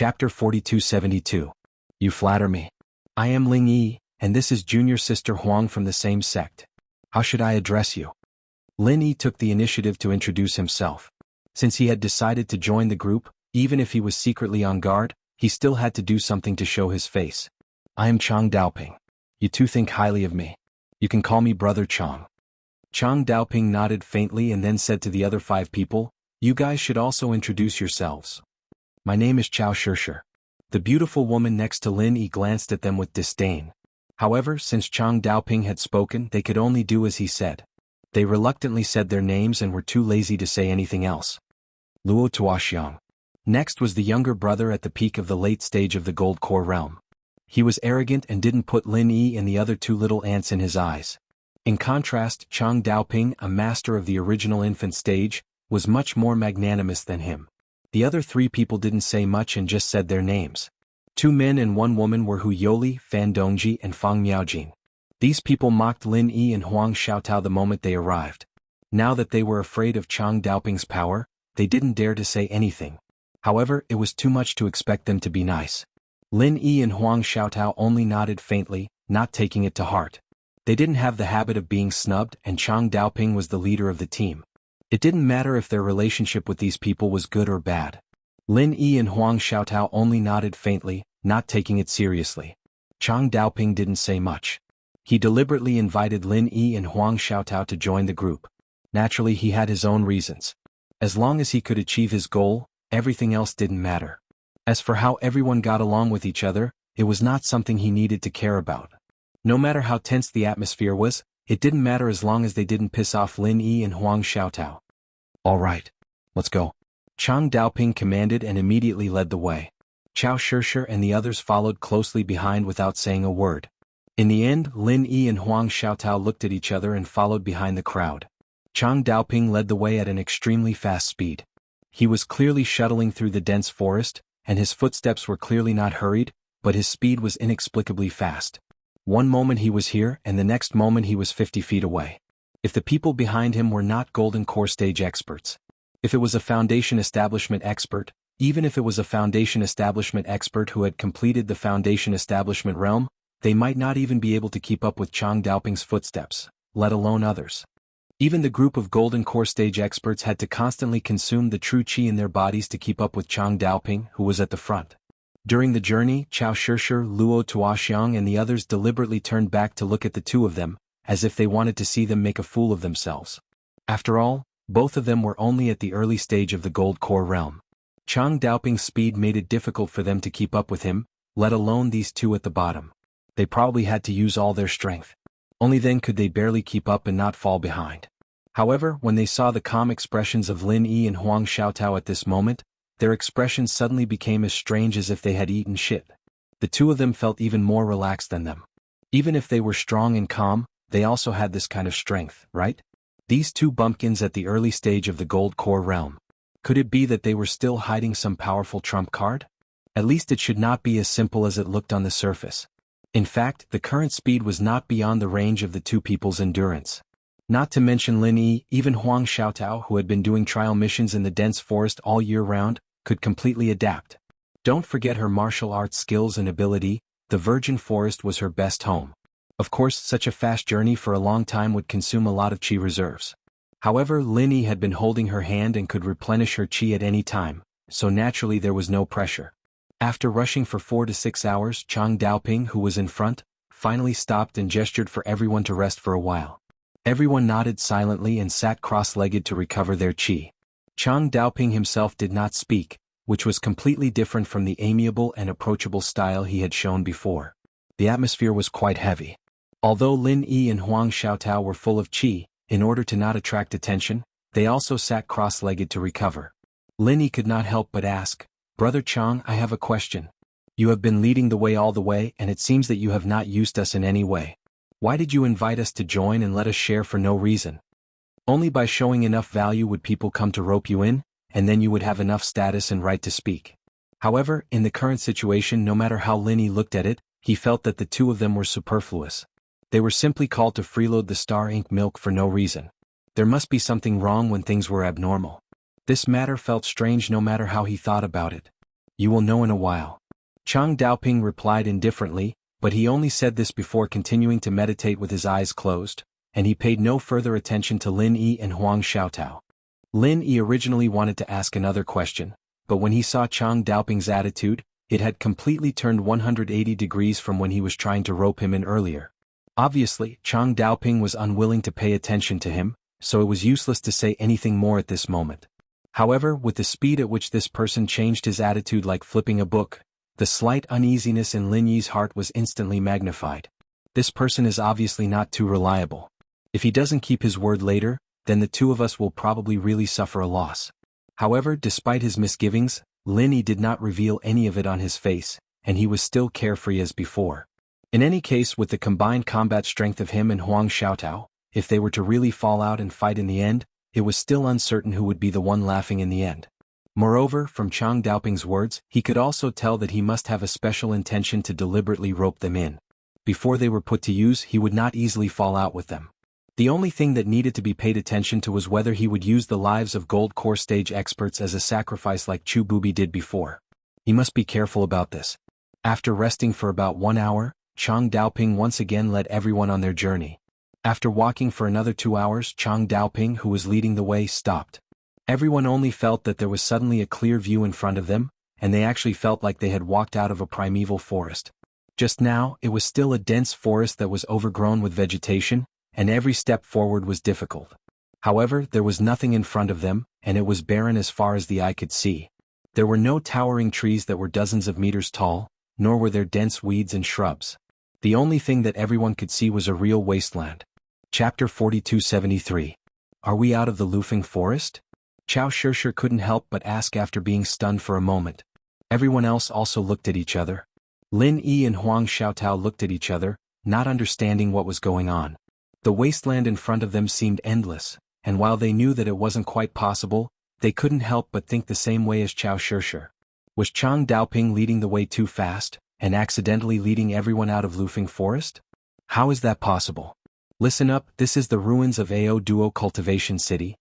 Chapter 4272. You flatter me. I am Ling Yi, and this is junior sister Huang from the same sect. How should I address you? Lin Yi took the initiative to introduce himself. Since he had decided to join the group, even if he was secretly on guard, he still had to do something to show his face. I am Chang Daoping. You two think highly of me. You can call me Brother Chang. Chang Daoping nodded faintly and then said to the other 5 people, you guys should also introduce yourselves. My name is Chao Shishir. The beautiful woman next to Lin Yi glanced at them with disdain. However, since Chang Daoping had spoken, they could only do as he said. They reluctantly said their names and were too lazy to say anything else. Luo Tuoxiang. Next was the younger brother at the peak of the late stage of the Gold Core realm. He was arrogant and didn't put Lin Yi and the other 2 little ants in his eyes. In contrast, Chang Daoping, a master of the original infant stage, was much more magnanimous than him. The other 3 people didn't say much and just said their names. 2 men and 1 woman were Hu Yoli, Fan Dongji and Fang Miaojin. These people mocked Lin Yi and Huang Xiaotao the moment they arrived. Now that they were afraid of Chang Daoping's power, they didn't dare to say anything. However, it was too much to expect them to be nice. Lin Yi and Huang Xiaotao only nodded faintly, not taking it to heart. They didn't have the habit of being snubbed, and Chang Daoping was the leader of the team. It didn't matter if their relationship with these people was good or bad. Lin Yi and Huang Xiaotao only nodded faintly, not taking it seriously. Chang Daoping didn't say much. He deliberately invited Lin Yi and Huang Xiaotao to join the group. Naturally, he had his own reasons. As long as he could achieve his goal, everything else didn't matter. As for how everyone got along with each other, it was not something he needed to care about. No matter how tense the atmosphere was, it didn't matter as long as they didn't piss off Lin Yi and Huang Xiaotao. All right. Let's go. Chang Daoping commanded and immediately led the way. Chao Shishir and the others followed closely behind without saying a word. In the end, Lin Yi and Huang Xiaotao looked at each other and followed behind the crowd. Chang Daoping led the way at an extremely fast speed. He was clearly shuttling through the dense forest, and his footsteps were clearly not hurried, but his speed was inexplicably fast. One moment he was here and the next moment he was 50 feet away. If the people behind him were not Golden Core stage experts. If it was a Foundation Establishment expert, even if it was a Foundation Establishment expert who had completed the Foundation Establishment realm, they might not even be able to keep up with Chang Daoping's footsteps, let alone others. Even the group of Golden Core stage experts had to constantly consume the true qi in their bodies to keep up with Chang Daoping, who was at the front. During the journey, Chao Shishir, Luo Tuoxiang and the others deliberately turned back to look at the 2 of them, as if they wanted to see them make a fool of themselves. After all, both of them were only at the early stage of the Gold Core realm. Chang Daoping's speed made it difficult for them to keep up with him, let alone these 2 at the bottom. They probably had to use all their strength. Only then could they barely keep up and not fall behind. However, when they saw the calm expressions of Lin Yi and Huang Xiaotao at this moment, their expressions suddenly became as strange as if they had eaten shit. The 2 of them felt even more relaxed than them. Even if they were strong and calm, they also had this kind of strength, right? These 2 bumpkins at the early stage of the Gold Core realm. Could it be that they were still hiding some powerful trump card? At least it should not be as simple as it looked on the surface. In fact, the current speed was not beyond the range of the 2 people's endurance. Not to mention Lin Yi, even Huang Xiaotao, who had been doing trial missions in the dense forest all year round, could completely adapt. Don't forget her martial arts skills and ability, the virgin forest was her best home. Of course, such a fast journey for a long time would consume a lot of qi reserves. However, Lin Yi had been holding her hand and could replenish her qi at any time, so naturally there was no pressure. After rushing for 4 to 6 hours, Chang Daoping, who was in front, finally stopped and gestured for everyone to rest for a while. Everyone nodded silently and sat cross-legged to recover their qi. Chang Daoping himself did not speak, which was completely different from the amiable and approachable style he had shown before. The atmosphere was quite heavy. Although Lin Yi and Huang Xiaotao were full of qi, in order to not attract attention, they also sat cross-legged to recover. Lin Yi could not help but ask, Brother Chang, I have a question. You have been leading the way all the way and it seems that you have not used us in any way. Why did you invite us to join and let us share for no reason? Only by showing enough value would people come to rope you in, and then you would have enough status and right to speak. However, in the current situation, no matter how Lin Yi looked at it, he felt that the 2 of them were superfluous. They were simply called to freeload the Star Ink milk for no reason. There must be something wrong when things were abnormal. This matter felt strange no matter how he thought about it. You will know in a while. Chang Daoping replied indifferently, but he only said this before continuing to meditate with his eyes closed, and he paid no further attention to Lin Yi and Huang Xiaotao. Lin Yi originally wanted to ask another question, but when he saw Chang Daoping's attitude, it had completely turned 180 degrees from when he was trying to rope him in earlier. Obviously, Chang Daoping was unwilling to pay attention to him, so it was useless to say anything more at this moment. However, with the speed at which this person changed his attitude like flipping a book, the slight uneasiness in Lin Yi's heart was instantly magnified. This person is obviously not too reliable. If he doesn't keep his word later, then the two of us will probably really suffer a loss. However, despite his misgivings, Lin Yi did not reveal any of it on his face, and he was still carefree as before. In any case, with the combined combat strength of him and Huang Xiaotao, if they were to really fall out and fight in the end, it was still uncertain who would be the one laughing in the end. Moreover, from Chang Daoping's words, he could also tell that he must have a special intention to deliberately rope them in. Before they were put to use, he would not easily fall out with them. The only thing that needed to be paid attention to was whether he would use the lives of gold core stage experts as a sacrifice like Chu Bubi did before. He must be careful about this. After resting for about 1 hour, Chang Daoping once again led everyone on their journey. After walking for another 2 hours, Chang Daoping, who was leading the way, stopped. Everyone only felt that there was suddenly a clear view in front of them, and they actually felt like they had walked out of a primeval forest. Just now, it was still a dense forest that was overgrown with vegetation, and every step forward was difficult. However, there was nothing in front of them, and it was barren as far as the eye could see. There were no towering trees that were dozens of meters tall, nor were there dense weeds and shrubs. The only thing that everyone could see was a real wasteland. Chapter 4273. Are we out of the Lufeng forest? Chao Shishir couldn't help but ask after being stunned for a moment. Everyone else also looked at each other. Lin Yi and Huang Xiaotao looked at each other, not understanding what was going on. The wasteland in front of them seemed endless, and while they knew that it wasn't quite possible, they couldn't help but think the same way as Chao Shishir. Was Chang Daoping leading the way too fast, and accidentally leading everyone out of Lufeng forest? How is that possible? Listen up, this is the ruins of Audiobook Cultivation City.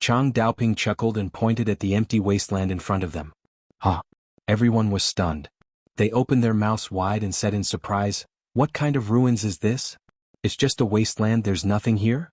Chang Daoping chuckled and pointed at the empty wasteland in front of them. Huh. Everyone was stunned. They opened their mouths wide and said in surprise, "What kind of ruins is this? It's just a wasteland, there's nothing here?"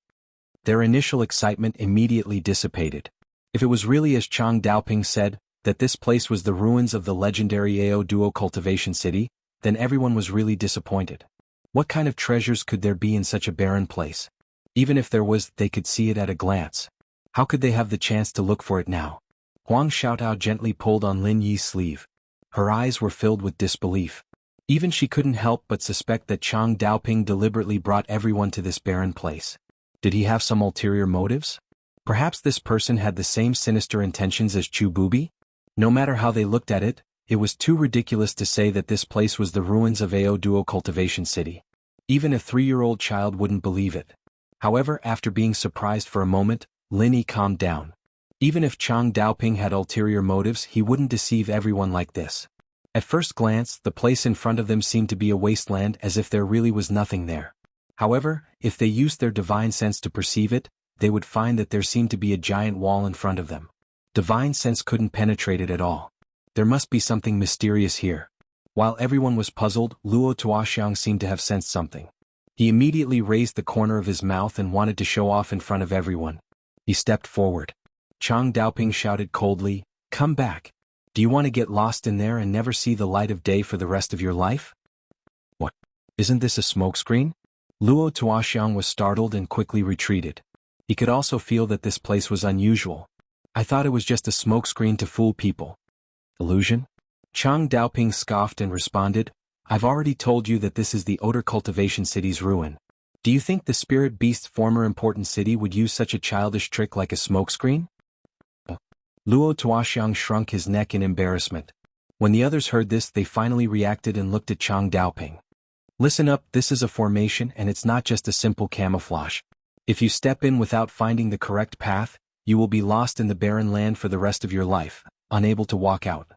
Their initial excitement immediately dissipated. If it was really as Chang Daoping said, that this place was the ruins of the legendary Audiobook Cultivation City, then everyone was really disappointed. What kind of treasures could there be in such a barren place? Even if there was, they could see it at a glance. How could they have the chance to look for it now? Huang Xiaotao gently pulled on Lin Yi's sleeve. Her eyes were filled with disbelief. Even she couldn't help but suspect that Chang Daoping deliberately brought everyone to this barren place. Did he have some ulterior motives? Perhaps this person had the same sinister intentions as Chu Bubi? No matter how they looked at it, it was too ridiculous to say that this place was the ruins of Audiobook Cultivation City. Even a 3-year-old child wouldn't believe it. However, after being surprised for a moment, Lin Yi calmed down. Even if Chang Daoping had ulterior motives, he wouldn't deceive everyone like this. At first glance, the place in front of them seemed to be a wasteland, as if there really was nothing there. However, if they used their divine sense to perceive it, they would find that there seemed to be a giant wall in front of them. Divine sense couldn't penetrate it at all. There must be something mysterious here. While everyone was puzzled, Luo Tuoxiang seemed to have sensed something. He immediately raised the corner of his mouth and wanted to show off in front of everyone. He stepped forward. Chang Daoping shouted coldly, "Come back. Do you want to get lost in there and never see the light of day for the rest of your life?" "What? Isn't this a smokescreen?" Luo Tuoxiang was startled and quickly retreated. He could also feel that this place was unusual. "I thought it was just a smokescreen to fool people." "Illusion?" Chang Daoping scoffed and responded, "I've already told you that this is the Odor Cultivation City's ruin. Do you think the Spirit Beast's former important city would use such a childish trick like a smokescreen?" Luo Tuoxiang shrunk his neck in embarrassment. When the others heard this, they finally reacted and looked at Chang Daoping. "Listen up, this is a formation and it's not just a simple camouflage. If you step in without finding the correct path, you will be lost in the barren land for the rest of your life, unable to walk out.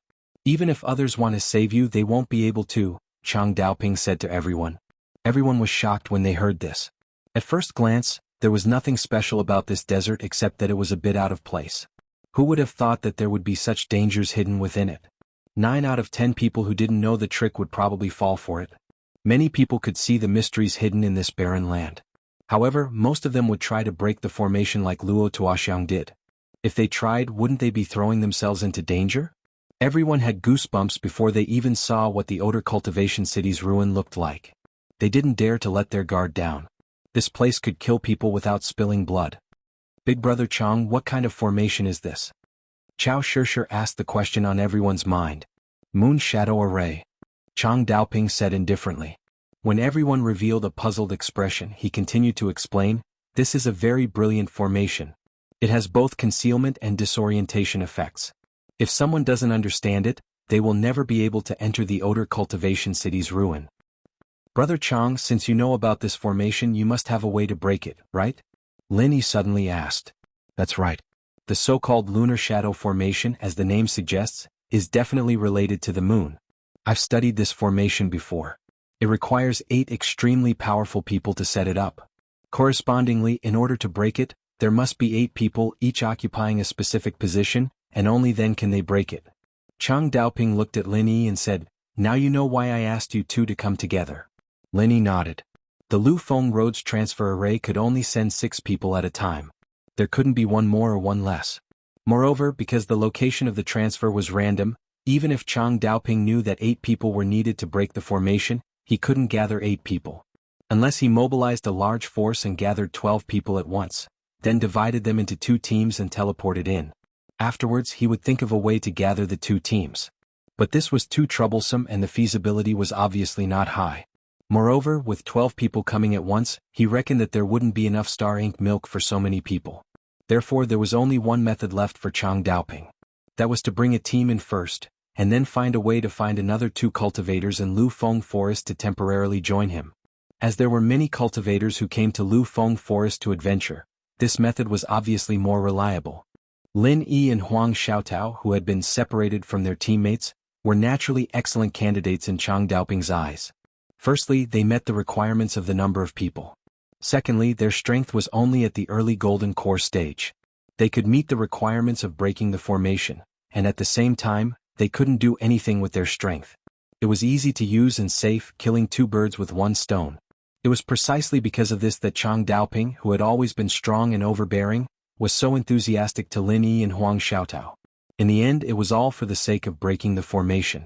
Even if others want to save you, they won't be able to," Chang Daoping said to everyone. Everyone was shocked when they heard this. At first glance, there was nothing special about this desert except that it was a bit out of place. Who would have thought that there would be such dangers hidden within it? 9 out of 10 people who didn't know the trick would probably fall for it. Many people could see the mysteries hidden in this barren land. However, most of them would try to break the formation like Luo Tuoxiang did. If they tried, wouldn't they be throwing themselves into danger? Everyone had goosebumps before they even saw what the Outer Cultivation City's ruin looked like. They didn't dare to let their guard down. This place could kill people without spilling blood. Big Brother Chang, what kind of formation is this? Chao Shishir asked the question on everyone's mind. Moon Shadow Array. Chang Daoping said indifferently. When everyone revealed a puzzled expression, he continued to explain, this is a very brilliant formation. It has both concealment and disorientation effects. If someone doesn't understand it, they will never be able to enter the Outer Cultivation City's ruin. Brother Chang, since you know about this formation, you must have a way to break it, right? Lin Yi suddenly asked. That's right. The so-called lunar shadow formation, as the name suggests, is definitely related to the moon. I've studied this formation before. It requires 8 extremely powerful people to set it up. Correspondingly, in order to break it, there must be 8 people each occupying a specific position, and only then can they break it. Chang Daoping looked at Lin Yi and said, now you know why I asked you two to come together. Lin Yi nodded. The Lu Feng Road's transfer array could only send 6 people at a time. There couldn't be one more or one less. Moreover, because the location of the transfer was random, even if Chang Daoping knew that 8 people were needed to break the formation, he couldn't gather 8 people. Unless he mobilized a large force and gathered 12 people at once, then divided them into 2 teams and teleported in. Afterwards, he would think of a way to gather the 2 teams. But this was too troublesome and the feasibility was obviously not high. Moreover, with 12 people coming at once, he reckoned that there wouldn't be enough star ink milk for so many people. Therefore, there was only one method left for Chang Daoping. That was to bring a team in first, and then find a way to find another 2 cultivators in Lu Feng Forest to temporarily join him. As there were many cultivators who came to Lu Feng Forest to adventure, this method was obviously more reliable. Lin Yi and Huang Xiaotao, who had been separated from their teammates, were naturally excellent candidates in Chang Daoping's eyes. Firstly, they met the requirements of the number of people. Secondly, their strength was only at the early golden core stage. They could meet the requirements of breaking the formation, and at the same time, they couldn't do anything with their strength. It was easy to use and safe, killing 2 birds with 1 stone. It was precisely because of this that Chang Daoping, who had always been strong and overbearing, was so enthusiastic to Lin Yi and Huang Xiaotao. In the end, it was all for the sake of breaking the formation.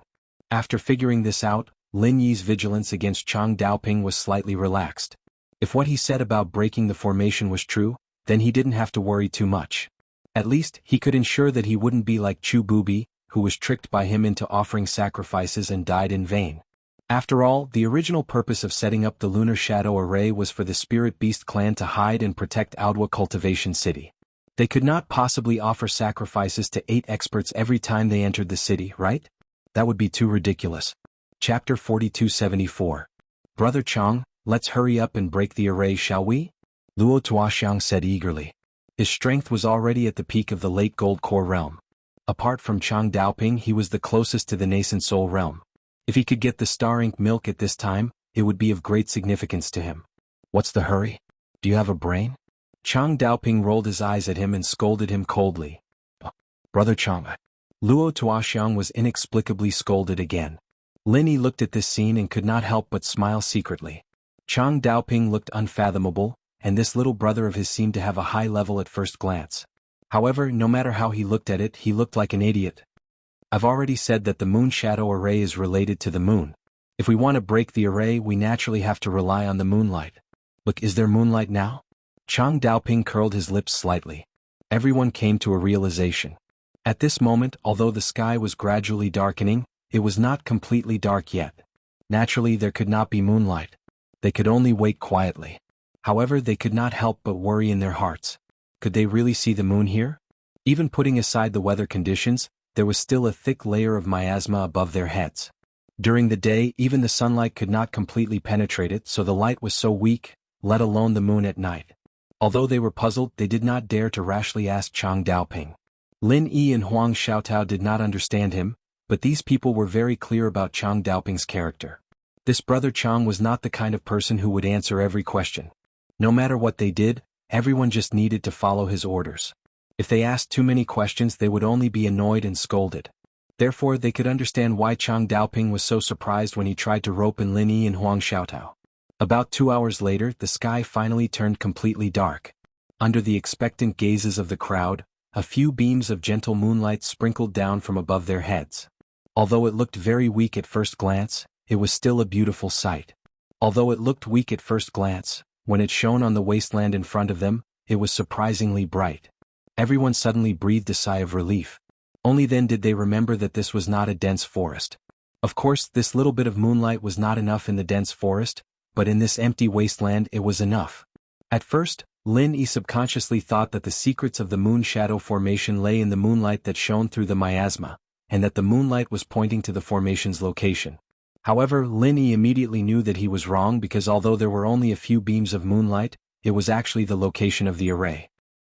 After figuring this out, Lin Yi's vigilance against Chang Daoping was slightly relaxed. If what he said about breaking the formation was true, then he didn't have to worry too much. At least, he could ensure that he wouldn't be like Chu Bubi, who was tricked by him into offering sacrifices and died in vain. After all, the original purpose of setting up the Lunar Shadow Array was for the Spirit Beast clan to hide and protect Audwa Cultivation City. They could not possibly offer sacrifices to 8 experts every time they entered the city, right? That would be too ridiculous. Chapter 4274. Brother Chang, let's hurry up and break the array, shall we? Luo Tuoxiang said eagerly. His strength was already at the peak of the late Gold Core realm. Apart from Chang Daoping, he was the closest to the nascent Soul realm. If he could get the star ink milk at this time, it would be of great significance to him. What's the hurry? Do you have a brain? Chang Daoping rolled his eyes at him and scolded him coldly. Brother Chang. Luo Tuoxiang was inexplicably scolded again. Lin Yi looked at this scene and could not help but smile secretly. Chang Daoping looked unfathomable, and this little brother of his seemed to have a high level at first glance. However, no matter how he looked at it, he looked like an idiot. I've already said that the Moon Shadow Array is related to the moon. If we want to break the array, we naturally have to rely on the moonlight. Look, is there moonlight now? Chang Daoping curled his lips slightly. Everyone came to a realization. At this moment, although the sky was gradually darkening, it was not completely dark yet. Naturally, there could not be moonlight. They could only wait quietly. However, they could not help but worry in their hearts. Could they really see the moon here? Even putting aside the weather conditions, there was still a thick layer of miasma above their heads. During the day, even the sunlight could not completely penetrate it, so the light was so weak, let alone the moon at night. Although they were puzzled, they did not dare to rashly ask Chang Daoping. Lin Yi and Huang Xiaotao did not understand him, but these people were very clear about Chang Daoping's character. This brother Chang was not the kind of person who would answer every question. No matter what they did, everyone just needed to follow his orders. If they asked too many questions, they would only be annoyed and scolded. Therefore they could understand why Chang Daoping was so surprised when he tried to rope in Lin Yi and Huang Xiaotao. About 2 hours later the sky finally turned completely dark. Under the expectant gazes of the crowd, a few beams of gentle moonlight sprinkled down from above their heads. Although it looked very weak at first glance, it was still a beautiful sight. Although it looked weak at first glance, when it shone on the wasteland in front of them, it was surprisingly bright. Everyone suddenly breathed a sigh of relief. Only then did they remember that this was not a dense forest. Of course, this little bit of moonlight was not enough in the dense forest, but in this empty wasteland it was enough. At first, Lin Yi subconsciously thought that the secrets of the moon shadow formation lay in the moonlight that shone through the miasma, and that the moonlight was pointing to the formation's location. However, Lin Yi immediately knew that he was wrong because although there were only a few beams of moonlight, it was actually the location of the array.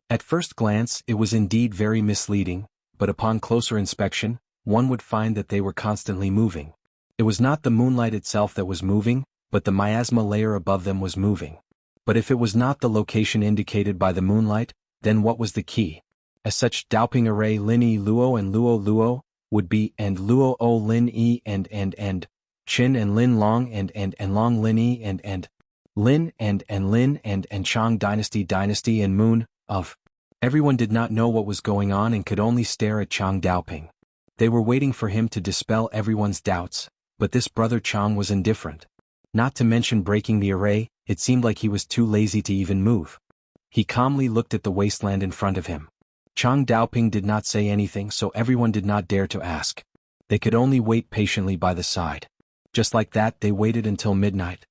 At first glance, it was indeed very misleading, but upon closer inspection, one would find that they were constantly moving. It was not the moonlight itself that was moving, but the miasma layer above them was moving. But if it was not the location indicated by the moonlight, then what was the key? As such, Daoping array Lin Yi Luo and Luo Luo would be and Luo O Lin Yi and Qin and Lin Long and Long Lin Yi and Lin and Lin and Chang dynasty and moon of. Everyone did not know what was going on and could only stare at Chang Daoping. They were waiting for him to dispel everyone's doubts, but this brother Chang was indifferent. Not to mention breaking the array, it seemed like he was too lazy to even move. He calmly looked at the wasteland in front of him. Chang Daoping did not say anything, so everyone did not dare to ask. They could only wait patiently by the side. Just like that, they waited until midnight.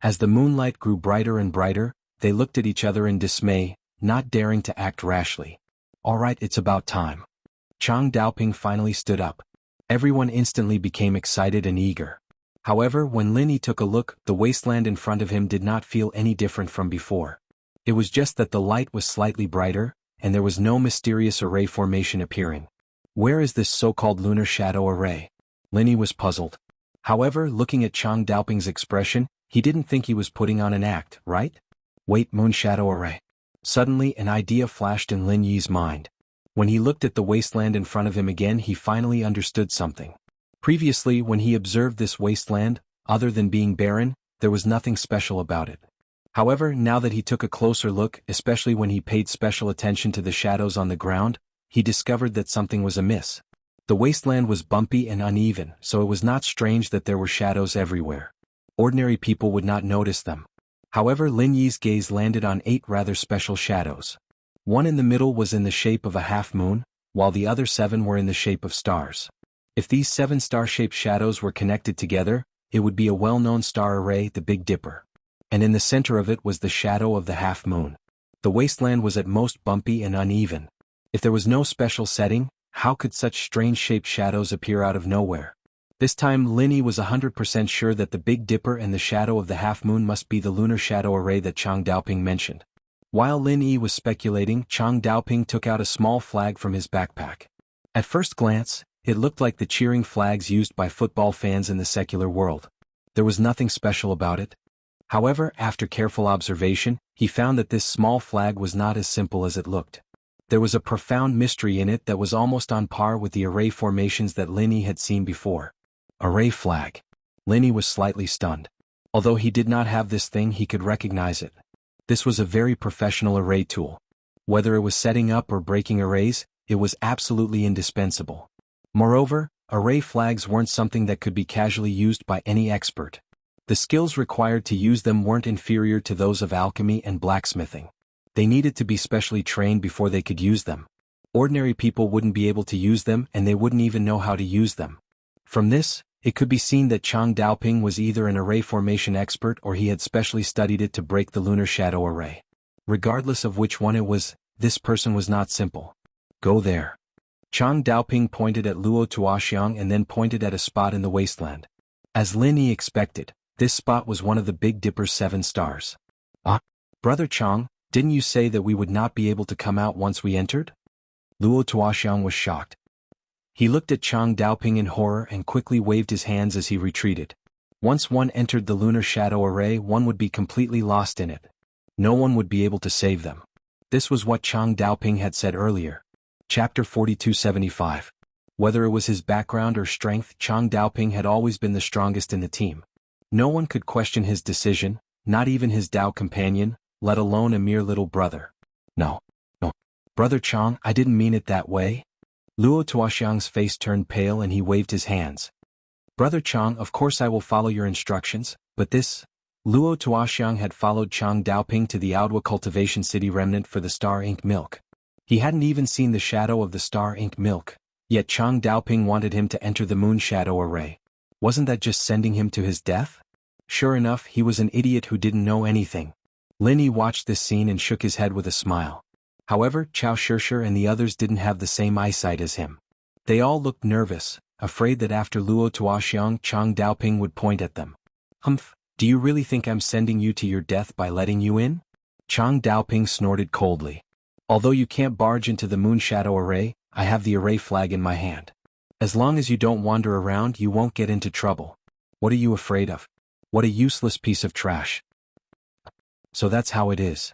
As the moonlight grew brighter and brighter, they looked at each other in dismay, not daring to act rashly. All right, it's about time. Chang Daoping finally stood up. Everyone instantly became excited and eager. However, when Lin Yi took a look, the wasteland in front of him did not feel any different from before. It was just that the light was slightly brighter, and there was no mysterious array formation appearing. Where is this so-called lunar shadow array? Lin Yi was puzzled. However, looking at Chang Daoping's expression, he didn't think he was putting on an act, right? Wait, moon shadow array. Suddenly an idea flashed in Lin Yi's mind. When he looked at the wasteland in front of him again, he finally understood something. Previously, when he observed this wasteland, other than being barren, there was nothing special about it. However, now that he took a closer look, especially when he paid special attention to the shadows on the ground, he discovered that something was amiss. The wasteland was bumpy and uneven, so it was not strange that there were shadows everywhere. Ordinary people would not notice them. However, Lin Yi's gaze landed on 8 rather special shadows. One in the middle was in the shape of a half-moon, while the other 7 were in the shape of stars. If these 7 star-shaped shadows were connected together, it would be a well-known star array, the Big Dipper. And in the center of it was the shadow of the half-moon. The wasteland was at most bumpy and uneven. If there was no special setting, how could such strange-shaped shadows appear out of nowhere? This time Lin Yi was 100% sure that the Big Dipper and the shadow of the half-moon must be the lunar shadow array that Chang Daoping mentioned. While Lin Yi was speculating, Chang Daoping took out a small flag from his backpack. At first glance, it looked like the cheering flags used by football fans in the secular world. There was nothing special about it. However, after careful observation, he found that this small flag was not as simple as it looked. There was a profound mystery in it that was almost on par with the array formations that Lin Yi had seen before. Array flag. Lin Yi was slightly stunned. Although he did not have this thing, he could recognize it. This was a very professional array tool. Whether it was setting up or breaking arrays, it was absolutely indispensable. Moreover, array flags weren't something that could be casually used by any expert. The skills required to use them weren't inferior to those of alchemy and blacksmithing. They needed to be specially trained before they could use them. Ordinary people wouldn't be able to use them, and they wouldn't even know how to use them. From this, it could be seen that Chang Daoping was either an array formation expert or he had specially studied it to break the lunar shadow array. Regardless of which one it was, this person was not simple. Go there. Chang Daoping pointed at Luo Tuoxiang and then pointed at a spot in the wasteland. As Lin Yi expected, this spot was one of the Big Dipper's 7 stars. Ah, Brother Chang, didn't you say that we would not be able to come out once we entered? Luo Tuoxiang was shocked. He looked at Chang Daoping in horror and quickly waved his hands as he retreated. Once one entered the lunar shadow array, one would be completely lost in it. No one would be able to save them. This was what Chang Daoping had said earlier. Chapter 4275. Whether it was his background or strength, Chang Daoping had always been the strongest in the team. No one could question his decision, not even his Dao companion, let alone a mere little brother. No. Brother Chang, I didn't mean it that way. Luo Tuoxiang's face turned pale and he waved his hands. Brother Chang, of course I will follow your instructions, but this... Luo Tuoxiang had followed Chang Daoping to the Audiobook Cultivation City remnant for the Star Ink Milk. He hadn't even seen the shadow of the Star Ink Milk, yet Chang Daoping wanted him to enter the Moon Shadow Array. Wasn't that just sending him to his death? Sure enough, he was an idiot who didn't know anything. Lin Yi watched this scene and shook his head with a smile. However, Chao Shishir and the others didn't have the same eyesight as him. They all looked nervous, afraid that after Luo Tuoxiang, Chang Daoping would point at them. Humph, do you really think I'm sending you to your death by letting you in? Chang Daoping snorted coldly. Although you can't barge into the Moon Shadow Array, I have the array flag in my hand. As long as you don't wander around, you won't get into trouble. What are you afraid of? What a useless piece of trash. So that's how it is.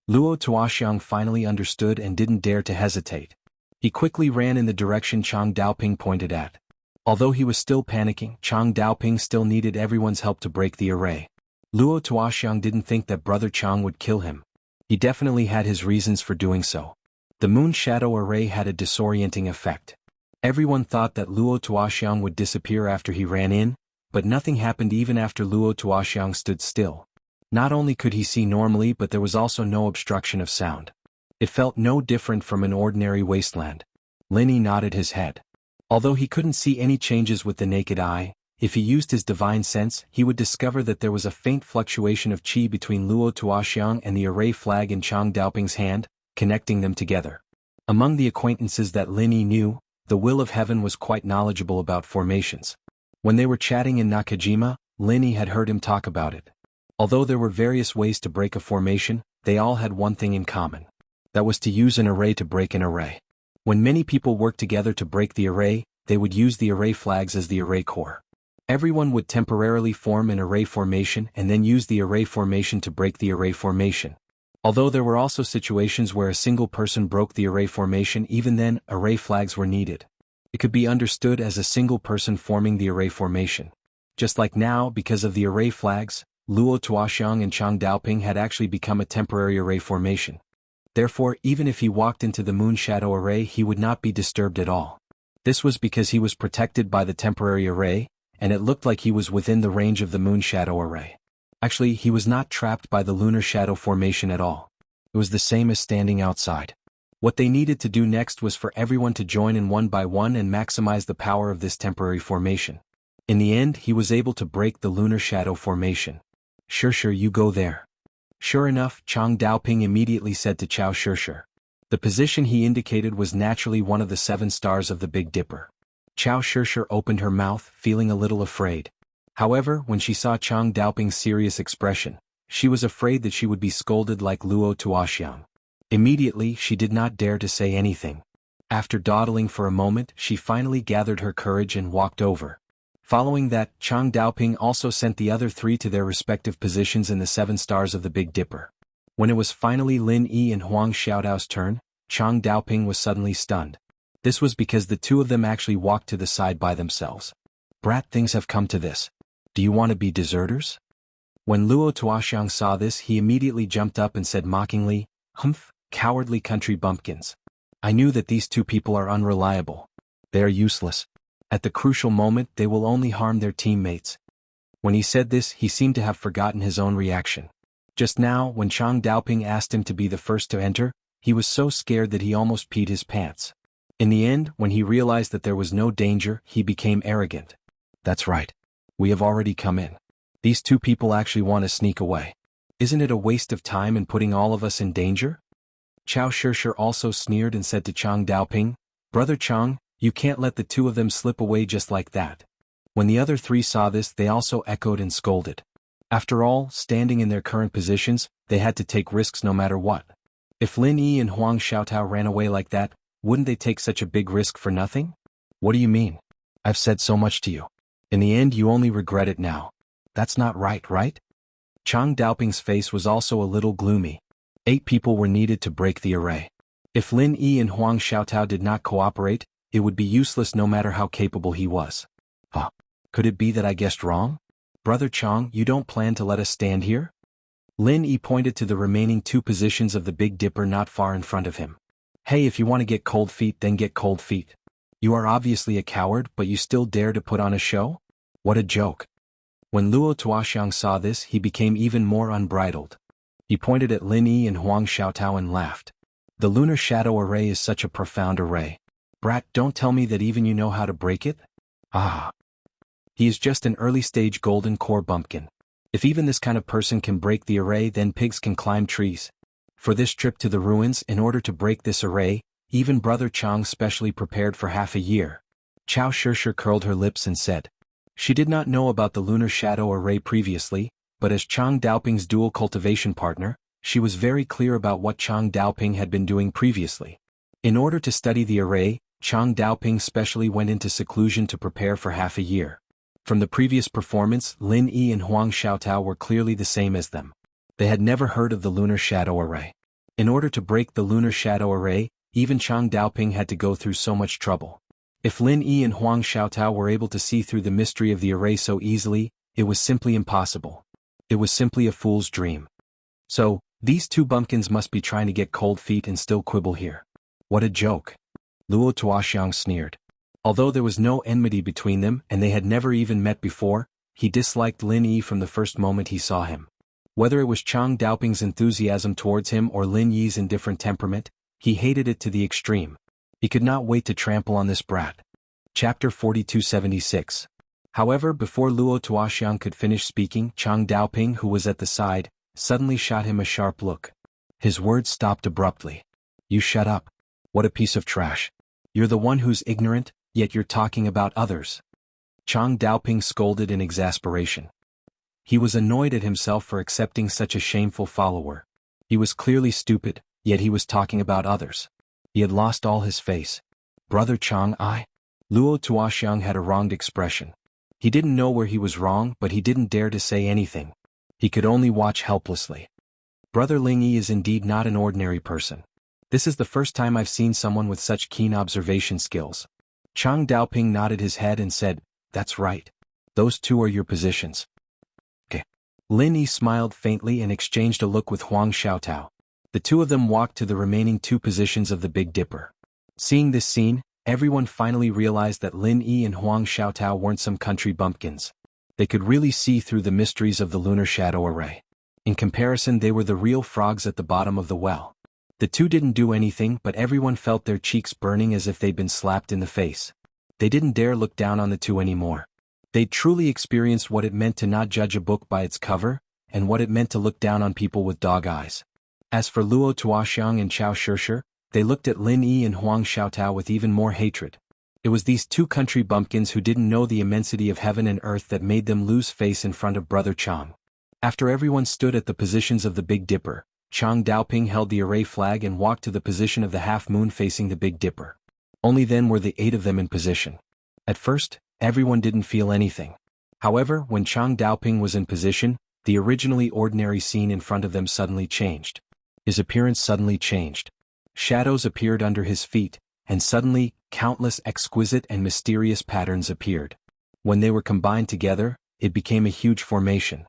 Luo Tuoxiang finally understood and didn't dare to hesitate. He quickly ran in the direction Chang Daoping pointed at. Although he was still panicking, Chang Daoping still needed everyone's help to break the array. Luo Tuoxiang didn't think that Brother Chang would kill him. He definitely had his reasons for doing so. The Moon Shadow Array had a disorienting effect. Everyone thought that Luo Tuoxiang would disappear after he ran in, but nothing happened even after Luo Tuoxiang stood still. Not only could he see normally, but there was also no obstruction of sound. It felt no different from an ordinary wasteland. Lin Yi nodded his head. Although he couldn't see any changes with the naked eye, if he used his divine sense, he would discover that there was a faint fluctuation of qi between Luo Tuoxiang and the array flag in Chang Daoping's hand, connecting them together. Among the acquaintances that Lin Yi knew, the Will of Heaven was quite knowledgeable about formations. When they were chatting in Nakajima, Lin Yi had heard him talk about it. Although there were various ways to break a formation, they all had one thing in common. That was to use an array to break an array. When many people worked together to break the array, they would use the array flags as the array core. Everyone would temporarily form an array formation and then use the array formation to break the array formation. Although there were also situations where a single person broke the array formation, even then, array flags were needed. It could be understood as a single person forming the array formation. Just like now, because of the array flags, Luo Tuoxiang and Chang Daoping had actually become a temporary array formation. Therefore, even if he walked into the Moon Shadow Array, he would not be disturbed at all. This was because he was protected by the temporary array, and it looked like he was within the range of the Moon Shadow Array. Actually, he was not trapped by the Lunar Shadow Formation at all. It was the same as standing outside. What they needed to do next was for everyone to join in one by one and maximize the power of this temporary formation. In the end, he was able to break the Lunar Shadow Formation. Shishir, you go there. Sure enough, Chang Daoping immediately said to Chao Shishir. The position he indicated was naturally one of the 7 stars of the Big Dipper. Chao Shishir opened her mouth, feeling a little afraid. However, when she saw Chang Daoping's serious expression, she was afraid that she would be scolded like Luo Tuoxiang. Immediately, she did not dare to say anything. After dawdling for a moment, she finally gathered her courage and walked over. Following that, Chang Daoping also sent the other 3 to their respective positions in the 7 stars of the Big Dipper. When it was finally Lin Yi and Huang Xiaotao's turn, Chang Daoping was suddenly stunned. This was because the 2 of them actually walked to the side by themselves. Brat, things have come to this. Do you want to be deserters? When Luo Tuoxiang saw this, he immediately jumped up and said mockingly, "Humph, cowardly country bumpkins. I knew that these 2 people are unreliable. They are useless. At the crucial moment, they will only harm their teammates." When he said this, he seemed to have forgotten his own reaction. Just now, when Chang Daoping asked him to be the first to enter, he was so scared that he almost peed his pants. In the end, when he realized that there was no danger, he became arrogant. "That's right. We have already come in. These 2 people actually want to sneak away. Isn't it a waste of time and putting all of us in danger?" Chao Shishir also sneered and said to Chang Daoping, "Brother Chang, you can't let the 2 of them slip away just like that." When the other 3 saw this, they also echoed and scolded. After all, standing in their current positions, they had to take risks no matter what. If Lin Yi and Huang Xiaotao ran away like that, wouldn't they take such a big risk for nothing? What do you mean? I've said so much to you. In the end, you only regret it now. That's not right, right? Chang Daoping's face was also a little gloomy. 8 people were needed to break the array. If Lin Yi and Huang Xiaotao did not cooperate, it would be useless no matter how capable he was. Huh. Could it be that I guessed wrong? Brother Chang, you don't plan to let us stand here? Lin Yi pointed to the remaining 2 positions of the Big Dipper not far in front of him. Hey, if you want to get cold feet, then get cold feet. You are obviously a coward, but you still dare to put on a show? What a joke. When Luo Tuoxiang saw this, he became even more unbridled. He pointed at Lin Yi and Huang Xiaotao and laughed. The lunar shadow array is such a profound array. Brat, don't tell me that even you know how to break it? Ah. He is just an early-stage golden core bumpkin. If even this kind of person can break the array, then pigs can climb trees. For this trip to the ruins, in order to break this array, even Brother Chang specially prepared for half a year. Chao Shirshir curled her lips and said. She did not know about the lunar shadow array previously, but as Chang Daoping's dual cultivation partner, she was very clear about what Chang Daoping had been doing previously. In order to study the array, Chang Daoping specially went into seclusion to prepare for half a year. From the previous performance, Lin Yi and Huang Xiaotao were clearly the same as them. They had never heard of the lunar shadow array. In order to break the lunar shadow array, even Chang Daoping had to go through so much trouble. If Lin Yi and Huang Xiaotao were able to see through the mystery of the array so easily, it was simply impossible. It was simply a fool's dream. So, these 2 bumpkins must be trying to get cold feet and still quibble here. What a joke. Luo Tuoxiang sneered. Although there was no enmity between them and they had never even met before, he disliked Lin Yi from the first moment he saw him. Whether it was Chang Daoping's enthusiasm towards him or Lin Yi's indifferent temperament, he hated it to the extreme. He could not wait to trample on this brat. Chapter 4276. However, before Luo Tuoxiang could finish speaking, Chang Daoping, who was at the side, suddenly shot him a sharp look. His words stopped abruptly. You shut up. What a piece of trash. You're the one who's ignorant, yet you're talking about others. Chang Daoping scolded in exasperation. He was annoyed at himself for accepting such a shameful follower. He was clearly stupid, yet he was talking about others. He had lost all his face. Brother Chang, Luo Tuoxiang had a wronged expression. He didn't know where he was wrong, but he didn't dare to say anything. He could only watch helplessly. Brother Ling Yi is indeed not an ordinary person. This is the first time I've seen someone with such keen observation skills. Chang Daoping nodded his head and said, That's right. Those 2 are your positions. Okay. Lin Yi smiled faintly and exchanged a look with Huang Xiaotao. The 2 of them walked to the remaining 2 positions of the Big Dipper. Seeing this scene, everyone finally realized that Lin Yi and Huang Xiaotao weren't some country bumpkins. They could really see through the mysteries of the lunar shadow array. In comparison, they were the real frogs at the bottom of the well. The 2 didn't do anything, but everyone felt their cheeks burning as if they'd been slapped in the face. They didn't dare look down on the 2 anymore. They'd truly experienced what it meant to not judge a book by its cover, and what it meant to look down on people with dog eyes. As for Luo Tuoxiang and Chao Shirshir, they looked at Lin Yi and Huang Xiaotao with even more hatred. It was these 2 country bumpkins who didn't know the immensity of heaven and earth that made them lose face in front of Brother Chang. After everyone stood at the positions of the Big Dipper, Chang Daoping held the array flag and walked to the position of the half moon facing the Big Dipper. Only then were the 8 of them in position. At first, everyone didn't feel anything. However, when Chang Daoping was in position, the originally ordinary scene in front of them suddenly changed. His appearance suddenly changed. Shadows appeared under his feet, and suddenly, countless exquisite and mysterious patterns appeared. When they were combined together, it became a huge formation.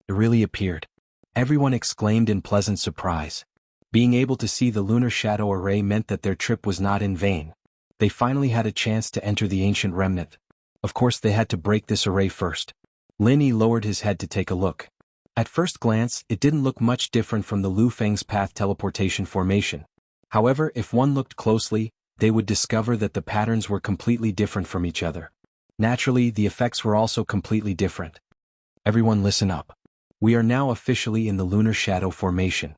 It really appeared. Everyone exclaimed in pleasant surprise. Being able to see the lunar shadow array meant that their trip was not in vain. They finally had a chance to enter the ancient remnant. Of course they had to break this array first. Lin Yi lowered his head to take a look. At first glance, it didn't look much different from the Lu Feng's path teleportation formation. However, if one looked closely, they would discover that the patterns were completely different from each other. Naturally, the effects were also completely different. Everyone listen up. We are now officially in the lunar shadow formation.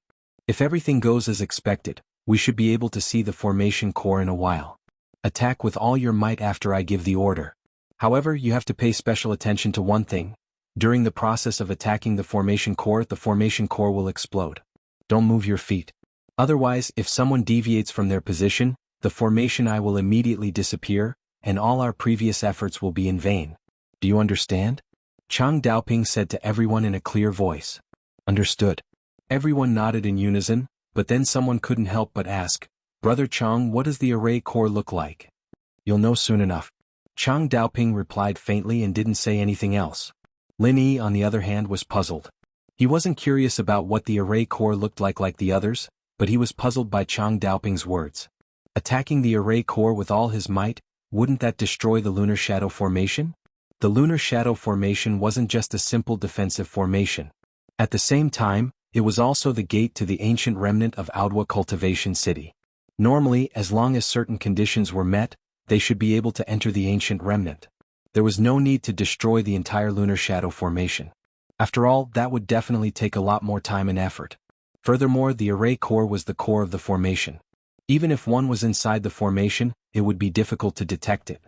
If everything goes as expected, we should be able to see the formation core in a while. Attack with all your might after I give the order. However, you have to pay special attention to one thing. During the process of attacking the formation core will explode. Don't move your feet. Otherwise, if someone deviates from their position, the formation eye will immediately disappear, and all our previous efforts will be in vain. Do you understand? Chang Daoping said to everyone in a clear voice. Understood. Everyone nodded in unison, but then someone couldn't help but ask, Brother Chang, what does the array core look like? You'll know soon enough. Chang Daoping replied faintly and didn't say anything else. Lin Yi, on the other hand, was puzzled. He wasn't curious about what the array core looked like the others, but he was puzzled by Chang Daoping's words. Attacking the array core with all his might, wouldn't that destroy the lunar shadow formation? The lunar shadow formation wasn't just a simple defensive formation. At the same time, it was also the gate to the ancient remnant of Audiobook Cultivation City. Normally, as long as certain conditions were met, they should be able to enter the ancient remnant. There was no need to destroy the entire lunar shadow formation. After all, that would definitely take a lot more time and effort. Furthermore, the array core was the core of the formation. Even if one was inside the formation, it would be difficult to detect it.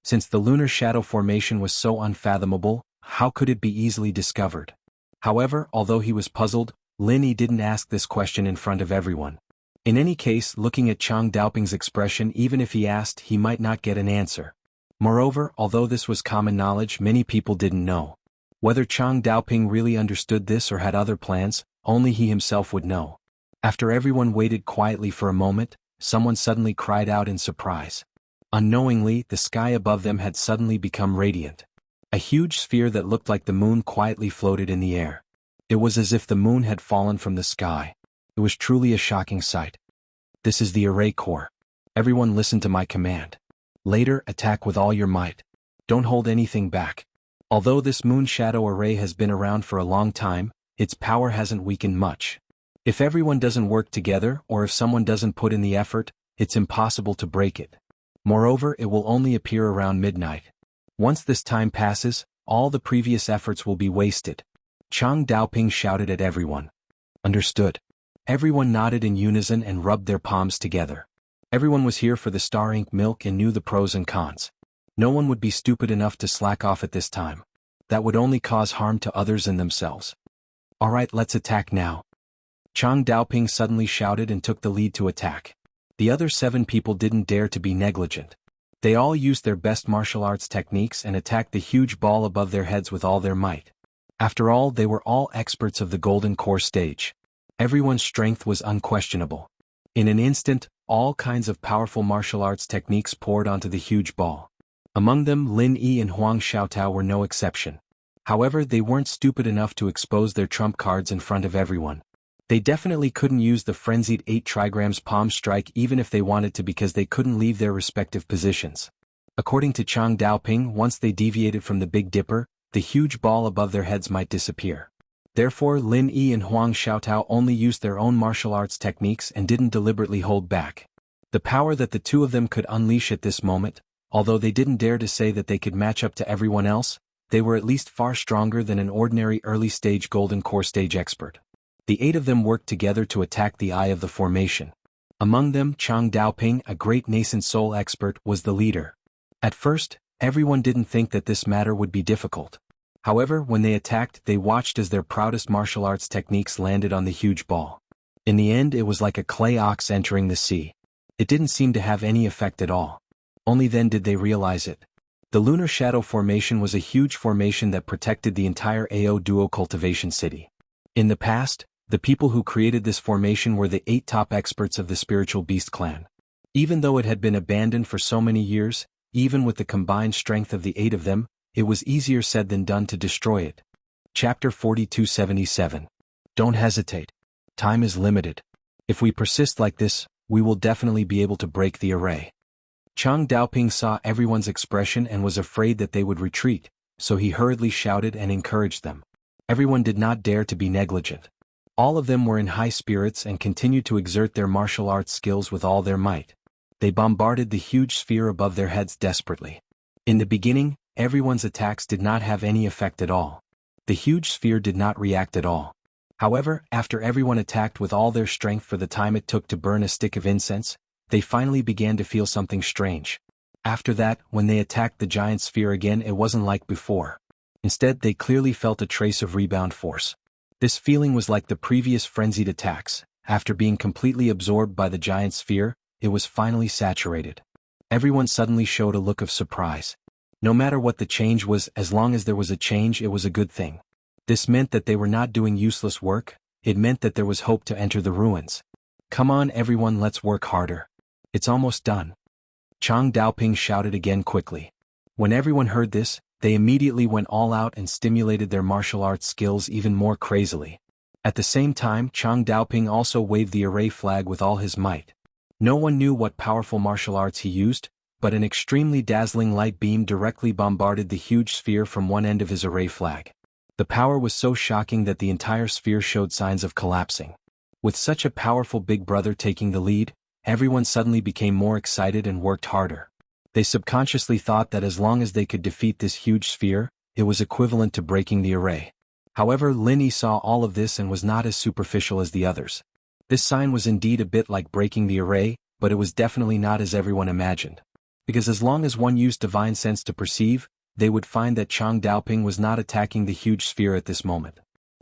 Since the lunar shadow formation was so unfathomable, how could it be easily discovered? However, although he was puzzled, Lin Yi didn't ask this question in front of everyone. In any case, looking at Chang Daoping's expression, even if he asked, he might not get an answer. Moreover, although this was common knowledge, many people didn't know. Whether Chang Daoping really understood this or had other plans, only he himself would know. After everyone waited quietly for a moment, someone suddenly cried out in surprise. Unknowingly, the sky above them had suddenly become radiant. A huge sphere that looked like the moon quietly floated in the air. It was as if the moon had fallen from the sky. It was truly a shocking sight. This is the array core. Everyone listen to my command. Later, attack with all your might. Don't hold anything back. Although this moon shadow array has been around for a long time, its power hasn't weakened much. If everyone doesn't work together or if someone doesn't put in the effort, it's impossible to break it. Moreover, it will only appear around midnight. Once this time passes, all the previous efforts will be wasted. Chang Daoping shouted at everyone. Understood. Everyone nodded in unison and rubbed their palms together. Everyone was here for the star ink milk and knew the pros and cons. No one would be stupid enough to slack off at this time. That would only cause harm to others and themselves. Alright, let's attack now. Chang Daoping suddenly shouted and took the lead to attack. The other 7 people didn't dare to be negligent. They all used their best martial arts techniques and attacked the huge ball above their heads with all their might. After all, they were all experts of the golden core stage. Everyone's strength was unquestionable. In an instant, all kinds of powerful martial arts techniques poured onto the huge ball. Among them, Lin Yi and Huang Xiaotao were no exception. However, they weren't stupid enough to expose their trump cards in front of everyone. They definitely couldn't use the frenzied 8 trigrams palm strike even if they wanted to because they couldn't leave their respective positions. According to Chang Daoping, once they deviated from the Big Dipper, the huge ball above their heads might disappear. Therefore, Lin Yi and Huang Xiaotao only used their own martial arts techniques and didn't deliberately hold back. The power that the two of them could unleash at this moment, although they didn't dare to say that they could match up to everyone else, they were at least far stronger than an ordinary early-stage golden core stage expert. The 8 of them worked together to attack the eye of the formation. Among them, Chang Daoping, a great nascent soul expert, was the leader. At first, everyone didn't think that this matter would be difficult. However, when they attacked, they watched as their proudest martial arts techniques landed on the huge ball. In the end, it was like a clay ox entering the sea. It didn't seem to have any effect at all. Only then did they realize it. The lunar shadow formation was a huge formation that protected the entire AO Duo Cultivation City. In the past, the people who created this formation were the 8 top experts of the Spiritual Beast clan. Even though it had been abandoned for so many years, even with the combined strength of the 8 of them, it was easier said than done to destroy it. Chapter 4277. Don't hesitate. Time is limited. If we persist like this, we will definitely be able to break the array. Chang Daoping saw everyone's expression and was afraid that they would retreat, so he hurriedly shouted and encouraged them. Everyone did not dare to be negligent. All of them were in high spirits and continued to exert their martial arts skills with all their might. They bombarded the huge sphere above their heads desperately. In the beginning, everyone's attacks did not have any effect at all. The huge sphere did not react at all. However, after everyone attacked with all their strength for the time it took to burn a stick of incense, they finally began to feel something strange. After that, when they attacked the giant sphere again, it wasn't like before. Instead, they clearly felt a trace of rebound force. This feeling was like the previous frenzied attacks. After being completely absorbed by the giant sphere, it was finally saturated. Everyone suddenly showed a look of surprise. No matter what the change was, as long as there was a change, it was a good thing. This meant that they were not doing useless work, it meant that there was hope to enter the ruins. Come on everyone, let's work harder. It's almost done. Chang Daoping shouted again quickly. When everyone heard this, they immediately went all out and stimulated their martial arts skills even more crazily. At the same time, Chang Daoping also waved the array flag with all his might. No one knew what powerful martial arts he used, but an extremely dazzling light beam directly bombarded the huge sphere from one end of his array flag. The power was so shocking that the entire sphere showed signs of collapsing. With such a powerful big brother taking the lead, everyone suddenly became more excited and worked harder. They subconsciously thought that as long as they could defeat this huge sphere, it was equivalent to breaking the array. However, Lin Yi saw all of this and was not as superficial as the others. This sign was indeed a bit like breaking the array, but it was definitely not as everyone imagined. Because as long as one used divine sense to perceive, they would find that Chang Daoping was not attacking the huge sphere at this moment.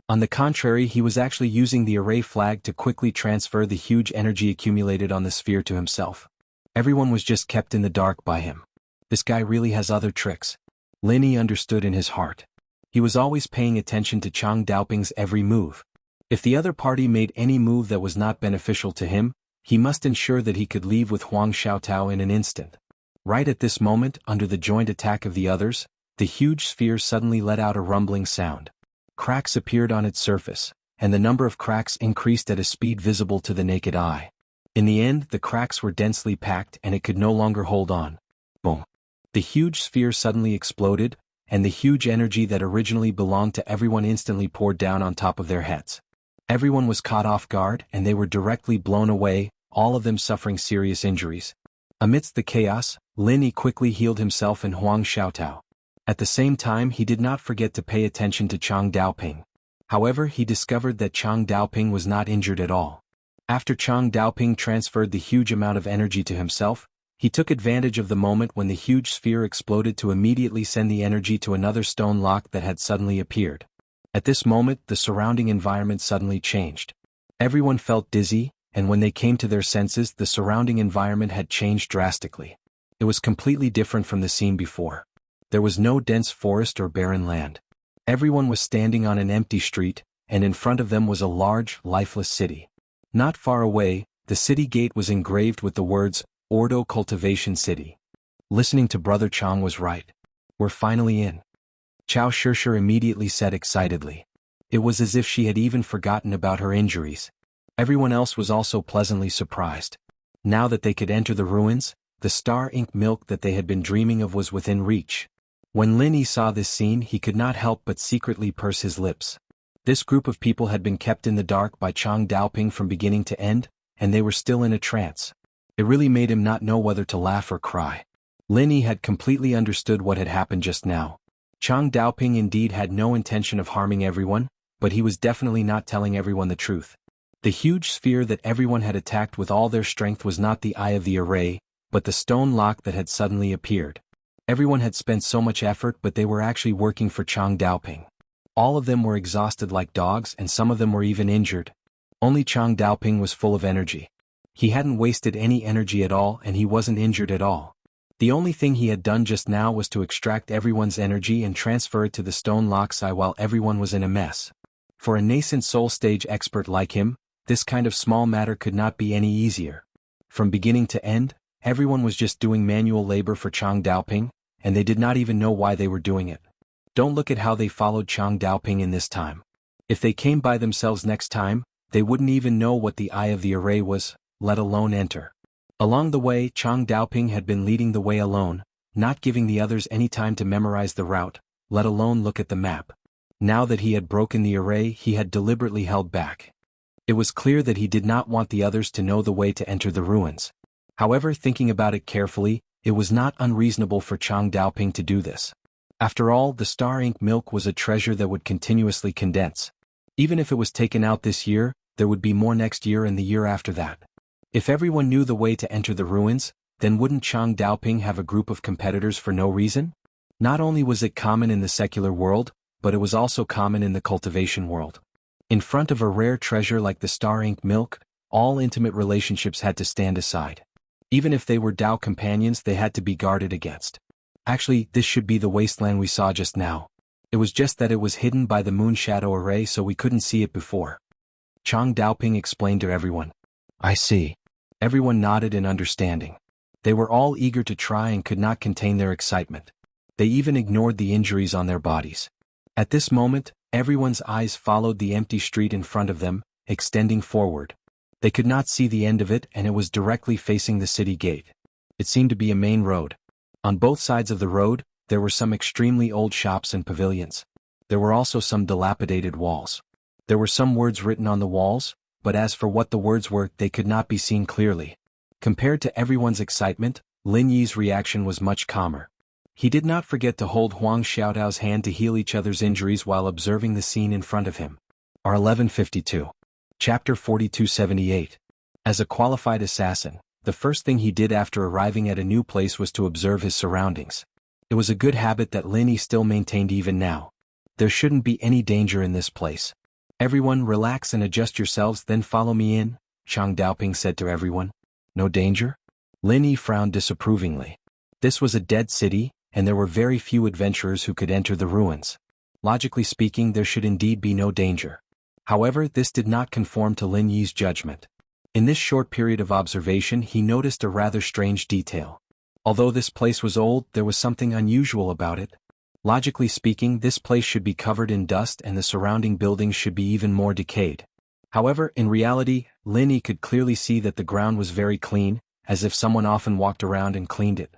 On the contrary, he was actually using the array flag to quickly transfer the huge energy accumulated on the sphere to himself. Everyone was just kept in the dark by him. This guy really has other tricks. Lin Yi understood in his heart. He was always paying attention to Chang Daoping's every move. If the other party made any move that was not beneficial to him, he must ensure that he could leave with Huang Xiaotao in an instant. Right at this moment, under the joint attack of the others, the huge sphere suddenly let out a rumbling sound. Cracks appeared on its surface, and the number of cracks increased at a speed visible to the naked eye. In the end, the cracks were densely packed and it could no longer hold on. Boom! The huge sphere suddenly exploded, and the huge energy that originally belonged to everyone instantly poured down on top of their heads. Everyone was caught off guard and they were directly blown away, all of them suffering serious injuries. Amidst the chaos, Lin Yi quickly healed himself and Huang Xiaotao. At the same time, he did not forget to pay attention to Chang Daoping. However, he discovered that Chang Daoping was not injured at all. After Chang Daoping transferred the huge amount of energy to himself, he took advantage of the moment when the huge sphere exploded to immediately send the energy to another stone lock that had suddenly appeared. At this moment, the surrounding environment suddenly changed. Everyone felt dizzy, and when they came to their senses, the surrounding environment had changed drastically. It was completely different from the scene before. There was no dense forest or barren land. Everyone was standing on an empty street, and in front of them was a large, lifeless city. Not far away, the city gate was engraved with the words, Ordo Cultivation City. Listening to Brother Chang was right. We're finally in. Chao Shishir immediately said excitedly. It was as if she had even forgotten about her injuries. Everyone else was also pleasantly surprised. Now that they could enter the ruins, the star ink milk that they had been dreaming of was within reach. When Lin Yi saw this scene, he could not help but secretly purse his lips. This group of people had been kept in the dark by Chang Daoping from beginning to end, and they were still in a trance. It really made him not know whether to laugh or cry. Lin Yi had completely understood what had happened just now. Chang Daoping indeed had no intention of harming everyone, but he was definitely not telling everyone the truth. The huge sphere that everyone had attacked with all their strength was not the eye of the array, but the stone lock that had suddenly appeared. Everyone had spent so much effort, but they were actually working for Chang Daoping. All of them were exhausted like dogs, and some of them were even injured. Only Chang Daoping was full of energy. He hadn't wasted any energy at all, and he wasn't injured at all. The only thing he had done just now was to extract everyone's energy and transfer it to the stone lock's eye while everyone was in a mess. For a nascent soul stage expert like him, this kind of small matter could not be any easier. From beginning to end, everyone was just doing manual labor for Chang Daoping, and they did not even know why they were doing it. Don't look at how they followed Chang Daoping in this time. If they came by themselves next time, they wouldn't even know what the eye of the array was, let alone enter. Along the way, Chang Daoping had been leading the way alone, not giving the others any time to memorize the route, let alone look at the map. Now that he had broken the array, he had deliberately held back. It was clear that he did not want the others to know the way to enter the ruins. However, thinking about it carefully, it was not unreasonable for Chang Daoping to do this. After all, the star ink milk was a treasure that would continuously condense. Even if it was taken out this year, there would be more next year and the year after that. If everyone knew the way to enter the ruins, then wouldn't Chang Daoping have a group of competitors for no reason? Not only was it common in the secular world, but it was also common in the cultivation world. In front of a rare treasure like the star ink milk, all intimate relationships had to stand aside. Even if they were Dao companions, they had to be guarded against. Actually, this should be the wasteland we saw just now. It was just that it was hidden by the moon shadow array, so we couldn't see it before. Chang Daoping explained to everyone. I see. Everyone nodded in understanding. They were all eager to try and could not contain their excitement. They even ignored the injuries on their bodies. At this moment, everyone's eyes followed the empty street in front of them, extending forward. They could not see the end of it, and it was directly facing the city gate. It seemed to be a main road. On both sides of the road, there were some extremely old shops and pavilions. There were also some dilapidated walls. There were some words written on the walls, but as for what the words were, they could not be seen clearly. Compared to everyone's excitement, Lin Yi's reaction was much calmer. He did not forget to hold Huang Xiaodao's hand to heal each other's injuries while observing the scene in front of him. R 1152. Chapter 4278. As a qualified assassin, the first thing he did after arriving at a new place was to observe his surroundings. It was a good habit that Lin Yi still maintained even now. There shouldn't be any danger in this place. Everyone relax and adjust yourselves, then follow me in, Chang Daoping said to everyone. No danger? Lin Yi frowned disapprovingly. This was a dead city, and there were very few adventurers who could enter the ruins. Logically speaking, there should indeed be no danger. However, this did not conform to Lin Yi's judgment. In this short period of observation, he noticed a rather strange detail. Although this place was old, there was something unusual about it. Logically speaking, this place should be covered in dust and the surrounding buildings should be even more decayed. However, in reality, Lin Yi could clearly see that the ground was very clean, as if someone often walked around and cleaned it.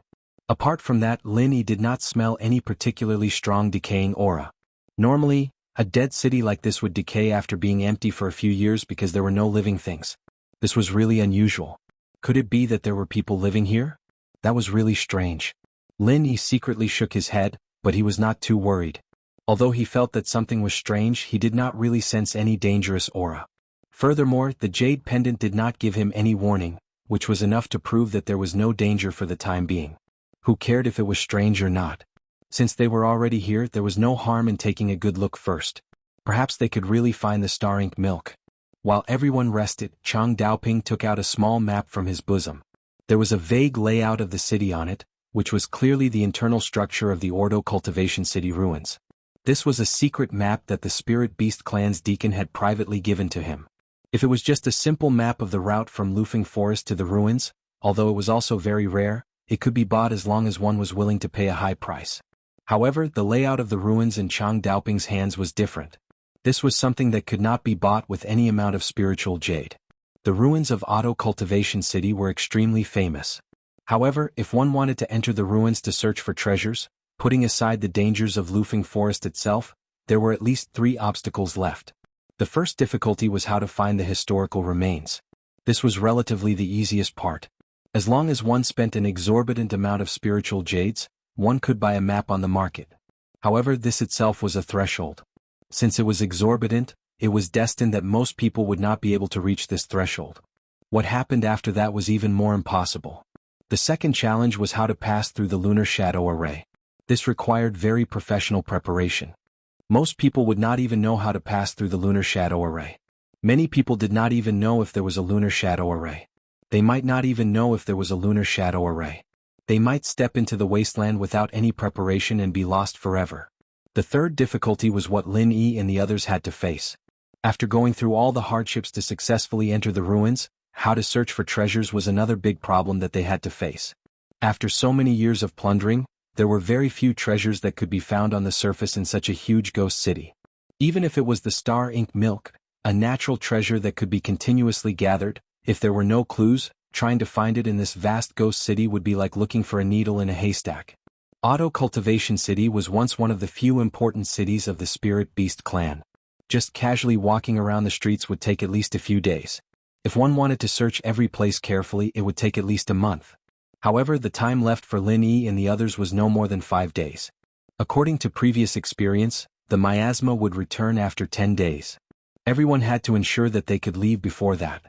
Apart from that, Lin Yi did not smell any particularly strong decaying aura. Normally, a dead city like this would decay after being empty for a few years because there were no living things. This was really unusual. Could it be that there were people living here? That was really strange. Lin Yi secretly shook his head, but he was not too worried. Although he felt that something was strange, he did not really sense any dangerous aura. Furthermore, the jade pendant did not give him any warning, which was enough to prove that there was no danger for the time being. Who cared if it was strange or not? Since they were already here, there was no harm in taking a good look first. Perhaps they could really find the star ink milk. While everyone rested, Chang Daoping took out a small map from his bosom. There was a vague layout of the city on it, which was clearly the internal structure of the Ordo Cultivation City ruins. This was a secret map that the Spirit Beast clan's deacon had privately given to him. If it was just a simple map of the route from Lufeng Forest to the ruins, although it was also very rare, it could be bought as long as one was willing to pay a high price. However, the layout of the ruins in Chang Daoping's hands was different. This was something that could not be bought with any amount of spiritual jade. The ruins of Auto Cultivation City were extremely famous. However, if one wanted to enter the ruins to search for treasures, putting aside the dangers of Lufeng Forest itself, there were at least 3 obstacles left. The first difficulty was how to find the historical remains. This was relatively the easiest part. As long as one spent an exorbitant amount of spiritual jades, one could buy a map on the market. However, this itself was a threshold. Since it was exorbitant, it was destined that most people would not be able to reach this threshold. What happened after that was even more impossible. The second challenge was how to pass through the lunar shadow array. This required very professional preparation. Most people would not even know how to pass through the lunar shadow array. Many people did not even know if there was a lunar shadow array. They might not even know if there was a lunar shadow array. They might step into the wasteland without any preparation and be lost forever. The third difficulty was what Lin Yi and the others had to face. After going through all the hardships to successfully enter the ruins, how to search for treasures was another big problem that they had to face. After so many years of plundering, there were very few treasures that could be found on the surface in such a huge ghost city. Even if it was the star ink milk, a natural treasure that could be continuously gathered, if there were no clues, trying to find it in this vast ghost city would be like looking for a needle in a haystack. Auto Cultivation City was once one of the few important cities of the Spirit Beast clan. Just casually walking around the streets would take at least a few days. If one wanted to search every place carefully, it would take at least a month. However, the time left for Lin Yi and the others was no more than 5 days. According to previous experience, the miasma would return after 10 days. Everyone had to ensure that they could leave before that.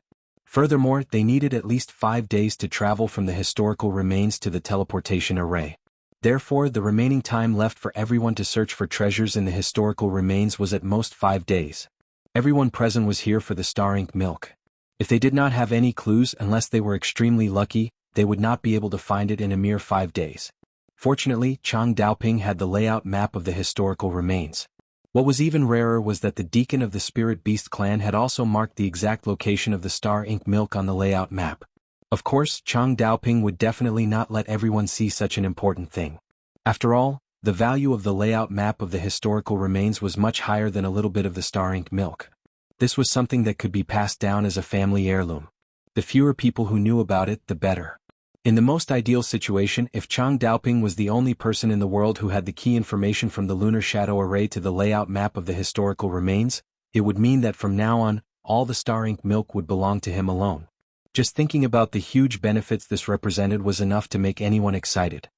Furthermore, they needed at least 5 days to travel from the historical remains to the teleportation array. Therefore, the remaining time left for everyone to search for treasures in the historical remains was at most 5 days. Everyone present was here for the star ink milk. If they did not have any clues, unless they were extremely lucky, they would not be able to find it in a mere 5 days. Fortunately, Chang Daoping had the layout map of the historical remains. What was even rarer was that the deacon of the Spirit Beast clan had also marked the exact location of the star ink milk on the layout map. Of course, Chang Daoping would definitely not let everyone see such an important thing. After all, the value of the layout map of the historical remains was much higher than a little bit of the star ink milk. This was something that could be passed down as a family heirloom. The fewer people who knew about it, the better. In the most ideal situation, if Chang Daoping was the only person in the world who had the key information from the lunar shadow array to the layout map of the historical remains, it would mean that from now on, all the star ink milk would belong to him alone. Just thinking about the huge benefits this represented was enough to make anyone excited.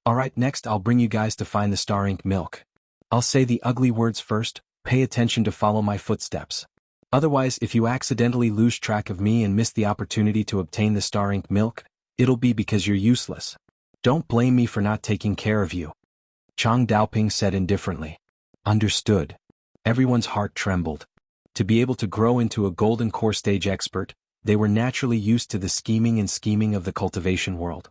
Alright, next I'll bring you guys to find the star ink milk. I'll say the ugly words first, pay attention to follow my footsteps. Otherwise, if you accidentally lose track of me and miss the opportunity to obtain the star ink milk, it'll be because you're useless. Don't blame me for not taking care of you. Chang Daoping said indifferently. Understood. Everyone's heart trembled. To be able to grow into a golden core stage expert, they were naturally used to the scheming of the cultivation world.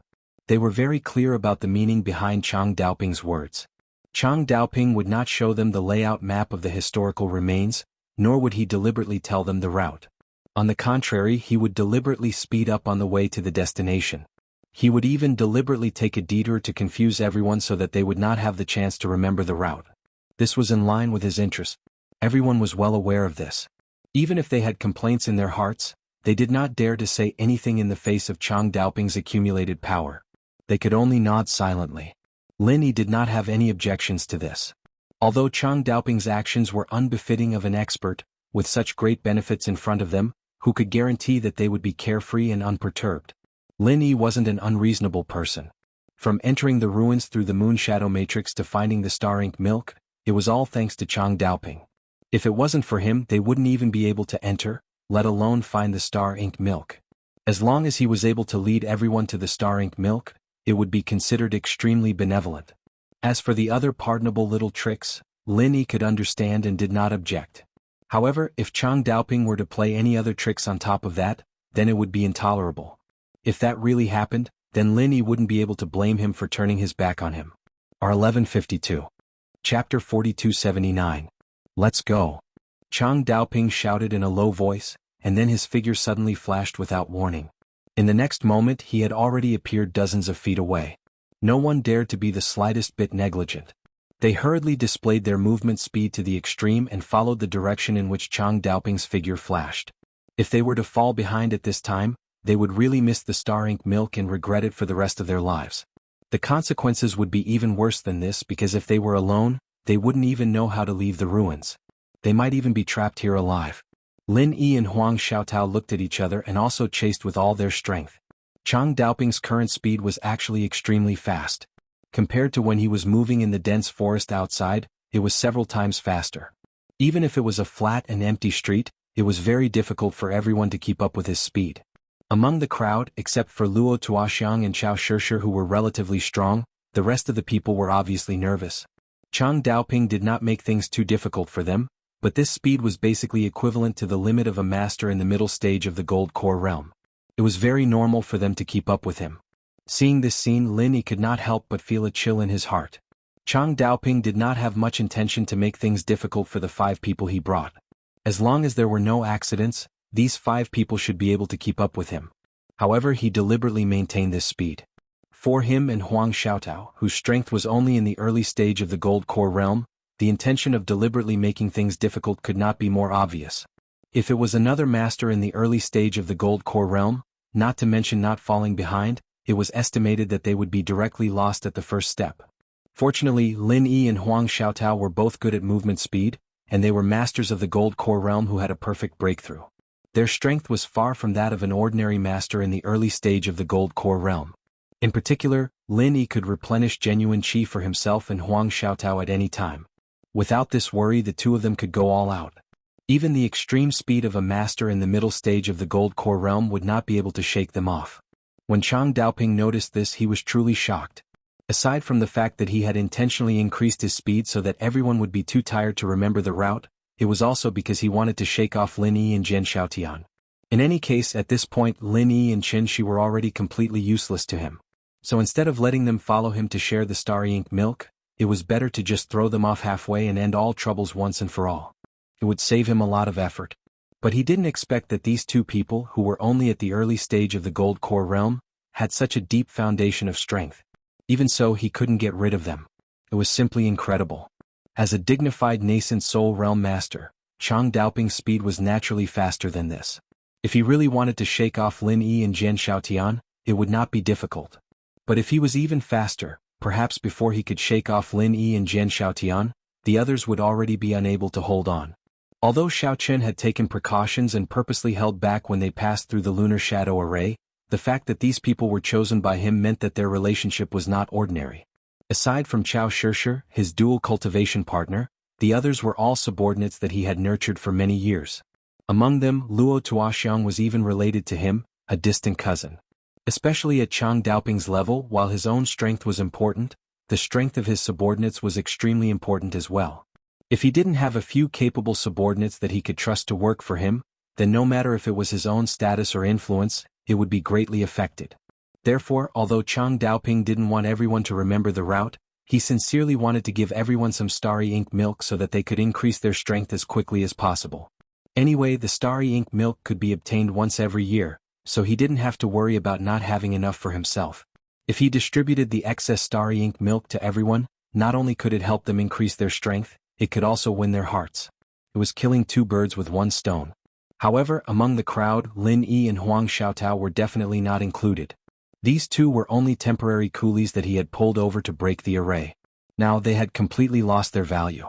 They were very clear about the meaning behind Chang Daoping's words. Chang Daoping would not show them the layout map of the historical remains, nor would he deliberately tell them the route. On the contrary, he would deliberately speed up on the way to the destination. He would even deliberately take a detour to confuse everyone so that they would not have the chance to remember the route. This was in line with his interests. Everyone was well aware of this. Even if they had complaints in their hearts, they did not dare to say anything in the face of Chang Daoping's accumulated power. They could only nod silently. Lin Yi did not have any objections to this. Although Chang Daoping's actions were unbefitting of an expert, with such great benefits in front of them, who could guarantee that they would be carefree and unperturbed? Lin Yi wasn't an unreasonable person. From entering the ruins through the moon shadow matrix to finding the star ink milk, it was all thanks to Chang Daoping. If it wasn't for him, they wouldn't even be able to enter, let alone find the star ink milk. As long as he was able to lead everyone to the star ink milk, it would be considered extremely benevolent. As for the other pardonable little tricks, Lin Yi could understand and did not object. However, if Chang Daoping were to play any other tricks on top of that, then it would be intolerable. If that really happened, then Lin Yi wouldn't be able to blame him for turning his back on him. R1152. Chapter 4279. Let's go. Chang Daoping shouted in a low voice, and then his figure suddenly flashed without warning. In the next moment he had already appeared dozens of feet away. No one dared to be the slightest bit negligent. They hurriedly displayed their movement speed to the extreme and followed the direction in which Chang Daoping's figure flashed. If they were to fall behind at this time, they would really miss the star ink milk and regret it for the rest of their lives. The consequences would be even worse than this because if they were alone, they wouldn't even know how to leave the ruins. They might even be trapped here alive. Lin Yi and Huang Xiaotao looked at each other and also chased with all their strength. Chang Daoping's current speed was actually extremely fast. Compared to when he was moving in the dense forest outside, it was several times faster. Even if it was a flat and empty street, it was very difficult for everyone to keep up with his speed. Among the crowd, except for Luo Tuoxiang and Chao Shishir who were relatively strong, the rest of the people were obviously nervous. Chang Daoping did not make things too difficult for them, but this speed was basically equivalent to the limit of a master in the middle stage of the gold core realm. It was very normal for them to keep up with him. Seeing this scene, Lin Yi could not help but feel a chill in his heart. Chang Daoping did not have much intention to make things difficult for the 5 people he brought. As long as there were no accidents, these 5 people should be able to keep up with him. However, he deliberately maintained this speed. For him and Huang Xiaotao, whose strength was only in the early stage of the gold core realm, the intention of deliberately making things difficult could not be more obvious. If it was another master in the early stage of the gold core realm, not to mention not falling behind, it was estimated that they would be directly lost at the first step. Fortunately, Lin Yi and Huang Xiaotao were both good at movement speed, and they were masters of the gold core realm who had a perfect breakthrough. Their strength was far from that of an ordinary master in the early stage of the gold core realm. In particular, Lin Yi could replenish genuine qi for himself and Huang Xiaotao at any time. Without this worry, the 2 of them could go all out. Even the extreme speed of a master in the middle stage of the gold core realm would not be able to shake them off. When Chang Daoping noticed this, he was truly shocked. Aside from the fact that he had intentionally increased his speed so that everyone would be too tired to remember the route, it was also because he wanted to shake off Lin Yi and Jian Xiaotian. In any case, at this point Lin Yi and Qin Shi were already completely useless to him. So instead of letting them follow him to share the starry ink milk, it was better to just throw them off halfway and end all troubles once and for all. It would save him a lot of effort. But he didn't expect that these two people, who were only at the early stage of the Gold Core realm, had such a deep foundation of strength. Even so, he couldn't get rid of them. It was simply incredible. As a dignified nascent soul realm master, Chang Daoping's speed was naturally faster than this. If he really wanted to shake off Lin Yi and Jian Xiaotian, it would not be difficult. But if he was even faster, perhaps before he could shake off Lin Yi and Jian Xiaotian, the others would already be unable to hold on. Although Xiao Chen had taken precautions and purposely held back when they passed through the lunar shadow array, the fact that these people were chosen by him meant that their relationship was not ordinary. Aside from Chao Shishir, his dual cultivation partner, the others were all subordinates that he had nurtured for many years. Among them, Luo Tuoxiang was even related to him, a distant cousin. Especially at Chang Daoping's level, while his own strength was important, the strength of his subordinates was extremely important as well. If he didn't have a few capable subordinates that he could trust to work for him, then no matter if it was his own status or influence, it would be greatly affected. Therefore, although Chang Daoping didn't want everyone to remember the route, he sincerely wanted to give everyone some starry ink milk so that they could increase their strength as quickly as possible. Anyway, the starry ink milk could be obtained once every year, so he didn't have to worry about not having enough for himself. If he distributed the excess starry ink milk to everyone, not only could it help them increase their strength, it could also win their hearts. It was killing two birds with one stone. However, among the crowd, Lin Yi and Huang Xiaotao were definitely not included. These two were only temporary coolies that he had pulled over to break the array. Now they had completely lost their value.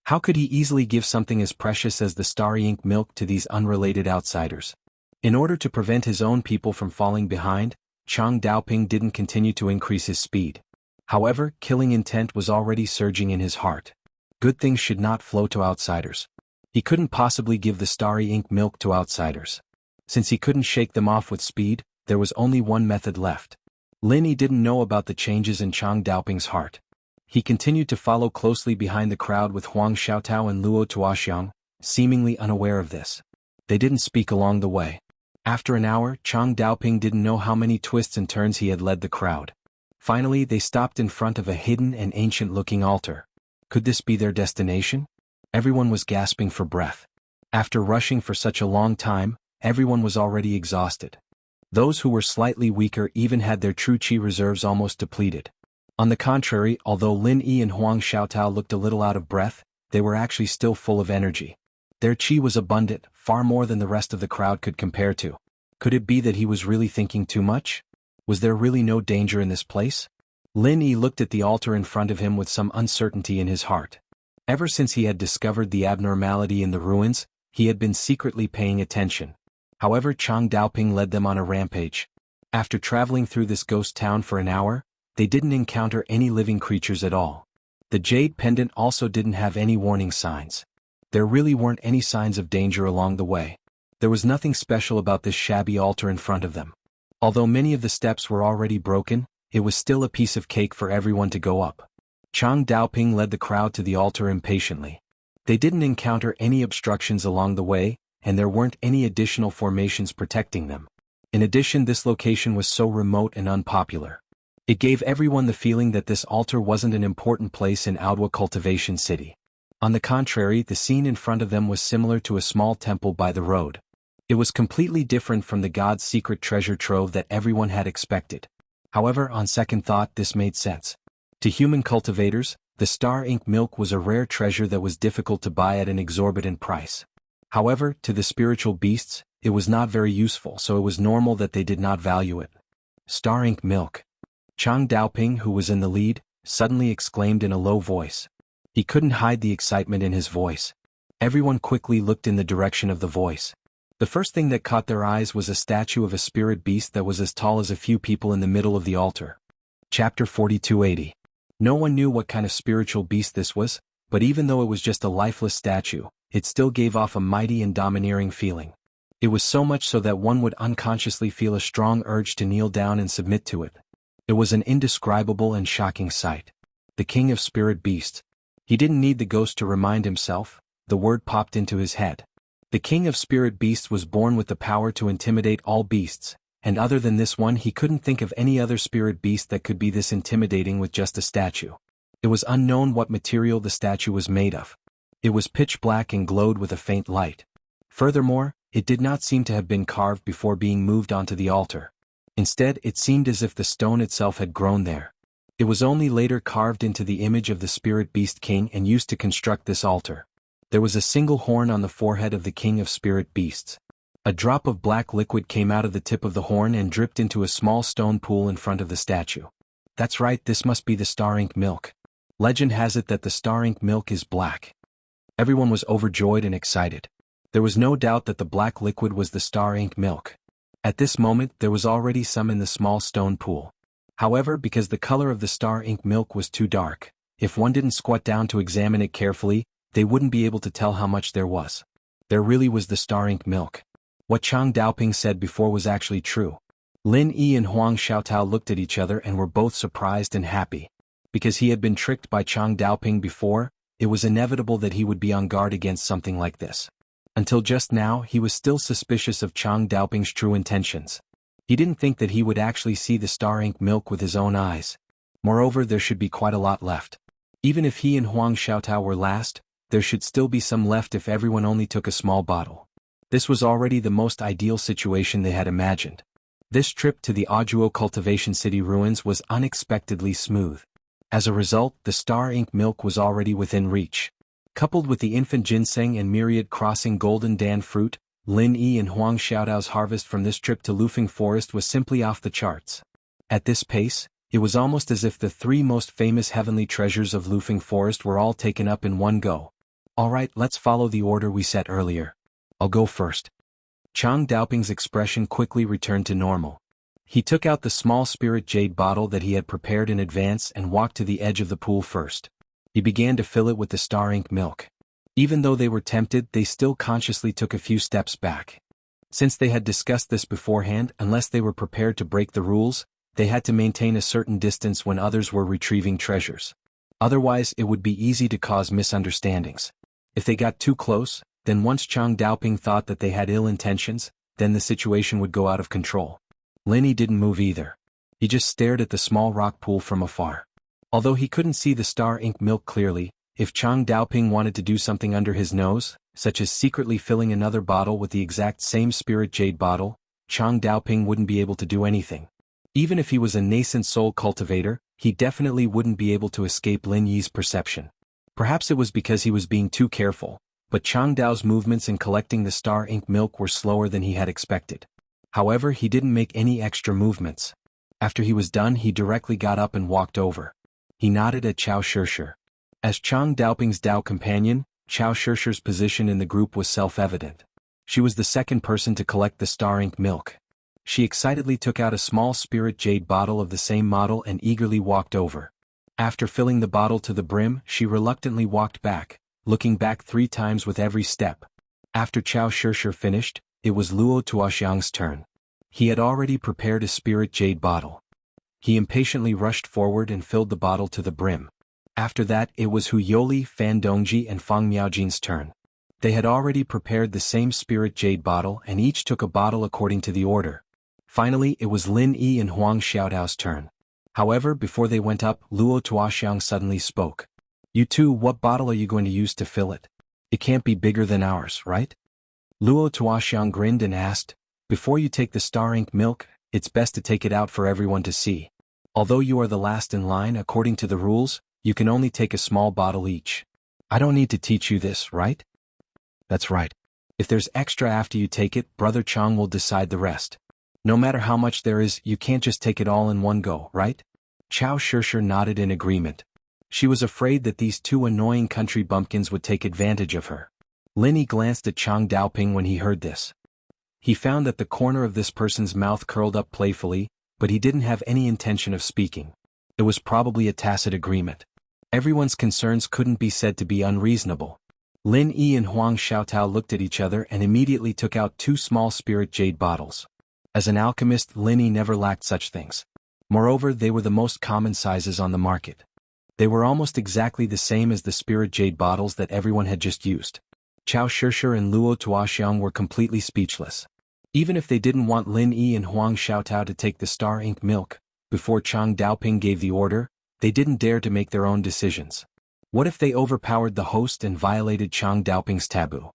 How could he easily give something as precious as the starry ink milk to these unrelated outsiders? In order to prevent his own people from falling behind, Chang Daoping didn't continue to increase his speed. However, killing intent was already surging in his heart. Good things should not flow to outsiders. He couldn't possibly give the starry ink milk to outsiders. Since he couldn't shake them off with speed, there was only one method left. Lin Yi didn't know about the changes in Chang Daoping's heart. He continued to follow closely behind the crowd with Huang Xiaotao and Luo Tuoxiang, seemingly unaware of this. They didn't speak along the way. After an hour, Chang Daoping didn't know how many twists and turns he had led the crowd. Finally, they stopped in front of a hidden and ancient-looking altar. Could this be their destination? Everyone was gasping for breath. After rushing for such a long time, everyone was already exhausted. Those who were slightly weaker even had their true qi reserves almost depleted. On the contrary, although Lin Yi and Huang Xiaotao looked a little out of breath, they were actually still full of energy. Their qi was abundant, far more than the rest of the crowd could compare to. Could it be that he was really thinking too much? Was there really no danger in this place? Lin Yi looked at the altar in front of him with some uncertainty in his heart. Ever since he had discovered the abnormality in the ruins, he had been secretly paying attention. However, Chang Daoping led them on a rampage. After traveling through this ghost town for an hour, they didn't encounter any living creatures at all. The jade pendant also didn't have any warning signs. There really weren't any signs of danger along the way. There was nothing special about this shabby altar in front of them. Although many of the steps were already broken, it was still a piece of cake for everyone to go up. Chang Daoping led the crowd to the altar impatiently. They didn't encounter any obstructions along the way, and there weren't any additional formations protecting them. In addition, this location was so remote and unpopular. It gave everyone the feeling that this altar wasn't an important place in Audiobook Cultivation City. On the contrary, the scene in front of them was similar to a small temple by the road. It was completely different from the god's secret treasure trove that everyone had expected. However, on second thought, this made sense. To human cultivators, the star ink milk was a rare treasure that was difficult to buy at an exorbitant price. However, to the spiritual beasts, it was not very useful, so it was normal that they did not value it. Star ink milk. Chang Daoping, who was in the lead, suddenly exclaimed in a low voice. He couldn't hide the excitement in his voice. Everyone quickly looked in the direction of the voice. The first thing that caught their eyes was a statue of a spirit beast that was as tall as a few people in the middle of the altar. Chapter 4280. No one knew what kind of spiritual beast this was, but even though it was just a lifeless statue, it still gave off a mighty and domineering feeling. It was so much so that one would unconsciously feel a strong urge to kneel down and submit to it. It was an indescribable and shocking sight. The king of spirit beasts. He didn't need the ghost to remind himself, the word popped into his head. The king of spirit beasts was born with the power to intimidate all beasts, and other than this one he couldn't think of any other spirit beast that could be this intimidating with just a statue. It was unknown what material the statue was made of. It was pitch black and glowed with a faint light. Furthermore, it did not seem to have been carved before being moved onto the altar. Instead, it seemed as if the stone itself had grown there. It was only later carved into the image of the Spirit Beast King and used to construct this altar. There was a single horn on the forehead of the King of Spirit Beasts. A drop of black liquid came out of the tip of the horn and dripped into a small stone pool in front of the statue. That's right, this must be the star ink milk. Legend has it that the star ink milk is black. Everyone was overjoyed and excited. There was no doubt that the black liquid was the star ink milk. At this moment there was already some in the small stone pool. However, because the color of the star ink milk was too dark, if one didn't squat down to examine it carefully, they wouldn't be able to tell how much there was. There really was the star ink milk. What Chang Daoping said before was actually true. Lin Yi and Huang Xiaotao looked at each other and were both surprised and happy. Because he had been tricked by Chang Daoping before, it was inevitable that he would be on guard against something like this. Until just now, he was still suspicious of Chang Daoping's true intentions. He didn't think that he would actually see the star ink milk with his own eyes. Moreover, there should be quite a lot left. Even if he and Huang Xiaotao were last, there should still be some left if everyone only took a small bottle. This was already the most ideal situation they had imagined. This trip to the Audiobook Cultivation City ruins was unexpectedly smooth. As a result, the star ink milk was already within reach. Coupled with the infant ginseng and myriad crossing golden dan fruit, Lin Yi and Huang Xiaotao's harvest from this trip to Lufeng Forest was simply off the charts. At this pace, it was almost as if the three most famous heavenly treasures of Lufeng Forest were all taken up in one go. Alright, let's follow the order we set earlier. I'll go first. Chang Daoping's expression quickly returned to normal. He took out the small spirit jade bottle that he had prepared in advance and walked to the edge of the pool first. He began to fill it with the star ink milk. Even though they were tempted, they still consciously took a few steps back. Since they had discussed this beforehand, unless they were prepared to break the rules, they had to maintain a certain distance when others were retrieving treasures. Otherwise, it would be easy to cause misunderstandings. If they got too close, then once Chang Daoping thought that they had ill intentions, then the situation would go out of control. Lin Yi didn't move either. He just stared at the small rock pool from afar. Although he couldn't see the star ink milk clearly, if Chang Daoping wanted to do something under his nose, such as secretly filling another bottle with the exact same spirit jade bottle, Chang Daoping wouldn't be able to do anything. Even if he was a nascent soul cultivator, he definitely wouldn't be able to escape Lin Yi's perception. Perhaps it was because he was being too careful, but Chang Dao's movements in collecting the star ink milk were slower than he had expected. However, he didn't make any extra movements. After he was done, he directly got up and walked over. He nodded at Chao Shishir. As Chang Daoping's Dao companion, Chao Shishir's position in the group was self-evident. She was the second person to collect the star ink milk. She excitedly took out a small spirit jade bottle of the same model and eagerly walked over. After filling the bottle to the brim, she reluctantly walked back, looking back 3 times with every step. After Chao Shishir finished, it was Luo Tuoxiang's turn. He had already prepared a spirit jade bottle. He impatiently rushed forward and filled the bottle to the brim. After that, it was Hu Yoli, Fan Dongji and Fang Miaojin's turn. They had already prepared the same spirit jade bottle and each took a bottle according to the order. Finally, it was Lin Yi and Huang Xiaotao's turn. However, before they went up, Luo Tuoxiang suddenly spoke. "You two, what bottle are you going to use to fill it? It can't be bigger than ours, right?" Luo Tuoxiang grinned and asked, "Before you take the star ink milk, it's best to take it out for everyone to see. Although you are the last in line according to the rules, you can only take a small bottle each. I don't need to teach you this, right?" "That's right. If there's extra after you take it, Brother Chang will decide the rest. No matter how much there is, you can't just take it all in one go, right?" Chao Shishir nodded in agreement. She was afraid that these 2 annoying country bumpkins would take advantage of her. Lin Yi glanced at Chang Daoping when he heard this. He found that the corner of this person's mouth curled up playfully, but he didn't have any intention of speaking. It was probably a tacit agreement. Everyone's concerns couldn't be said to be unreasonable. Lin Yi and Huang Xiaotao looked at each other and immediately took out 2 small spirit jade bottles. As an alchemist, Lin Yi never lacked such things. Moreover, they were the most common sizes on the market. They were almost exactly the same as the spirit jade bottles that everyone had just used. Chao Shishir and Luo Tuoxiang were completely speechless. Even if they didn't want Lin Yi and Huang Xiaotao to take the star ink milk, before Chang Daoping gave the order, they didn't dare to make their own decisions. What if they overpowered the host and violated Chang Daoping's taboo?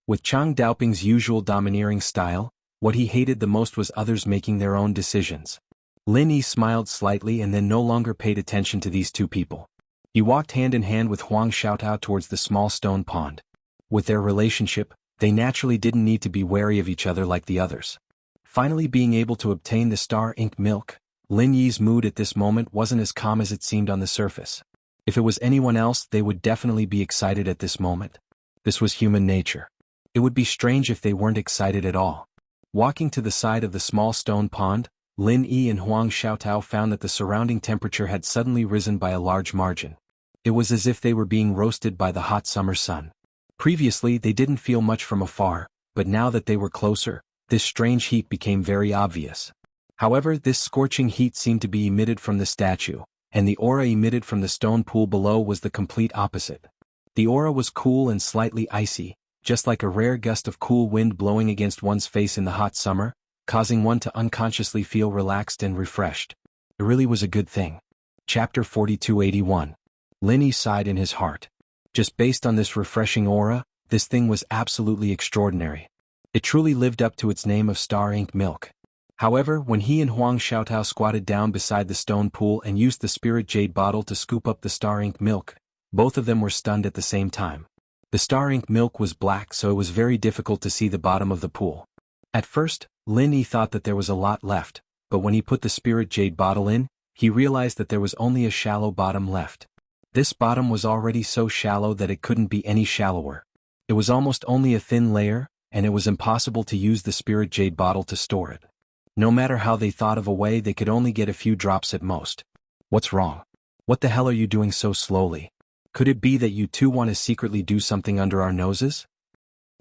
With Chang Daoping's usual domineering style, what he hated the most was others making their own decisions. Lin Yi smiled slightly and then no longer paid attention to these two people. He walked hand in hand with Huang Xiaotao towards the small stone pond. With their relationship, they naturally didn't need to be wary of each other like the others. Finally being able to obtain the star ink milk, Lin Yi's mood at this moment wasn't as calm as it seemed on the surface. If it was anyone else, they would definitely be excited at this moment. This was human nature. It would be strange if they weren't excited at all. Walking to the side of the small stone pond, Lin Yi and Huang Xiaotao found that the surrounding temperature had suddenly risen by a large margin. It was as if they were being roasted by the hot summer sun. Previously they didn't feel much from afar, but now that they were closer, this strange heat became very obvious. However, this scorching heat seemed to be emitted from the statue, and the aura emitted from the stone pool below was the complete opposite. The aura was cool and slightly icy, just like a rare gust of cool wind blowing against one's face in the hot summer, causing one to unconsciously feel relaxed and refreshed. It really was a good thing. Chapter 4281. Lin Yi sighed in his heart. Just based on this refreshing aura, this thing was absolutely extraordinary. It truly lived up to its name of star ink milk. However, when he and Huang Xiaotao squatted down beside the stone pool and used the spirit jade bottle to scoop up the star ink milk, both of them were stunned at the same time. The star ink milk was black, so it was very difficult to see the bottom of the pool. At first, Lin Yi thought that there was a lot left, but when he put the spirit jade bottle in, he realized that there was only a shallow bottom left. This bottom was already so shallow that it couldn't be any shallower. It was almost only a thin layer, and it was impossible to use the spirit jade bottle to store it. No matter how they thought of a way, they could only get a few drops at most. What's wrong? What the hell are you doing so slowly? Could it be that you two want to secretly do something under our noses?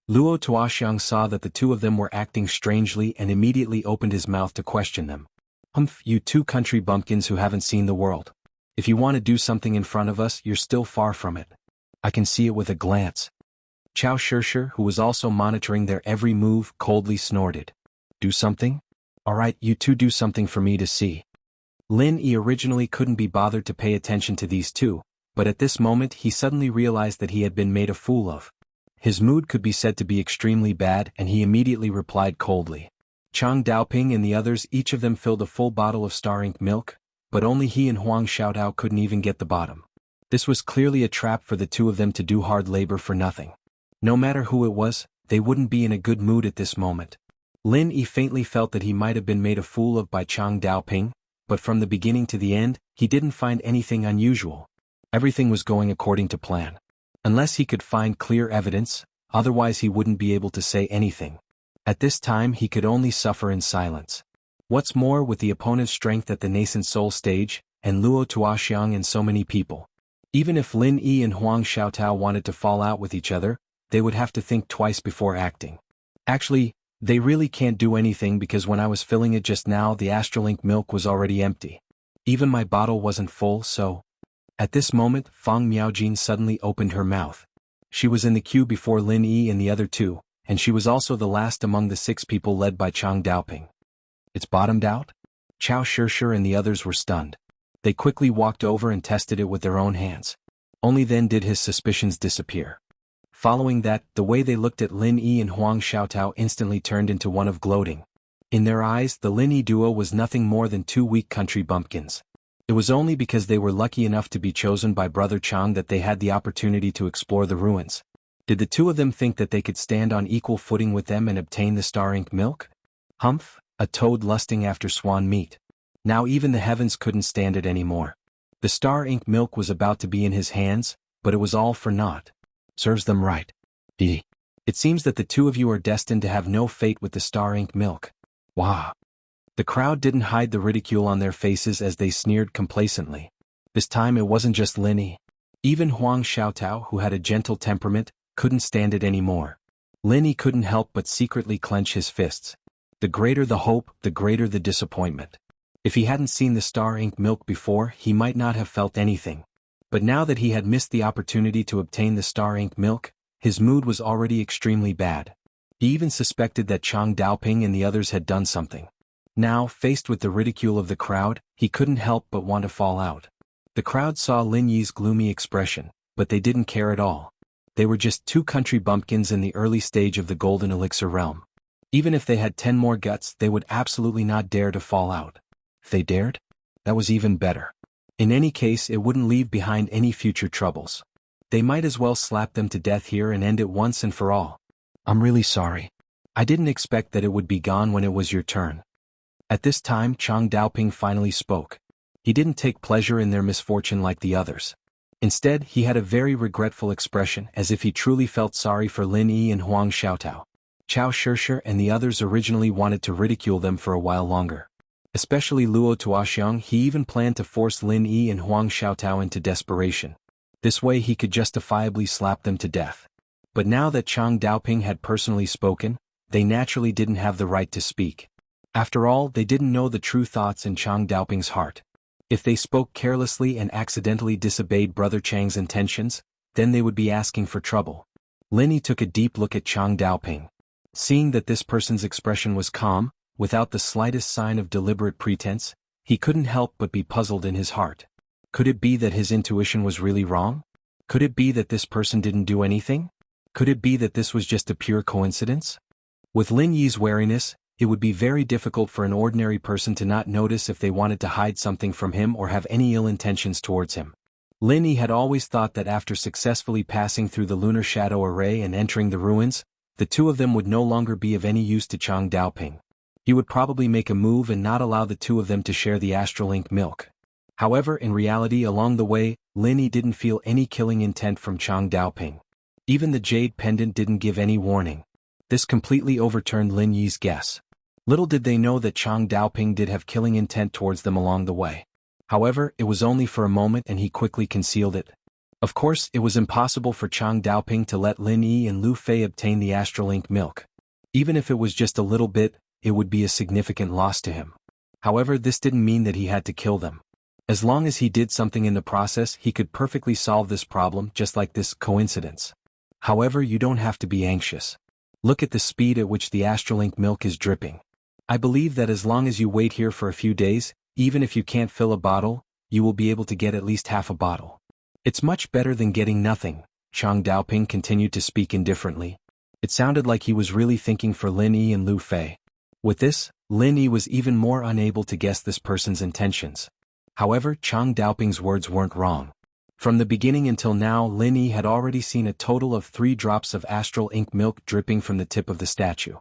Luo Tuoxiang saw that the two of them were acting strangely and immediately opened his mouth to question them. Humph, you two country bumpkins who haven't seen the world. If you want to do something in front of us, you're still far from it. I can see it with a glance. Chao Shirshir, who was also monitoring their every move, coldly snorted. Do something? Alright, you two do something for me to see. Lin Yi originally couldn't be bothered to pay attention to these two, but at this moment he suddenly realized that he had been made a fool of. His mood could be said to be extremely bad, and he immediately replied coldly. Chang Daoping and the others, each of them filled a full bottle of star ink milk, but only he and Huang Xiaotao couldn't even get the bottom. This was clearly a trap for the two of them to do hard labor for nothing. No matter who it was, they wouldn't be in a good mood at this moment. Lin Yi faintly felt that he might have been made a fool of by Chang Daoping, but from the beginning to the end, he didn't find anything unusual. Everything was going according to plan. Unless he could find clear evidence, otherwise he wouldn't be able to say anything. At this time he could only suffer in silence. What's more, with the opponent's strength at the nascent soul stage, and Luo Tuoxiang and so many people, even if Lin Yi and Huang Xiaotao wanted to fall out with each other, they would have to think twice before acting. Actually, they really can't do anything because when I was filling it just now, the astral ink milk was already empty. Even my bottle wasn't full, so... At this moment, Fang Miaojin suddenly opened her mouth. She was in the queue before Lin Yi and the other two, and she was also the last among the 6 people led by Chang Daoping. It's bottomed out? Chao Shirshir and the others were stunned. They quickly walked over and tested it with their own hands. Only then did his suspicions disappear. Following that, the way they looked at Lin Yi and Huang Xiaotao instantly turned into one of gloating. In their eyes, the Lin Yi duo was nothing more than 2 weak country bumpkins. It was only because they were lucky enough to be chosen by Brother Chang that they had the opportunity to explore the ruins. Did the two of them think that they could stand on equal footing with them and obtain the star ink milk? Humph, a toad lusting after swan meat. Now even the heavens couldn't stand it anymore. The star ink milk was about to be in his hands, but it was all for naught. Serves them right. It seems that the two of you are destined to have no fate with the star ink milk. Wah. The crowd didn't hide the ridicule on their faces as they sneered complacently. This time it wasn't just Lin Yi. Even Huang Xiaotao, who had a gentle temperament, couldn't stand it anymore. Lin Yi couldn't help but secretly clench his fists. The greater the hope, the greater the disappointment. If he hadn't seen the star ink milk before, he might not have felt anything. But now that he had missed the opportunity to obtain the star ink milk, his mood was already extremely bad. He even suspected that Chang Daoping and the others had done something. Now, faced with the ridicule of the crowd, he couldn't help but want to fall out. The crowd saw Lin Yi's gloomy expression, but they didn't care at all. They were just 2 country bumpkins in the early stage of the golden elixir realm. Even if they had 10 more guts, they would absolutely not dare to fall out. If they dared, that was even better. In any case, it wouldn't leave behind any future troubles. They might as well slap them to death here and end it once and for all. I'm really sorry. I didn't expect that it would be gone when it was your turn. At this time, Chang Daoping finally spoke. He didn't take pleasure in their misfortune like the others. Instead, he had a very regretful expression, as if he truly felt sorry for Lin Yi and Huang Xiaotao. Chao Shishir and the others originally wanted to ridicule them for a while longer. Especially Luo Tuoxiong, he even planned to force Lin Yi and Huang Xiaotao into desperation. This way he could justifiably slap them to death. But now that Chang Daoping had personally spoken, they naturally didn't have the right to speak. After all, they didn't know the true thoughts in Chang Daoping's heart. If they spoke carelessly and accidentally disobeyed Brother Chang's intentions, then they would be asking for trouble. Lin Yi took a deep look at Chang Daoping. Seeing that this person's expression was calm, without the slightest sign of deliberate pretense, he couldn't help but be puzzled in his heart. Could it be that his intuition was really wrong? Could it be that this person didn't do anything? Could it be that this was just a pure coincidence? With Lin Yi's wariness, it would be very difficult for an ordinary person to not notice if they wanted to hide something from him or have any ill intentions towards him. Lin Yi had always thought that after successfully passing through the lunar shadow array and entering the ruins, the 2 of them would no longer be of any use to Chang Daoping. He would probably make a move and not allow the 2 of them to share the astral ink milk. However, in reality, along the way, Lin Yi didn't feel any killing intent from Chang Daoping. Even the jade pendant didn't give any warning. This completely overturned Lin Yi's guess. Little did they know that Chang Daoping did have killing intent towards them along the way. However, it was only for a moment and he quickly concealed it. Of course, it was impossible for Chang Daoping to let Lin Yi and Lu Fei obtain the astral ink milk. Even if it was just a little bit, it would be a significant loss to him. However, this didn't mean that he had to kill them. As long as he did something in the process, he could perfectly solve this problem, just like this coincidence. However, you don't have to be anxious. Look at the speed at which the astral ink milk is dripping. I believe that as long as you wait here for a few days, even if you can't fill a bottle, you will be able to get at least half a bottle. It's much better than getting nothing. Chang Daoping continued to speak indifferently. It sounded like he was really thinking for Lin Yi and Lu Fei. With this, Lin Yi was even more unable to guess this person's intentions. However, Chang Daoping's words weren't wrong. From the beginning until now, Lin Yi had already seen a total of 3 drops of astral ink milk dripping from the tip of the statue.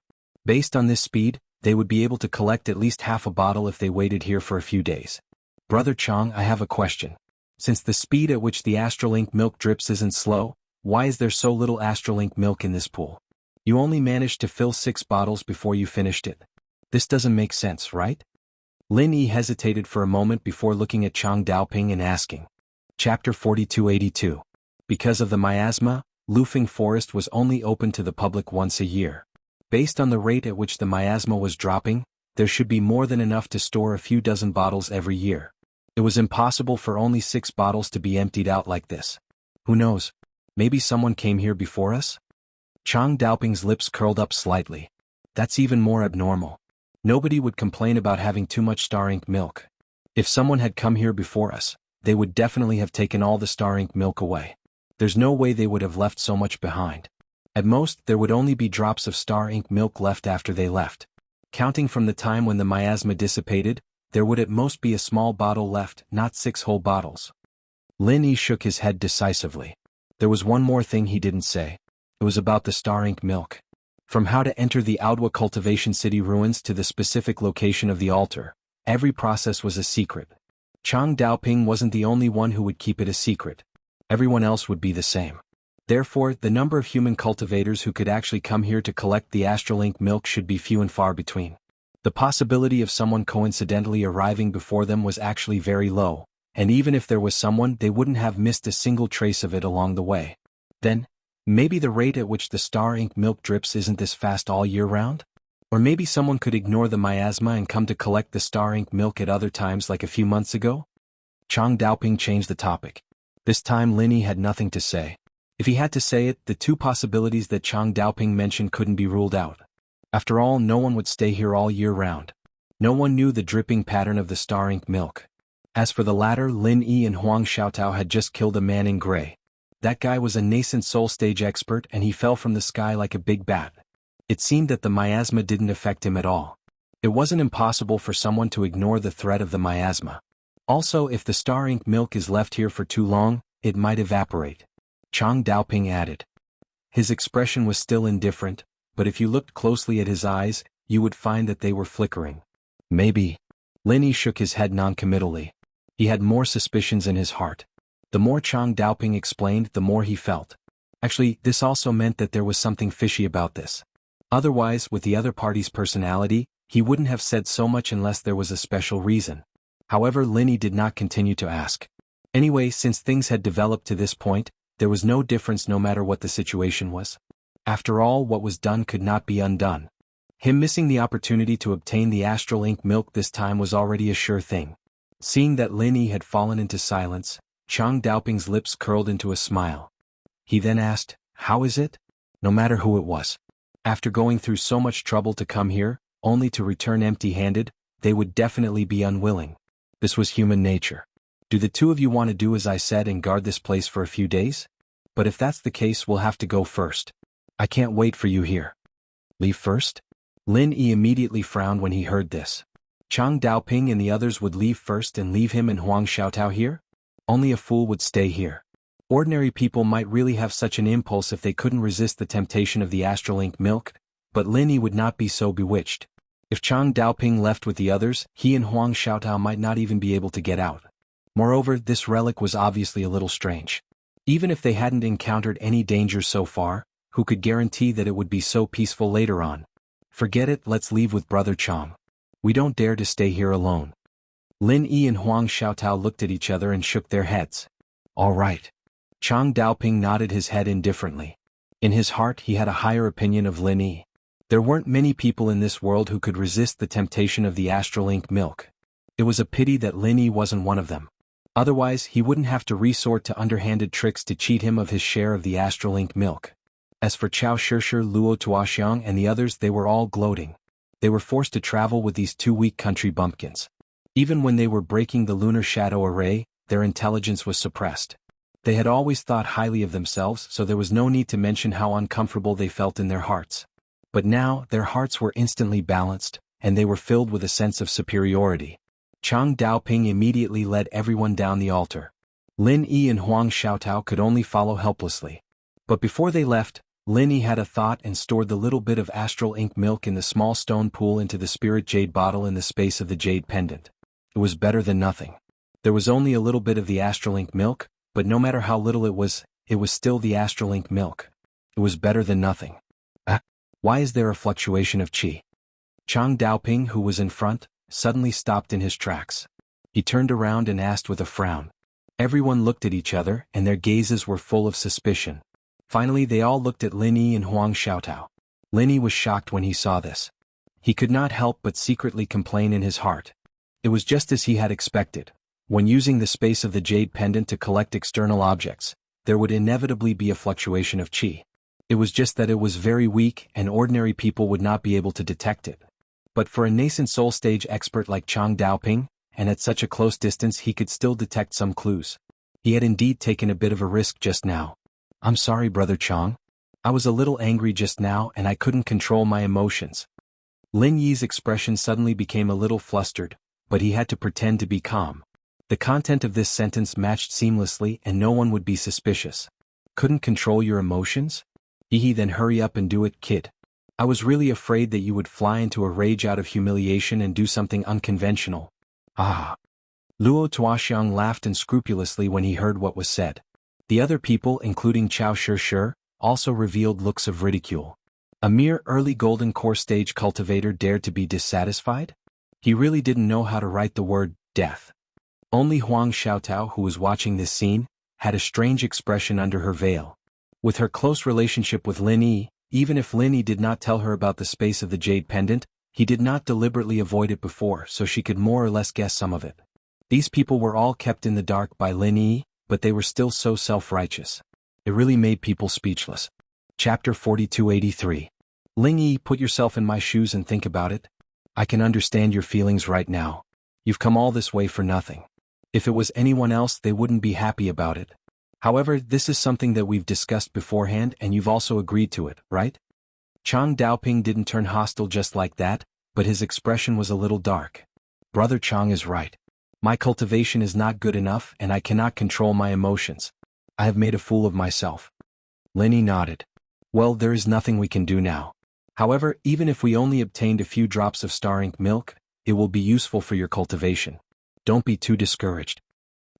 Based on this speed, they would be able to collect at least half a bottle if they waited here for a few days. Brother Chang, I have a question. Since the speed at which the astral ink milk drips isn't slow, why is there so little astral ink milk in this pool? You only managed to fill 6 bottles before you finished it. This doesn't make sense, right? Lin Yi hesitated for a moment before looking at Chang Daoping and asking. Chapter 4282. Because of the miasma, Lufeng Forest was only open to the public once a year. Based on the rate at which the miasma was dropping, there should be more than enough to store a few dozen bottles every year. It was impossible for only 6 bottles to be emptied out like this. Who knows? Maybe someone came here before us? Chang Daoping's lips curled up slightly. That's even more abnormal. Nobody would complain about having too much star ink milk. If someone had come here before us, they would definitely have taken all the star ink milk away. There's no way they would have left so much behind. At most, there would only be drops of star ink milk left after they left. Counting from the time when the miasma dissipated, there would at most be a small bottle left, not 6 whole bottles. Lin Yi shook his head decisively. There was one more thing he didn't say. It was about the star ink milk. From how to enter the Audiobook Cultivation City ruins to the specific location of the altar, every process was a secret. Chang Daoping wasn't the only one who would keep it a secret. Everyone else would be the same. Therefore, the number of human cultivators who could actually come here to collect the astral ink milk should be few and far between. The possibility of someone coincidentally arriving before them was actually very low, and even if there was someone, they wouldn't have missed a single trace of it along the way. Then, maybe the rate at which the star ink milk drips isn't this fast all year round? Or maybe someone could ignore the miasma and come to collect the star ink milk at other times like a few months ago? Chang Daoping changed the topic. This time Lin Yi had nothing to say. If he had to say it, the 2 possibilities that Chang Daoping mentioned couldn't be ruled out. After all, no one would stay here all year round. No one knew the dripping pattern of the star ink milk. As for the latter, Lin Yi and Huang Xiaotao had just killed a man in gray. That guy was a nascent soul stage expert and he fell from the sky like a big bat. It seemed that the miasma didn't affect him at all. It wasn't impossible for someone to ignore the threat of the miasma. Also, if the star ink milk is left here for too long, it might evaporate. Chang Daoping added. His expression was still indifferent, but if you looked closely at his eyes, you would find that they were flickering. Maybe. Lin Yi shook his head noncommittally. He had more suspicions in his heart. The more Chang Daoping explained, the more he felt. Actually, this also meant that there was something fishy about this. Otherwise, with the other party's personality, he wouldn't have said so much unless there was a special reason. However, Lin Yi did not continue to ask. Anyway, since things had developed to this point, there was no difference no matter what the situation was. After all, what was done could not be undone. Him missing the opportunity to obtain the astral ink milk this time was already a sure thing. Seeing that Lin Yi had fallen into silence, Chang Daoping's lips curled into a smile. He then asked, "How is it?" No matter who it was. After going through so much trouble to come here, only to return empty-handed, they would definitely be unwilling. This was human nature. Do the two of you want to do as I said and guard this place for a few days? But if that's the case, we'll have to go first. I can't wait for you here. Leave first? Lin Yi immediately frowned when he heard this. Chang Daoping and the others would leave first and leave him and Huang Xiaotao here? Only a fool would stay here. Ordinary people might really have such an impulse if they couldn't resist the temptation of the astral ink milk, but Lin Yi would not be so bewitched. If Chang Daoping left with the others, he and Huang Xiaotao might not even be able to get out. Moreover, this relic was obviously a little strange. Even if they hadn't encountered any danger so far, who could guarantee that it would be so peaceful later on? Forget it, let's leave with Brother Chang. We don't dare to stay here alone. Lin Yi and Huang Xiaotao looked at each other and shook their heads. All right. Chang Daoping nodded his head indifferently. In his heart he had a higher opinion of Lin Yi. There weren't many people in this world who could resist the temptation of the astral ink milk. It was a pity that Lin Yi wasn't one of them. Otherwise he wouldn't have to resort to underhanded tricks to cheat him of his share of the astral ink milk. As for Chao Shishir, Luo Tuoxiang and the others, they were all gloating. They were forced to travel with these two weak country bumpkins. Even when they were breaking the lunar shadow array, their intelligence was suppressed. They had always thought highly of themselves, so there was no need to mention how uncomfortable they felt in their hearts. But now, their hearts were instantly balanced, and they were filled with a sense of superiority. Chang Daoping immediately led everyone down the altar. Lin Yi and Huang Xiaotao could only follow helplessly. But before they left, Lin Yi had a thought and stored the little bit of astral ink milk in the small stone pool into the spirit jade bottle in the space of the jade pendant. It was better than nothing. There was only a little bit of the astral ink milk, but no matter how little it was still the astral ink milk. It was better than nothing. Why is there a fluctuation of qi? Chang Daoping, who was in front, suddenly stopped in his tracks. He turned around and asked with a frown. Everyone looked at each other, and their gazes were full of suspicion. Finally they all looked at Lin Yi and Huang Xiaotao. Lin Yi was shocked when he saw this. He could not help but secretly complain in his heart. It was just as he had expected. When using the space of the jade pendant to collect external objects, there would inevitably be a fluctuation of qi. It was just that it was very weak and ordinary people would not be able to detect it. But for a nascent soul stage expert like Chang Daoping, and at such a close distance he could still detect some clues. He had indeed taken a bit of a risk just now. I'm sorry, Brother Chang. I was a little angry just now and I couldn't control my emotions. Lin Yi's expression suddenly became a little flustered, but he had to pretend to be calm. The content of this sentence matched seamlessly and no one would be suspicious. Couldn't control your emotions? Then hurry up and do it, kid. I was really afraid that you would fly into a rage out of humiliation and do something unconventional. Ah. Luo Tuoxiang laughed unscrupulously when he heard what was said. The other people, including Chao Shishir, also revealed looks of ridicule. A mere early golden core stage cultivator dared to be dissatisfied? He really didn't know how to write the word death. Only Huang Xiaotao, who was watching this scene, had a strange expression under her veil. With her close relationship with Lin Yi, even if Lin Yi did not tell her about the space of the jade pendant, he did not deliberately avoid it before, so she could more or less guess some of it. These people were all kept in the dark by Lin Yi, but they were still so self-righteous. It really made people speechless. Chapter 4283. Ling Yi, put yourself in my shoes and think about it. I can understand your feelings right now. You've come all this way for nothing. If it was anyone else, they wouldn't be happy about it. However, this is something that we've discussed beforehand and you've also agreed to it, right? Chang Daoping didn't turn hostile just like that, but his expression was a little dark. Brother Chang is right. My cultivation is not good enough and I cannot control my emotions. I have made a fool of myself. Lin Yi nodded. Well, there is nothing we can do now. However, even if we only obtained a few drops of star ink milk, it will be useful for your cultivation. Don't be too discouraged.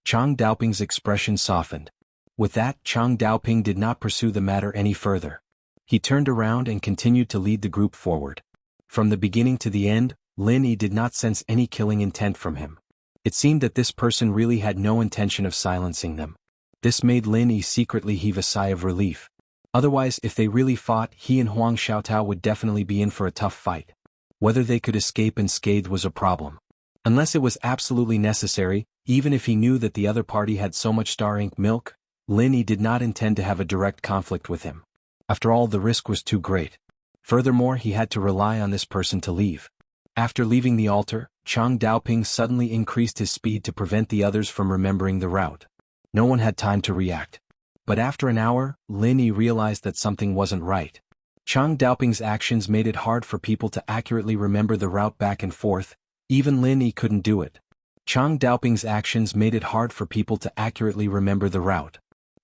Chang Daoping's expression softened. With that, Chang Daoping did not pursue the matter any further. He turned around and continued to lead the group forward. From the beginning to the end, Lin Yi did not sense any killing intent from him. It seemed that this person really had no intention of silencing them. This made Lin Yi secretly heave a sigh of relief. Otherwise, if they really fought, he and Huang Xiaotao would definitely be in for a tough fight. Whether they could escape unscathed was a problem. Unless it was absolutely necessary, even if he knew that the other party had so much star ink milk, Lin Yi did not intend to have a direct conflict with him. After all, the risk was too great. Furthermore, he had to rely on this person to leave. After leaving the altar, Chang Daoping suddenly increased his speed to prevent the others from remembering the route. No one had time to react. But after an hour, Lin Yi realized that something wasn't right. Chang Daoping's actions made it hard for people to accurately remember the route back and forth. Even Lin Yi couldn't do it. Chang Daoping's actions made it hard for people to accurately remember the route.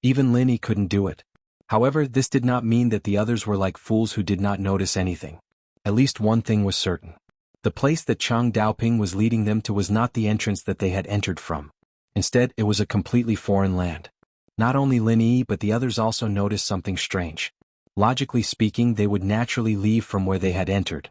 Even Lin Yi couldn't do it. However, this did not mean that the others were like fools who did not notice anything. At least one thing was certain. The place that Chang Daoping was leading them to was not the entrance that they had entered from. Instead, it was a completely foreign land. Not only Lin Yi but the others also noticed something strange. Logically speaking, they would naturally leave from where they had entered.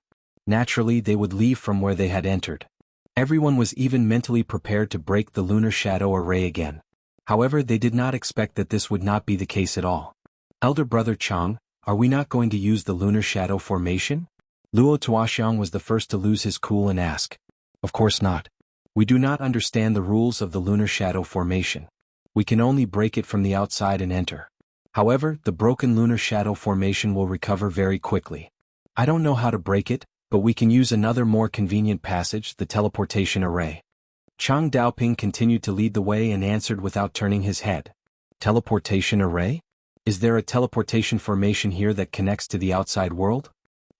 Everyone was even mentally prepared to break the lunar shadow array again. However, they did not expect that this would not be the case at all. Elder brother Chang, are we not going to use the lunar shadow formation? Luo Tuoxiang was the first to lose his cool and ask. Of course not. We do not understand the rules of the lunar shadow formation. We can only break it from the outside and enter. However, the broken lunar shadow formation will recover very quickly. I don't know how to break it, but we can use another more convenient passage, the teleportation array. Chang Daoping continued to lead the way and answered without turning his head. Teleportation array? Is there a teleportation formation here that connects to the outside world?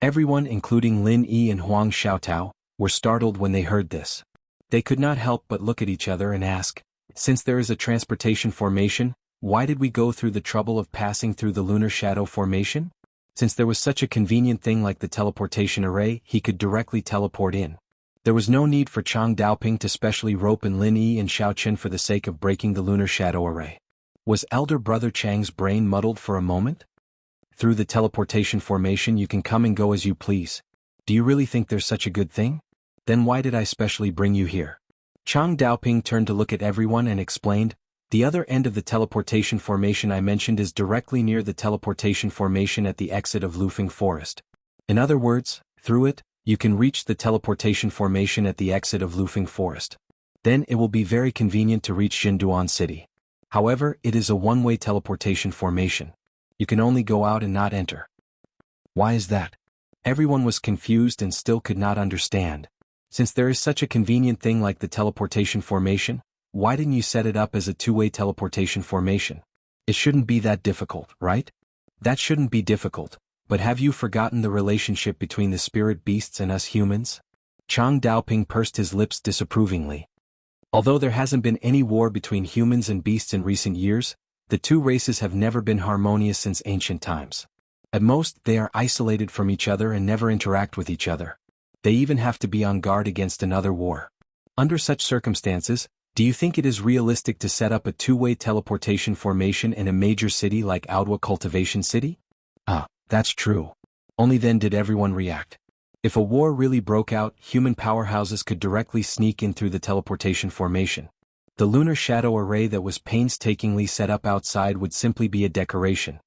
Everyone, including Lin Yi and Huang Xiaotao, were startled when they heard this. They could not help but look at each other and ask, since there is a transportation formation, why did we go through the trouble of passing through the lunar shadow formation? Since there was such a convenient thing like the teleportation array, he could directly teleport in. There was no need for Chang Daoping to specially rope in Lin Yi and Xiaoqin for the sake of breaking the lunar shadow array. Was elder brother Chang's brain muddled for a moment? Through the teleportation formation you can come and go as you please. Do you really think there's such a good thing? Then why did I specially bring you here? Chang Daoping turned to look at everyone and explained, the other end of the teleportation formation I mentioned is directly near the teleportation formation at the exit of Lufeng Forest. In other words, through it, you can reach the teleportation formation at the exit of Lufeng Forest. Then it will be very convenient to reach Jinduan City. However, it is a one-way teleportation formation. You can only go out and not enter. Why is that? Everyone was confused and still could not understand. Since there is such a convenient thing like the teleportation formation, why didn't you set it up as a two-way teleportation formation? It shouldn't be that difficult, right? That shouldn't be difficult, but have you forgotten the relationship between the spirit beasts and us humans? Chang Daoping pursed his lips disapprovingly. Although there hasn't been any war between humans and beasts in recent years, the two races have never been harmonious since ancient times. At most, they are isolated from each other and never interact with each other. They even have to be on guard against another war. Under such circumstances, do you think it is realistic to set up a two-way teleportation formation in a major city like Audiobook Cultivation City? That's true. Only then did everyone react. If a war really broke out, human powerhouses could directly sneak in through the teleportation formation. The lunar shadow array that was painstakingly set up outside would simply be a decoration.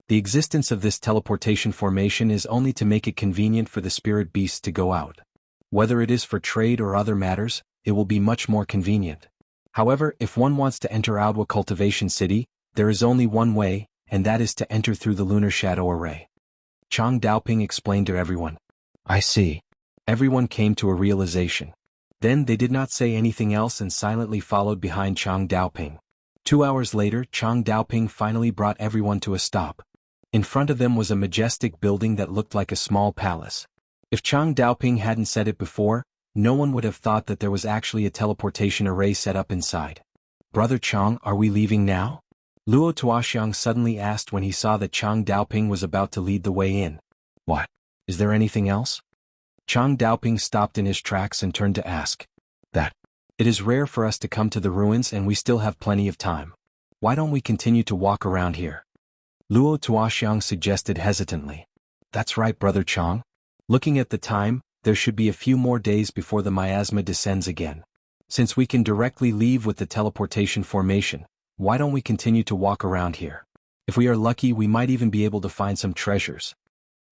The existence of this teleportation formation is only to make it convenient for the spirit beasts to go out. Whether it is for trade or other matters, it will be much more convenient. However, if one wants to enter Audiobook Cultivation City, there is only one way, and that is to enter through the lunar shadow array. Chang Daoping explained to everyone. I see. Everyone came to a realization. Then they did not say anything else and silently followed behind Chang Daoping. 2 hours later, Chang Daoping finally brought everyone to a stop. In front of them was a majestic building that looked like a small palace. If Chang Daoping hadn't said it before, no one would have thought that there was actually a teleportation array set up inside. "Brother Chang, are we leaving now?" Luo Tuoxiang suddenly asked when he saw that Chang Daoping was about to lead the way in. "What? Is there anything else?" Chang Daoping stopped in his tracks and turned to ask. "That. It is rare for us to come to the ruins and we still have plenty of time. Why don't we continue to walk around here?" Luo Tuoxiang suggested hesitantly. "That's right, Brother Chang. Looking at the time, there should be a few more days before the miasma descends again. Since we can directly leave with the teleportation formation, why don't we continue to walk around here? If we are lucky, we might even be able to find some treasures."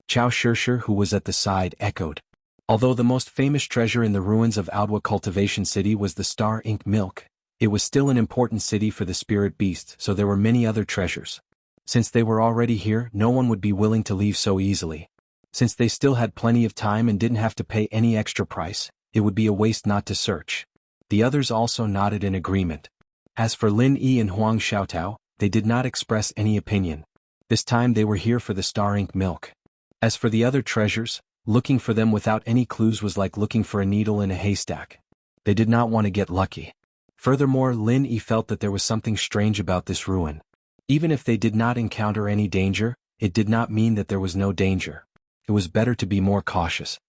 Chao Shishir, who was at the side, echoed. Although the most famous treasure in the ruins of Audiobook Cultivation City was the Star Ink Milk, it was still an important city for the spirit beast, so there were many other treasures. Since they were already here, no one would be willing to leave so easily. Since they still had plenty of time and didn't have to pay any extra price, it would be a waste not to search. The others also nodded in agreement. As for Lin Yi and Huang Xiaotao, they did not express any opinion. This time they were here for the Star Ink Milk. As for the other treasures, looking for them without any clues was like looking for a needle in a haystack. They did not want to get lucky. Furthermore, Lin Yi felt that there was something strange about this ruin. Even if they did not encounter any danger, it did not mean that there was no danger. It was better to be more cautious.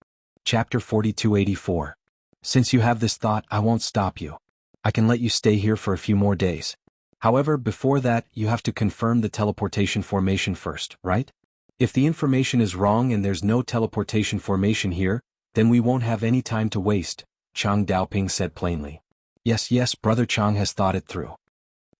Chapter 4284. Since you have this thought, I won't stop you. I can let you stay here for a few more days. However, before that, you have to confirm the teleportation formation first, right? If the information is wrong and there's no teleportation formation here, then we won't have any time to waste, Chang Daoping said plainly. Yes, Brother Chang has thought it through.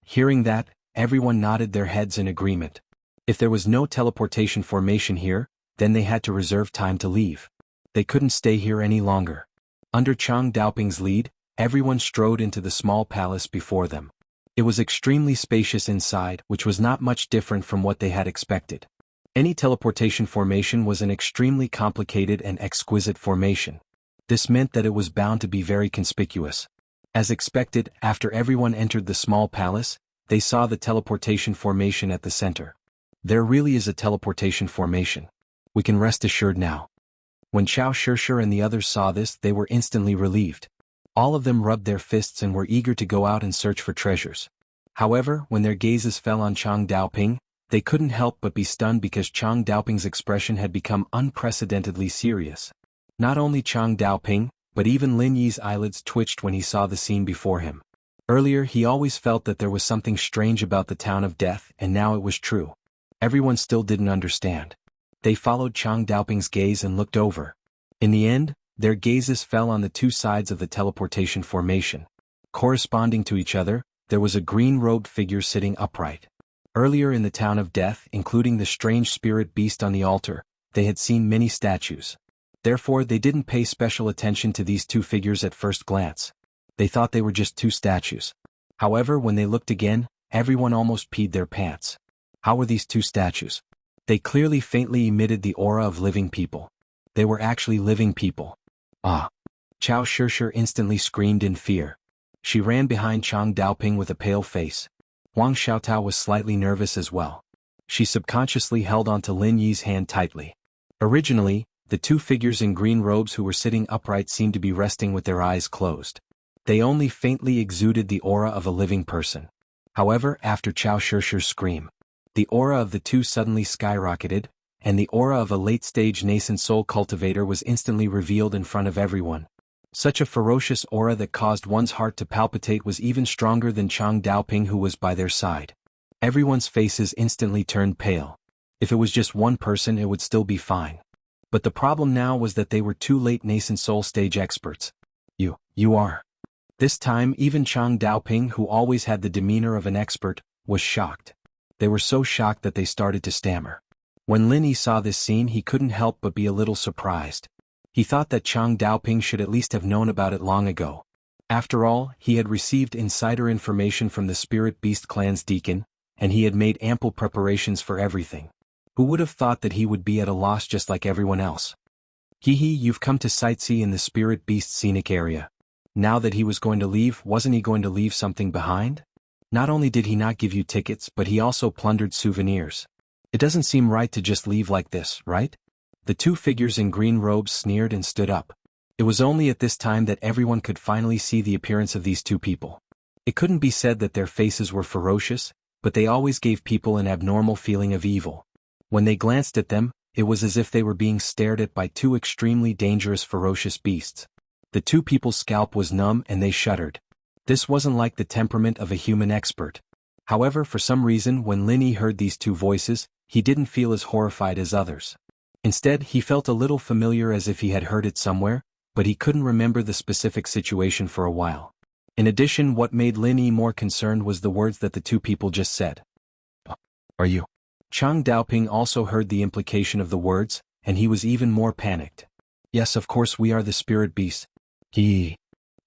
Hearing that, everyone nodded their heads in agreement. If there was no teleportation formation here, then they had to reserve time to leave. They couldn't stay here any longer. Under Chang Daoping's lead, everyone strode into the small palace before them. It was extremely spacious inside, which was not much different from what they had expected. Any teleportation formation was an extremely complicated and exquisite formation. This meant that it was bound to be very conspicuous. As expected, after everyone entered the small palace, they saw the teleportation formation at the center. There really is a teleportation formation. We can rest assured now. When Chao Shishir and the others saw this, they were instantly relieved. All of them rubbed their fists and were eager to go out and search for treasures. However, when their gazes fell on Chang Daoping, they couldn't help but be stunned because Chang Daoping's expression had become unprecedentedly serious. Not only Chang Daoping, but even Lin Yi's eyelids twitched when he saw the scene before him. Earlier, he always felt that there was something strange about the town of death, and now it was true. Everyone still didn't understand. They followed Chang Daoping's gaze and looked over. In the end, their gazes fell on the two sides of the teleportation formation. Corresponding to each other, there was a green-robed figure sitting upright. Earlier in the town of death, including the strange spirit beast on the altar, they had seen many statues. Therefore, they didn't pay special attention to these two figures at first glance. They thought they were just two statues. However, when they looked again, everyone almost peed their pants. How were these two statues? They clearly faintly emitted the aura of living people. They were actually living people. Ah! Chao Shishir instantly screamed in fear. She ran behind Chang Daoping with a pale face. Huang Xiaotao was slightly nervous as well. She subconsciously held onto Lin Yi's hand tightly. Originally, the two figures in green robes who were sitting upright seemed to be resting with their eyes closed. They only faintly exuded the aura of a living person. However, after Chao Shishir's scream, the aura of the two suddenly skyrocketed, and the aura of a late-stage nascent soul cultivator was instantly revealed in front of everyone. Such a ferocious aura that caused one's heart to palpitate was even stronger than Chang Daoping, who was by their side. Everyone's faces instantly turned pale. If it was just one person, it would still be fine. But the problem now was that they were two late nascent soul stage experts. You are. This time, even Chang Daoping, who always had the demeanor of an expert, was shocked. They were so shocked that they started to stammer. When Lin Yi saw this scene, he couldn't help but be a little surprised. He thought that Chang Daoping should at least have known about it long ago. After all, he had received insider information from the Spirit Beast clan's deacon, and he had made ample preparations for everything. Who would have thought that he would be at a loss just like everyone else? You've come to sightsee in the Spirit Beast scenic area. Now that he was going to leave, wasn't he going to leave something behind? Not only did he not give you tickets, but he also plundered souvenirs. It doesn't seem right to just leave like this, right? The two figures in green robes sneered and stood up. It was only at this time that everyone could finally see the appearance of these two people. It couldn't be said that their faces were ferocious, but they always gave people an abnormal feeling of evil. When they glanced at them, it was as if they were being stared at by two extremely dangerous ferocious beasts. The two people's scalp was numb and they shuddered. This wasn't like the temperament of a human expert. However, for some reason when Lin Yi heard these two voices, he didn't feel as horrified as others. Instead, he felt a little familiar as if he had heard it somewhere, but he couldn't remember the specific situation for a while. In addition, what made Lin Yi more concerned was the words that the two people just said. Are you? Chang Daoping also heard the implication of the words, and he was even more panicked. Yes, of course we are the spirit beasts. He.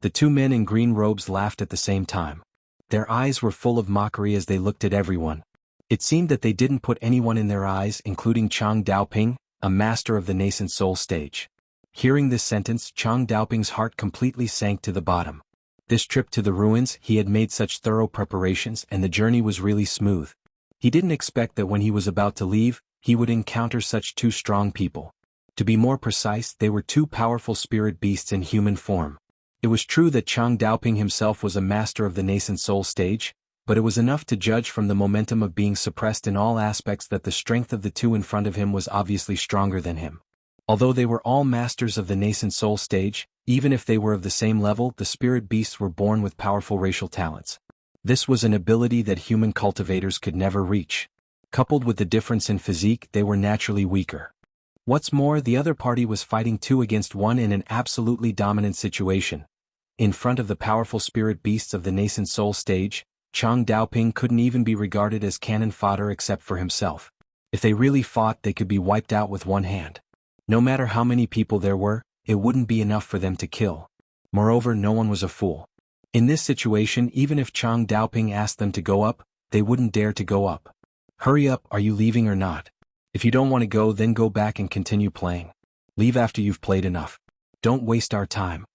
The two men in green robes laughed at the same time. Their eyes were full of mockery as they looked at everyone. It seemed that they didn't put anyone in their eyes, including Chang Daoping, a master of the nascent soul stage. Hearing this sentence, Chang Daoping's heart completely sank to the bottom. This trip to the ruins, he had made such thorough preparations and the journey was really smooth. He didn't expect that when he was about to leave, he would encounter such two strong people. To be more precise, they were two powerful spirit beasts in human form. It was true that Chang Daoping himself was a master of the nascent soul stage, but it was enough to judge from the momentum of being suppressed in all aspects that the strength of the two in front of him was obviously stronger than him. Although they were all masters of the nascent soul stage, even if they were of the same level, the spirit beasts were born with powerful racial talents. This was an ability that human cultivators could never reach. Coupled with the difference in physique, they were naturally weaker. What's more, the other party was fighting 2 against 1 in an absolutely dominant situation. In front of the powerful spirit beasts of the nascent soul stage, Chang Daoping couldn't even be regarded as cannon fodder except for himself. If they really fought, they could be wiped out with one hand. No matter how many people there were, it wouldn't be enough for them to kill. Moreover, no one was a fool. In this situation, even if Chang Daoping asked them to go up, they wouldn't dare to go up. Hurry up, are you leaving or not? If you don't want to go, then go back and continue playing. Leave after you've played enough. Don't waste our time.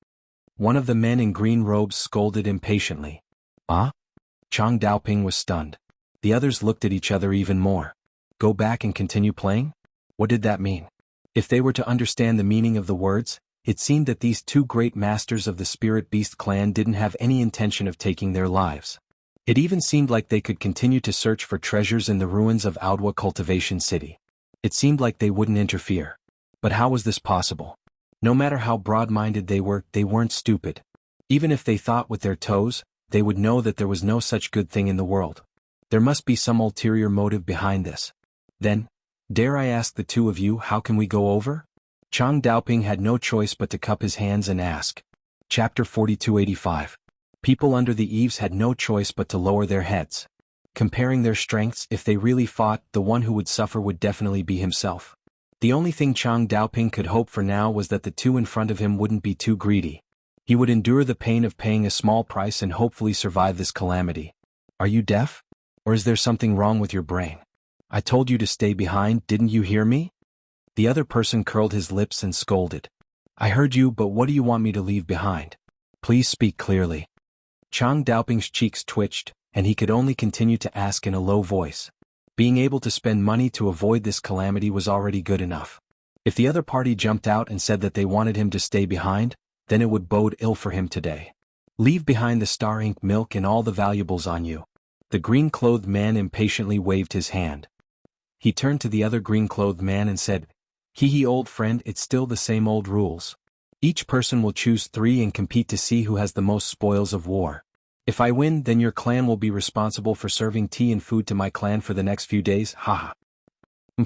One of the men in green robes scolded impatiently. Ah? Chang Daoping was stunned. The others looked at each other even more. Go back and continue playing? What did that mean? If they were to understand the meaning of the words, it seemed that these two great masters of the Spirit Beast clan didn't have any intention of taking their lives. It even seemed like they could continue to search for treasures in the ruins of Audiobook Cultivation City. It seemed like they wouldn't interfere. But how was this possible? No matter how broad-minded they weren't stupid. Even if they thought with their toes, they would know that there was no such good thing in the world. There must be some ulterior motive behind this. Then, dare I ask the two of you, how can we go over? Chang Daoping had no choice but to cup his hands and ask. Chapter 4285. People under the eaves had no choice but to lower their heads. Comparing their strengths, if they really fought, the one who would suffer would definitely be himself. The only thing Chang Daoping could hope for now was that the two in front of him wouldn't be too greedy. He would endure the pain of paying a small price and hopefully survive this calamity. Are you deaf? Or is there something wrong with your brain? I told you to stay behind, didn't you hear me? The other person curled his lips and scolded. I heard you, but what do you want me to leave behind? Please speak clearly. Chang Daoping's cheeks twitched, and he could only continue to ask in a low voice. Being able to spend money to avoid this calamity was already good enough. If the other party jumped out and said that they wanted him to stay behind, then it would bode ill for him today. Leave behind the star ink milk and all the valuables on you. The green-clothed man impatiently waved his hand. He turned to the other green-clothed man and said, Hee old friend, it's still the same old rules. Each person will choose 3 and compete to see who has the most spoils of war. If I win, then your clan will be responsible for serving tea and food to my clan for the next few days, haha.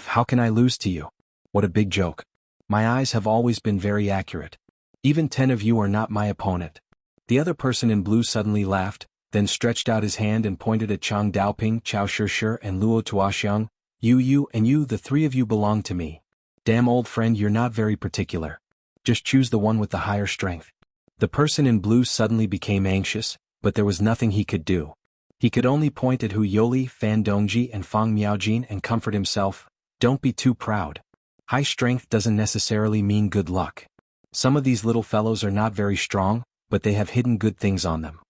How can I lose to you? What a big joke. My eyes have always been very accurate. Even 10 of you are not my opponent. The other person in blue suddenly laughed, then stretched out his hand and pointed at Chang Daoping, Chao Shishir and Luo Tuoxiang. You and you, the 3 of you belong to me. Damn old friend, you're not very particular. Just choose the one with the higher strength. The person in blue suddenly became anxious, but there was nothing he could do. He could only point at Hu Yoli, Fan Dongji and Fang Miaojin and comfort himself. Don't be too proud. High strength doesn't necessarily mean good luck. Some of these little fellows are not very strong, but they have hidden good things on them.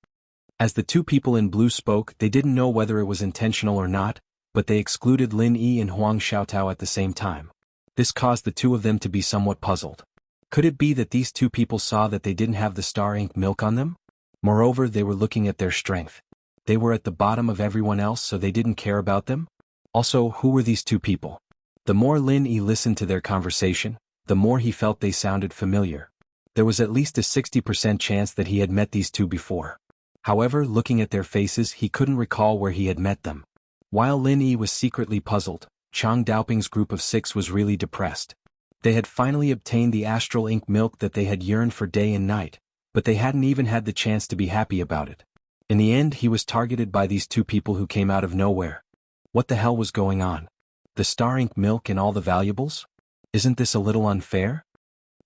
As the two people in blue spoke, they didn't know whether it was intentional or not, but they excluded Lin Yi and Huang Xiaotao at the same time. This caused the two of them to be somewhat puzzled. Could it be that these two people saw that they didn't have the star ink milk on them? Moreover, they were looking at their strength. They were at the bottom of everyone else, so they didn't care about them? Also, who were these two people? The more Lin Yi listened to their conversation, the more he felt they sounded familiar. There was at least a 60% chance that he had met these two before. However, looking at their faces, he couldn't recall where he had met them. While Lin Yi was secretly puzzled, Chang Daoping's group of 6 was really depressed. They had finally obtained the astral ink milk that they had yearned for day and night, but they hadn't even had the chance to be happy about it. In the end, he was targeted by these two people who came out of nowhere. What the hell was going on? The star ink milk and all the valuables? Isn't this a little unfair?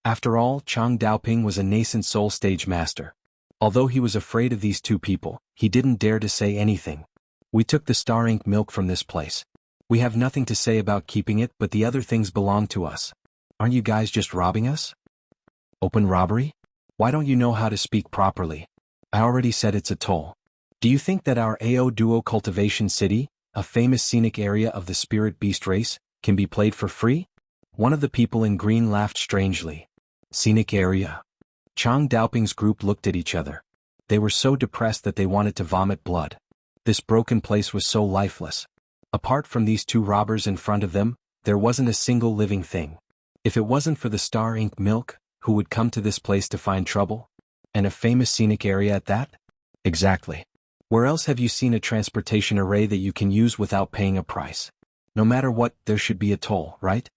After all, Chang Daoping was a nascent soul stage master. Although he was afraid of these two people, he didn't dare to say anything. We took the star ink milk from this place. We have nothing to say about keeping it, but the other things belong to us. Aren't you guys just robbing us? Open robbery? Why don't you know how to speak properly? I already said it's a toll. Do you think that our AO Duo Cultivation City, a famous scenic area of the spirit beast race, can be played for free? One of the people in green laughed strangely. Scenic area. Chang Daoping's group looked at each other. They were so depressed that they wanted to vomit blood. This broken place was so lifeless. Apart from these two robbers in front of them, there wasn't a single living thing. If it wasn't for the star ink milk, who would come to this place to find trouble? And a famous scenic area at that? Exactly. Where else have you seen a transportation array that you can use without paying a price? No matter what, there should be a toll, right?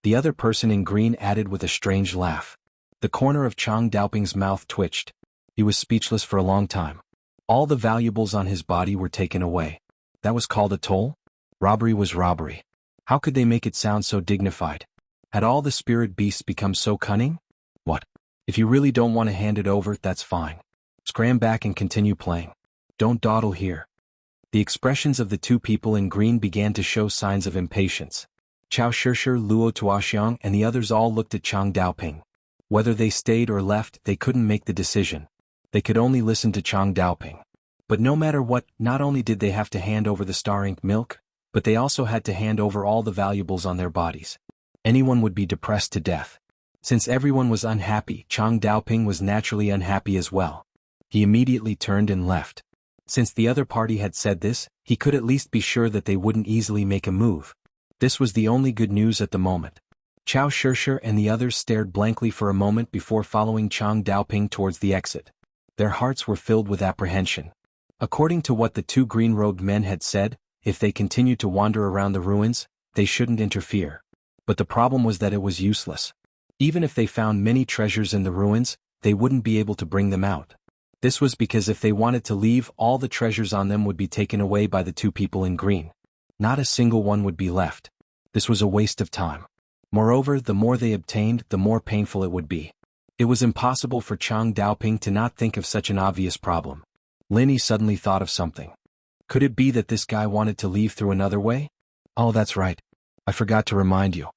The other person in green added with a strange laugh. The corner of Chang Daoping's mouth twitched. He was speechless for a long time. All the valuables on his body were taken away. That was called a toll? Robbery was robbery. How could they make it sound so dignified? Had all the spirit beasts become so cunning? What? If you really don't want to hand it over, that's fine. Scram back and continue playing. Don't dawdle here. The expressions of the two people in green began to show signs of impatience. Chao Shishir, Luo Tuoxiang, and the others all looked at Chang Daoping. Whether they stayed or left, they couldn't make the decision. They could only listen to Chang Daoping. But no matter what, not only did they have to hand over the star ink milk, but they also had to hand over all the valuables on their bodies. Anyone would be depressed to death. Since everyone was unhappy, Chang Daoping was naturally unhappy as well. He immediately turned and left. Since the other party had said this, he could at least be sure that they wouldn't easily make a move. This was the only good news at the moment. Chao Shishir and the others stared blankly for a moment before following Chang Daoping towards the exit. Their hearts were filled with apprehension. According to what the two green-robed men had said, if they continued to wander around the ruins, they shouldn't interfere. But the problem was that it was useless. Even if they found many treasures in the ruins, they wouldn't be able to bring them out. This was because if they wanted to leave, all the treasures on them would be taken away by the two people in green. Not a single one would be left. This was a waste of time. Moreover, the more they obtained, the more painful it would be. It was impossible for Chang Daoping to not think of such an obvious problem. Lin Yi suddenly thought of something. Could it be that this guy wanted to leave through another way? Oh, that's right. I forgot to remind you.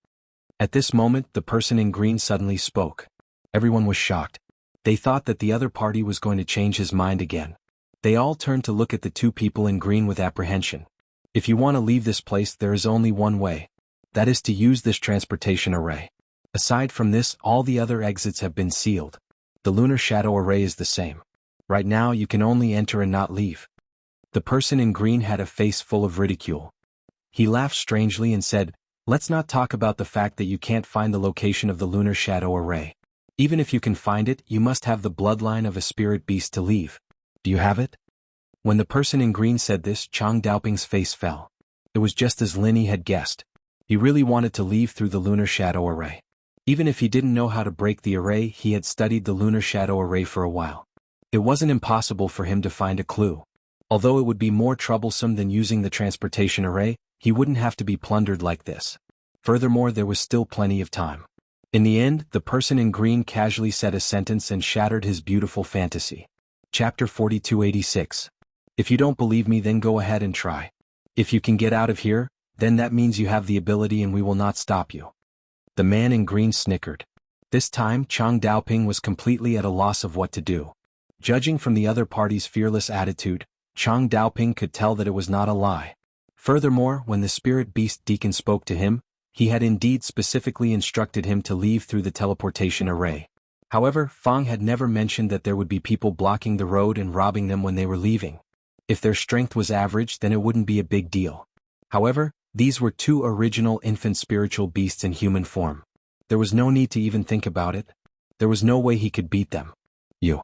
At this moment, the person in green suddenly spoke. Everyone was shocked. They thought that the other party was going to change his mind again. They all turned to look at the two people in green with apprehension. If you want to leave this place, there is only one way. That is to use this transportation array. Aside from this, all the other exits have been sealed. The lunar shadow array is the same. Right now, you can only enter and not leave. The person in green had a face full of ridicule. He laughed strangely and said, "Let's not talk about the fact that you can't find the location of the lunar shadow array. Even if you can find it, you must have the bloodline of a spirit beast to leave. Do you have it?" When the person in green said this, Chang Daoping's face fell. It was just as Lin Yi had guessed. He really wanted to leave through the lunar shadow array. Even if he didn't know how to break the array, he had studied the lunar shadow array for a while. It wasn't impossible for him to find a clue. Although it would be more troublesome than using the transportation array, he wouldn't have to be plundered like this. Furthermore, there was still plenty of time. In the end, the person in green casually said a sentence and shattered his beautiful fantasy. Chapter 4286. If you don't believe me, then go ahead and try. If you can get out of here, then that means you have the ability and we will not stop you. The man in green snickered. This time, Chang Daoping was completely at a loss of what to do. Judging from the other party's fearless attitude, Chang Daoping could tell that it was not a lie. Furthermore, when the spirit beast deacon spoke to him, he had indeed specifically instructed him to leave through the teleportation array. However, Fang had never mentioned that there would be people blocking the road and robbing them when they were leaving. If their strength was average, then it wouldn't be a big deal. However, these were two original infant spiritual beasts in human form. There was no need to even think about it. There was no way he could beat them. You.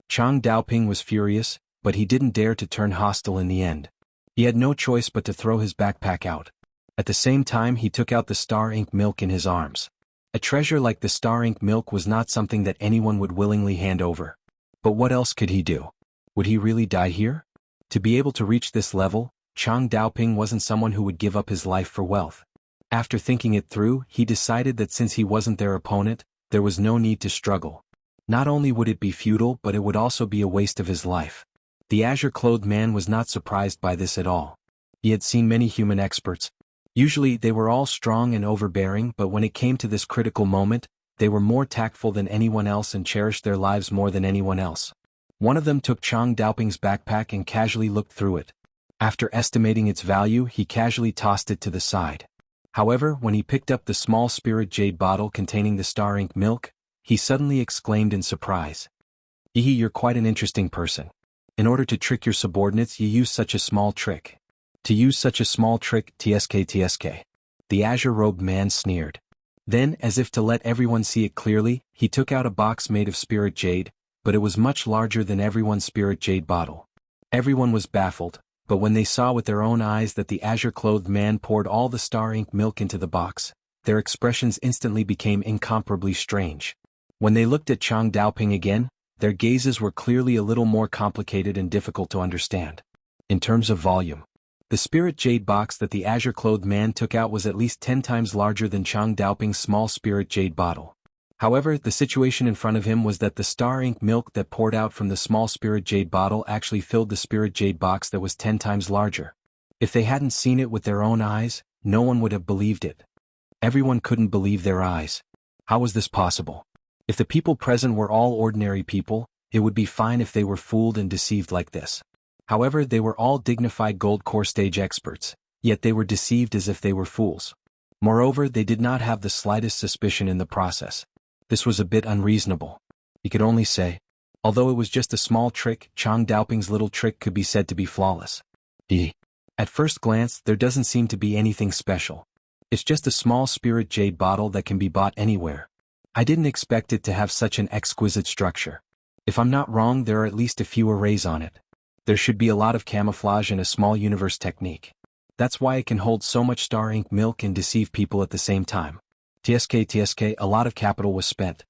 Chang Daoping was furious, but he didn't dare to turn hostile in the end. He had no choice but to throw his backpack out. At the same time, he took out the star ink milk in his arms. A treasure like the star ink milk was not something that anyone would willingly hand over. But what else could he do? Would he really die here? To be able to reach this level, Chang Daoping wasn't someone who would give up his life for wealth. After thinking it through, he decided that since he wasn't their opponent, there was no need to struggle. Not only would it be futile, but it would also be a waste of his life. The azure-clothed man was not surprised by this at all. He had seen many human experts. Usually they were all strong and overbearing, but when it came to this critical moment, they were more tactful than anyone else and cherished their lives more than anyone else. One of them took Chang Daoping's backpack and casually looked through it. After estimating its value, he casually tossed it to the side. However, when he picked up the small spirit jade bottle containing the star ink milk, he suddenly exclaimed in surprise. You're quite an interesting person. In order to trick your subordinates, you use such a small trick. To use such a small trick, tsk. The azure-robed man sneered. Then, as if to let everyone see it clearly, he took out a box made of spirit jade, but it was much larger than everyone's spirit jade bottle. Everyone was baffled, but when they saw with their own eyes that the azure-clothed man poured all the star ink milk into the box, their expressions instantly became incomparably strange. When they looked at Chang Daoping again, their gazes were clearly a little more complicated and difficult to understand. In terms of volume, the spirit jade box that the azure-clothed man took out was at least 10 times larger than Chang Daoping's small spirit jade bottle. However, the situation in front of him was that the star ink milk that poured out from the small spirit jade bottle actually filled the spirit jade box that was 10 times larger. If they hadn't seen it with their own eyes, no one would have believed it. Everyone couldn't believe their eyes. How was this possible? If the people present were all ordinary people, it would be fine if they were fooled and deceived like this. However, they were all dignified gold core stage experts, yet they were deceived as if they were fools. Moreover, they did not have the slightest suspicion in the process. This was a bit unreasonable. He could only say, although it was just a small trick, Chang Daoping's little trick could be said to be flawless. At first glance, there doesn't seem to be anything special. It's just a small spirit jade bottle that can be bought anywhere. I didn't expect it to have such an exquisite structure. If I'm not wrong, there are at least a few arrays on it. There should be a lot of camouflage and a small universe technique. That's why it can hold so much star ink milk and deceive people at the same time. Tsk, a lot of capital was spent.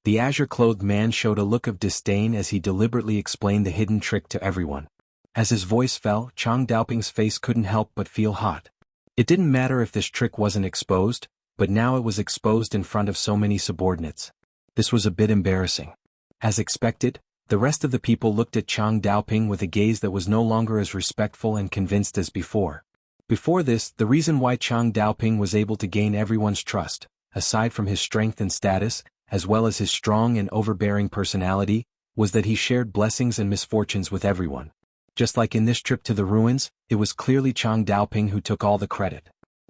The azure-clothed man showed a look of disdain as he deliberately explained the hidden trick to everyone. As his voice fell, Chang Daoping's face couldn't help but feel hot. It didn't matter if this trick wasn't exposed, but now it was exposed in front of so many subordinates. This was a bit embarrassing. As expected, the rest of the people looked at Chang Daoping with a gaze that was no longer as respectful and convinced as before. Before this, the reason why Chang Daoping was able to gain everyone's trust, aside from his strength and status, as well as his strong and overbearing personality, was that he shared blessings and misfortunes with everyone. Just like in this trip to the ruins, it was clearly Chang Daoping who took all the credit.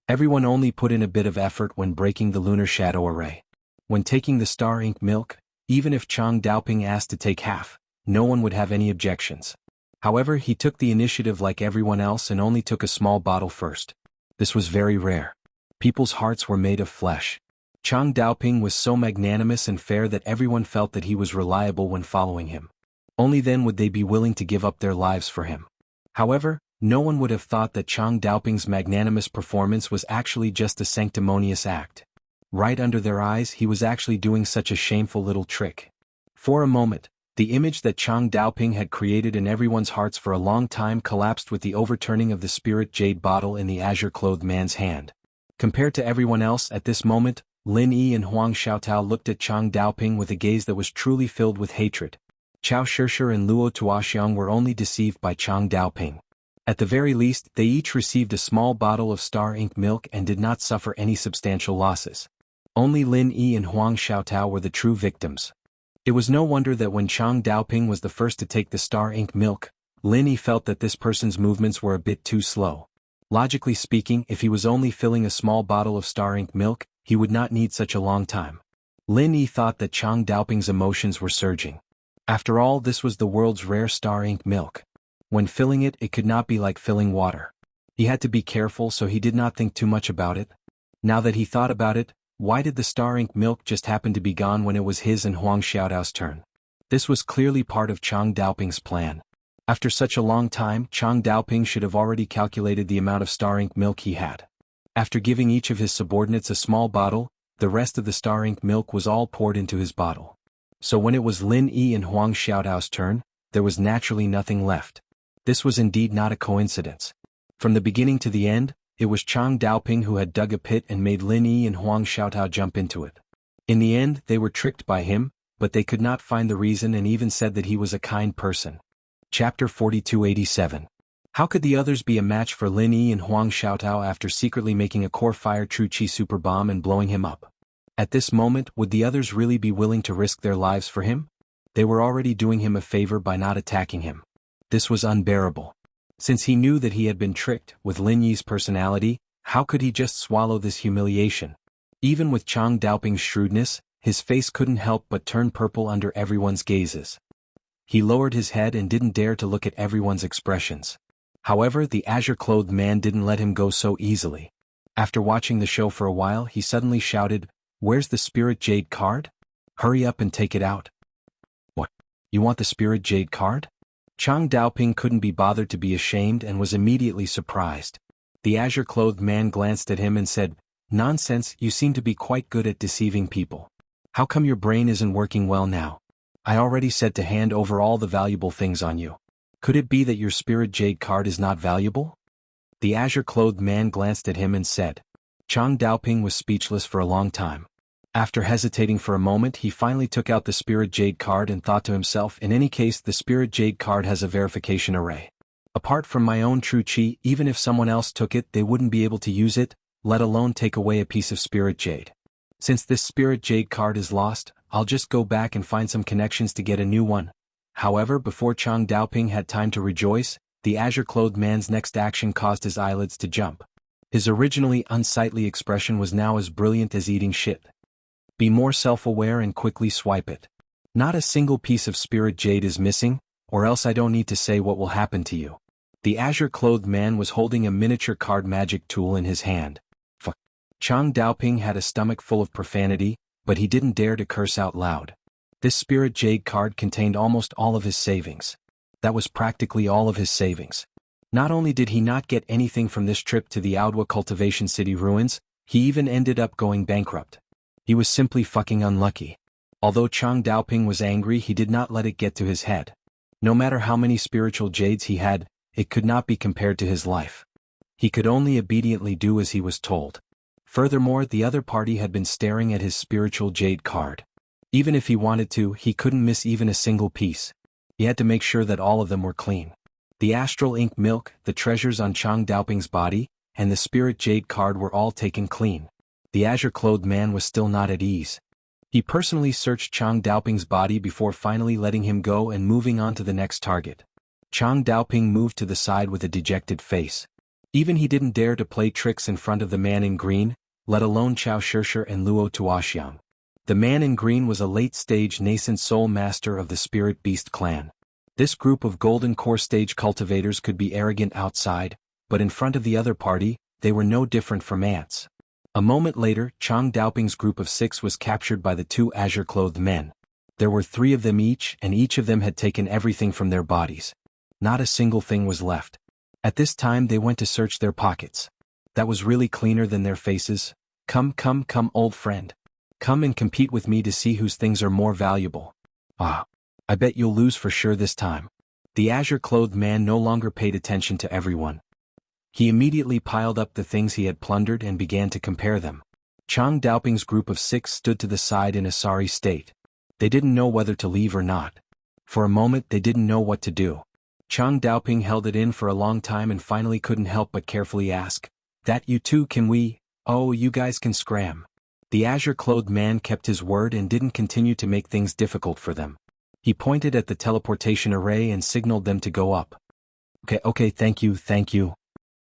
Everyone only put in a bit of effort when breaking the lunar shadow array. When taking the star ink milk, even if Chang Daoping asked to take half, no one would have any objections. However, he took the initiative like everyone else and only took a small bottle first. This was very rare. People's hearts were made of flesh. Chang Daoping was so magnanimous and fair that everyone felt that he was reliable when following him. Only then would they be willing to give up their lives for him. However, no one would have thought that Chang Daoping's magnanimous performance was actually just a sanctimonious act. Right under their eyes, he was actually doing such a shameful little trick. For a moment, the image that Chang Daoping had created in everyone's hearts for a long time collapsed with the overturning of the spirit jade bottle in the azure-clothed man's hand. Compared to everyone else at this moment, Lin Yi and Huang Xiaotao looked at Chang Daoping with a gaze that was truly filled with hatred. Chao Shishir and Luo Tuoxiang were only deceived by Chang Daoping. At the very least, they each received a small bottle of star ink milk and did not suffer any substantial losses. Only Lin Yi and Huang Xiaotao were the true victims. It was no wonder that when Chang Daoping was the first to take the star ink milk, Lin Yi felt that this person's movements were a bit too slow. Logically speaking, if he was only filling a small bottle of star ink milk, he would not need such a long time. Lin Yi thought that Chang Daoping's emotions were surging. After all, this was the world's rare star ink milk. When filling it, it could not be like filling water. He had to be careful, so he did not think too much about it. Now that he thought about it, why did the star ink milk just happen to be gone when it was his and Huang Xiaodao's turn? This was clearly part of Chang Daoping's plan. After such a long time, Chang Daoping should have already calculated the amount of star ink milk he had. After giving each of his subordinates a small bottle, the rest of the star ink milk was all poured into his bottle. So when it was Lin Yi and Huang Xiaodao's turn, there was naturally nothing left. This was indeed not a coincidence. From the beginning to the end, it was Chang Daoping who had dug a pit and made Lin Yi and Huang Xiaodao jump into it. In the end, they were tricked by him, but they could not find the reason and even said that he was a kind person. Chapter 4287. How could the others be a match for Lin Yi and Huang Xiaodao after secretly making a core fire true chi super bomb and blowing him up? At this moment, would the others really be willing to risk their lives for him? They were already doing him a favor by not attacking him. This was unbearable. Since he knew that he had been tricked with Lin Yi's personality, how could he just swallow this humiliation? Even with Chang Daoping's shrewdness, his face couldn't help but turn purple under everyone's gazes. He lowered his head and didn't dare to look at everyone's expressions. However, the azure-clothed man didn't let him go so easily. After watching the show for a while, he suddenly shouted, "Where's the Spirit Jade card? Hurry up and take it out." "What? You want the Spirit Jade card?" Chang Daoping couldn't be bothered to be ashamed and was immediately surprised. The azure-clothed man glanced at him and said, "Nonsense, you seem to be quite good at deceiving people. How come your brain isn't working well now? I already said to hand over all the valuable things on you. Could it be that your Spirit Jade card is not valuable?" The azure-clothed man glanced at him and said. Chang Daoping was speechless for a long time. After hesitating for a moment, he finally took out the Spirit Jade card and thought to himself, in any case, the Spirit Jade card has a verification array. Apart from my own true chi, even if someone else took it, they wouldn't be able to use it, let alone take away a piece of Spirit Jade. Since this Spirit Jade card is lost, I'll just go back and find some connections to get a new one. However, before Chang Daoping had time to rejoice, the azure-clothed man's next action caused his eyelids to jump. His originally unsightly expression was now as brilliant as eating shit. Be more self-aware and quickly swipe it. Not a single piece of Spirit Jade is missing, or else I don't need to say what will happen to you. The azure-clothed man was holding a miniature card magic tool in his hand. Fuck. Chang Daoping had a stomach full of profanity, but he didn't dare to curse out loud. This Spirit Jade card contained almost all of his savings. That was practically all of his savings. Not only did he not get anything from this trip to the Audiobook Cultivation City ruins, he even ended up going bankrupt. He was simply fucking unlucky. Although Chang Daoping was angry, he did not let it get to his head. No matter how many spiritual jades he had, it could not be compared to his life. He could only obediently do as he was told. Furthermore, the other party had been staring at his spiritual jade card. Even if he wanted to, he couldn't miss even a single piece. He had to make sure that all of them were clean. The astral ink milk, the treasures on Chang Daoping's body, and the Spirit Jade card were all taken clean. The azure-clothed man was still not at ease. He personally searched Chang Daoping's body before finally letting him go and moving on to the next target. Chang Daoping moved to the side with a dejected face. Even he didn't dare to play tricks in front of the man in green, let alone Chao Shishir and Luo Tuoxiang. The man in green was a late-stage nascent soul master of the Spirit Beast clan. This group of golden core stage cultivators could be arrogant outside, but in front of the other party, they were no different from ants. A moment later, Chang Daoping's group of 6 was captured by the 2 azure-clothed men. There were 3 of them each, and each of them had taken everything from their bodies. Not a single thing was left. At this time they went to search their pockets. That was really cleaner than their faces. Come, old friend. Come and compete with me to see whose things are more valuable. Ah, I bet you'll lose for sure this time. The azure-clothed man no longer paid attention to everyone. He immediately piled up the things he had plundered and began to compare them. Chang Daoping's group of 6 stood to the side in a sorry state. They didn't know whether to leave or not. For a moment they didn't know what to do. Chang Daoping held it in for a long time and finally couldn't help but carefully ask, "That you too, can we? Oh, you guys can scram. The azure-clothed man kept his word and didn't continue to make things difficult for them. He pointed at the teleportation array and signaled them to go up. Okay, thank you.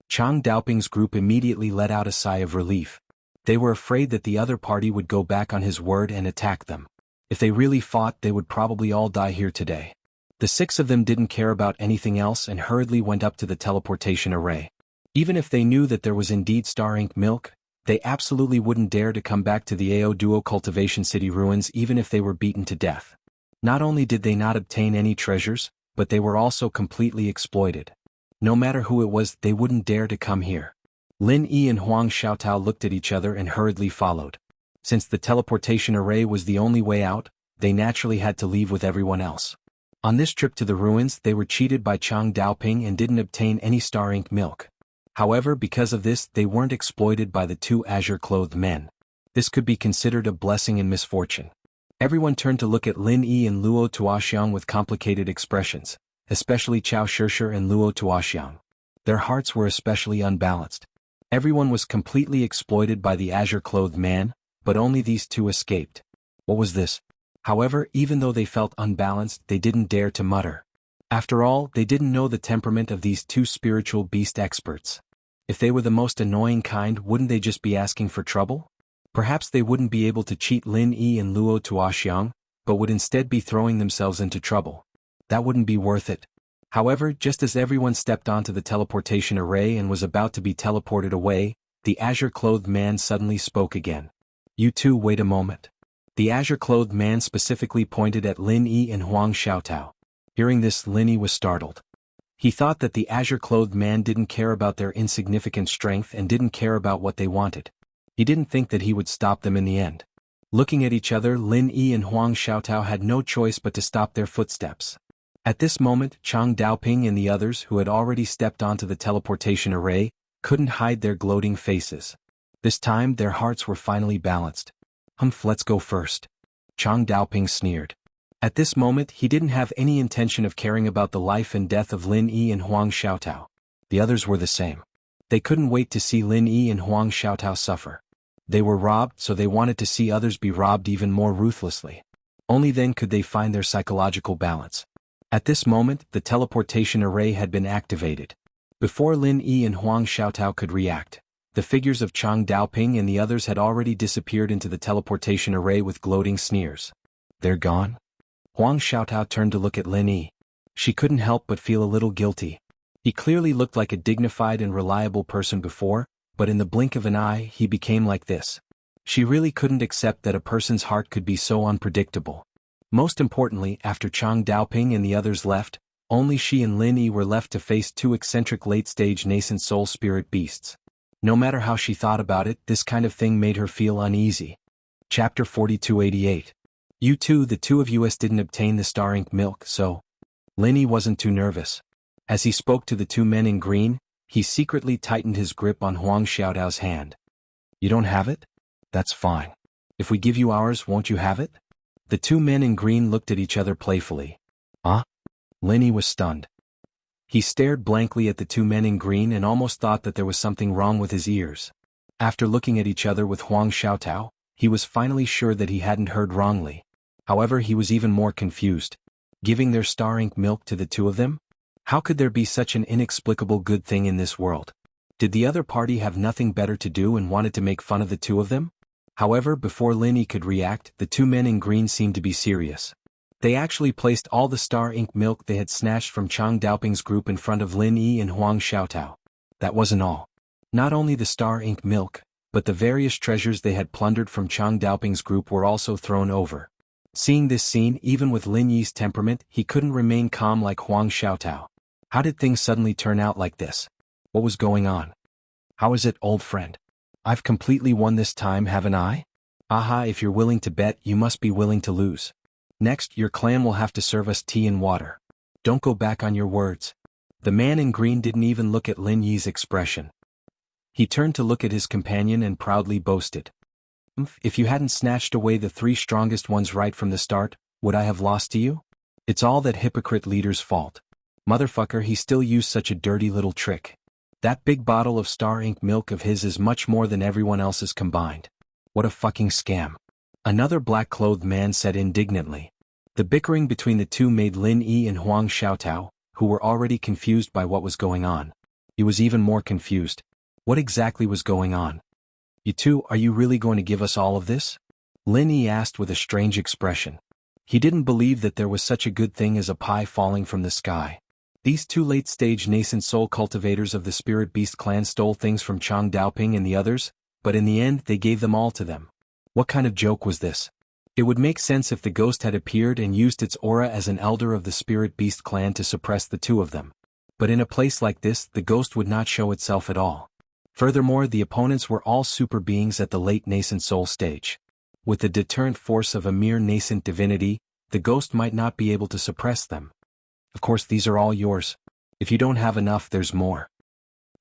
Chang Daoping's group immediately let out a sigh of relief. They were afraid that the other party would go back on his word and attack them. If they really fought, they would probably all die here today. The 6 of them didn't care about anything else and hurriedly went up to the teleportation array. Even if they knew that there was indeed star ink milk, they absolutely wouldn't dare to come back to the AO Duo Cultivation City ruins even if they were beaten to death. Not only did they not obtain any treasures, but they were also completely exploited. No matter who it was, they wouldn't dare to come here. Lin Yi and Huang Xiaotao looked at each other and hurriedly followed. Since the teleportation array was the only way out, they naturally had to leave with everyone else. On this trip to the ruins, they were cheated by Chang Daoping and didn't obtain any star ink milk. However, because of this, they weren't exploited by the 2 azure-clothed men. This could be considered a blessing in misfortune. Everyone turned to look at Lin Yi and Luo Tuoxiang with complicated expressions, especially Chao Shishir and Luo Tuoxiang. Their hearts were especially unbalanced. Everyone was completely exploited by the azure-clothed man, but only these 2 escaped. What was this? However, even though they felt unbalanced, they didn't dare to mutter. After all, they didn't know the temperament of these 2 spiritual beast experts. If they were the most annoying kind, wouldn't they just be asking for trouble? Perhaps they wouldn't be able to cheat Lin Yi and Luo Tuoxiang, but would instead be throwing themselves into trouble. That wouldn't be worth it. However, just as everyone stepped onto the teleportation array and was about to be teleported away, the azure-clothed man suddenly spoke again. You 2, wait a moment. The azure-clothed man specifically pointed at Lin Yi and Huang Xiaotao. Hearing this, Lin Yi was startled. He thought that the azure-clothed man didn't care about their insignificant strength and didn't care about what they wanted. He didn't think that he would stop them in the end. Looking at each other, Lin Yi and Huang Xiaotao had no choice but to stop their footsteps. At this moment, Chang Daoping and the others who had already stepped onto the teleportation array couldn't hide their gloating faces. This time, their hearts were finally balanced. Let's go first. Chang Daoping sneered. At this moment, he didn't have any intention of caring about the life and death of Lin Yi and Huang Xiaotao. The others were the same. They couldn't wait to see Lin Yi and Huang Xiaotao suffer. They were robbed, so they wanted to see others be robbed even more ruthlessly. Only then could they find their psychological balance. At this moment, the teleportation array had been activated. Before Lin Yi and Huang Xiaotao could react, the figures of Chang Daoping and the others had already disappeared into the teleportation array with gloating sneers. They're gone? Huang Xiaotao turned to look at Lin Yi. She couldn't help but feel a little guilty. He clearly looked like a dignified and reliable person before, but in the blink of an eye, he became like this. She really couldn't accept that a person's heart could be so unpredictable. Most importantly, after Chang Daoping and the others left, only she and Lin Yi were left to face 2 eccentric late-stage nascent soul spirit beasts. No matter how she thought about it, this kind of thing made her feel uneasy. Chapter 4288. You 2, the 2 of us didn't obtain the star ink milk, so... Lin Yi wasn't too nervous. As he spoke to the 2 men in green, he secretly tightened his grip on Huang Xiaotao's hand. You don't have it? That's fine. If we give you ours, won't you have it? The 2 men in green looked at each other playfully. Huh? Lin Yi was stunned. He stared blankly at the 2 men in green and almost thought that there was something wrong with his ears. After looking at each other with Huang Xiaotao, he was finally sure that he hadn't heard wrongly. However, he was even more confused. Giving their star ink milk to the 2 of them? How could there be such an inexplicable good thing in this world? Did the other party have nothing better to do and wanted to make fun of the 2 of them? However, before Lin Yi could react, the 2 men in green seemed to be serious. They actually placed all the star ink milk they had snatched from Chang Daoping's group in front of Lin Yi and Huang Xiaotao. That wasn't all. Not only the star ink milk, but the various treasures they had plundered from Chang Daoping's group were also thrown over. Seeing this scene, even with Lin Yi's temperament, he couldn't remain calm like Huang Xiaotao. How did things suddenly turn out like this? What was going on? How is it, old friend? I've completely won this time, haven't I? Aha, if you're willing to bet, you must be willing to lose. Next, your clan will have to serve us tea and water. Don't go back on your words. The man in green didn't even look at Lin Yi's expression. He turned to look at his companion and proudly boasted. If you hadn't snatched away the 3 strongest ones right from the start, would I have lost to you? It's all that hypocrite leader's fault. Motherfucker, he still used such a dirty little trick. That big bottle of star ink milk of his is much more than everyone else's combined. What a fucking scam. Another black-clothed man said indignantly. The bickering between the two made Lin Yi and Huang Xiaotao, who were already confused by what was going on. He was even more confused. What exactly was going on? You two, are you really going to give us all of this? Lin Yi asked with a strange expression. He didn't believe that there was such a good thing as a pie falling from the sky. These two late-stage nascent soul cultivators of the Spirit Beast clan stole things from Chang Daoping and the others, but in the end they gave them all to them. What kind of joke was this? It would make sense if the ghost had appeared and used its aura as an elder of the Spirit Beast clan to suppress the two of them. But in a place like this, the ghost would not show itself at all. Furthermore, the opponents were all super beings at the late nascent soul stage. With the deterrent force of a mere nascent divinity, the ghost might not be able to suppress them. Of course, these are all yours. If you don't have enough, there's more.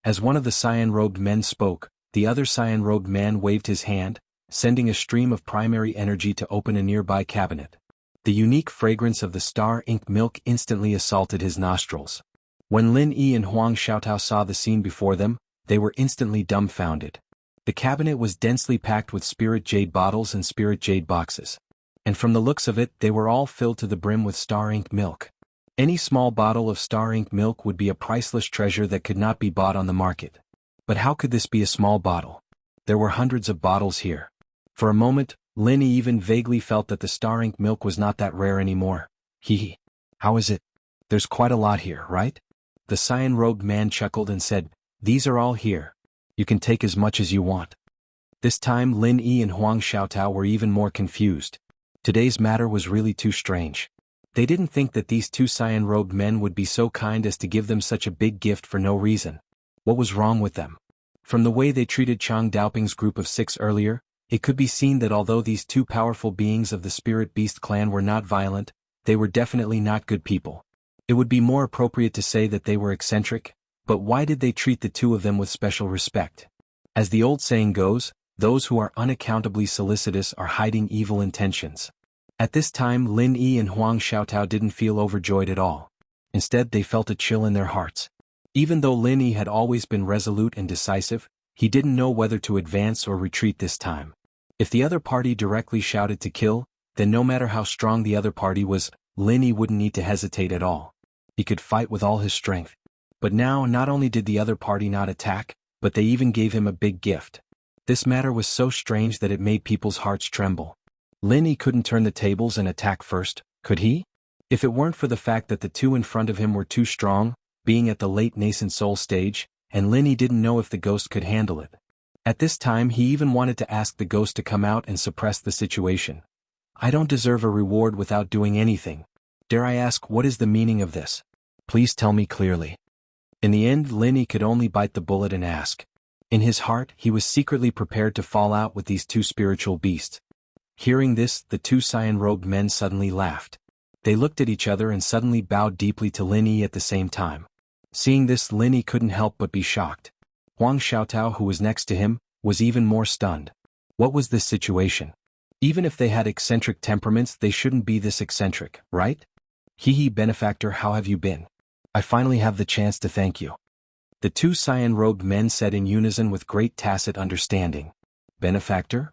As one of the cyan-robed men spoke, the other cyan-robed man waved his hand, sending a stream of primary energy to open a nearby cabinet. The unique fragrance of the star ink milk instantly assaulted his nostrils. When Lin Yi and Huang Xiaotao saw the scene before them, they were instantly dumbfounded. The cabinet was densely packed with spirit jade bottles and spirit jade boxes. And from the looks of it, they were all filled to the brim with star ink milk. Any small bottle of star ink milk would be a priceless treasure that could not be bought on the market. But how could this be a small bottle? There were hundreds of bottles here. For a moment, Lin Yi even vaguely felt that the star ink milk was not that rare anymore. Hee. How is it? There's quite a lot here, right? The cyan-robed man chuckled and said, "These are all here. You can take as much as you want." This time Lin Yi and Huang Xiaotao were even more confused. Today's matter was really too strange. They didn't think that these two cyan-robed men would be so kind as to give them such a big gift for no reason. What was wrong with them? From the way they treated Chang Daoping's group of 6 earlier, it could be seen that although these two powerful beings of the Spirit Beast clan were not violent, they were definitely not good people. It would be more appropriate to say that they were eccentric, but why did they treat the two of them with special respect? As the old saying goes, those who are unaccountably solicitous are hiding evil intentions. At this time Lin Yi and Huang Xiaotao didn't feel overjoyed at all. Instead they felt a chill in their hearts. Even though Lin Yi had always been resolute and decisive, he didn't know whether to advance or retreat this time. If the other party directly shouted to kill, then no matter how strong the other party was, Lin Yi wouldn't need to hesitate at all. He could fight with all his strength. But now not only did the other party not attack, but they even gave him a big gift. This matter was so strange that it made people's hearts tremble. Lin Yi couldn't turn the tables and attack first, could he? If it weren't for the fact that the two in front of him were too strong, being at the late nascent soul stage, and Lin Yi didn't know if the ghost could handle it. At this time he even wanted to ask the ghost to come out and suppress the situation. I don't deserve a reward without doing anything. Dare I ask, what is the meaning of this? Please tell me clearly. In the end Lin Yi could only bite the bullet and ask. In his heart he was secretly prepared to fall out with these two spiritual beasts. Hearing this, the two cyan-robed men suddenly laughed. They looked at each other and suddenly bowed deeply to Lin Yi at the same time. Seeing this, Lin Yi couldn't help but be shocked. Huang Xiaotao, who was next to him, was even more stunned. What was this situation? Even if they had eccentric temperaments, they shouldn't be this eccentric, right? Hee benefactor, how have you been? I finally have the chance to thank you. The two cyan-robed men said in unison with great tacit understanding. Benefactor?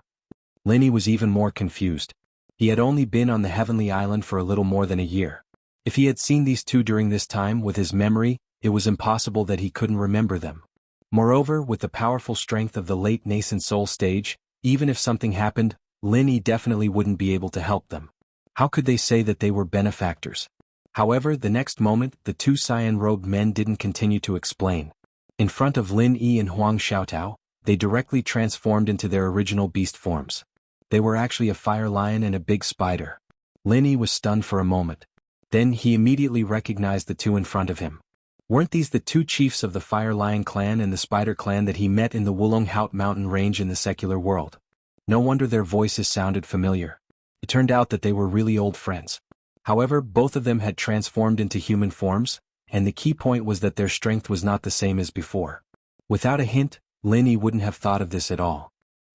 Lin Yi was even more confused. He had only been on the Heavenly Island for a little more than a year. If he had seen these two during this time with his memory, it was impossible that he couldn't remember them. Moreover, with the powerful strength of the late nascent soul stage, even if something happened, Lin Yi definitely wouldn't be able to help them. How could they say that they were benefactors? However, the next moment, the two cyan-robed men didn't continue to explain. In front of Lin Yi and Huang Xiaotao, they directly transformed into their original beast forms. They were actually a fire lion and a big spider. Lin Yi was stunned for a moment. Then he immediately recognized the two in front of him. Weren't these the two chiefs of the Fire Lion clan and the Spider clan that he met in the Wulonghout mountain range in the secular world? No wonder their voices sounded familiar. It turned out that they were really old friends. However, both of them had transformed into human forms, and the key point was that their strength was not the same as before. Without a hint, Lin Yi wouldn't have thought of this at all.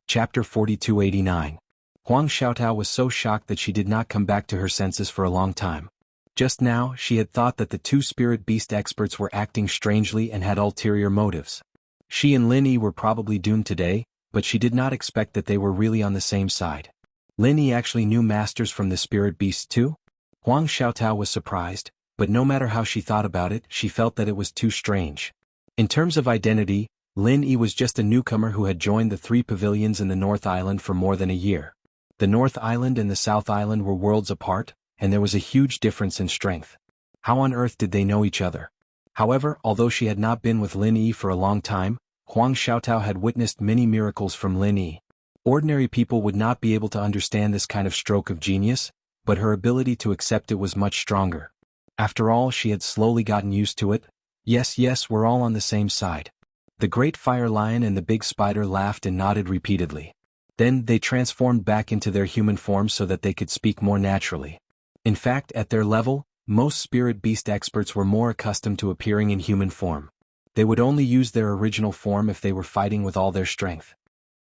Chapter 4289. Huang Xiaotao was so shocked that she did not come back to her senses for a long time. Just now, she had thought that the two spirit beast experts were acting strangely and had ulterior motives. She and Lin Yi were probably doomed today, but she did not expect that they were really on the same side. Lin Yi actually knew masters from the spirit beast too? Huang Xiaotao was surprised, but no matter how she thought about it, she felt that it was too strange. In terms of identity, Lin Yi was just a newcomer who had joined the 3 pavilions in the North Island for more than a year. The North Island and the South Island were worlds apart, and there was a huge difference in strength. How on earth did they know each other? However, although she had not been with Lin Yi for a long time, Huang Xiaotao had witnessed many miracles from Lin Yi. Ordinary people would not be able to understand this kind of stroke of genius, but her ability to accept it was much stronger. After all, she had slowly gotten used to it. Yes, we're all on the same side. The great fire lion and the big spider laughed and nodded repeatedly. Then they transformed back into their human forms so that they could speak more naturally. In fact, at their level, most spirit beast experts were more accustomed to appearing in human form. They would only use their original form if they were fighting with all their strength.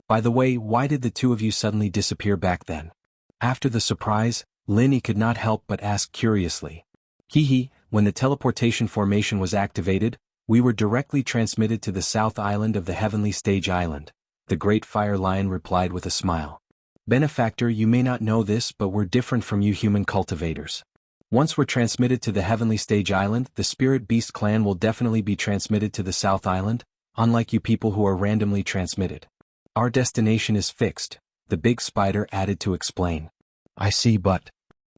By the way, why did the two of you suddenly disappear back then? After the surprise, Lin Yi could not help but ask curiously. When the teleportation formation was activated, we were directly transmitted to the South Island of the Heavenly Stage Island, the Great Fire Lion replied with a smile. Benefactor, you may not know this, but we're different from you human cultivators. Once we're transmitted to the Heavenly Stage Island, the Spirit Beast clan will definitely be transmitted to the South Island, unlike you people who are randomly transmitted. Our destination is fixed, the big spider added to explain. I see, but...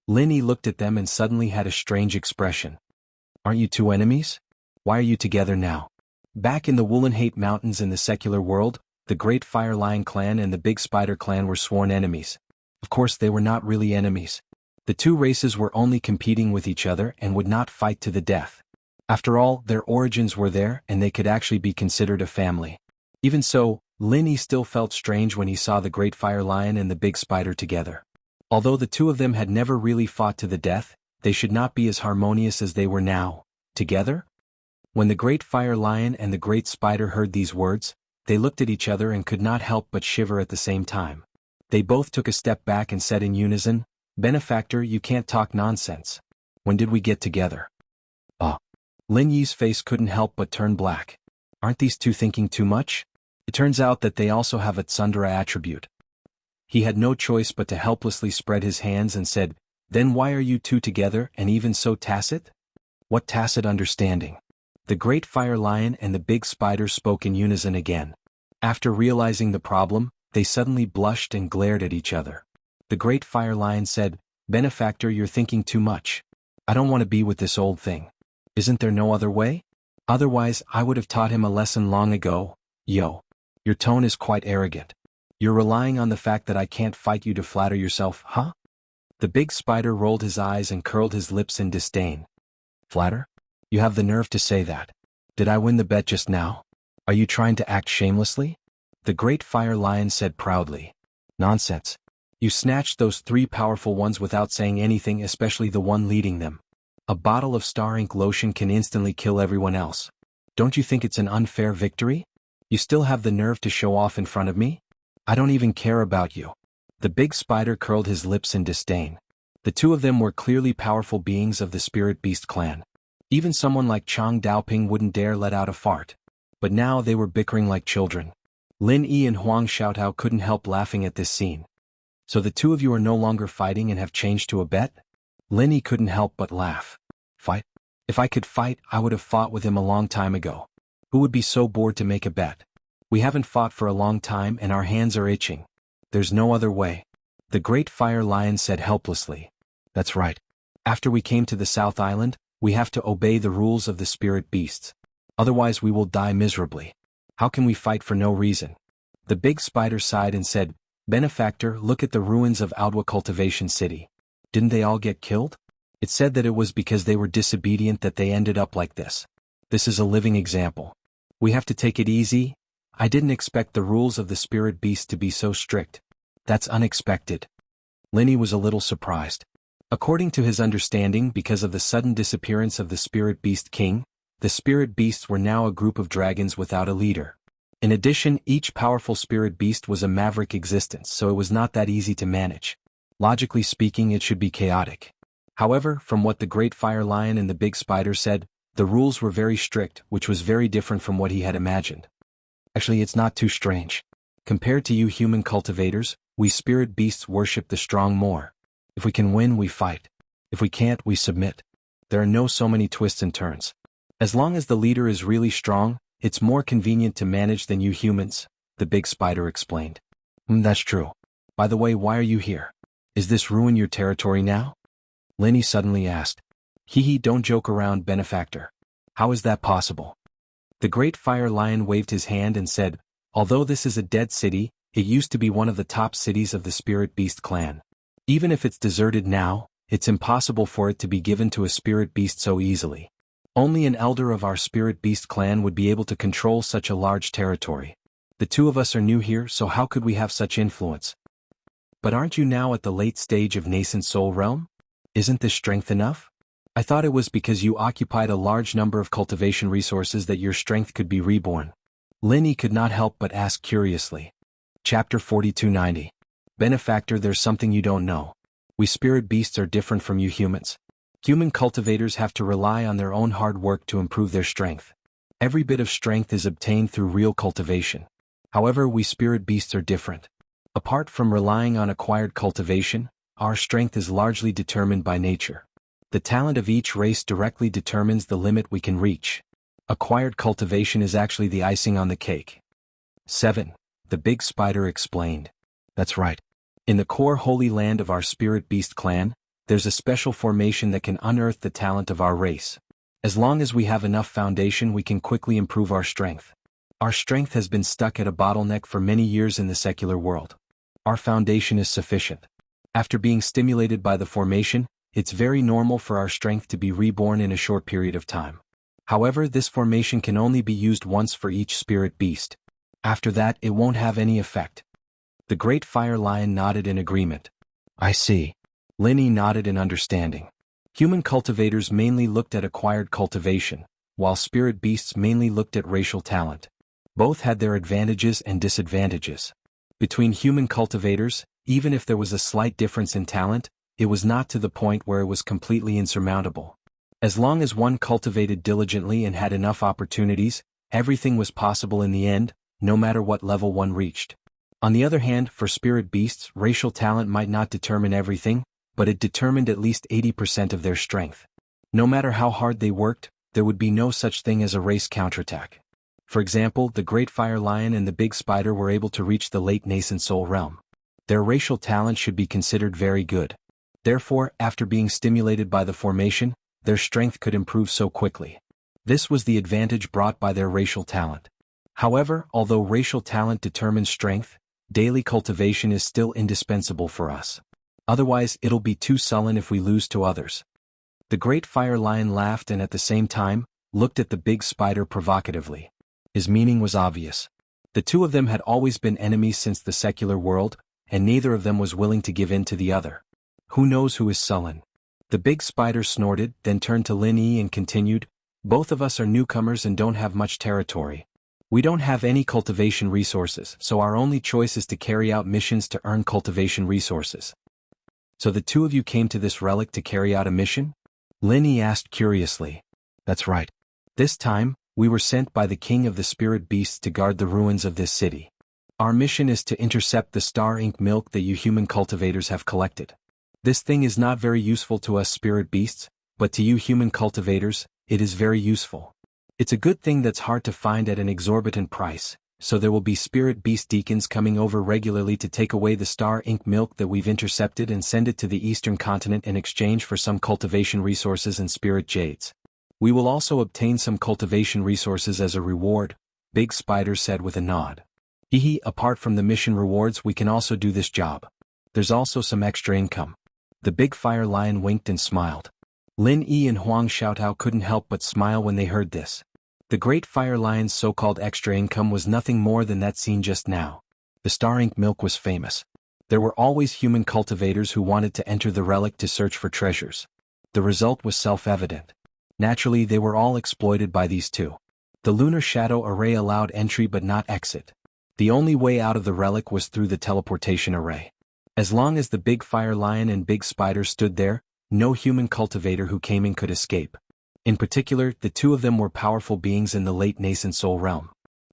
Lin Yi looked at them and suddenly had a strange expression. Aren't you two enemies? Why are you together now? Back in the Wulanhate Mountains in the secular world, the Great Fire Lion clan and the Big Spider clan were sworn enemies. Of course, they were not really enemies. The two races were only competing with each other and would not fight to the death. After all, their origins were there and they could actually be considered a family. Even so, Lin Yi still felt strange when he saw the Great Fire Lion and the Big Spider together. Although the two of them had never really fought to the death, they should not be as harmonious as they were now. Together? When the Great Fire Lion and the Great Spider heard these words, they looked at each other and could not help but shiver at the same time. They both took a step back and said in unison, Benefactor, you can't talk nonsense. When did we get together? Lin Yi's face couldn't help but turn black. Aren't these two thinking too much? It turns out that they also have a Tsundere attribute. He had no choice but to helplessly spread his hands and said, Then why are you two together and even so tacit? What tacit understanding? The Great Fire Lion and the Big Spider spoke in unison again. After realizing the problem, they suddenly blushed and glared at each other. The Great Fire Lion said, Benefactor, you're thinking too much. I don't want to be with this old thing. Isn't there no other way? Otherwise, I would have taught him a lesson long ago. Yo. Your tone is quite arrogant. You're relying on the fact that I can't fight you to flatter yourself, huh? The Big Spider rolled his eyes and curled his lips in disdain. Flatter? You have the nerve to say that. Did I win the bet just now? Are you trying to act shamelessly? The Great Fire Lion said proudly. Nonsense. You snatched those 3 powerful ones without saying anything, especially the one leading them. A bottle of Star Ink lotion can instantly kill everyone else. Don't you think it's an unfair victory? You still have the nerve to show off in front of me? I don't even care about you. The Big Spider curled his lips in disdain. The two of them were clearly powerful beings of the Spirit Beast clan. Even someone like Chang Daoping wouldn't dare let out a fart. But now they were bickering like children. Lin Yi and Huang Xiaotao couldn't help laughing at this scene. So the two of you are no longer fighting and have changed to a bet? Lin Yi couldn't help but laugh. Fight? If I could fight, I would have fought with him a long time ago. Who would be so bored to make a bet? We haven't fought for a long time and our hands are itching. There's no other way. The Great Fire Lion said helplessly. That's right. After we came to the South Island, we have to obey the rules of the Spirit Beasts. Otherwise we will die miserably. How can we fight for no reason? The Big Spider sighed and said, Benefactor, look at the ruins of Audiobook Cultivation City. Didn't they all get killed? It said that it was because they were disobedient that they ended up like this. This is a living example. We have to take it easy. I didn't expect the rules of the Spirit Beast to be so strict. That's unexpected. Lin Yi was a little surprised. According to his understanding, because of the sudden disappearance of the Spirit Beast King, the Spirit Beasts were now a group of dragons without a leader. In addition, each powerful Spirit Beast was a maverick existence, so it was not that easy to manage. Logically speaking, it should be chaotic. However, from what the Great Fire Lion and the Big Spider said, the rules were very strict, which was very different from what he had imagined. Actually, it's not too strange. Compared to you human cultivators, we spirit beasts worship the strong more. If we can win, we fight. If we can't, we submit. There are no so many twists and turns. As long as the leader is really strong, it's more convenient to manage than you humans, the big spider explained. That's true. By the way, why are you here? Is this ruin your territory now? Linny suddenly asked. Hee, don't joke around, benefactor. How is that possible? The great fire lion waved his hand and said, although this is a dead city, it used to be one of the top cities of the spirit beast clan. Even if it's deserted now, it's impossible for it to be given to a spirit beast so easily. Only an elder of our spirit beast clan would be able to control such a large territory. The two of us are new here, so how could we have such influence? But aren't you now at the late stage of nascent soul realm? Isn't this strength enough? I thought it was because you occupied a large number of cultivation resources that your strength could be reborn. Linny could not help but ask curiously. Chapter 4290. Benefactor, there's something you don't know. We spirit beasts are different from you humans. Human cultivators have to rely on their own hard work to improve their strength. Every bit of strength is obtained through real cultivation. However, we spirit beasts are different. Apart from relying on acquired cultivation, our strength is largely determined by nature. The talent of each race directly determines the limit we can reach. Acquired cultivation is actually the icing on the cake. 7. The big spider explained. That's right. In the core holy land of our spirit beast clan, there's a special formation that can unearth the talent of our race. As long as we have enough foundation, we can quickly improve our strength. Our strength has been stuck at a bottleneck for many years in the secular world. Our foundation is sufficient. After being stimulated by the formation, it's very normal for our strength to be reborn in a short period of time. However, this formation can only be used once for each spirit beast. After that, it won't have any effect. The great fire lion nodded in agreement. I see. Linny nodded in understanding. Human cultivators mainly looked at acquired cultivation, while spirit beasts mainly looked at racial talent. Both had their advantages and disadvantages. Between human cultivators, even if there was a slight difference in talent, it was not to the point where it was completely insurmountable. As long as one cultivated diligently and had enough opportunities, everything was possible in the end, no matter what level one reached. On the other hand, for spirit beasts, racial talent might not determine everything, but it determined at least 80% of their strength. No matter how hard they worked, there would be no such thing as a race counterattack. For example, the great fire lion and the big spider were able to reach the late nascent soul realm. Their racial talent should be considered very good. Therefore, after being stimulated by the formation, their strength could improve so quickly. This was the advantage brought by their racial talent. However, although racial talent determines strength, daily cultivation is still indispensable for us. Otherwise, it'll be too sullen if we lose to others. The great fire lion laughed and at the same time, looked at the big spider provocatively. His meaning was obvious. The two of them had always been enemies since the secular world, and neither of them was willing to give in to the other. Who knows who is sullen? The big spider snorted, then turned to Lin Yi and continued, both of us are newcomers and don't have much territory. We don't have any cultivation resources, so our only choice is to carry out missions to earn cultivation resources. So the two of you came to this relic to carry out a mission? Lin Yi asked curiously. That's right. This time, we were sent by the king of the spirit beasts to guard the ruins of this city. Our mission is to intercept the star ink milk that you human cultivators have collected. This thing is not very useful to us spirit beasts, but to you human cultivators, it is very useful. It's a good thing that's hard to find at an exorbitant price, so there will be spirit beast deacons coming over regularly to take away the star ink milk that we've intercepted and send it to the eastern continent in exchange for some cultivation resources and spirit jades. We will also obtain some cultivation resources as a reward, Big Spider said with a nod. Apart from the mission rewards, we can also do this job. There's also some extra income. The big fire lion winked and smiled. Lin Yi and Huang Xiaotao couldn't help but smile when they heard this. The great fire lion's so-called extra income was nothing more than that seen just now. The star ink milk was famous. There were always human cultivators who wanted to enter the relic to search for treasures. The result was self-evident. Naturally, they were all exploited by these two. The lunar shadow array allowed entry but not exit. The only way out of the relic was through the teleportation array. As long as the big fire lion and big spider stood there, no human cultivator who came in could escape. In particular, the two of them were powerful beings in the late nascent soul realm.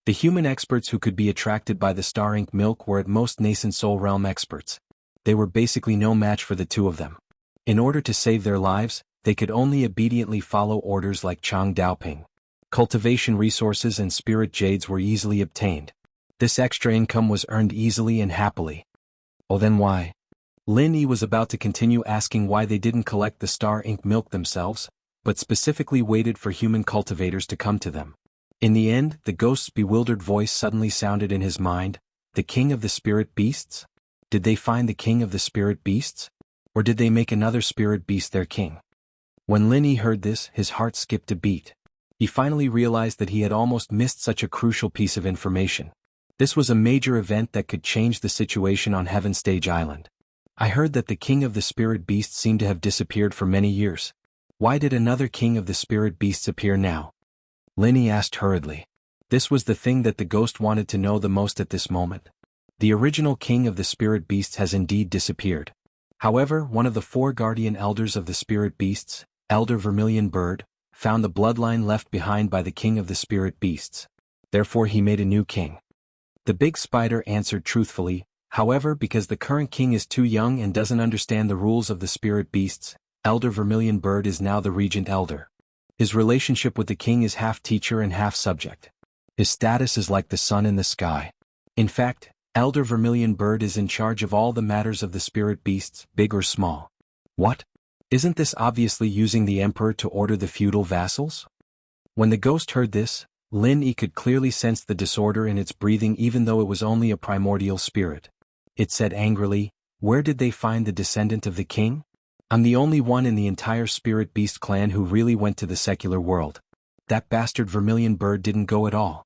The human experts who could be attracted by the star ink milk were at most nascent soul realm experts. They were basically no match for the two of them. In order to save their lives, they could only obediently follow orders like Chang Daoping. Cultivation resources and spirit jades were easily obtained. This extra income was earned easily and happily. Oh, then why? Lin Yi was about to continue asking why they didn't collect the star ink milk themselves, but specifically waited for human cultivators to come to them. In the end, the ghost's bewildered voice suddenly sounded in his mind, "The king of the spirit beasts? Did they find the king of the spirit beasts? Or did they make another spirit beast their king?" When Lin Yi heard this, his heart skipped a beat. He finally realized that he had almost missed such a crucial piece of information. This was a major event that could change the situation on Heaven Stage Island. "I heard that the king of the spirit beasts seemed to have disappeared for many years. Why did another king of the spirit beasts appear now?" Lin Yi asked hurriedly. This was the thing that the ghost wanted to know the most at this moment. The original king of the spirit beasts has indeed disappeared. However, one of the 4 guardian elders of the spirit beasts, Elder Vermilion Bird, found the bloodline left behind by the king of the spirit beasts. Therefore he made a new king. The big spider answered truthfully, "However, because the current king is too young and doesn't understand the rules of the spirit beasts, Elder Vermilion Bird is now the regent elder. His relationship with the king is half teacher and half subject. His status is like the sun in the sky. In fact, Elder Vermilion Bird is in charge of all the matters of the spirit beasts, big or small." What? Isn't this obviously using the emperor to order the feudal vassals? When the ghost heard this, Lin Yi could clearly sense the disorder in its breathing even though it was only a primordial spirit. It said angrily, "Where did they find the descendant of the king? I'm the only one in the entire spirit beast clan who really went to the secular world. That bastard Vermilion Bird didn't go at all."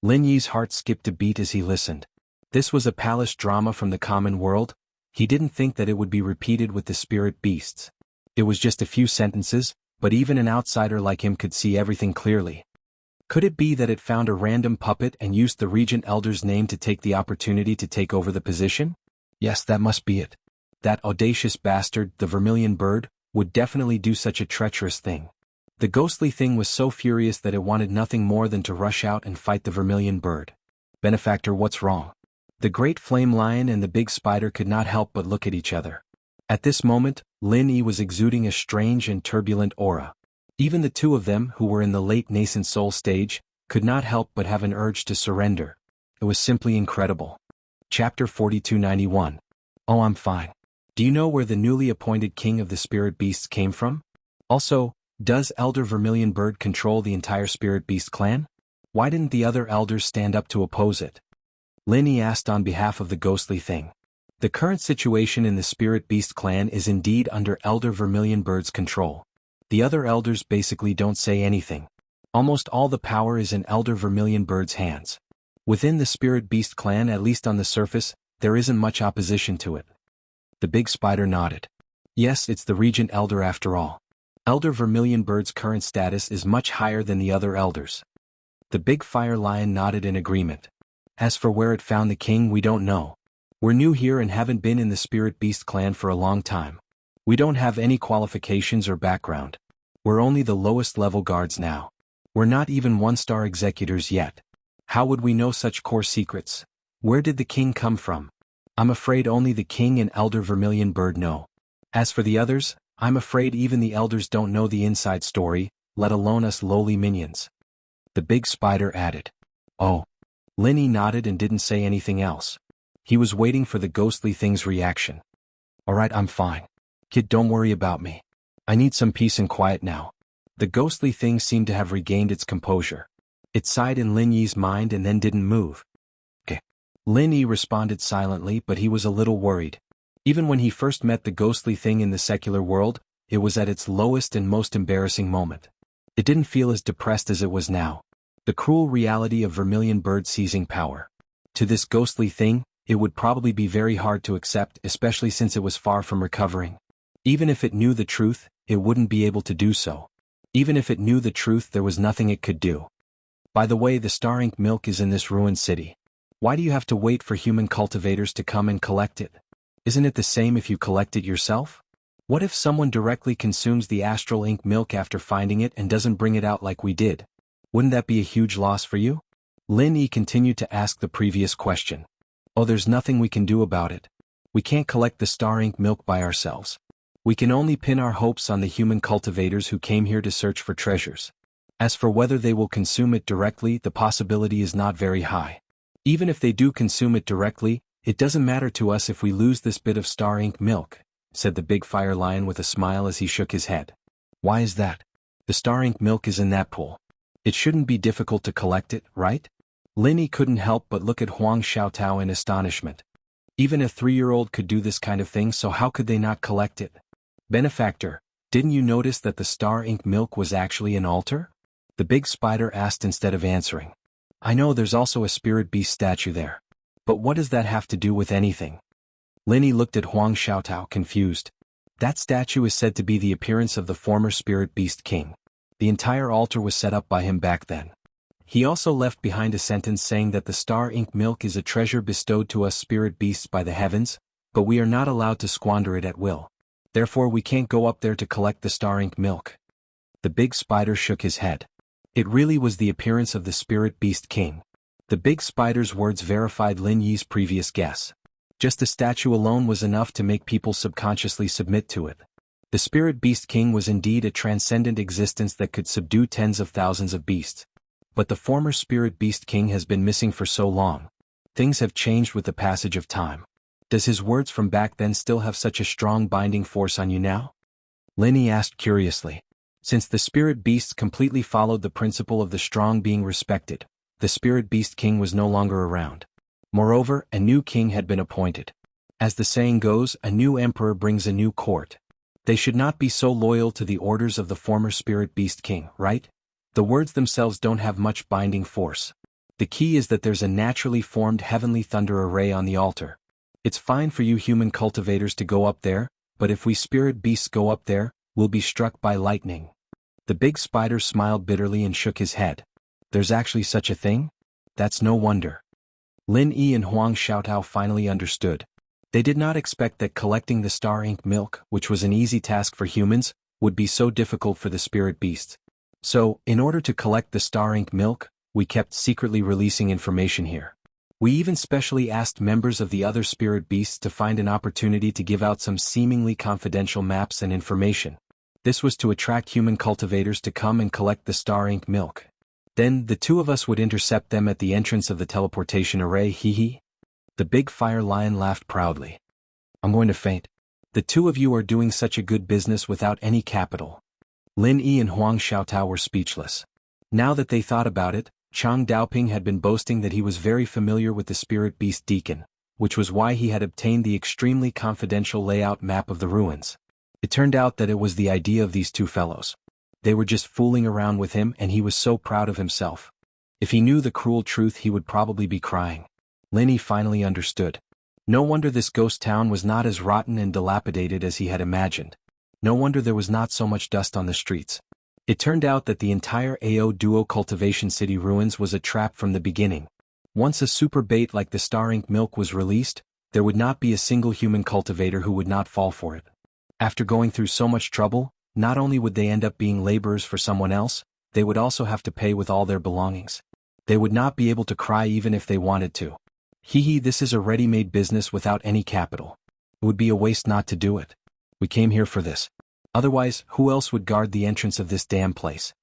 Lin Yi's heart skipped a beat as he listened. This was a palace drama from the common world. He didn't think that it would be repeated with the spirit beasts. It was just a few sentences, but even an outsider like him could see everything clearly. Could it be that it found a random puppet and used the regent elder's name to take the opportunity to take over the position? Yes, that must be it. That audacious bastard, the Vermilion Bird, would definitely do such a treacherous thing. The ghostly thing was so furious that it wanted nothing more than to rush out and fight the Vermilion Bird. "Benefactor, what's wrong?" The great flame lion and the big spider could not help but look at each other. At this moment, Lin Yi was exuding a strange and turbulent aura. Even the two of them, who were in the late nascent soul stage, could not help but have an urge to surrender. It was simply incredible. Chapter 4291. "Oh, I'm fine. Do you know where the newly appointed king of the spirit beasts came from? Also, does Elder Vermilion Bird control the entire spirit beast clan? Why didn't the other elders stand up to oppose it?" Lin Yi asked on behalf of the ghostly thing. The current situation in the spirit beast clan is indeed under Elder Vermilion Bird's control. The other elders basically don't say anything. Almost all the power is in Elder Vermilion Bird's hands. Within the spirit beast clan, at least on the surface, there isn't much opposition to it. The big spider nodded. Yes, it's the regent elder after all. Elder Vermilion Bird's current status is much higher than the other elders. The big fire lion nodded in agreement. As for where it found the king, we don't know. We're new here and haven't been in the spirit beast clan for a long time. We don't have any qualifications or background. We're only the lowest level guards now. We're not even 1-star executors yet. How would we know such core secrets? Where did the king come from? I'm afraid only the king and Elder Vermilion Bird know. As for the others, I'm afraid even the elders don't know the inside story, let alone us lowly minions." The big spider added. "Oh." Lin Yi nodded and didn't say anything else. He was waiting for the ghostly thing's reaction. "Alright, I'm fine. Kid, don't worry about me. I need some peace and quiet now." The ghostly thing seemed to have regained its composure. It sighed in Lin Yi's mind and then didn't move. "Okay." Lin Yi responded silently, but he was a little worried. Even when he first met the ghostly thing in the secular world, it was at its lowest and most embarrassing moment. It didn't feel as depressed as it was now. The cruel reality of Vermilion Bird seizing power. To this ghostly thing, it would probably be very hard to accept, especially since it was far from recovering. Even if it knew the truth, it wouldn't be able to do so. Even if it knew the truth, there was nothing it could do. By the way, the star ink milk is in this ruined city. Why do you have to wait for human cultivators to come and collect it? Isn't it the same if you collect it yourself? What if someone directly consumes the astral ink milk after finding it and doesn't bring it out like we did? Wouldn't that be a huge loss for you? Lin Yi continued to ask the previous question. Oh, there's nothing we can do about it. We can't collect the star ink milk by ourselves. We can only pin our hopes on the human cultivators who came here to search for treasures. As for whether they will consume it directly, the possibility is not very high. Even if they do consume it directly, it doesn't matter to us if we lose this bit of star ink milk, said the big fire lion with a smile as he shook his head. Why is that? The star ink milk is in that pool. It shouldn't be difficult to collect it, right? Lin Yi couldn't help but look at Huang Xiaotao in astonishment. Even a 3-year-old could do this kind of thing, so how could they not collect it? Benefactor, didn't you notice that the star ink milk was actually an altar? The big spider asked instead of answering. I know there's also a spirit beast statue there. But what does that have to do with anything? Lin Yi looked at Huang Xiaotao confused. That statue is said to be the appearance of the former spirit beast king. The entire altar was set up by him back then. He also left behind a sentence saying that the star ink milk is a treasure bestowed to us spirit beasts by the heavens, but we are not allowed to squander it at will. Therefore we can't go up there to collect the star ink milk. The big spider shook his head. It really was the appearance of the spirit beast king. The big spider's words verified Lin Yi's previous guess. Just the statue alone was enough to make people subconsciously submit to it. The spirit beast king was indeed a transcendent existence that could subdue tens of thousands of beasts. But the former spirit beast king has been missing for so long. Things have changed with the passage of time. Does his words from back then still have such a strong binding force on you now? Lin Yi asked curiously. Since the spirit beasts completely followed the principle of the strong being respected, the spirit beast king was no longer around. Moreover, a new king had been appointed. As the saying goes, a new emperor brings a new court. They should not be so loyal to the orders of the former spirit beast king, right? The words themselves don't have much binding force. The key is that there's a naturally formed heavenly thunder array on the altar. It's fine for you human cultivators to go up there, but if we spirit beasts go up there, we'll be struck by lightning. The big spider smiled bitterly and shook his head. There's actually such a thing? That's no wonder. Lin Yi and Huang Xiaotao finally understood. They did not expect that collecting the star ink milk, which was an easy task for humans, would be so difficult for the spirit beasts. So, in order to collect the star ink milk, we kept secretly releasing information here. We even specially asked members of the other spirit beasts to find an opportunity to give out some seemingly confidential maps and information. This was to attract human cultivators to come and collect the star ink milk. Then, the two of us would intercept them at the entrance of the teleportation array, hee. The big fire lion laughed proudly. I'm going to faint. The two of you are doing such a good business without any capital. Lin Yi and Huang Xiaotao were speechless. Now that they thought about it, Chang Daoping had been boasting that he was very familiar with the spirit beast deacon, which was why he had obtained the extremely confidential layout map of the ruins. It turned out that it was the idea of these two fellows. They were just fooling around with him and he was so proud of himself. If he knew the cruel truth he would probably be crying. Lin Yi finally understood. No wonder this ghost town was not as rotten and dilapidated as he had imagined. No wonder there was not so much dust on the streets. It turned out that the entire AO Duo Cultivation City ruins was a trap from the beginning. Once a super bait like the star ink milk was released, there would not be a single human cultivator who would not fall for it. After going through so much trouble, not only would they end up being laborers for someone else, they would also have to pay with all their belongings. They would not be able to cry even if they wanted to. This is a ready-made business without any capital. It would be a waste not to do it. We came here for this. Otherwise, who else would guard the entrance of this damn place?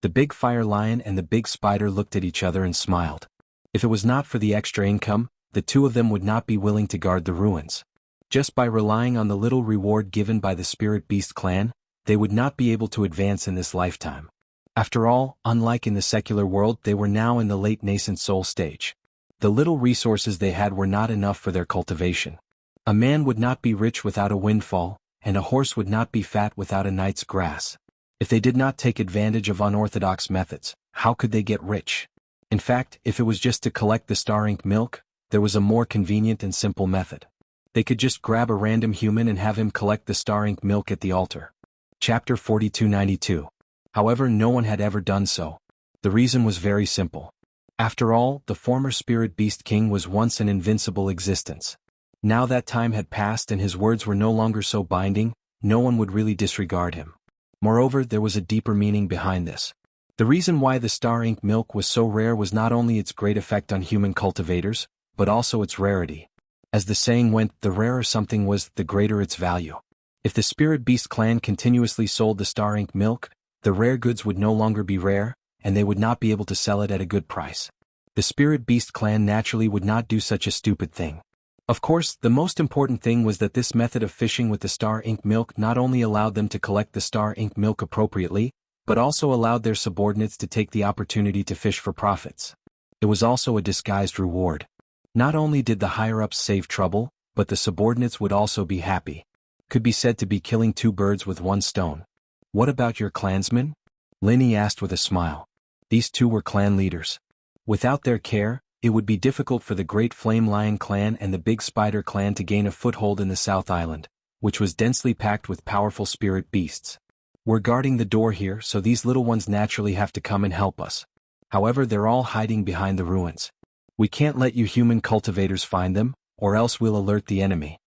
The big fire lion and the big spider looked at each other and smiled. If it was not for the extra income, the two of them would not be willing to guard the ruins. Just by relying on the little reward given by the spirit beast clan, they would not be able to advance in this lifetime. After all, unlike in the secular world, they were now in the late nascent soul stage. The little resources they had were not enough for their cultivation. A man would not be rich without a windfall, and a horse would not be fat without a night's grass. If they did not take advantage of unorthodox methods, how could they get rich? In fact, if it was just to collect the star ink milk, there was a more convenient and simple method. They could just grab a random human and have him collect the star ink milk at the altar. Chapter 4292. However, no one had ever done so. The reason was very simple. After all, the former spirit beast king was once an invincible existence. Now that time had passed and his words were no longer so binding, no one would really disregard him. Moreover, there was a deeper meaning behind this. The reason why the star ink milk was so rare was not only its great effect on human cultivators, but also its rarity. As the saying went, the rarer something was, the greater its value. If the Spirit Beast clan continuously sold the star ink milk, the rare goods would no longer be rare, and they would not be able to sell it at a good price. The Spirit Beast clan naturally would not do such a stupid thing. Of course, the most important thing was that this method of fishing with the star ink milk not only allowed them to collect the star ink milk appropriately, but also allowed their subordinates to take the opportunity to fish for profits. It was also a disguised reward. Not only did the higher-ups save trouble, but the subordinates would also be happy. Could be said to be killing two birds with one stone. What about your clansmen? Linny asked with a smile. These two were clan leaders. Without their care, it would be difficult for the Great Flame Lion clan and the Big Spider clan to gain a foothold in the South Island, which was densely packed with powerful spirit beasts. We're guarding the door here, so these little ones naturally have to come and help us. However, they're all hiding behind the ruins. We can't let you human cultivators find them, or else we'll alert the enemy.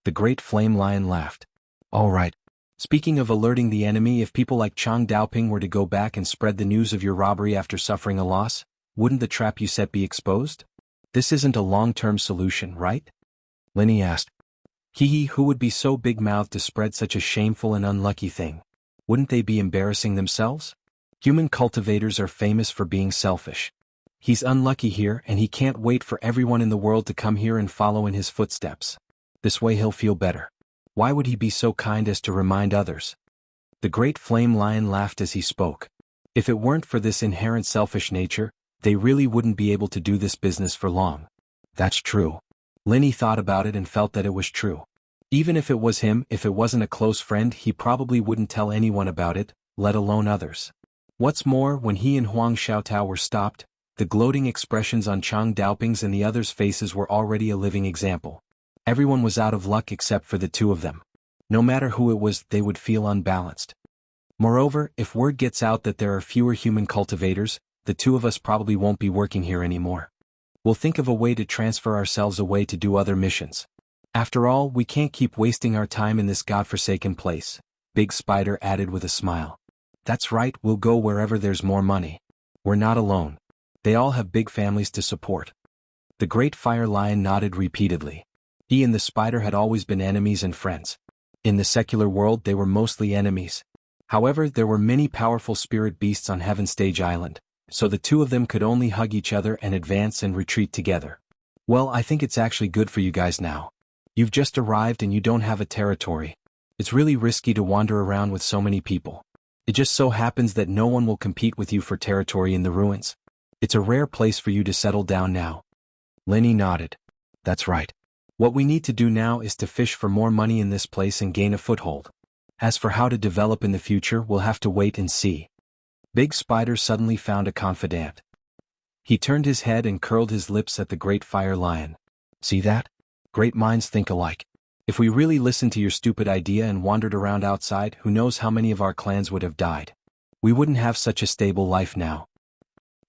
The Great Flame Lion laughed. All right. Speaking of alerting the enemy, if people like Chang Daoping were to go back and spread the news of your robbery after suffering a loss, wouldn't the trap you set be exposed? This isn't a long-term solution, right? Linny asked. Who would be so big-mouthed to spread such a shameful and unlucky thing? Wouldn't they be embarrassing themselves? Human cultivators are famous for being selfish. He's unlucky here, and he can't wait for everyone in the world to come here and follow in his footsteps. This way he'll feel better. Why would he be so kind as to remind others? The Great Flame Lion laughed as he spoke. If it weren't for this inherent selfish nature, they really wouldn't be able to do this business for long. That's true. Linny thought about it and felt that it was true. Even if it was him, if it wasn't a close friend, he probably wouldn't tell anyone about it, let alone others. What's more, when he and Huang Xiaotao were stopped, the gloating expressions on Chang Daoping's and the others' faces were already a living example. Everyone was out of luck except for the two of them. No matter who it was, they would feel unbalanced. Moreover, if word gets out that there are fewer human cultivators, the two of us probably won't be working here anymore. We'll think of a way to transfer ourselves away to do other missions. After all, we can't keep wasting our time in this godforsaken place, Big Spider added with a smile. That's right, we'll go wherever there's more money. We're not alone. They all have big families to support. The Great Fire Lion nodded repeatedly. He and the spider had always been enemies and friends. In the secular world they were mostly enemies. However, there were many powerful spirit beasts on Heaven Stage Island, so the two of them could only hug each other and advance and retreat together. Well, I think it's actually good for you guys now. You've just arrived and you don't have a territory. It's really risky to wander around with so many people. It just so happens that no one will compete with you for territory in the ruins. It's a rare place for you to settle down now. Linny nodded. That's right. What we need to do now is to fish for more money in this place and gain a foothold. As for how to develop in the future, we'll have to wait and see. Big Spider suddenly found a confidant. He turned his head and curled his lips at the Great Fire Lion. See that? Great minds think alike. If we really listened to your stupid idea and wandered around outside, who knows how many of our clans would have died. We wouldn't have such a stable life now.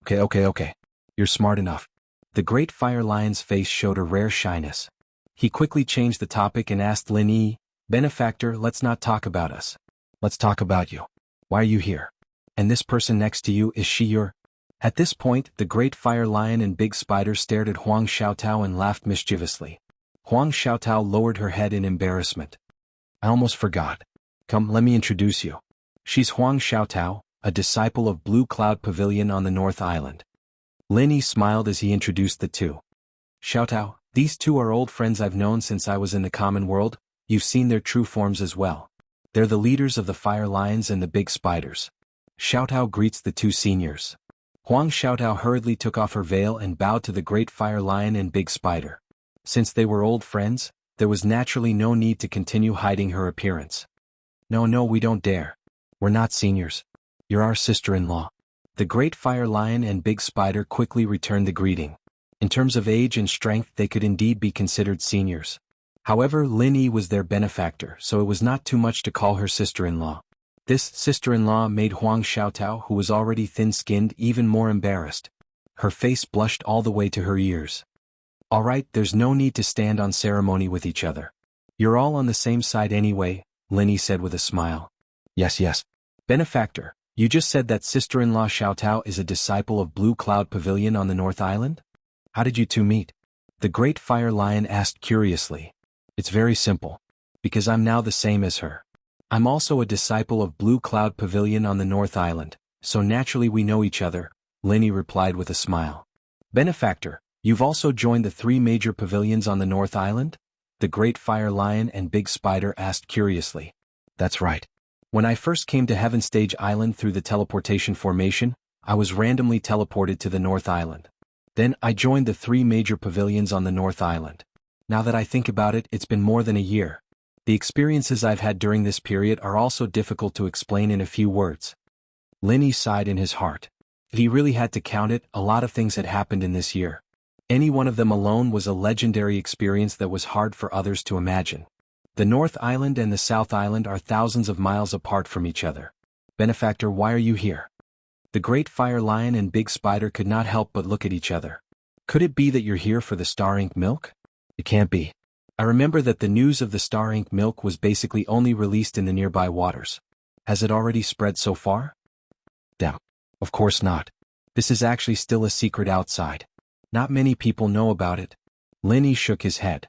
Okay. You're smart enough. The Great Fire Lion's face showed a rare shyness. He quickly changed the topic and asked Linny, Benefactor, let's not talk about us. Let's talk about you. Why are you here? And this person next to you, is she your... At this point, the Great Fire Lion and Big Spider stared at Huang Xiaotao and laughed mischievously. Huang Xiaotao lowered her head in embarrassment. I almost forgot. Come, let me introduce you. She's Huang Xiaotao, a disciple of Blue Cloud Pavilion on the North Island. Linny smiled as he introduced the two. Xiaotao, these two are old friends I've known since I was in the common world. You've seen their true forms as well. They're the leaders of the Fire Lions and the Big Spiders. Xiaotao greets the two seniors. Huang Xiaotao hurriedly took off her veil and bowed to the Great Fire Lion and Big Spider. Since they were old friends, there was naturally no need to continue hiding her appearance. No, we don't dare. We're not seniors. You're our sister-in-law. The Great Fire Lion and Big Spider quickly returned the greeting. In terms of age and strength, they could indeed be considered seniors. However, Linny was their benefactor, so it was not too much to call her sister-in-law. This sister-in-law made Huang Xiaotao, who was already thin-skinned, even more embarrassed. Her face blushed all the way to her ears. All right, there's no need to stand on ceremony with each other. You're all on the same side anyway, Linny said with a smile. Yes. Benefactor, You just said that sister-in-law Xiaotao is a disciple of Blue Cloud Pavilion on the North Island? How did you two meet? The Great Fire Lion asked curiously. It's very simple. Because I'm now the same as her. I'm also a disciple of Blue Cloud Pavilion on the North Island, so naturally we know each other, Linny replied with a smile. Benefactor, you've also joined the 3 major pavilions on the North Island? The Great Fire Lion and Big Spider asked curiously. That's right. When I first came to Heaven Stage Island through the teleportation formation, I was randomly teleported to the North Island. Then I joined the 3 major pavilions on the North Island. Now that I think about it, it's been more than a year. The experiences I've had during this period are also difficult to explain in a few words. Linny sighed in his heart. If he really had to count it, a lot of things had happened in this year. Any one of them alone was a legendary experience that was hard for others to imagine. The North Island and the South Island are thousands of miles apart from each other. Benefactor, why are you here? The Great Fire Lion and Big Spider could not help but look at each other. Could it be that you're here for the Star Ink milk? It can't be. I remember that the news of the Star Ink milk was basically only released in the nearby waters. Has it already spread so far? Damn. Of course not. This is actually still a secret outside. Not many people know about it. Linny shook his head.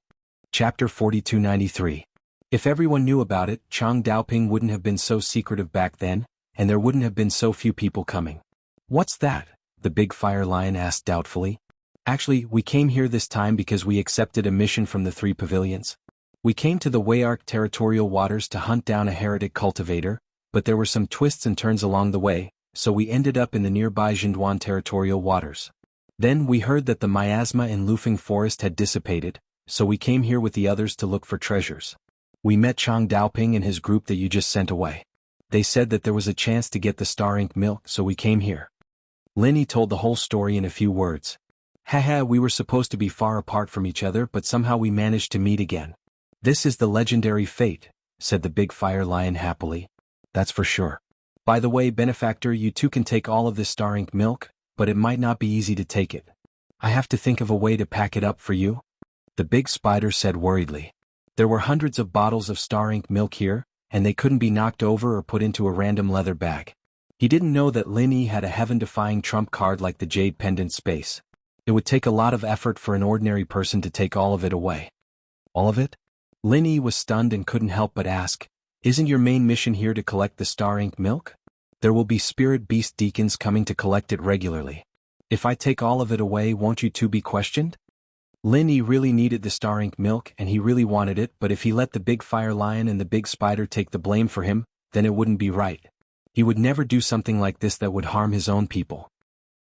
Chapter 4293. If everyone knew about it, Chang Daoping wouldn't have been so secretive back then, and there wouldn't have been so few people coming. What's that? The Big Fire Lion asked doubtfully. Actually, we came here this time because we accepted a mission from the 3 pavilions. We came to the Wayark territorial waters to hunt down a heretic cultivator, but there were some twists and turns along the way, so we ended up in the nearby Jinduan territorial waters. Then we heard that the miasma in Lufeng Forest had dissipated, so we came here with the others to look for treasures. We met Chang Daoping and his group that you just sent away. They said that there was a chance to get the Star Ink milk, so we came here. Linny told the whole story in a few words. Haha, we were supposed to be far apart from each other, but somehow we managed to meet again. This is the legendary fate, said the Big Fire Lion happily. That's for sure. By the way, Benefactor, you two can take all of this Star Ink milk, but it might not be easy to take it. I have to think of a way to pack it up for you. The Big Spider said worriedly. There were hundreds of bottles of Star Ink milk here, and they couldn't be knocked over or put into a random leather bag. He didn't know that Linny had a heaven-defying trump card like the Jade Pendant Space. It would take a lot of effort for an ordinary person to take all of it away. All of it? Linny was stunned and couldn't help but ask, isn't your main mission here to collect the Star Ink milk? There will be spirit beast deacons coming to collect it regularly. If I take all of it away, won't you two be questioned? Linny really needed the Star Ink milk and he really wanted it, but if he let the Big Fire Lion and the Big Spider take the blame for him, then it wouldn't be right. He would never do something like this that would harm his own people.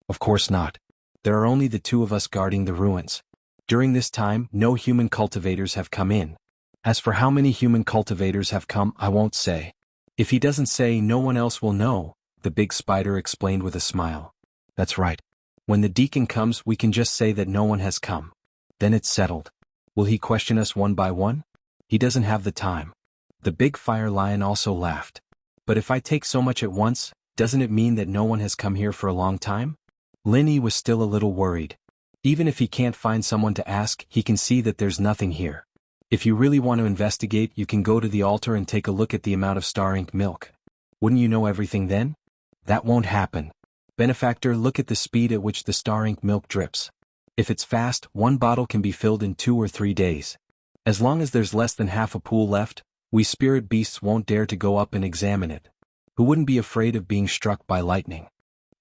Of course not. There are only the 2 of us guarding the ruins. During this time, no human cultivators have come in. As for how many human cultivators have come, I won't say. If he doesn't say, no one else will know, the Big Spider explained with a smile. That's right. When the deacon comes, we can just say that no one has come. Then it's settled. Will he question us one by one? He doesn't have the time. The Big Fire Lion also laughed. But if I take so much at once, doesn't it mean that no one has come here for a long time? Linny was still a little worried. Even if he can't find someone to ask, he can see that there's nothing here. If you really want to investigate, you can go to the altar and take a look at the amount of Star Ink milk. Wouldn't you know everything then? That won't happen. Benefactor, look at the speed at which the Star Ink milk drips. If it's fast, 1 bottle can be filled in 2 or 3 days. As long as there's less than half a pool left, we spirit beasts won't dare to go up and examine it. Who wouldn't be afraid of being struck by lightning?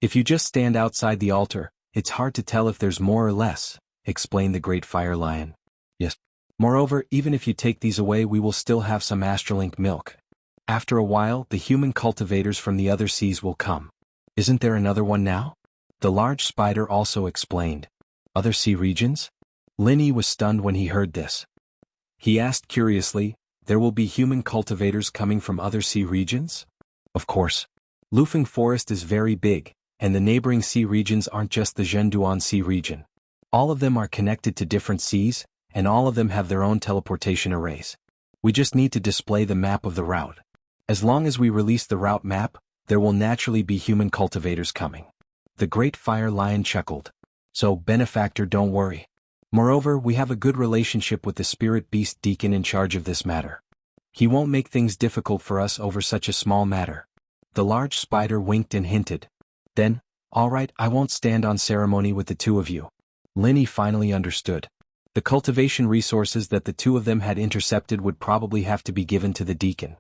If you just stand outside the altar, it's hard to tell if there's more or less, explained the Great Fire Lion. Yes. Moreover, even if you take these away, we will still have some Astral Ink milk. After a while, the human cultivators from the other seas will come. Isn't there another one now? The large spider also explained. Other sea regions? Linny was stunned when he heard this. He asked curiously, there will be human cultivators coming from other sea regions? Of course. Lufeng Forest is very big, and the neighboring sea regions aren't just the Zhenduan Sea region. All of them are connected to different seas, and all of them have their own teleportation arrays. We just need to display the map of the route. As long as we release the route map, there will naturally be human cultivators coming. The Great Fire Lion chuckled. So, Benefactor, don't worry. Moreover, we have a good relationship with the Spirit Beast Deacon in charge of this matter. He won't make things difficult for us over such a small matter. The large spider winked and hinted. Then, all right, I won't stand on ceremony with the two of you. Linny finally understood. The cultivation resources that the two of them had intercepted would probably have to be given to the deacon.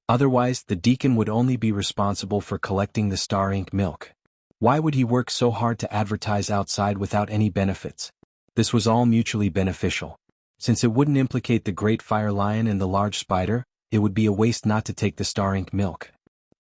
Otherwise, the deacon would only be responsible for collecting the star ink milk. Why would he work so hard to advertise outside without any benefits? This was all mutually beneficial. Since it wouldn't implicate the great fire lion and the large spider, it would be a waste not to take the star ink milk.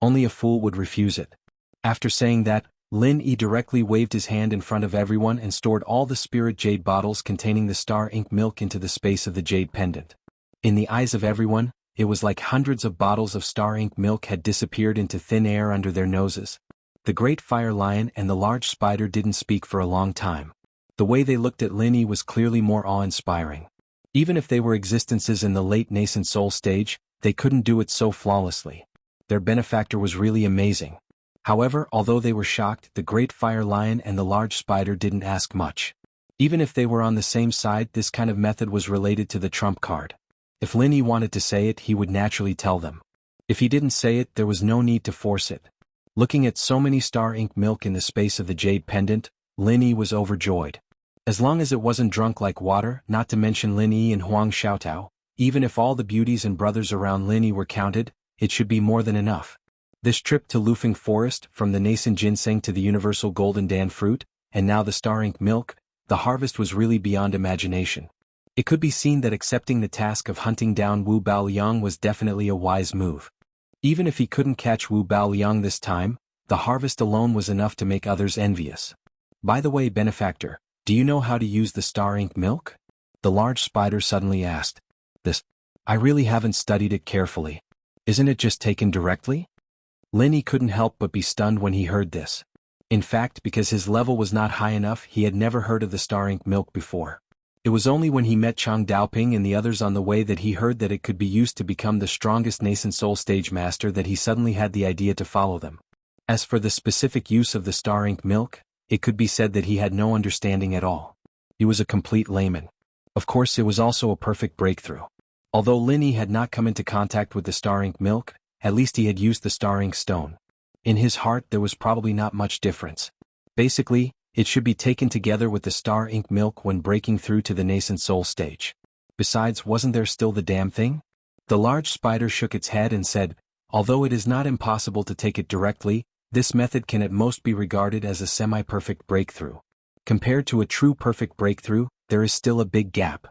Only a fool would refuse it. After saying that, Lin Yi directly waved his hand in front of everyone and stored all the spirit jade bottles containing the star ink milk into the space of the jade pendant. In the eyes of everyone, it was like hundreds of bottles of star ink milk had disappeared into thin air under their noses. The great fire lion and the large spider didn't speak for a long time. The way they looked at Lin Yi was clearly more awe-inspiring. Even if they were existences in the late nascent soul stage, they couldn't do it so flawlessly. Their benefactor was really amazing. However, although they were shocked, the great fire lion and the large spider didn't ask much. Even if they were on the same side, this kind of method was related to the trump card. If Lin Yi wanted to say it, he would naturally tell them. If he didn't say it, there was no need to force it. Looking at so many star ink milk in the space of the jade pendant, Lin Yi was overjoyed. As long as it wasn't drunk like water, not to mention Lin Yi and Huang Xiaotao, even if all the beauties and brothers around Lin Yi were counted, it should be more than enough. This trip to Lufeng Forest, from the nascent ginseng to the universal golden dan fruit, and now the star ink milk, the harvest was really beyond imagination. It could be seen that accepting the task of hunting down Wu Baoliang was definitely a wise move. Even if he couldn't catch Wu Baoliang this time, the harvest alone was enough to make others envious. By the way, benefactor, do you know how to use the star ink milk? The large spider suddenly asked. I really haven't studied it carefully. Isn't it just taken directly? Lin Yi couldn't help but be stunned when he heard this. In fact, because his level was not high enough, he had never heard of the star ink milk before. It was only when he met Chang Daoping and the others on the way that he heard that it could be used to become the strongest nascent soul stage master that he suddenly had the idea to follow them. As for the specific use of the star ink milk, it could be said that he had no understanding at all. He was a complete layman. Of course, it was also a perfect breakthrough. Although Lin Yi had not come into contact with the star ink milk, at least he had used the star ink stone. In his heart there was probably not much difference. Basically, it should be taken together with the star ink milk when breaking through to the nascent soul stage. Besides, wasn't there still the damn thing? The large spider shook its head and said, although it is not impossible to take it directly, this method can at most be regarded as a semi-perfect breakthrough. Compared to a true perfect breakthrough, there is still a big gap.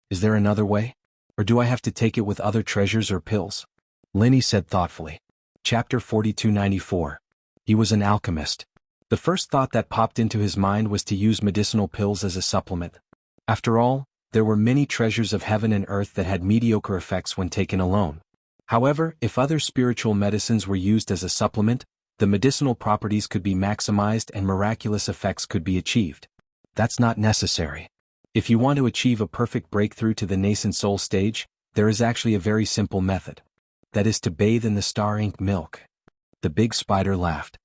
Is there another way? Or do I have to take it with other treasures or pills? Lin Yi said thoughtfully. Chapter 4294. He was an alchemist. The first thought that popped into his mind was to use medicinal pills as a supplement. After all, there were many treasures of heaven and earth that had mediocre effects when taken alone. However, if other spiritual medicines were used as a supplement, the medicinal properties could be maximized and miraculous effects could be achieved. That's not necessary. If you want to achieve a perfect breakthrough to the nascent soul stage, there is actually a very simple method. That is to bathe in the star ink milk. The big spider laughed.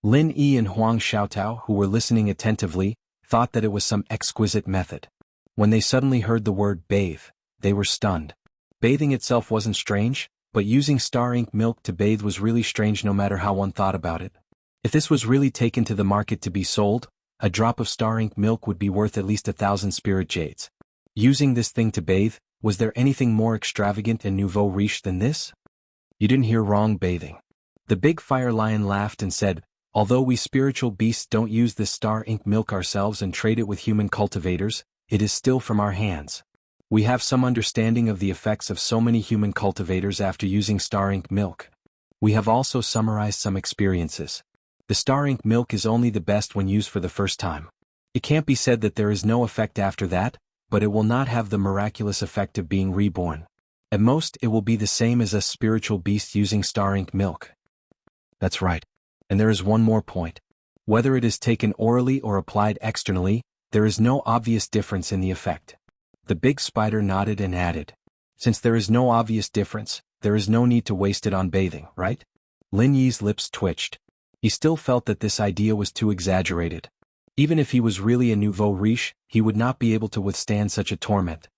Lin Yi and Huang Xiaotao, who were listening attentively, thought that it was some exquisite method. When they suddenly heard the word bathe, they were stunned. Bathing itself wasn't strange, but using star ink milk to bathe was really strange no matter how one thought about it. If this was really taken to the market to be sold, a drop of star ink milk would be worth at least 1,000 spirit jades. Using this thing to bathe, was there anything more extravagant and nouveau riche than this? You didn't hear wrong, bathing. The big fire lion laughed and said, although we spiritual beasts don't use this star ink milk ourselves and trade it with human cultivators, it is still from our hands. We have some understanding of the effects of so many human cultivators after using star ink milk. We have also summarized some experiences. The star ink milk is only the best when used for the first time. It can't be said that there is no effect after that, but it will not have the miraculous effect of being reborn. At most, it will be the same as a spiritual beast using star ink milk. That's right. And there is one more point. Whether it is taken orally or applied externally, there is no obvious difference in the effect. The big spider nodded and added. Since there is no obvious difference, there is no need to waste it on bathing, right? Lin Yi's lips twitched. He still felt that this idea was too exaggerated. Even if he was really a nouveau riche, he would not be able to withstand such a torment.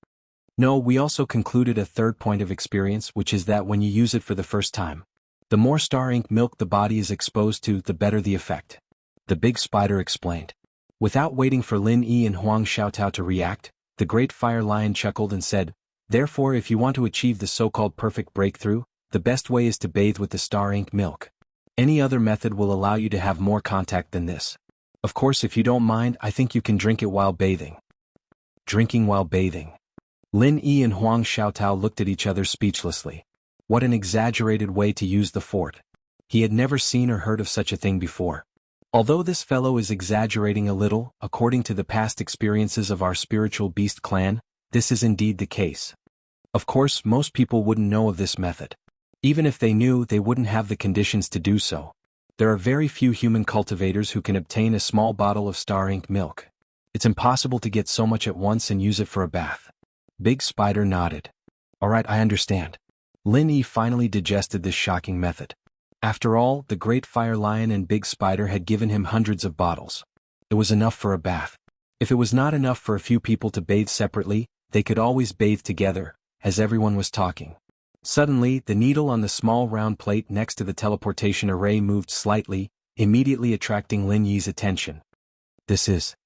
No, we also concluded a third point of experience, which is that when you use it for the first time, The more star ink milk the body is exposed to, the better the effect. The big spider explained. Without waiting for Lin Yi and Huang Xiaotao to react, the great fire lion chuckled and said, "Therefore, if you want to achieve the so-called perfect breakthrough, the best way is to bathe with the star ink milk. Any other method will allow you to have more contact than this. Of course, if you don't mind, I think you can drink it while bathing." Drinking while bathing. Lin Yi and Huang Xiaotao looked at each other speechlessly. What an exaggerated way to use the fort. He had never seen or heard of such a thing before. Although this fellow is exaggerating a little, according to the past experiences of our spiritual beast clan, this is indeed the case. Of course, most people wouldn't know of this method. Even if they knew, they wouldn't have the conditions to do so. There are very few human cultivators who can obtain a small bottle of star ink milk. It's impossible to get so much at once and use it for a bath. Big Spider nodded. Alright, I understand. Lin Yi finally digested this shocking method. After all, the Great Fire Lion and Big Spider had given him hundreds of bottles. It was enough for a bath. If it was not enough for a few people to bathe separately, they could always bathe together, as everyone was talking. Suddenly, the needle on the small round plate next to the teleportation array moved slightly, immediately attracting Lin Yi's attention. This is.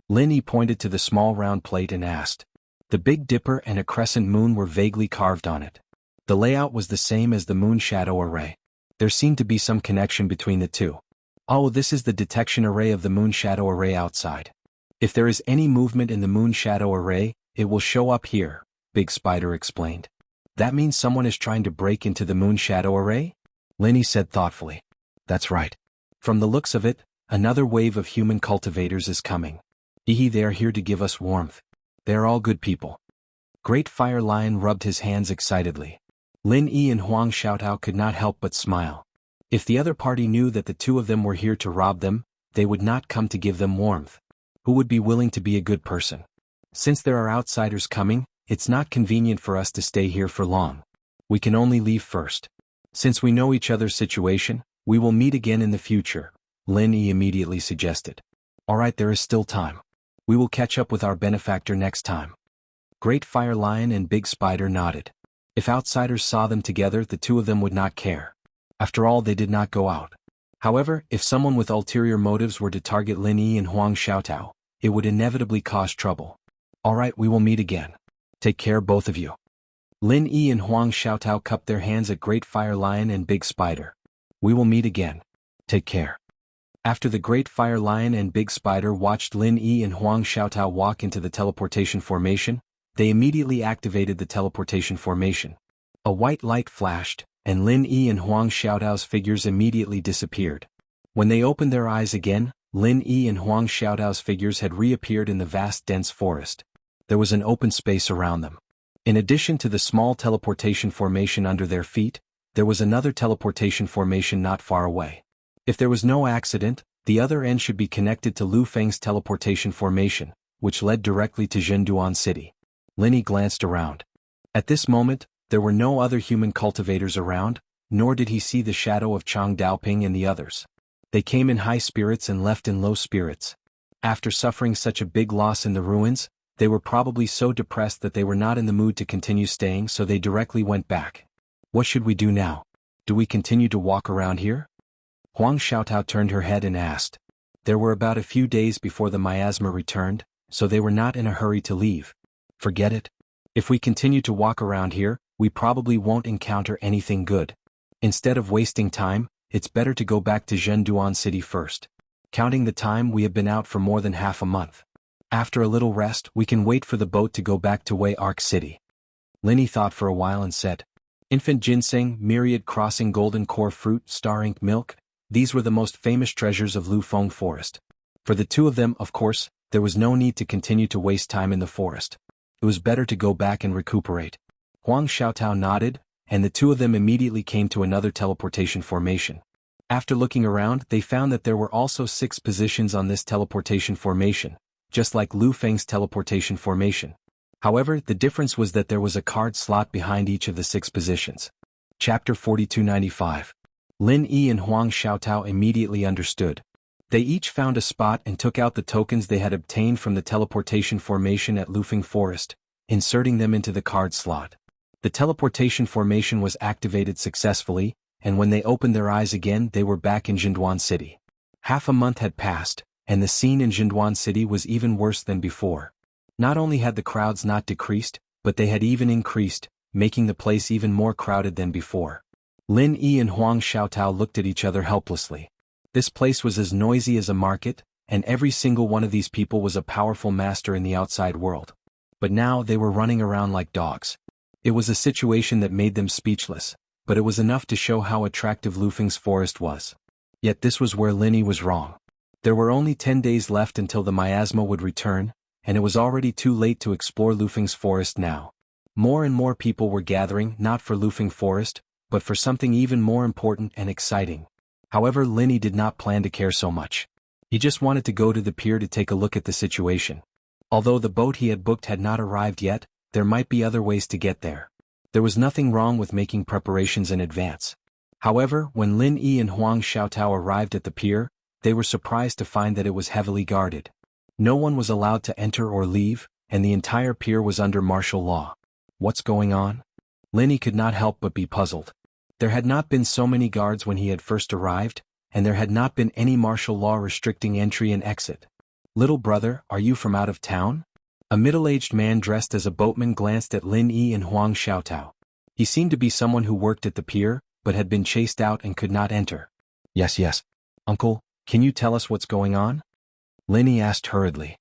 Lin Yi pointed to the small round plate and asked. The Big Dipper and a crescent moon were vaguely carved on it. The layout was the same as the moon shadow array. There seemed to be some connection between the two. Oh, this is the detection array of the moon shadow array outside. If there is any movement in the moon shadow array, it will show up here, Big Spider explained. That means someone is trying to break into the moon shadow array? Lin Yi said thoughtfully. That's right. From the looks of it, another wave of human cultivators is coming. They are here to give us warmth. They are all good people. Great Fire Lion rubbed his hands excitedly. Lin Yi and Huang Xiaotao could not help but smile. If the other party knew that the two of them were here to rob them, they would not come to give them warmth. Who would be willing to be a good person? Since there are outsiders coming, it's not convenient for us to stay here for long. We can only leave first. Since we know each other's situation, we will meet again in the future, Lin Yi immediately suggested. Alright, there is still time. We will catch up with our benefactor next time. Great Fire Lion and Big Spider nodded. If outsiders saw them together, the two of them would not care. After all, they did not go out. However, if someone with ulterior motives were to target Lin Yi and Huang Xiaotao, it would inevitably cause trouble. Alright, we will meet again. Take care, both of you. Lin Yi and Huang Xiaotao cupped their hands at Great Fire Lion and Big Spider. We will meet again. Take care. After the Great Fire Lion and Big Spider watched Lin Yi and Huang Xiaotao walk into the teleportation formation, they immediately activated the teleportation formation. A white light flashed, and Lin Yi and Huang Xiaotao's figures immediately disappeared. When they opened their eyes again, Lin Yi and Huang Xiaotao's figures had reappeared in the vast dense forest. There was an open space around them. In addition to the small teleportation formation under their feet, there was another teleportation formation not far away. If there was no accident, the other end should be connected to Lu Feng's teleportation formation, which led directly to Zhenduan City. Lin Yi glanced around. At this moment, there were no other human cultivators around, nor did he see the shadow of Chang Daoping and the others. They came in high spirits and left in low spirits. After suffering such a big loss in the ruins, they were probably so depressed that they were not in the mood to continue staying, so they directly went back. What should we do now? Do we continue to walk around here? Huang Xiaotao turned her head and asked. There were about a few days before the miasma returned, so they were not in a hurry to leave. Forget it. If we continue to walk around here, we probably won't encounter anything good. Instead of wasting time, it's better to go back to Zhenduan City first. Counting the time, we have been out for more than half a month. After a little rest, we can wait for the boat to go back to Wei Arc City. Lin Yi thought for a while and said, Infant ginseng, myriad crossing golden core fruit, star ink milk, these were the most famous treasures of Lu Feng Forest. For the two of them, of course, there was no need to continue to waste time in the forest. It was better to go back and recuperate. Huang Xiaotao nodded, and the two of them immediately came to another teleportation formation. After looking around, they found that there were also 6 positions on this teleportation formation, just like Lu Feng's teleportation formation. However, the difference was that there was a card slot behind each of the 6 positions. Chapter 4295. Lin Yi and Huang Xiaotao immediately understood. They each found a spot and took out the tokens they had obtained from the teleportation formation at Lufeng Forest, inserting them into the card slot. The teleportation formation was activated successfully, and when they opened their eyes again they were back in Jianghu City. Half a month had passed, and the scene in Jianghu City was even worse than before. Not only had the crowds not decreased, but they had even increased, making the place even more crowded than before. Lin Yi and Huang Xiaotao looked at each other helplessly. This place was as noisy as a market, and every single one of these people was a powerful master in the outside world. But now they were running around like dogs. It was a situation that made them speechless, but it was enough to show how attractive Lufeng's forest was. Yet this was where Lin Yi was wrong. There were only 10 days left until the miasma would return, and it was already too late to explore Lufeng's forest now. More and more people were gathering not for Lufeng Forest, but for something even more important and exciting. However, Lin Yi did not plan to care so much. He just wanted to go to the pier to take a look at the situation. Although the boat he had booked had not arrived yet, there might be other ways to get there. There was nothing wrong with making preparations in advance. However, when Lin Yi and Huang Xiaotao arrived at the pier, they were surprised to find that it was heavily guarded. No one was allowed to enter or leave, and the entire pier was under martial law. What's going on? Lin Yi could not help but be puzzled. There had not been so many guards when he had first arrived, and there had not been any martial law restricting entry and exit. "Little brother, are you from out of town?" A middle-aged man dressed as a boatman glanced at Lin Yi and Huang Xiaotao. He seemed to be someone who worked at the pier, but had been chased out and could not enter. Yes. Uncle, can you tell us what's going on?" Lin Yi asked hurriedly.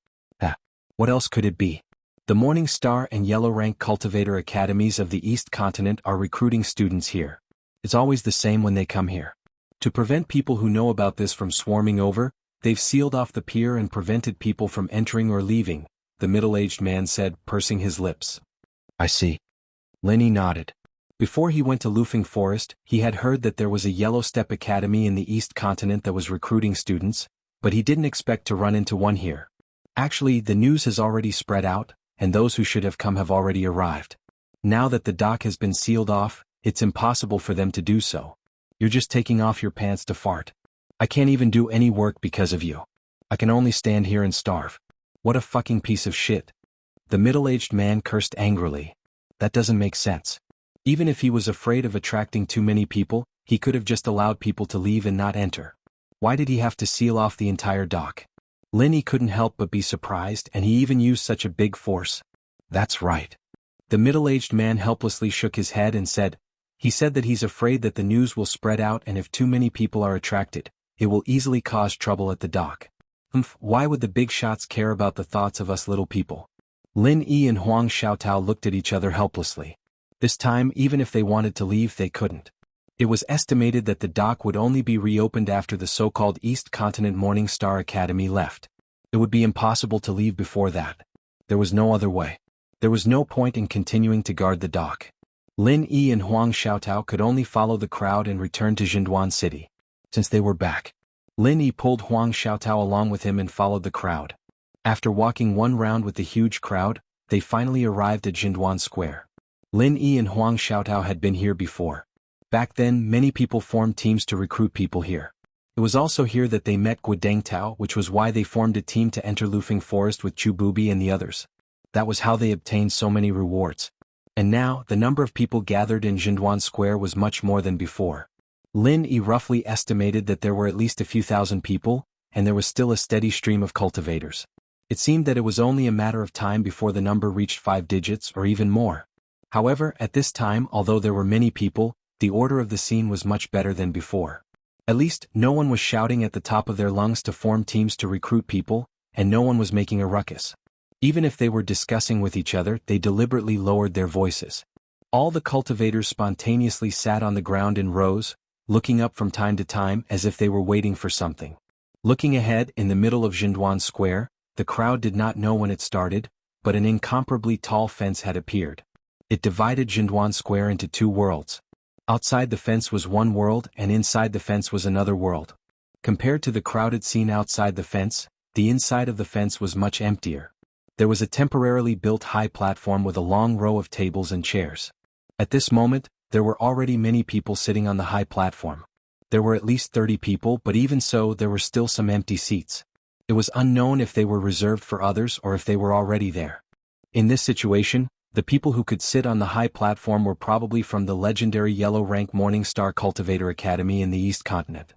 What else could it be? The Morning Star and Yellow Rank Cultivator Academies of the East Continent are recruiting students here. It's always the same when they come here. To prevent people who know about this from swarming over, they've sealed off the pier and prevented people from entering or leaving, the middle-aged man said, pursing his lips. I see. Lin Yi nodded. Before he went to Lufeng Forest, he had heard that there was a Yellow Step Academy in the East Continent that was recruiting students, but he didn't expect to run into one here. Actually, the news has already spread out, and those who should have come have already arrived. Now that the dock has been sealed off, it's impossible for them to do so. You're just taking off your pants to fart. I can't even do any work because of you. I can only stand here and starve. What a fucking piece of shit. The middle-aged man cursed angrily. That doesn't make sense. Even if he was afraid of attracting too many people, he could have just allowed people to leave and not enter. Why did he have to seal off the entire dock? Lin Yi couldn't help but be surprised, and he even used such a big force. That's right. The middle-aged man helplessly shook his head and said, he said that he's afraid that the news will spread out, and if too many people are attracted, it will easily cause trouble at the dock. Why would the big shots care about the thoughts of us little people? Lin Yi and Huang Xiaotao looked at each other helplessly. This time, even if they wanted to leave, they couldn't. It was estimated that the dock would only be reopened after the so-called East Continent Morning Star Academy left. It would be impossible to leave before that. There was no other way. There was no point in continuing to guard the dock. Lin Yi and Huang Xiaotao could only follow the crowd and return to Jianghu City. Since they were back, Lin Yi pulled Huang Xiaotao along with him and followed the crowd. After walking one round with the huge crowd, they finally arrived at Jianghu Square. Lin Yi and Huang Xiaotao had been here before. Back then, many people formed teams to recruit people here. It was also here that they met Guodeng Tao, which was why they formed a team to enter Lufeng Forest with Chu Bubi and the others. That was how they obtained so many rewards. And now, the number of people gathered in Jianghu Square was much more than before. Lin Yi roughly estimated that there were at least a few thousand people, and there was still a steady stream of cultivators. It seemed that it was only a matter of time before the number reached 5 digits or even more. However, at this time, although there were many people, the order of the scene was much better than before. At least, no one was shouting at the top of their lungs to form teams to recruit people, and no one was making a ruckus. Even if they were discussing with each other, they deliberately lowered their voices. All the cultivators spontaneously sat on the ground in rows, looking up from time to time as if they were waiting for something. Looking ahead, in the middle of Jianghu Square, the crowd did not know when it started, but an incomparably tall fence had appeared. It divided Jianghu Square into 2 worlds. Outside the fence was one world, and inside the fence was another world. Compared to the crowded scene outside the fence, the inside of the fence was much emptier. There was a temporarily built high platform with a long row of tables and chairs. At this moment, there were already many people sitting on the high platform. There were at least 30 people, but even so, there were still some empty seats. It was unknown if they were reserved for others or if they were already there. In this situation, The people who could sit on the high platform were probably from the legendary yellow-rank Morningstar Cultivator Academy in the East Continent.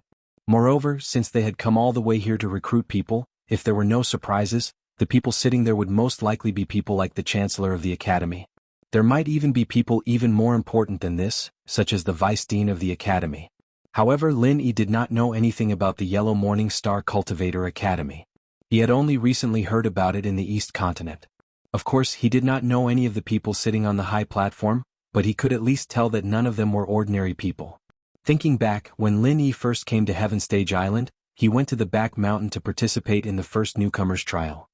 Moreover, since they had come all the way here to recruit people, if there were no surprises, the people sitting there would most likely be people like the Chancellor of the Academy. There might even be people even more important than this, such as the Vice Dean of the Academy. However, Lin Yi did not know anything about the Yellow Morningstar Cultivator Academy. He had only recently heard about it in the East Continent. Of course, he did not know any of the people sitting on the high platform, but he could at least tell that none of them were ordinary people. Thinking back, when Lin Yi first came to Heaven Stage Island, he went to the back mountain to participate in the first newcomer's trial.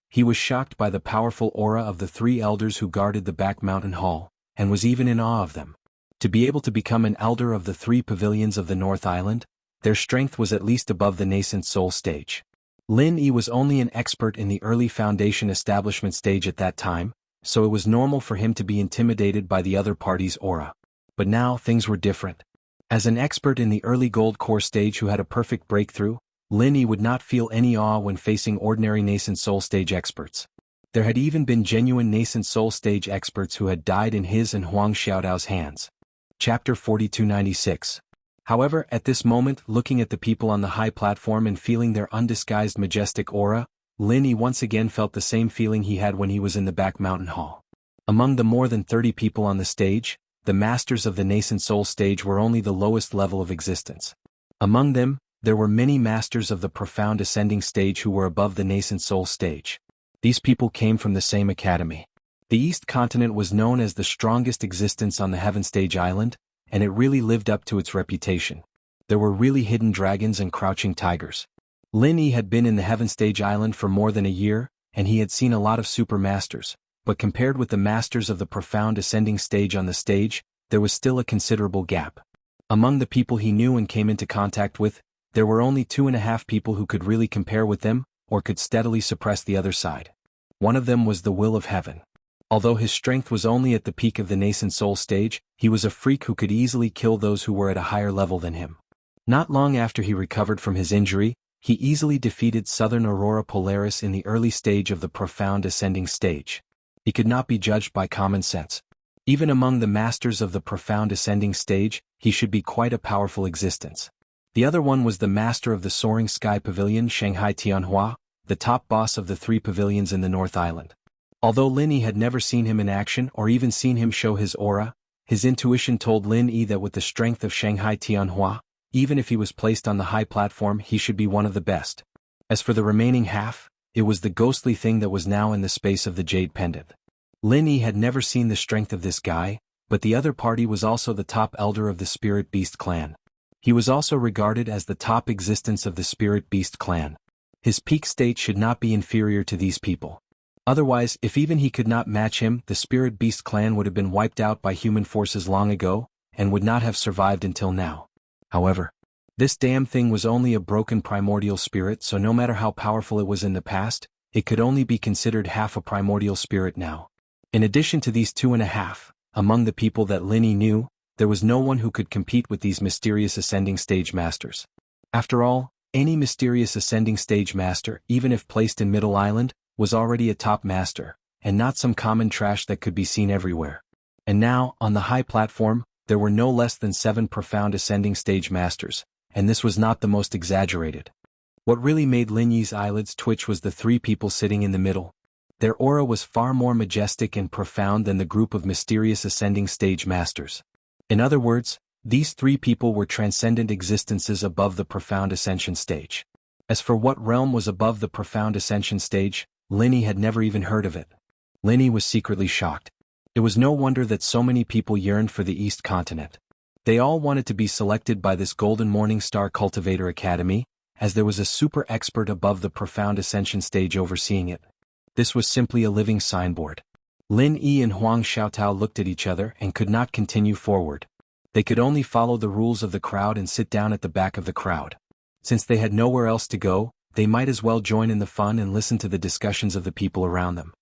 He was shocked by the powerful aura of the 3 elders who guarded the back mountain hall, and was even in awe of them. To be able to become an elder of the 3 pavilions of the North Island, their strength was at least above the nascent soul stage. Lin Yi was only an expert in the early foundation establishment stage at that time, so it was normal for him to be intimidated by the other party's aura. But now things were different. As an expert in the early gold core stage who had a perfect breakthrough, Lin Yi would not feel any awe when facing ordinary nascent soul stage experts. There had even been genuine nascent soul stage experts who had died in his and Huang Xiaodao's hands. Chapter 4296. However, at this moment, looking at the people on the high platform and feeling their undisguised majestic aura, Lin Yi once again felt the same feeling he had when he was in the back mountain hall. Among the more than 30 people on the stage, the masters of the nascent soul stage were only the lowest level of existence. Among them, there were many masters of the profound ascending stage who were above the nascent soul stage. These people came from the same academy. The East Continent was known as the strongest existence on the Heaven Stage Island, and it really lived up to its reputation. There were really hidden dragons and crouching tigers. Lin Yi had been in the Heaven Stage Island for more than a year, and he had seen a lot of super masters, but compared with the masters of the profound ascending stage on the stage, there was still a considerable gap. Among the people he knew and came into contact with, there were only 2.5 people who could really compare with them, or could steadily suppress the other side. One of them was the Will of Heaven. Although his strength was only at the peak of the nascent soul stage, he was a freak who could easily kill those who were at a higher level than him. Not long after he recovered from his injury, he easily defeated Southern Aurora Polaris in the early stage of the profound ascending stage. He could not be judged by common sense. Even among the masters of the profound ascending stage, he should be quite a powerful existence. The other one was the master of the Soaring Sky Pavilion, Shanghai Tianhua, the top boss of the 3 pavilions in the North Island. Although Lin Yi had never seen him in action or even seen him show his aura, his intuition told Lin Yi that with the strength of Shanghai Tianhua, even if he was placed on the high platform, he should be one of the best. As for the remaining half, it was the ghostly thing that was now in the space of the jade pendant. Lin Yi had never seen the strength of this guy, but the other party was also the top elder of the Spirit Beast clan. He was also regarded as the top existence of the Spirit Beast clan. His peak state should not be inferior to these people. Otherwise, if even he could not match him, the Spirit Beast clan would have been wiped out by human forces long ago, and would not have survived until now. However, this damn thing was only a broken primordial spirit, so no matter how powerful it was in the past, it could only be considered half a primordial spirit now. In addition to these 2.5, among the people that Lin Yi knew, there was no one who could compete with these mysterious ascending stage masters. After all, any mysterious ascending stage master, even if placed in Middle Island, was already a top master, and not some common trash that could be seen everywhere. And now, on the high platform, there were no less than 7 profound ascending stage masters, and this was not the most exaggerated. What really made Lin Yi's eyelids twitch was the 3 people sitting in the middle. Their aura was far more majestic and profound than the group of mysterious ascending stage masters. In other words, these 3 people were transcendent existences above the profound ascension stage. As for what realm was above the profound ascension stage, Lin Yi had never even heard of it. Lin Yi was secretly shocked. It was no wonder that so many people yearned for the East Continent. They all wanted to be selected by this Golden Morningstar Cultivator Academy, as there was a super expert above the profound ascension stage overseeing it. This was simply a living signboard. Lin Yi and Huang Xiaotao looked at each other and could not continue forward. They could only follow the rules of the crowd and sit down at the back of the crowd. Since they had nowhere else to go, they might as well join in the fun and listen to the discussions of the people around them.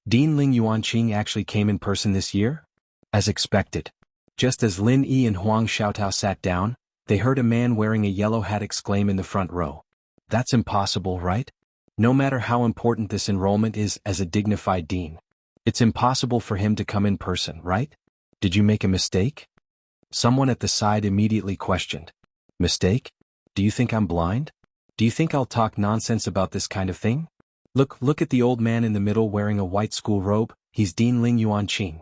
Dean Ling Yuanqing actually came in person this year? As expected. Just as Lin Yi and Huang Xiaotao sat down, they heard a man wearing a yellow hat exclaim in the front row. That's impossible, right? No matter how important this enrollment is as a dignified dean. It's impossible for him to come in person, right? Did you make a mistake? Someone at the side immediately questioned. Mistake? Do you think I'm blind? Do you think I'll talk nonsense about this kind of thing? Look at the old man in the middle wearing a white school robe, he's Dean Ling Yuanqing.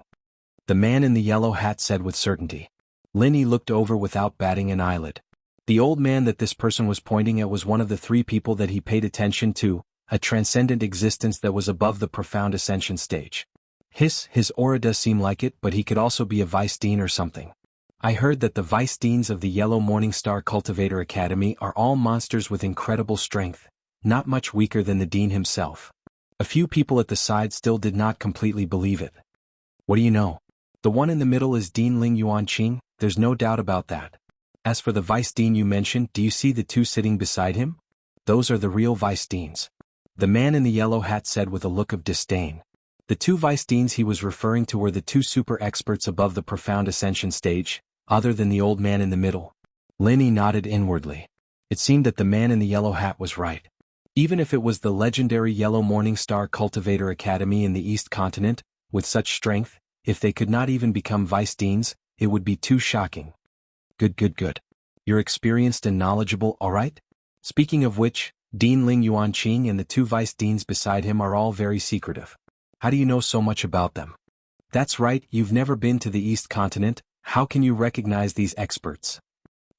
The man in the yellow hat said with certainty. Lin Yi looked over without batting an eyelid. The old man that this person was pointing at was one of the three people that he paid attention to, a transcendent existence that was above the profound ascension stage. His aura does seem like it, but he could also be a vice dean or something. I heard that the vice deans of the Yellow Morningstar Cultivator Academy are all monsters with incredible strength, not much weaker than the dean himself. A few people at the side still did not completely believe it. What do you know? The one in the middle is Dean Ling Yuanqing, there's no doubt about that. As for the vice dean you mentioned, do you see the two sitting beside him? Those are the real vice deans. The man in the yellow hat said with a look of disdain. The two vice deans he was referring to were the two super experts above the profound ascension stage, other than the old man in the middle. Lin Yi nodded inwardly. It seemed that the man in the yellow hat was right. Even if it was the legendary Yellow Morningstar Cultivator Academy in the East Continent, with such strength, if they could not even become vice deans, it would be too shocking. Good. You're experienced and knowledgeable, all right? Speaking of which, Dean Ling Yuanqing and the two vice deans beside him are all very secretive. How do you know so much about them? That's right, you've never been to the East Continent, how can you recognize these experts?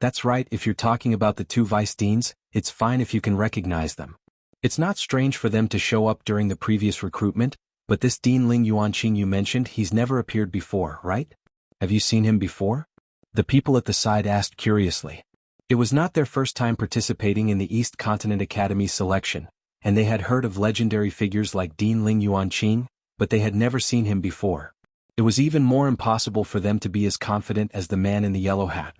That's right, if you're talking about the two vice deans, it's fine if you can recognize them. It's not strange for them to show up during the previous recruitment, but this Dean Ling Yuanqing you mentioned, he's never appeared before, right? Have you seen him before? The people at the side asked curiously. It was not their first time participating in the East Continent Academy selection, and they had heard of legendary figures like Dean Ling Yuanqing, but they had never seen him before. It was even more impossible for them to be as confident as the man in the yellow hat.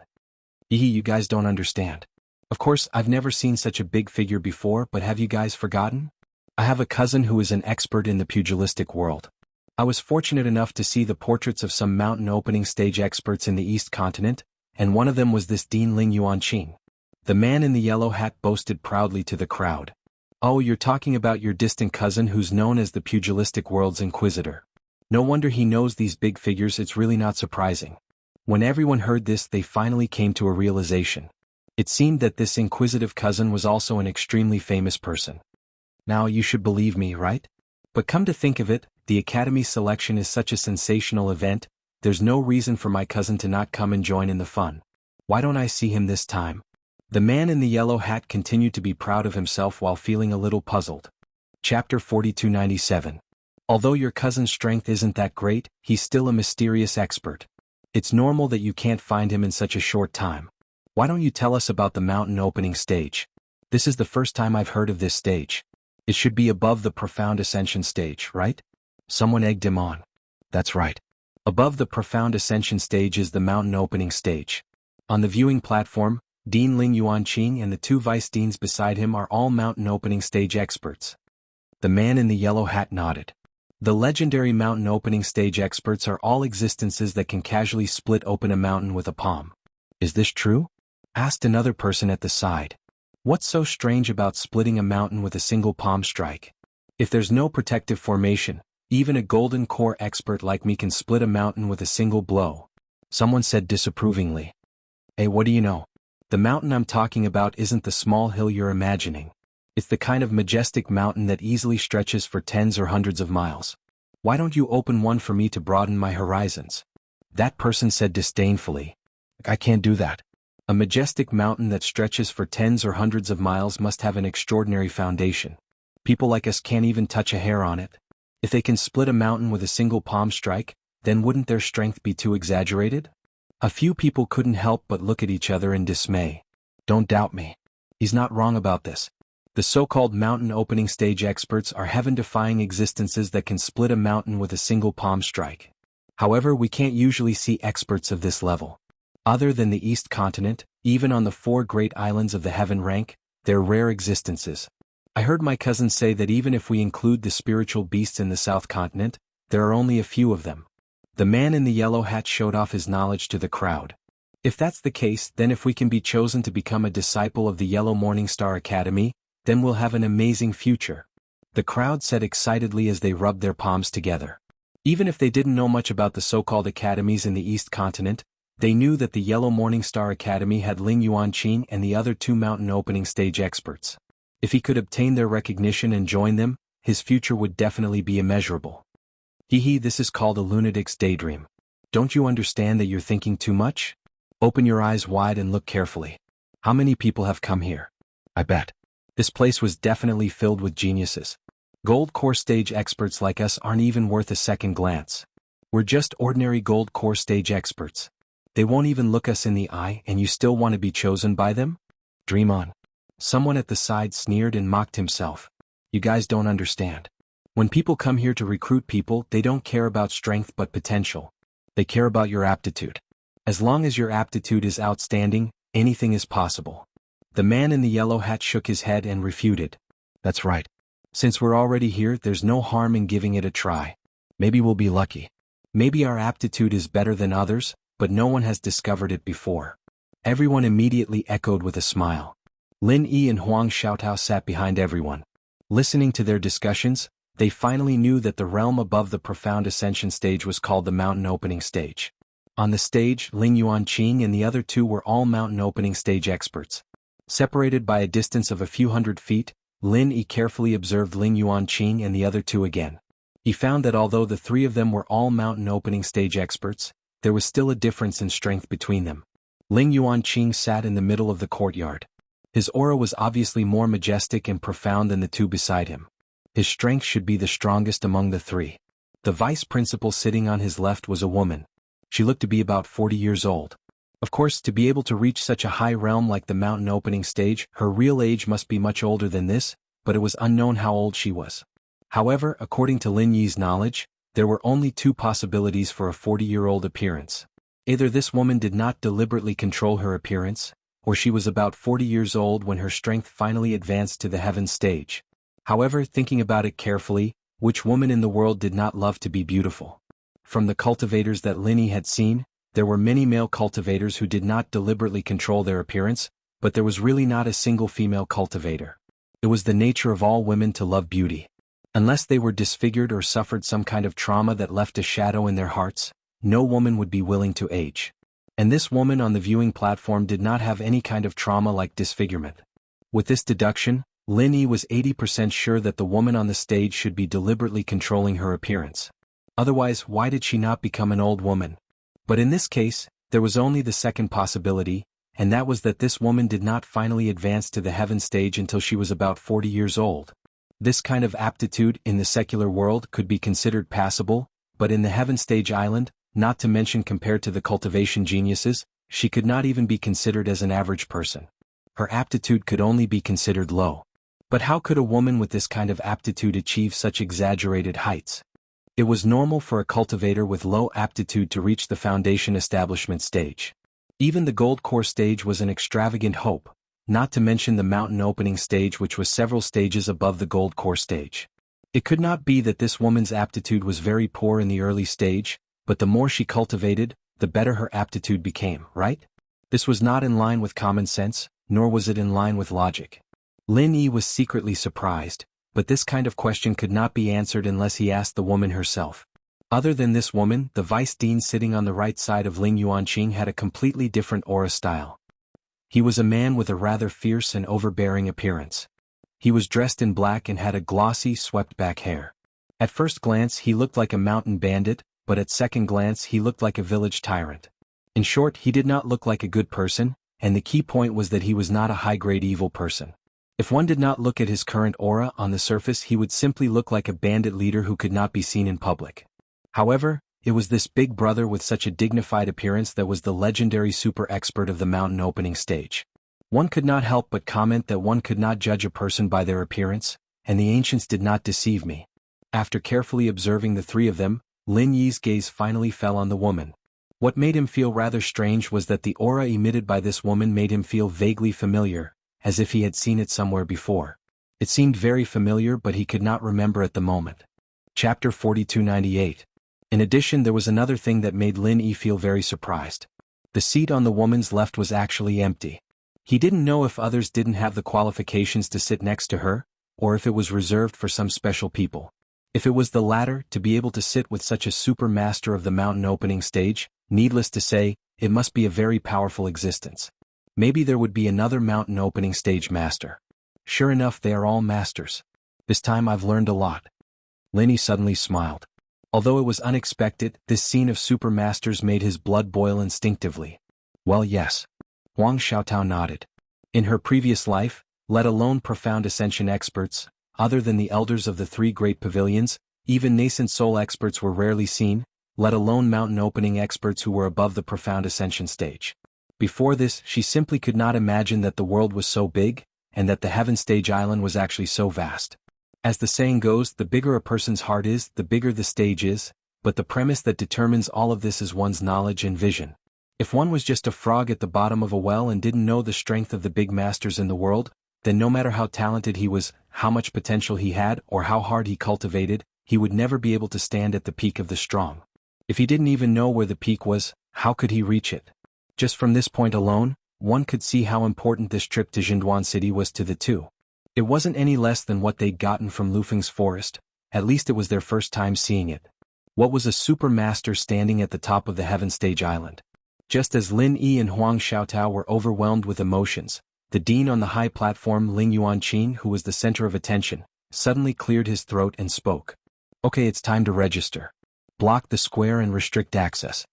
You guys don't understand. Of course, I've never seen such a big figure before, but have you guys forgotten? I have a cousin who is an expert in the pugilistic world. I was fortunate enough to see the portraits of some mountain opening stage experts in the East Continent, and one of them was this Dean Ling Yuanqing. The man in the yellow hat boasted proudly to the crowd. Oh, you're talking about your distant cousin who's known as the pugilistic world's inquisitor. No wonder he knows these big figures, it's really not surprising. When everyone heard this, they finally came to a realization. It seemed that this inquisitive cousin was also an extremely famous person. Now you should believe me, right? But come to think of it, the Academy selection is such a sensational event, there's no reason for my cousin to not come and join in the fun. Why don't I see him this time? The man in the yellow hat continued to be proud of himself while feeling a little puzzled. Chapter 4297. Although your cousin's strength isn't that great, he's still a mysterious expert. It's normal that you can't find him in such a short time. Why don't you tell us about the mountain opening stage? This is the first time I've heard of this stage. It should be above the profound ascension stage, right? Someone egged him on. That's right. Above the profound ascension stage is the mountain opening stage. On the viewing platform, Dean Ling Yuanqing and the two vice deans beside him are all mountain opening stage experts. The man in the yellow hat nodded. The legendary mountain opening stage experts are all existences that can casually split open a mountain with a palm. Is this true? Asked another person at the side. What's so strange about splitting a mountain with a single palm strike? If there's no protective formation, even a golden core expert like me can split a mountain with a single blow. Someone said disapprovingly. Hey, what do you know? The mountain I'm talking about isn't the small hill you're imagining. It's the kind of majestic mountain that easily stretches for tens or hundreds of miles. Why don't you open one for me to broaden my horizons? That person said disdainfully. I can't do that. A majestic mountain that stretches for tens or hundreds of miles must have an extraordinary foundation. People like us can't even touch a hair on it. If they can split a mountain with a single palm strike, then wouldn't their strength be too exaggerated? A few people couldn't help but look at each other in dismay. Don't doubt me. He's not wrong about this. The so-called mountain opening stage experts are heaven-defying existences that can split a mountain with a single palm strike. However, we can't usually see experts of this level. Other than the East Continent, even on the 4 great islands of the heaven rank, they're rare existences. I heard my cousin say that even if we include the spiritual beasts in the South Continent, there are only a few of them. The man in the yellow hat showed off his knowledge to the crowd. If that's the case, then if we can be chosen to become a disciple of the Yellow Morningstar Academy, then we'll have an amazing future. The crowd said excitedly as they rubbed their palms together. Even if they didn't know much about the so-called academies in the East Continent, they knew that the Yellow Morning Star Academy had Ling Yuanqing and the other two mountain opening stage experts. If he could obtain their recognition and join them, his future would definitely be immeasurable. This is called a lunatic's daydream. Don't you understand that you're thinking too much? Open your eyes wide and look carefully. How many people have come here? I bet. This place was definitely filled with geniuses. Gold core stage experts like us aren't even worth a second glance. We're just ordinary gold core stage experts. They won't even look us in the eye and you still want to be chosen by them? Dream on. Someone at the side sneered and mocked himself. You guys don't understand. When people come here to recruit people, they don't care about strength but potential. They care about your aptitude. As long as your aptitude is outstanding, anything is possible. The man in the yellow hat shook his head and refuted. That's right. Since we're already here, there's no harm in giving it a try. Maybe we'll be lucky. Maybe our aptitude is better than others, but no one has discovered it before. Everyone immediately echoed with a smile. Lin Yi and Huang Xiaotao sat behind everyone. Listening to their discussions, they finally knew that the realm above the profound ascension stage was called the mountain opening stage. On the stage, Ling Yuanqing and the other two were all mountain opening stage experts. Separated by a distance of a few hundred feet, Lin Yi carefully observed Ling Yuanqing and the other two again. He found that although the three of them were all mountain opening stage experts, there was still a difference in strength between them. Ling Yuanqing sat in the middle of the courtyard. His aura was obviously more majestic and profound than the two beside him. His strength should be the strongest among the three. The vice principal sitting on his left was a woman. She looked to be about 40 years old. Of course, to be able to reach such a high realm like the mountain opening stage, her real age must be much older than this, but it was unknown how old she was. However, according to Lin Yi's knowledge, there were only two possibilities for a 40-year-old appearance. Either this woman did not deliberately control her appearance, or she was about 40 years old when her strength finally advanced to the heaven stage. However, thinking about it carefully, which woman in the world did not love to be beautiful? From the cultivators that Lin Yi had seen, there were many male cultivators who did not deliberately control their appearance, but there was really not a single female cultivator. It was the nature of all women to love beauty. Unless they were disfigured or suffered some kind of trauma that left a shadow in their hearts, no woman would be willing to age. And this woman on the viewing platform did not have any kind of trauma like disfigurement. With this deduction, Lin Yi was 80% sure that the woman on the stage should be deliberately controlling her appearance. Otherwise, why did she not become an old woman? But in this case, there was only the second possibility, and that was that this woman did not finally advance to the heaven stage until she was about 40 years old. This kind of aptitude in the secular world could be considered passable, but in the heaven stage island, not to mention compared to the cultivation geniuses, she could not even be considered as an average person. Her aptitude could only be considered low. But how could a woman with this kind of aptitude achieve such exaggerated heights? It was normal for a cultivator with low aptitude to reach the foundation establishment stage. Even the gold core stage was an extravagant hope, not to mention the mountain opening stage, which was several stages above the gold core stage. It could not be that this woman's aptitude was very poor in the early stage, but the more she cultivated, the better her aptitude became, right? This was not in line with common sense, nor was it in line with logic. Lin Yi was secretly surprised, but this kind of question could not be answered unless he asked the woman herself. Other than this woman, the vice dean sitting on the right side of Ling Yuanqing had a completely different aura style. He was a man with a rather fierce and overbearing appearance. He was dressed in black and had a glossy, swept-back hair. At first glance he looked like a mountain bandit, but at second glance he looked like a village tyrant. In short, he did not look like a good person, and the key point was that he was not a high-grade evil person. If one did not look at his current aura on the surface, he would simply look like a bandit leader who could not be seen in public. However, it was this big brother with such a dignified appearance that was the legendary super expert of the mountain opening stage. One could not help but comment that one could not judge a person by their appearance, and the ancients did not deceive me. After carefully observing the three of them, Lin Yi's gaze finally fell on the woman. What made him feel rather strange was that the aura emitted by this woman made him feel vaguely familiar, as if he had seen it somewhere before. It seemed very familiar, but he could not remember at the moment. Chapter 4298. In addition, there was another thing that made Lin Yi feel very surprised. The seat on the woman's left was actually empty. He didn't know if others didn't have the qualifications to sit next to her, or if it was reserved for some special people. If it was the latter, to be able to sit with such a super master of the mountain opening stage, needless to say, it must be a very powerful existence. Maybe there would be another mountain opening stage master. Sure enough, they are all masters. This time I've learned a lot. Linny suddenly smiled. Although it was unexpected, this scene of super masters made his blood boil instinctively. Well, yes. Huang Xiaotao nodded. In her previous life, let alone profound ascension experts, other than the elders of the three great pavilions, even nascent soul experts were rarely seen, let alone mountain opening experts who were above the profound ascension stage. Before this, she simply could not imagine that the world was so big, and that the heaven stage island was actually so vast. As the saying goes, the bigger a person's heart is, the bigger the stage is, but the premise that determines all of this is one's knowledge and vision. If one was just a frog at the bottom of a well and didn't know the strength of the big masters in the world, then no matter how talented he was, how much potential he had, or how hard he cultivated, he would never be able to stand at the peak of the strong. If he didn't even know where the peak was, how could he reach it? Just from this point alone, one could see how important this trip to Jinduan City was to the two. It wasn't any less than what they'd gotten from Lufeng's forest, at least it was their first time seeing it. What was a super master standing at the top of the heaven stage island? Just as Lin Yi and Huang Xiaotao were overwhelmed with emotions, the dean on the high platform, Ling Yuanqing, who was the center of attention, suddenly cleared his throat and spoke. Okay, it's time to register. Block the square and restrict access.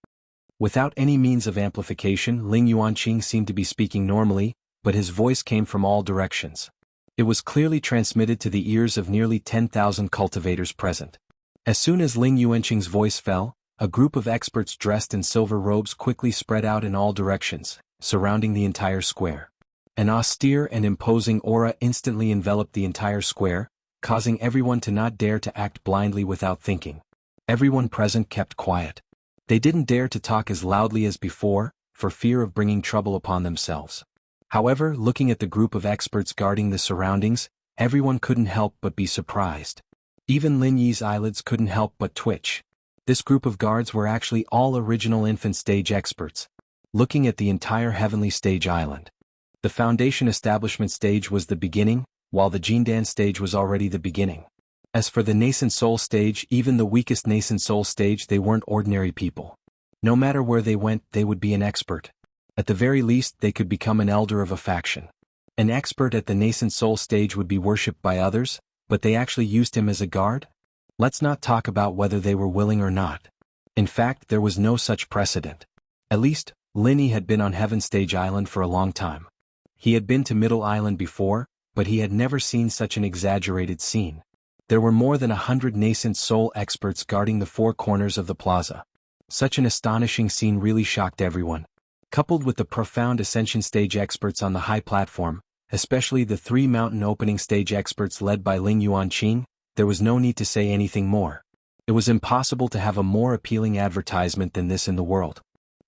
Without any means of amplification, Ling Yuanqing seemed to be speaking normally, but his voice came from all directions. It was clearly transmitted to the ears of nearly 10,000 cultivators present. As soon as Ling Yuanqing's voice fell, a group of experts dressed in silver robes quickly spread out in all directions, surrounding the entire square. An austere and imposing aura instantly enveloped the entire square, causing everyone to not dare to act blindly without thinking. Everyone present kept quiet. They didn't dare to talk as loudly as before, for fear of bringing trouble upon themselves. However, looking at the group of experts guarding the surroundings, everyone couldn't help but be surprised. Even Lin Yi's eyelids couldn't help but twitch. This group of guards were actually all original infant stage experts, looking at the entire heavenly stage island. The foundation establishment stage was the beginning, while the Jindan stage was already the beginning. As for the nascent soul stage, even the weakest nascent soul stage, they weren't ordinary people. No matter where they went, they would be an expert. At the very least, they could become an elder of a faction. An expert at the nascent soul stage would be worshipped by others, but they actually used him as a guard? Let's not talk about whether they were willing or not. In fact, there was no such precedent. At least, Lin Yi had been on Heaven Stage Island for a long time. He had been to Middle Island before, but he had never seen such an exaggerated scene. There were more than 100 nascent soul experts guarding the four corners of the plaza. Such an astonishing scene really shocked everyone. Coupled with the profound ascension stage experts on the high platform, especially the three mountain opening stage experts led by Ling Yuanqing, there was no need to say anything more. It was impossible to have a more appealing advertisement than this in the world.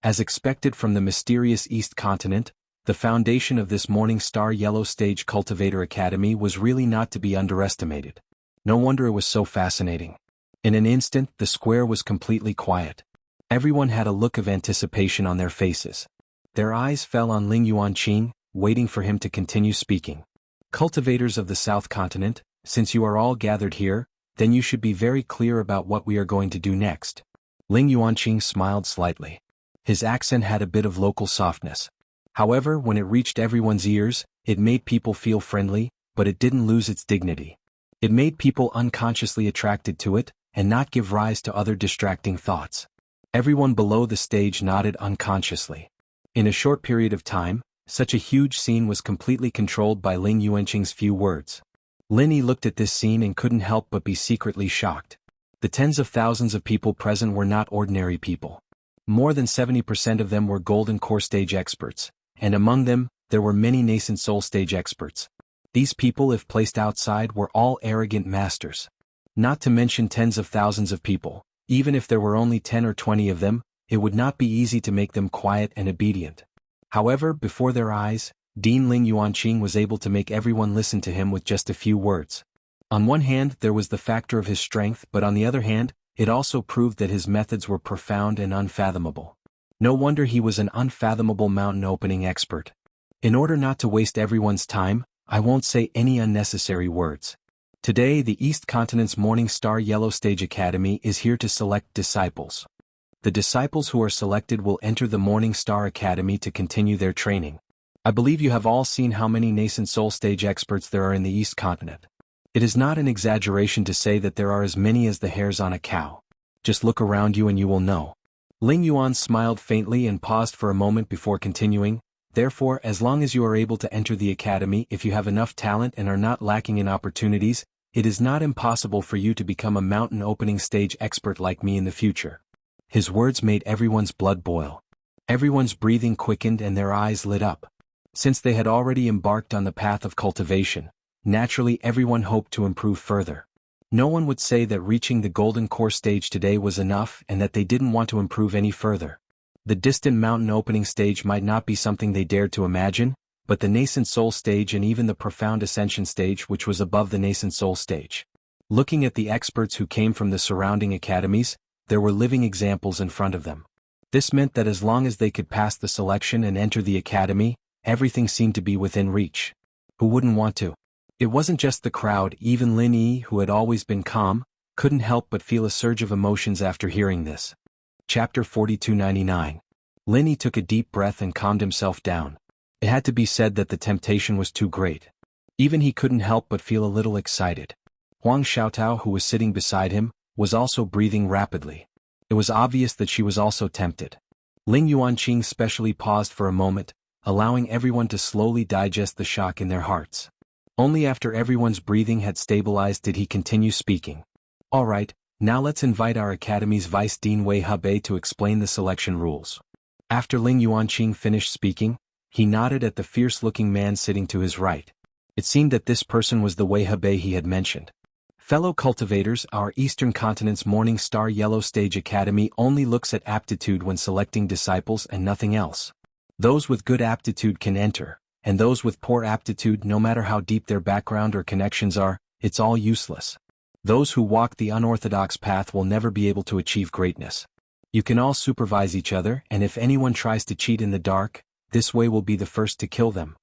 As expected from the mysterious East Continent, the foundation of this Morning Star Yellow Stage Cultivator Academy was really not to be underestimated. No wonder it was so fascinating. In an instant, the square was completely quiet. Everyone had a look of anticipation on their faces. Their eyes fell on Ling Yuanqing, waiting for him to continue speaking. Cultivators of the South Continent, since you are all gathered here, then you should be very clear about what we are going to do next. Ling Yuanqing smiled slightly. His accent had a bit of local softness. However, when it reached everyone's ears, it made people feel friendly, but it didn't lose its dignity. It made people unconsciously attracted to it, and not give rise to other distracting thoughts. Everyone below the stage nodded unconsciously. In a short period of time, such a huge scene was completely controlled by Ling Yuanqing's few words. Lin Yi looked at this scene and couldn't help but be secretly shocked. The tens of thousands of people present were not ordinary people. More than 70% of them were Golden Core Stage experts, and among them, there were many nascent soul stage experts. These people, if placed outside, were all arrogant masters. Not to mention tens of thousands of people, even if there were only 10 or 20 of them, it would not be easy to make them quiet and obedient. However, before their eyes, Dean Ling Yuanqing was able to make everyone listen to him with just a few words. On one hand, there was the factor of his strength, but on the other hand, it also proved that his methods were profound and unfathomable. No wonder he was an unfathomable mountain opening expert. In order not to waste everyone's time, I won't say any unnecessary words. Today, the East Continent's Morning Star Yellow Stage Academy is here to select disciples. The disciples who are selected will enter the Morning Star Academy to continue their training. I believe you have all seen how many nascent soul stage experts there are in the East Continent. It is not an exaggeration to say that there are as many as the hairs on a cow. Just look around you and you will know. Ling Yuan smiled faintly and paused for a moment before continuing. Therefore, as long as you are able to enter the academy, if you have enough talent and are not lacking in opportunities, it is not impossible for you to become a mountain opening stage expert like me in the future. His words made everyone's blood boil. Everyone's breathing quickened and their eyes lit up. Since they had already embarked on the path of cultivation, naturally everyone hoped to improve further. No one would say that reaching the golden core stage today was enough and that they didn't want to improve any further. The distant mountain opening stage might not be something they dared to imagine, but the nascent soul stage and even the profound ascension stage, which was above the nascent soul stage. Looking at the experts who came from the surrounding academies, there were living examples in front of them. This meant that as long as they could pass the selection and enter the academy, everything seemed to be within reach. Who wouldn't want to? It wasn't just the crowd, even Lin Yi, who had always been calm, couldn't help but feel a surge of emotions after hearing this. Chapter 4299. Lin Yi took a deep breath and calmed himself down. It had to be said that the temptation was too great. Even he couldn't help but feel a little excited. Huang Xiaotao, who was sitting beside him, was also breathing rapidly. It was obvious that she was also tempted. Ling Yuanqing specially paused for a moment, allowing everyone to slowly digest the shock in their hearts. Only after everyone's breathing had stabilized did he continue speaking. All right, now let's invite our academy's Vice Dean Wei Hebei to explain the selection rules. After Ling Yuanqing finished speaking, he nodded at the fierce-looking man sitting to his right. It seemed that this person was the Wei Hebei he had mentioned. Fellow cultivators, our Eastern Continent's Morning Star Yellow Stage Academy only looks at aptitude when selecting disciples and nothing else. Those with good aptitude can enter, and those with poor aptitude, no matter how deep their background or connections are, it's all useless. Those who walk the unorthodox path will never be able to achieve greatness. You can all supervise each other, and if anyone tries to cheat in the dark, this way will be the first to kill them.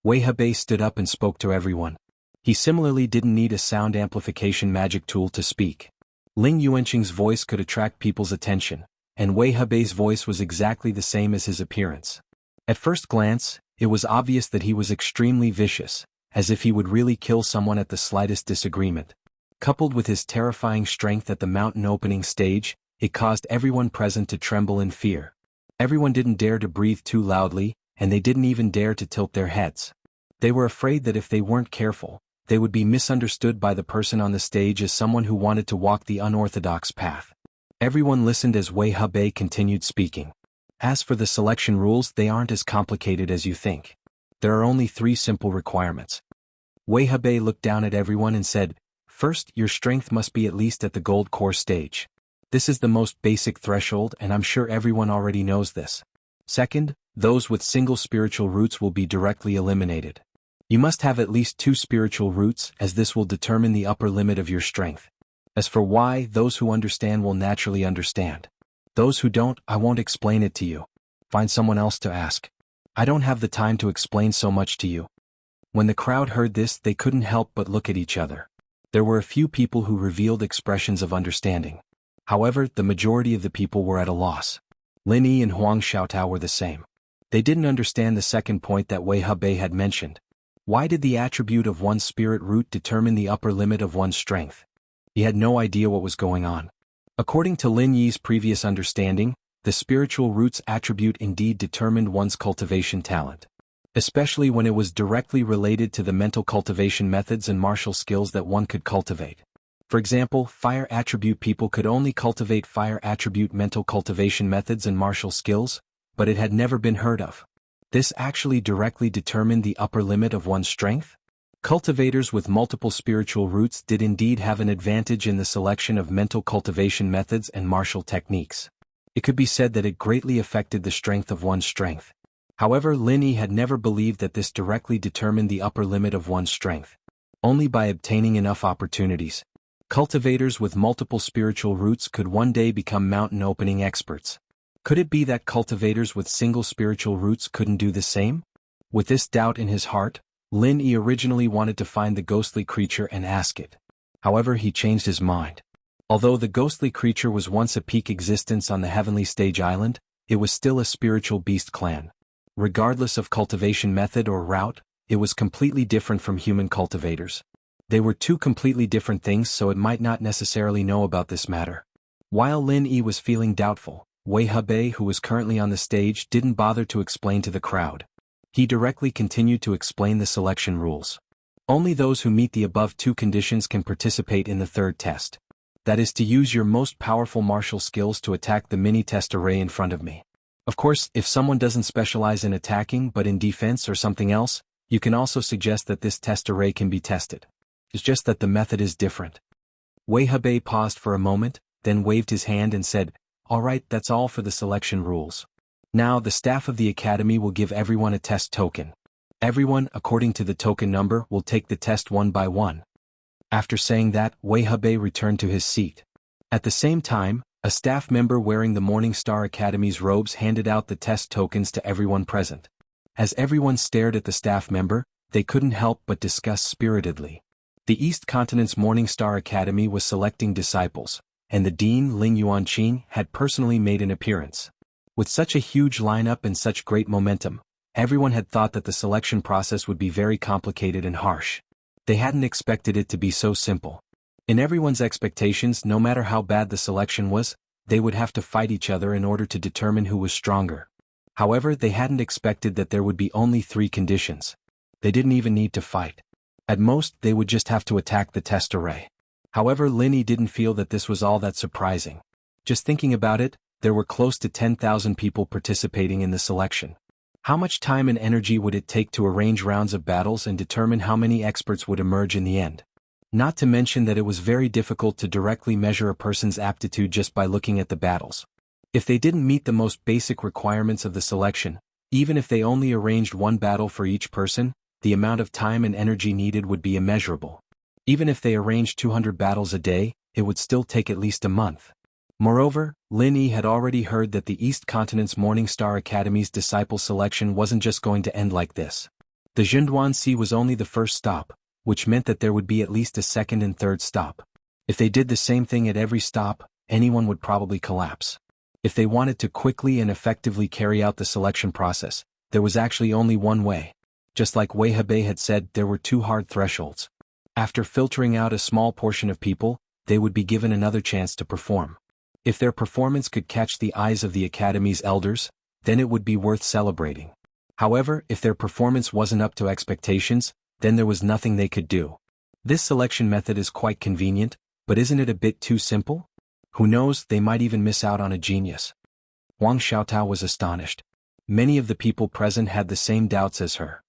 Wei Hebei stood up and spoke to everyone. He similarly didn't need a sound amplification magic tool to speak. Ling Yuanqing's voice could attract people's attention, and Wei Hebei's voice was exactly the same as his appearance. At first glance, it was obvious that he was extremely vicious, as if he would really kill someone at the slightest disagreement. Coupled with his terrifying strength at the mountain opening stage, it caused everyone present to tremble in fear. Everyone didn't dare to breathe too loudly, and they didn't even dare to tilt their heads. They were afraid that if they weren't careful, they would be misunderstood by the person on the stage as someone who wanted to walk the unorthodox path. Everyone listened as Wei Hebei continued speaking. As for the selection rules, they aren't as complicated as you think. There are only 3 simple requirements. Wei Hebei looked down at everyone and said, First, your strength must be at least at the gold core stage. This is the most basic threshold, and I'm sure everyone already knows this. Second, those with single spiritual roots will be directly eliminated. You must have at least 2 spiritual roots, as this will determine the upper limit of your strength. As for why, those who understand will naturally understand. Those who don't, I won't explain it to you. Find someone else to ask. I don't have the time to explain so much to you. When the crowd heard this, they couldn't help but look at each other. There were a few people who revealed expressions of understanding. However, the majority of the people were at a loss. Lin Yi and Huang Xiaotao were the same. They didn't understand the second point that Wei Hebei had mentioned. Why did the attribute of one's spirit root determine the upper limit of one's strength? He had no idea what was going on. According to Lin Yi's previous understanding, the spiritual root's attribute indeed determined one's cultivation talent. Especially when it was directly related to the mental cultivation methods and martial skills that one could cultivate. For example, fire attribute people could only cultivate fire attribute mental cultivation methods and martial skills, but it had never been heard of. This actually directly determined the upper limit of one's strength? Cultivators with multiple spiritual roots did indeed have an advantage in the selection of mental cultivation methods and martial techniques. It could be said that it greatly affected the strength of one's strength. However, Lin Yi had never believed that this directly determined the upper limit of one's strength. Only by obtaining enough opportunities, cultivators with multiple spiritual roots could one day become mountain opening experts. Could it be that cultivators with single spiritual roots couldn't do the same? With this doubt in his heart, Lin Yi originally wanted to find the ghostly creature and ask it. However, he changed his mind. Although the ghostly creature was once a peak existence on the Heavenly Stage Island, it was still a spiritual beast clan. Regardless of cultivation method or route, it was completely different from human cultivators. They were two completely different things, so it might not necessarily know about this matter. While Lin Yi was feeling doubtful, Wei Hebei, who was currently on the stage, didn't bother to explain to the crowd. He directly continued to explain the selection rules. Only those who meet the above two conditions can participate in the third test. That is to use your most powerful martial skills to attack the mini-test array in front of me. Of course, if someone doesn't specialize in attacking but in defense or something else, you can also suggest that this test array can be tested. It's just that the method is different. Wei Hebei paused for a moment, then waved his hand and said, "All right, that's all for the selection rules. Now the staff of the academy will give everyone a test token. Everyone, according to the token number, will take the test one by one." After saying that, Wei Hebei returned to his seat. At the same time, a staff member wearing the Morning Star Academy's robes handed out the test tokens to everyone present. As everyone stared at the staff member, they couldn't help but discuss spiritedly. The East Continent's Morning Star Academy was selecting disciples, and the Dean Ling Yuanqing had personally made an appearance. With such a huge lineup and such great momentum, everyone had thought that the selection process would be very complicated and harsh. They hadn't expected it to be so simple. In everyone's expectations, no matter how bad the selection was, they would have to fight each other in order to determine who was stronger. However, they hadn't expected that there would be only 3 conditions. They didn't even need to fight. At most, they would just have to attack the test array. However, Lin Yi didn't feel that this was all that surprising. Just thinking about it, there were close to 10,000 people participating in the selection. How much time and energy would it take to arrange rounds of battles and determine how many experts would emerge in the end? Not to mention that it was very difficult to directly measure a person's aptitude just by looking at the battles. If they didn't meet the most basic requirements of the selection, even if they only arranged one battle for each person, the amount of time and energy needed would be immeasurable. Even if they arranged 200 battles a day, it would still take at least a month. Moreover, Lin Yi had already heard that the East Continent's Morning Star Academy's disciple selection wasn't just going to end like this. The Zhenduan Sea was only the first stop, which meant that there would be at least a second and third stop. If they did the same thing at every stop, anyone would probably collapse. If they wanted to quickly and effectively carry out the selection process, there was actually only one way. Just like Wei Hebei had said, there were 2 hard thresholds. After filtering out a small portion of people, they would be given another chance to perform. If their performance could catch the eyes of the Academy's elders, then it would be worth celebrating. However, if their performance wasn't up to expectations, then there was nothing they could do. This selection method is quite convenient, but isn't it a bit too simple? Who knows, they might even miss out on a genius. Wang Xiaotao was astonished. Many of the people present had the same doubts as her.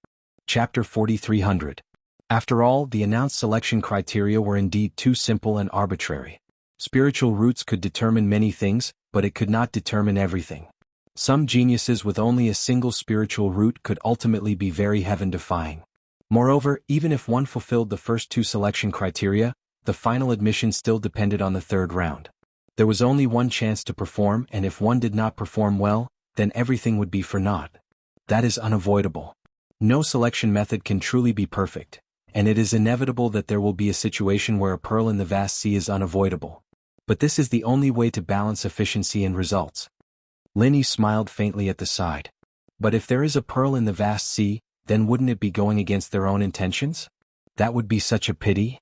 Chapter 4300. After all, the announced selection criteria were indeed too simple and arbitrary. Spiritual roots could determine many things, but it could not determine everything. Some geniuses with only a single spiritual root could ultimately be very heaven-defying. Moreover, even if one fulfilled the first 2 selection criteria, the final admission still depended on the third round. There was only one chance to perform, and if one did not perform well, then everything would be for naught. That is unavoidable. No selection method can truly be perfect, and it is inevitable that there will be a situation where a pearl in the vast sea is unavoidable. But this is the only way to balance efficiency and results. Lin Yi smiled faintly at the side. But if there is a pearl in the vast sea, then wouldn't it be going against their own intentions? That would be such a pity.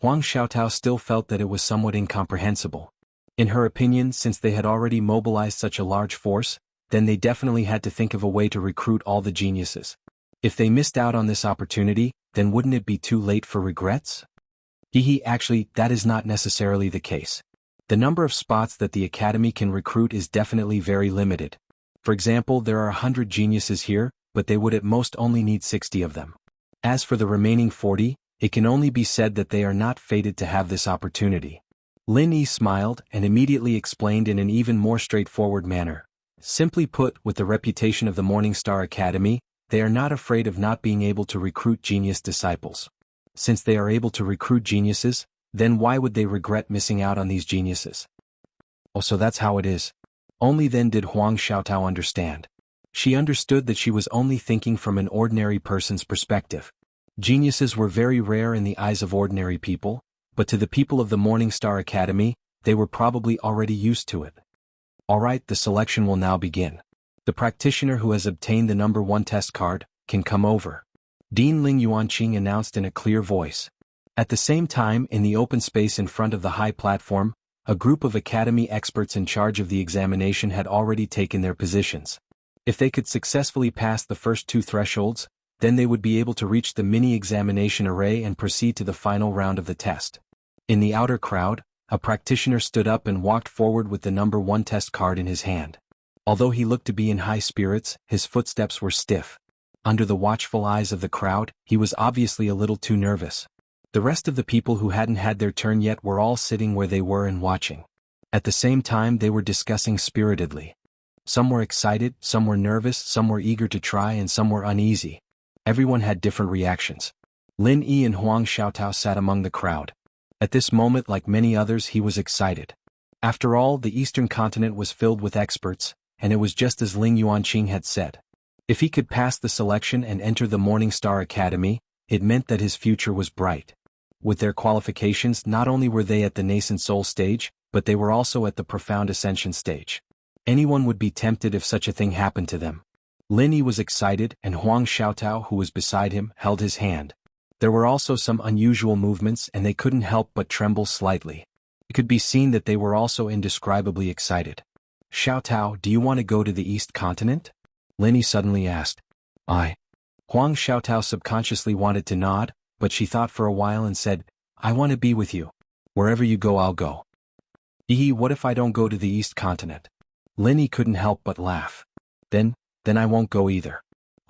Wang Xiaotao still felt that it was somewhat incomprehensible. In her opinion, since they had already mobilized such a large force, then they definitely had to think of a way to recruit all the geniuses. If they missed out on this opportunity, then wouldn't it be too late for regrets? Actually, that is not necessarily the case. The number of spots that the Academy can recruit is definitely very limited. For example, there are 100 geniuses here, but they would at most only need 60 of them. As for the remaining 40, it can only be said that they are not fated to have this opportunity. Lin Yi smiled and immediately explained in an even more straightforward manner. Simply put, with the reputation of the Morning Star Academy, they are not afraid of not being able to recruit genius disciples. Since they are able to recruit geniuses, then why would they regret missing out on these geniuses? Oh, so that's how it is. Only then did Huang Xiaotao understand. She understood that she was only thinking from an ordinary person's perspective. Geniuses were very rare in the eyes of ordinary people, but to the people of the Morning Star Academy, they were probably already used to it. Alright, the selection will now begin. The practitioner who has obtained the number 1 test card can come over. Dean Ling Yuanqing announced in a clear voice. At the same time, in the open space in front of the high platform, a group of academy experts in charge of the examination had already taken their positions. If they could successfully pass the first 2 thresholds, then they would be able to reach the mini-examination array and proceed to the final round of the test. In the outer crowd, a practitioner stood up and walked forward with the number 1 test card in his hand. Although he looked to be in high spirits, his footsteps were stiff. Under the watchful eyes of the crowd, he was obviously a little too nervous. The rest of the people who hadn't had their turn yet were all sitting where they were and watching. At the same time, they were discussing spiritedly. Some were excited, some were nervous, some were eager to try, and some were uneasy. Everyone had different reactions. Lin Yi and Huang Xiaotao sat among the crowd. At this moment, like many others, he was excited. After all, the Eastern continent was filled with experts, and it was just as Ling Yuanqing had said. If he could pass the selection and enter the Morning Star Academy, it meant that his future was bright. With their qualifications, not only were they at the nascent soul stage, but they were also at the profound ascension stage. Anyone would be tempted if such a thing happened to them. Lin Yi was excited, and Huang Xiaotao, who was beside him, held his hand. There were also some unusual movements, and they couldn't help but tremble slightly. It could be seen that they were also indescribably excited. Xiaotao, do you want to go to the East Continent? Lin Yi suddenly asked. Huang Xiaotao subconsciously wanted to nod, but she thought for a while and said, I want to be with you. Wherever you go, I'll go. What if I don't go to the East Continent? Lin Yi couldn't help but laugh. Then I won't go either.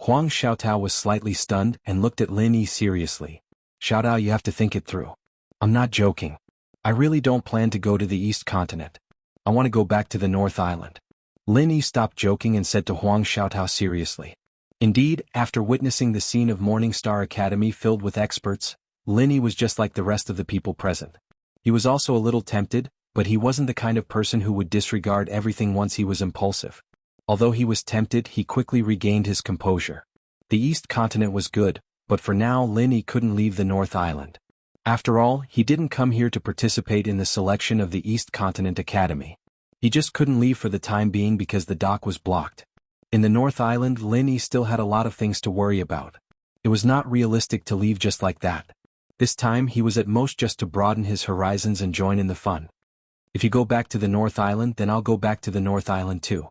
Huang Xiaotao was slightly stunned and looked at Lin Yi seriously. Xiaotao, you have to think it through. I'm not joking. I really don't plan to go to the East Continent. I want to go back to the North Island. Lin Yi stopped joking and said to Huang Xiaotao seriously. Indeed, after witnessing the scene of Morning Star Academy filled with experts, Lin Yi was just like the rest of the people present. He was also a little tempted, but he wasn't the kind of person who would disregard everything once he was impulsive. Although he was tempted, he quickly regained his composure. The East Continent was good, but for now Lin Yi couldn't leave the North Island. After all, he didn't come here to participate in the selection of the East Continent Academy. He just couldn't leave for the time being because the dock was blocked. In the North Island, Lin Yi still had a lot of things to worry about. It was not realistic to leave just like that. This time he was at most just to broaden his horizons and join in the fun. If you go back to the North Island, then I'll go back to the North Island too.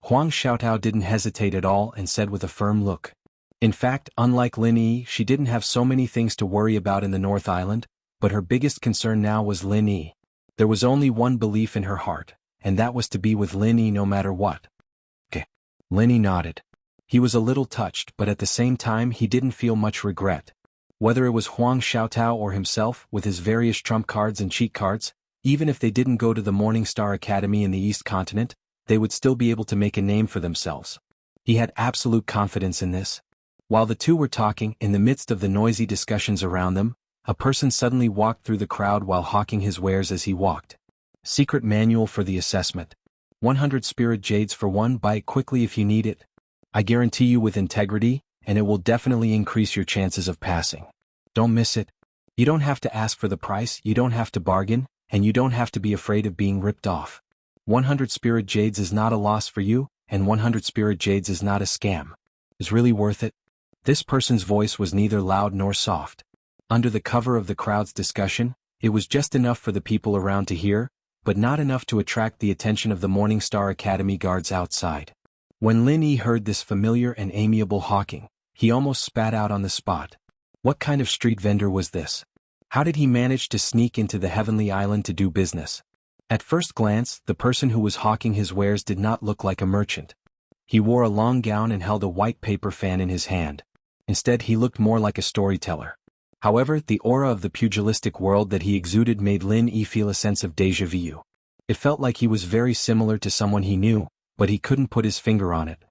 Huang Xiaotao didn't hesitate at all and said with a firm look. In fact, unlike Lin Yi, she didn't have so many things to worry about in the North Island, but her biggest concern now was Lin Yi. There was only one belief in her heart, and that was to be with Lin Yi no matter what. Lin Yi nodded. He was a little touched, but at the same time he didn't feel much regret. Whether it was Huang Xiaotao or himself, with his various trump cards and cheat cards, even if they didn't go to the Morning Star Academy in the East Continent, they would still be able to make a name for themselves. He had absolute confidence in this. While the two were talking, in the midst of the noisy discussions around them, a person suddenly walked through the crowd while hawking his wares as he walked. Secret manual for the assessment. 100 spirit jades for 1. Buy it quickly if you need it. I guarantee you with integrity, and it will definitely increase your chances of passing. Don't miss it. You don't have to ask for the price, you don't have to bargain, and you don't have to be afraid of being ripped off. 100 spirit jades is not a loss for you, and 100 spirit jades is not a scam. It's really worth it. This person's voice was neither loud nor soft. Under the cover of the crowd's discussion, it was just enough for the people around to hear, but not enough to attract the attention of the Morning Star Academy guards outside. When Lin Yi heard this familiar and amiable hawking, he almost spat out on the spot. What kind of street vendor was this? How did he manage to sneak into the Heavenly Island to do business? At first glance, the person who was hawking his wares did not look like a merchant. He wore a long gown and held a white paper fan in his hand. Instead, he looked more like a storyteller. However, the aura of the pugilistic world that he exuded made Lin Yi feel a sense of déjà vu. It felt like he was very similar to someone he knew, but he couldn't put his finger on it.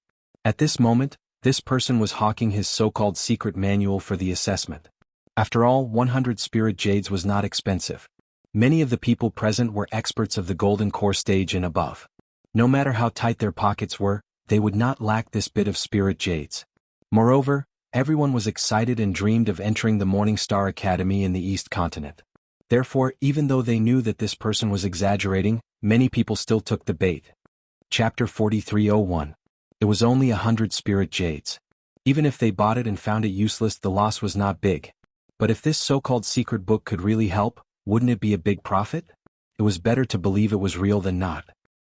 At this moment, this person was hawking his so-called secret manual for the assessment. After all, 100 spirit jades was not expensive. Many of the people present were experts of the golden core stage and above. No matter how tight their pockets were, they would not lack this bit of spirit jades. Moreover, Everyone was excited and dreamed of entering the Morning Star Academy in the East Continent. Therefore, even though they knew that this person was exaggerating, many people still took the bait. Chapter 4301. It was only 100 spirit jades. Even if they bought it and found it useless, the loss was not big. But if this so-called secret book could really help, wouldn't it be a big profit? It was better to believe it was real than not.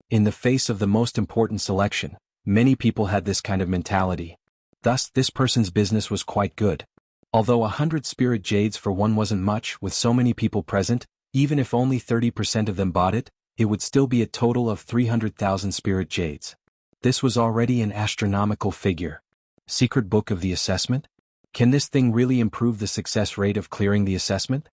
In the face of the most important selection, many people had this kind of mentality. Thus, this person's business was quite good. Although 100 spirit jades for one wasn't much with so many people present, even if only 30% of them bought it, it would still be a total of 300,000 spirit jades. This was already an astronomical figure. Secret book of the assessment? Can this thing really improve the success rate of clearing the assessment?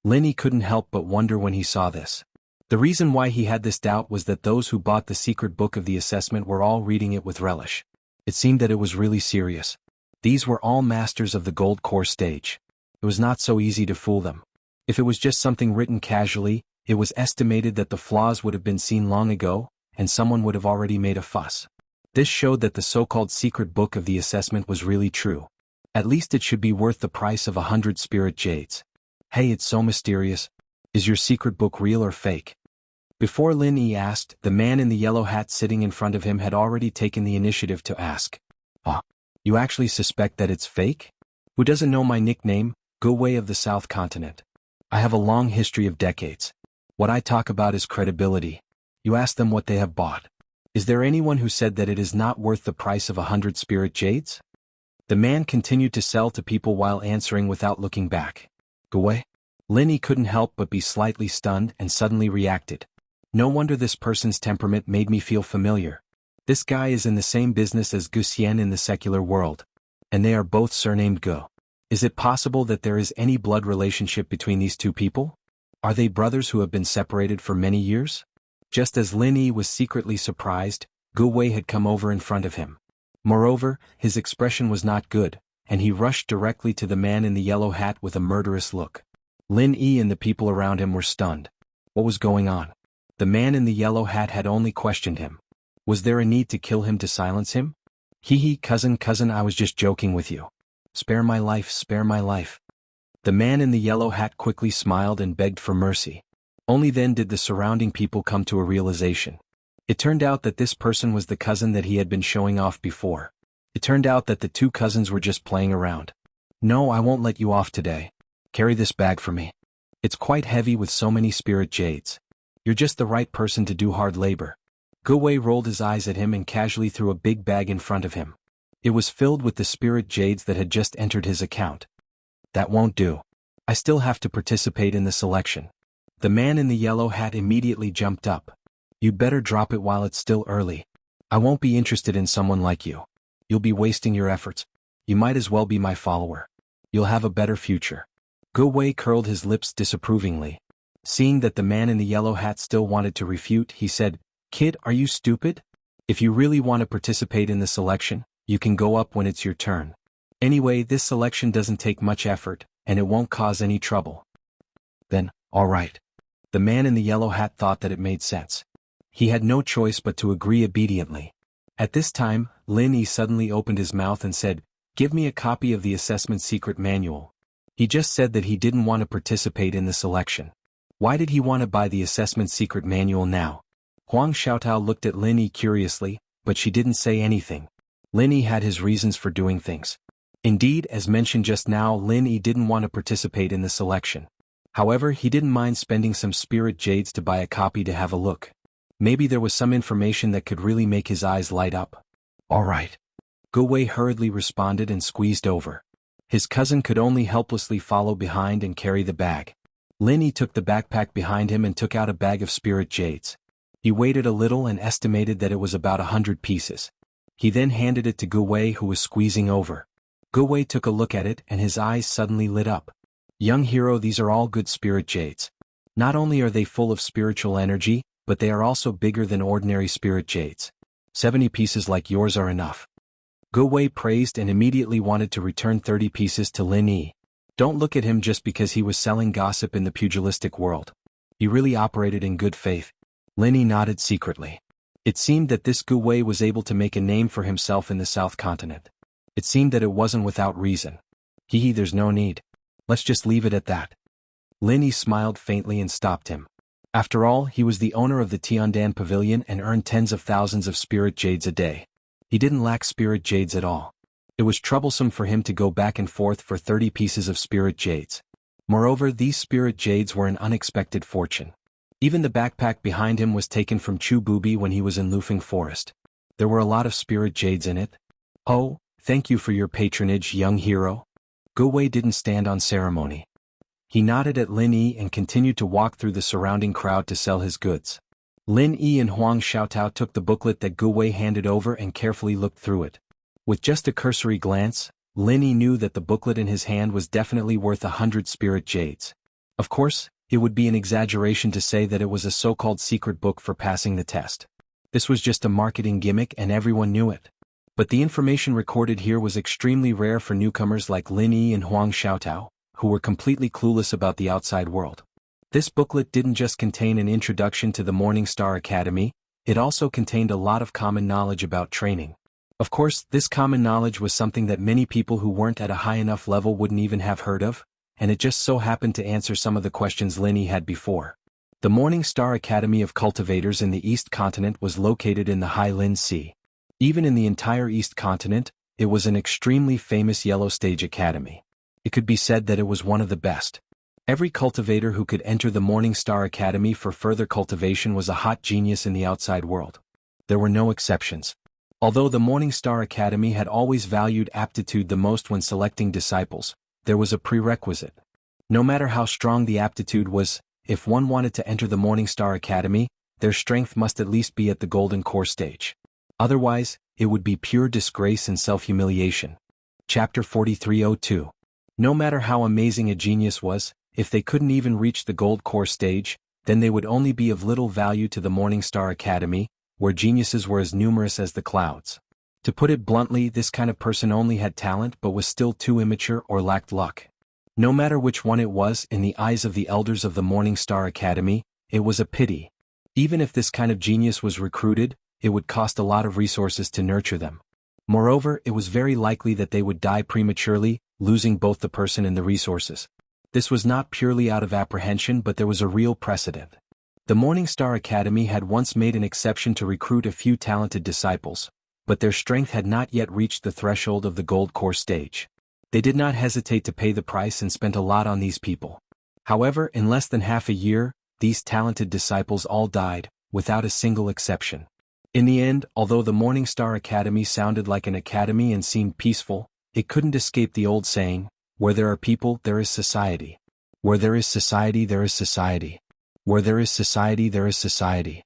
Linny couldn't help but wonder when he saw this. The reason why he had this doubt was that those who bought the secret book of the assessment were all reading it with relish. It seemed that it was really serious. These were all masters of the gold core stage. It was not so easy to fool them. If it was just something written casually, it was estimated that the flaws would have been seen long ago, and someone would have already made a fuss. This showed that the so-called secret book of the assessment was really true. At least it should be worth the price of 100 spirit jades. Hey, it's so mysterious. Is your secret book real or fake? Before Lin Yi asked, the man in the yellow hat sitting in front of him had already taken the initiative to ask. Ah, you actually suspect that it's fake? Who doesn't know my nickname, Guwei of the South Continent? I have a long history of decades. What I talk about is credibility. You ask them what they have bought. Is there anyone who said that it is not worth the price of 100 spirit jades? The man continued to sell to people while answering without looking back. Guwei? Linny couldn't help but be slightly stunned and suddenly reacted. No wonder this person's temperament made me feel familiar. This guy is in the same business as Gu Xian in the secular world. And they are both surnamed Gu. Is it possible that there is any blood relationship between these two people? Are they brothers who have been separated for many years? Just as Lin Yi was secretly surprised, Gu Wei had come over in front of him. Moreover, his expression was not good, and he rushed directly to the man in the yellow hat with a murderous look. Lin Yi and the people around him were stunned. What was going on? The man in the yellow hat had only questioned him. Was there a need to kill him to silence him? Hee, cousin, I was just joking with you. Spare my life, spare my life. The man in the yellow hat quickly smiled and begged for mercy. Only then did the surrounding people come to a realization. It turned out that this person was the cousin that he had been showing off before. It turned out that the two cousins were just playing around. No, I won't let you off today. Carry this bag for me. It's quite heavy with so many spirit jades. You're just the right person to do hard labor. Gu Wei rolled his eyes at him and casually threw a big bag in front of him. It was filled with the spirit jades that had just entered his account. That won't do. I still have to participate in the selection. The man in the yellow hat immediately jumped up. You'd better drop it while it's still early. I won't be interested in someone like you. You'll be wasting your efforts. You might as well be my follower. You'll have a better future. Gu Wei curled his lips disapprovingly. Seeing that the man in the yellow hat still wanted to refute, he said, Kid, are you stupid? If you really want to participate in the selection, you can go up when it's your turn. Anyway, this selection doesn't take much effort, and it won't cause any trouble. Then, all right. The man in the yellow hat thought that it made sense. He had no choice but to agree obediently. At this time, Lin Yi suddenly opened his mouth and said, Give me a copy of the assessment secret manual. He just said that he didn't want to participate in the selection. Why did he want to buy the assessment secret manual now? Huang Xiaotao looked at Lin Yi curiously, but she didn't say anything. Lin Yi had his reasons for doing things. Indeed, as mentioned just now, Lin Yi didn't want to participate in the selection. However, he didn't mind spending some spirit jades to buy a copy to have a look. Maybe there was some information that could really make his eyes light up. All right. Gu Wei hurriedly responded and squeezed over. His cousin could only helplessly follow behind and carry the bag. Lin Yi took the backpack behind him and took out a bag of spirit jades. He waited a little and estimated that it was about 100 pieces. He then handed it to Gu Wei, who was squeezing over. Gu Wei took a look at it and his eyes suddenly lit up. Young hero, these are all good spirit jades. Not only are they full of spiritual energy, but they are also bigger than ordinary spirit jades. 70 pieces like yours are enough. Gu Wei praised and immediately wanted to return 30 pieces to Lin Yi. Don't look at him just because he was selling gossip in the pugilistic world. He really operated in good faith. Lin Yi nodded secretly. It seemed that this Gu Wei was able to make a name for himself in the South Continent. It seemed that it wasn't without reason. There's no need. Let's just leave it at that. Lin Yi smiled faintly and stopped him. After all, he was the owner of the Tiandan Pavilion and earned tens of thousands of spirit jades a day. He didn't lack spirit jades at all. It was troublesome for him to go back and forth for 30 pieces of spirit jades. Moreover, these spirit jades were an unexpected fortune. Even the backpack behind him was taken from Chu Bubi when he was in Lufeng Forest. There were a lot of spirit jades in it. Oh, thank you for your patronage, young hero. Gu Wei didn't stand on ceremony. He nodded at Lin Yi and continued to walk through the surrounding crowd to sell his goods. Lin Yi and Huang Xiaotao took the booklet that Gu Wei handed over and carefully looked through it. With just a cursory glance, Lin Yi knew that the booklet in his hand was definitely worth 100 spirit jades. Of course, it would be an exaggeration to say that it was a so-called secret book for passing the test. This was just a marketing gimmick and everyone knew it. But the information recorded here was extremely rare for newcomers like Lin Yi and Huang Xiaotao, who were completely clueless about the outside world. This booklet didn't just contain an introduction to the Morning Star Academy, it also contained a lot of common knowledge about training. Of course, this common knowledge was something that many people who weren't at a high enough level wouldn't even have heard of, and it just so happened to answer some of the questions Lin Yi had before. The Morning Star Academy of Cultivators in the East Continent was located in the Highland Sea. Even in the entire East Continent, it was an extremely famous Yellow Stage Academy. It could be said that it was one of the best. Every cultivator who could enter the Morning Star Academy for further cultivation was a hot genius in the outside world. There were no exceptions. Although the Morning Star Academy had always valued aptitude the most when selecting disciples, there was a prerequisite. No matter how strong the aptitude was, if one wanted to enter the Morning Star Academy, their strength must at least be at the Golden Core stage. Otherwise, it would be pure disgrace and self-humiliation. Chapter 4302. No matter how amazing a genius was, if they couldn't even reach the Gold Core stage, then they would only be of little value to the Morning Star Academy, where geniuses were as numerous as the clouds. To put it bluntly, this kind of person only had talent but was still too immature or lacked luck. No matter which one it was, in the eyes of the elders of the Morning Star Academy, it was a pity. Even if this kind of genius was recruited, it would cost a lot of resources to nurture them. Moreover, it was very likely that they would die prematurely, losing both the person and the resources. This was not purely out of apprehension, but there was a real precedent. The Morning Star Academy had once made an exception to recruit a few talented disciples, but their strength had not yet reached the threshold of the Gold Core stage. They did not hesitate to pay the price and spent a lot on these people. However, in less than half a year, these talented disciples all died, without a single exception. In the end, although the Morning Star Academy sounded like an academy and seemed peaceful, it couldn't escape the old saying, where there are people, there is society. Where there is society, there is society. Where there is society, there is society.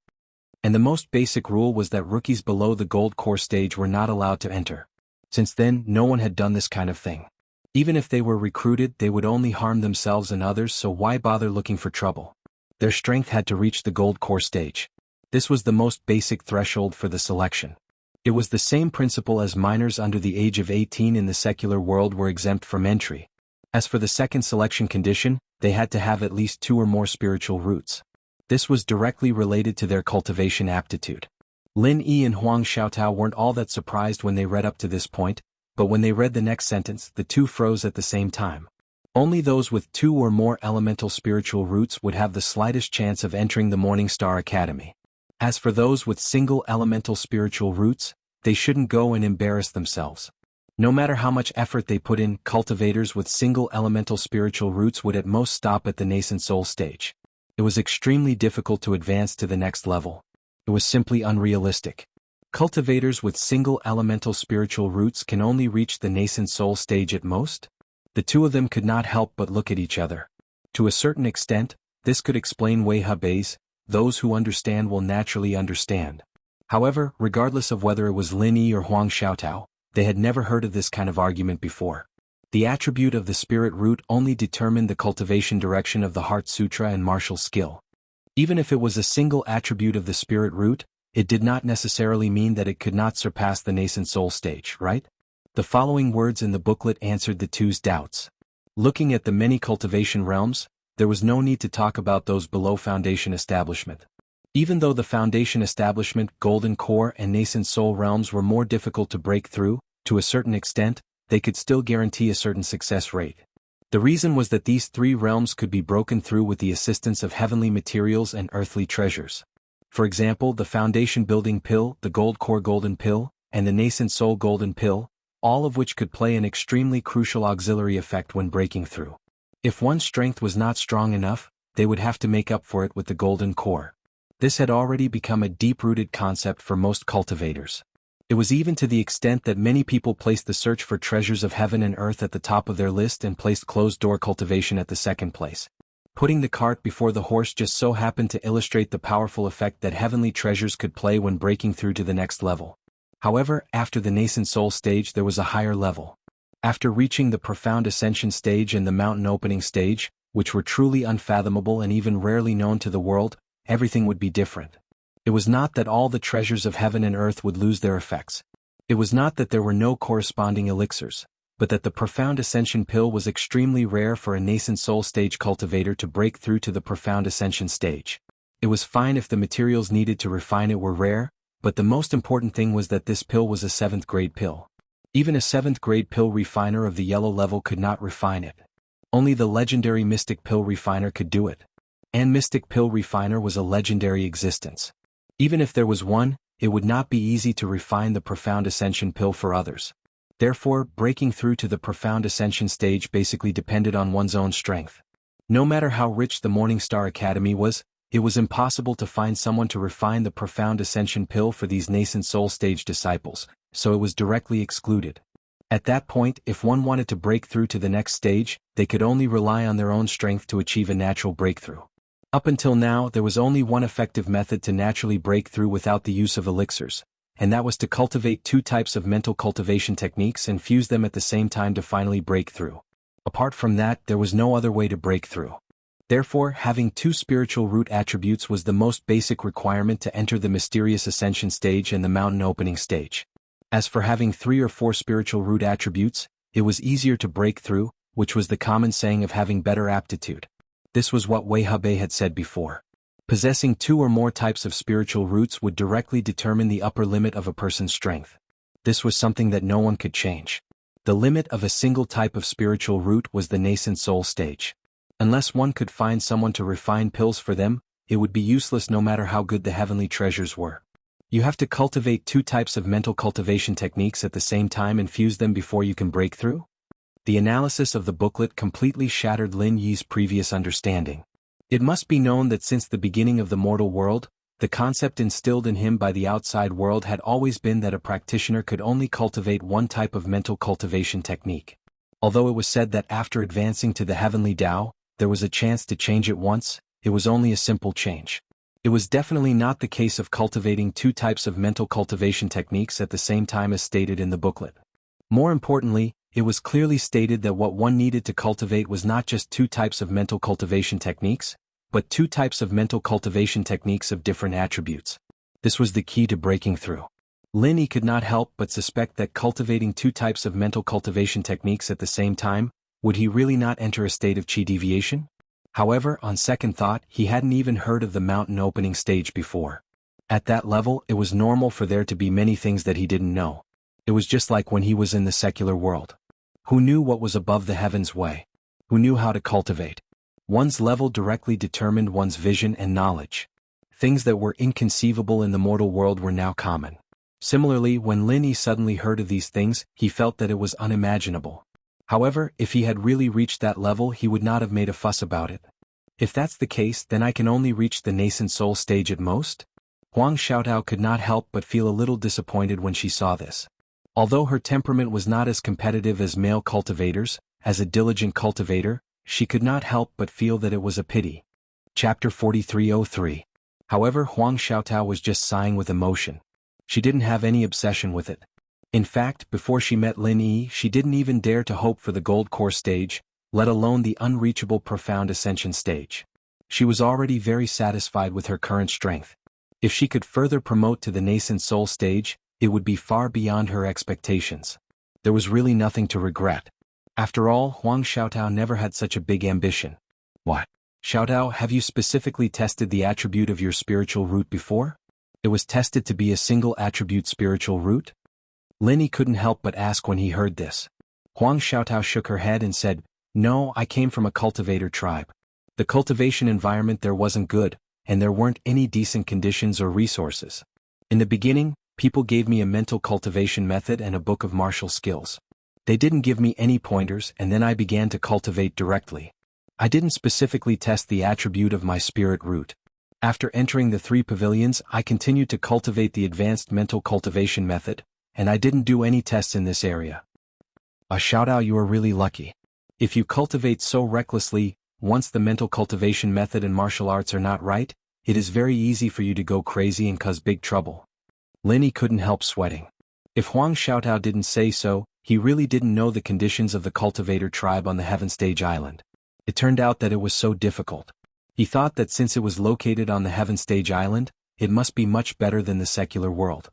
And the most basic rule was that rookies below the Gold Core stage were not allowed to enter. Since then, no one had done this kind of thing. Even if they were recruited, they would only harm themselves and others, so why bother looking for trouble? Their strength had to reach the Gold Core stage. This was the most basic threshold for the selection. It was the same principle as minors under the age of 18 in the secular world were exempt from entry. As for the second selection condition, they had to have at least 2 or more spiritual roots. This was directly related to their cultivation aptitude. Lin Yi and Huang Xiaotao weren't all that surprised when they read up to this point, but when they read the next sentence, the two froze at the same time. Only those with 2 or more elemental spiritual roots would have the slightest chance of entering the Morning Star Academy. As for those with single elemental spiritual roots, they shouldn't go and embarrass themselves. No matter how much effort they put in, cultivators with single elemental spiritual roots would at most stop at the nascent soul stage. It was extremely difficult to advance to the next level. It was simply unrealistic. Cultivators with single elemental spiritual roots can only reach the nascent soul stage at most. The two of them could not help but look at each other. To a certain extent, this could explain Wei Hebei's, those who understand will naturally understand. However, regardless of whether it was Lin Yi or Huang Xiaotao, they had never heard of this kind of argument before. The attribute of the spirit root only determined the cultivation direction of the Heart Sutra and martial skill. Even if it was a single attribute of the spirit root, it did not necessarily mean that it could not surpass the nascent soul stage, right? The following words in the booklet answered the two's doubts. Looking at the many cultivation realms, there was no need to talk about those below foundation establishment. Even though the foundation establishment, golden core and nascent soul realms were more difficult to break through, to a certain extent, they could still guarantee a certain success rate. The reason was that these three realms could be broken through with the assistance of heavenly materials and earthly treasures. For example, the foundation building pill, the gold core golden pill, and the nascent soul golden pill, all of which could play an extremely crucial auxiliary effect when breaking through. If one's strength was not strong enough, they would have to make up for it with the golden core. This had already become a deep-rooted concept for most cultivators. It was even to the extent that many people placed the search for treasures of heaven and earth at the top of their list and placed closed-door cultivation at the second place. Putting the cart before the horse just so happened to illustrate the powerful effect that heavenly treasures could play when breaking through to the next level. However, after the nascent soul stage there was a higher level. After reaching the profound ascension stage and the mountain opening stage, which were truly unfathomable and even rarely known to the world, everything would be different. It was not that all the treasures of heaven and earth would lose their effects. It was not that there were no corresponding elixirs, but that the profound ascension pill was extremely rare for a nascent soul stage cultivator to break through to the profound ascension stage. It was fine if the materials needed to refine it were rare, but the most important thing was that this pill was a 7th grade pill. Even a 7th grade pill refiner of the yellow level could not refine it. Only the legendary Mystic Pill Refiner could do it. And Mystic Pill Refiner was a legendary existence. Even if there was one, it would not be easy to refine the profound ascension pill for others. Therefore, breaking through to the profound ascension stage basically depended on one's own strength. No matter how rich the Morningstar Academy was, it was impossible to find someone to refine the profound ascension pill for these nascent soul stage disciples, so it was directly excluded. At that point, if one wanted to break through to the next stage, they could only rely on their own strength to achieve a natural breakthrough. Up until now, there was only one effective method to naturally break through without the use of elixirs, and that was to cultivate 2 types of mental cultivation techniques and fuse them at the same time to finally break through. Apart from that, there was no other way to break through. Therefore, having 2 spiritual root attributes was the most basic requirement to enter the mysterious ascension stage and the mountain opening stage. As for having 3 or 4 spiritual root attributes, it was easier to break through, which was the common saying of having better aptitude. This was what Wei Hebei had said before. Possessing 2 or more types of spiritual roots would directly determine the upper limit of a person's strength. This was something that no one could change. The limit of a single type of spiritual root was the nascent soul stage. Unless one could find someone to refine pills for them, it would be useless no matter how good the heavenly treasures were. You have to cultivate 2 types of mental cultivation techniques at the same time and fuse them before you can break through? The analysis of the booklet completely shattered Lin Yi's previous understanding. It must be known that since the beginning of the mortal world, the concept instilled in him by the outside world had always been that a practitioner could only cultivate one type of mental cultivation technique. Although it was said that after advancing to the heavenly Tao, there was a chance to change it once, it was only a simple change. It was definitely not the case of cultivating 2 types of mental cultivation techniques at the same time as stated in the booklet. More importantly, it was clearly stated that what one needed to cultivate was not just 2 types of mental cultivation techniques, but 2 types of mental cultivation techniques of different attributes. This was the key to breaking through. Lin Yi could not help but suspect that cultivating 2 types of mental cultivation techniques at the same time, would he really not enter a state of chi deviation? However, on second thought, he hadn't even heard of the mountain opening stage before. At that level, it was normal for there to be many things that he didn't know. It was just like when he was in the secular world. Who knew what was above the heavens way? Who knew how to cultivate? One's level directly determined one's vision and knowledge. Things that were inconceivable in the mortal world were now common. Similarly, when Lin Yi suddenly heard of these things, he felt that it was unimaginable. However, if he had really reached that level, he would not have made a fuss about it. If that's the case, then I can only reach the nascent soul stage at most? Huang Xiaotao could not help but feel a little disappointed when she saw this. Although her temperament was not as competitive as male cultivators, as a diligent cultivator, she could not help but feel that it was a pity. Chapter 4303. However, Huang Xiaotao was just sighing with emotion. She didn't have any obsession with it. In fact, before she met Lin Yi, she didn't even dare to hope for the gold core stage, let alone the unreachable profound ascension stage. She was already very satisfied with her current strength. If she could further promote to the nascent soul stage, it would be far beyond her expectations. There was really nothing to regret. After all, Huang Xiaotao never had such a big ambition. What? Xiaotao, have you specifically tested the attribute of your spiritual root before? It was tested to be a single attribute spiritual root? Lin Yi couldn't help but ask when he heard this. Huang Xiaotao shook her head and said, "No, I came from a cultivator tribe. The cultivation environment there wasn't good, and there weren't any decent conditions or resources. In the beginning, people gave me a mental cultivation method and a book of martial skills. They didn't give me any pointers, and then I began to cultivate directly. I didn't specifically test the attribute of my spirit root. After entering the 3 pavilions, I continued to cultivate the advanced mental cultivation method, and I didn't do any tests in this area." Xiaotao, you are really lucky. If you cultivate so recklessly, once the mental cultivation method and martial arts are not right, it is very easy for you to go crazy and cause big trouble. Lin Yi couldn't help sweating. If Huang Xiaotao didn't say so, he really didn't know the conditions of the cultivator tribe on the Heaven Stage Island. It turned out that it was so difficult. He thought that since it was located on the Heaven Stage Island, it must be much better than the secular world.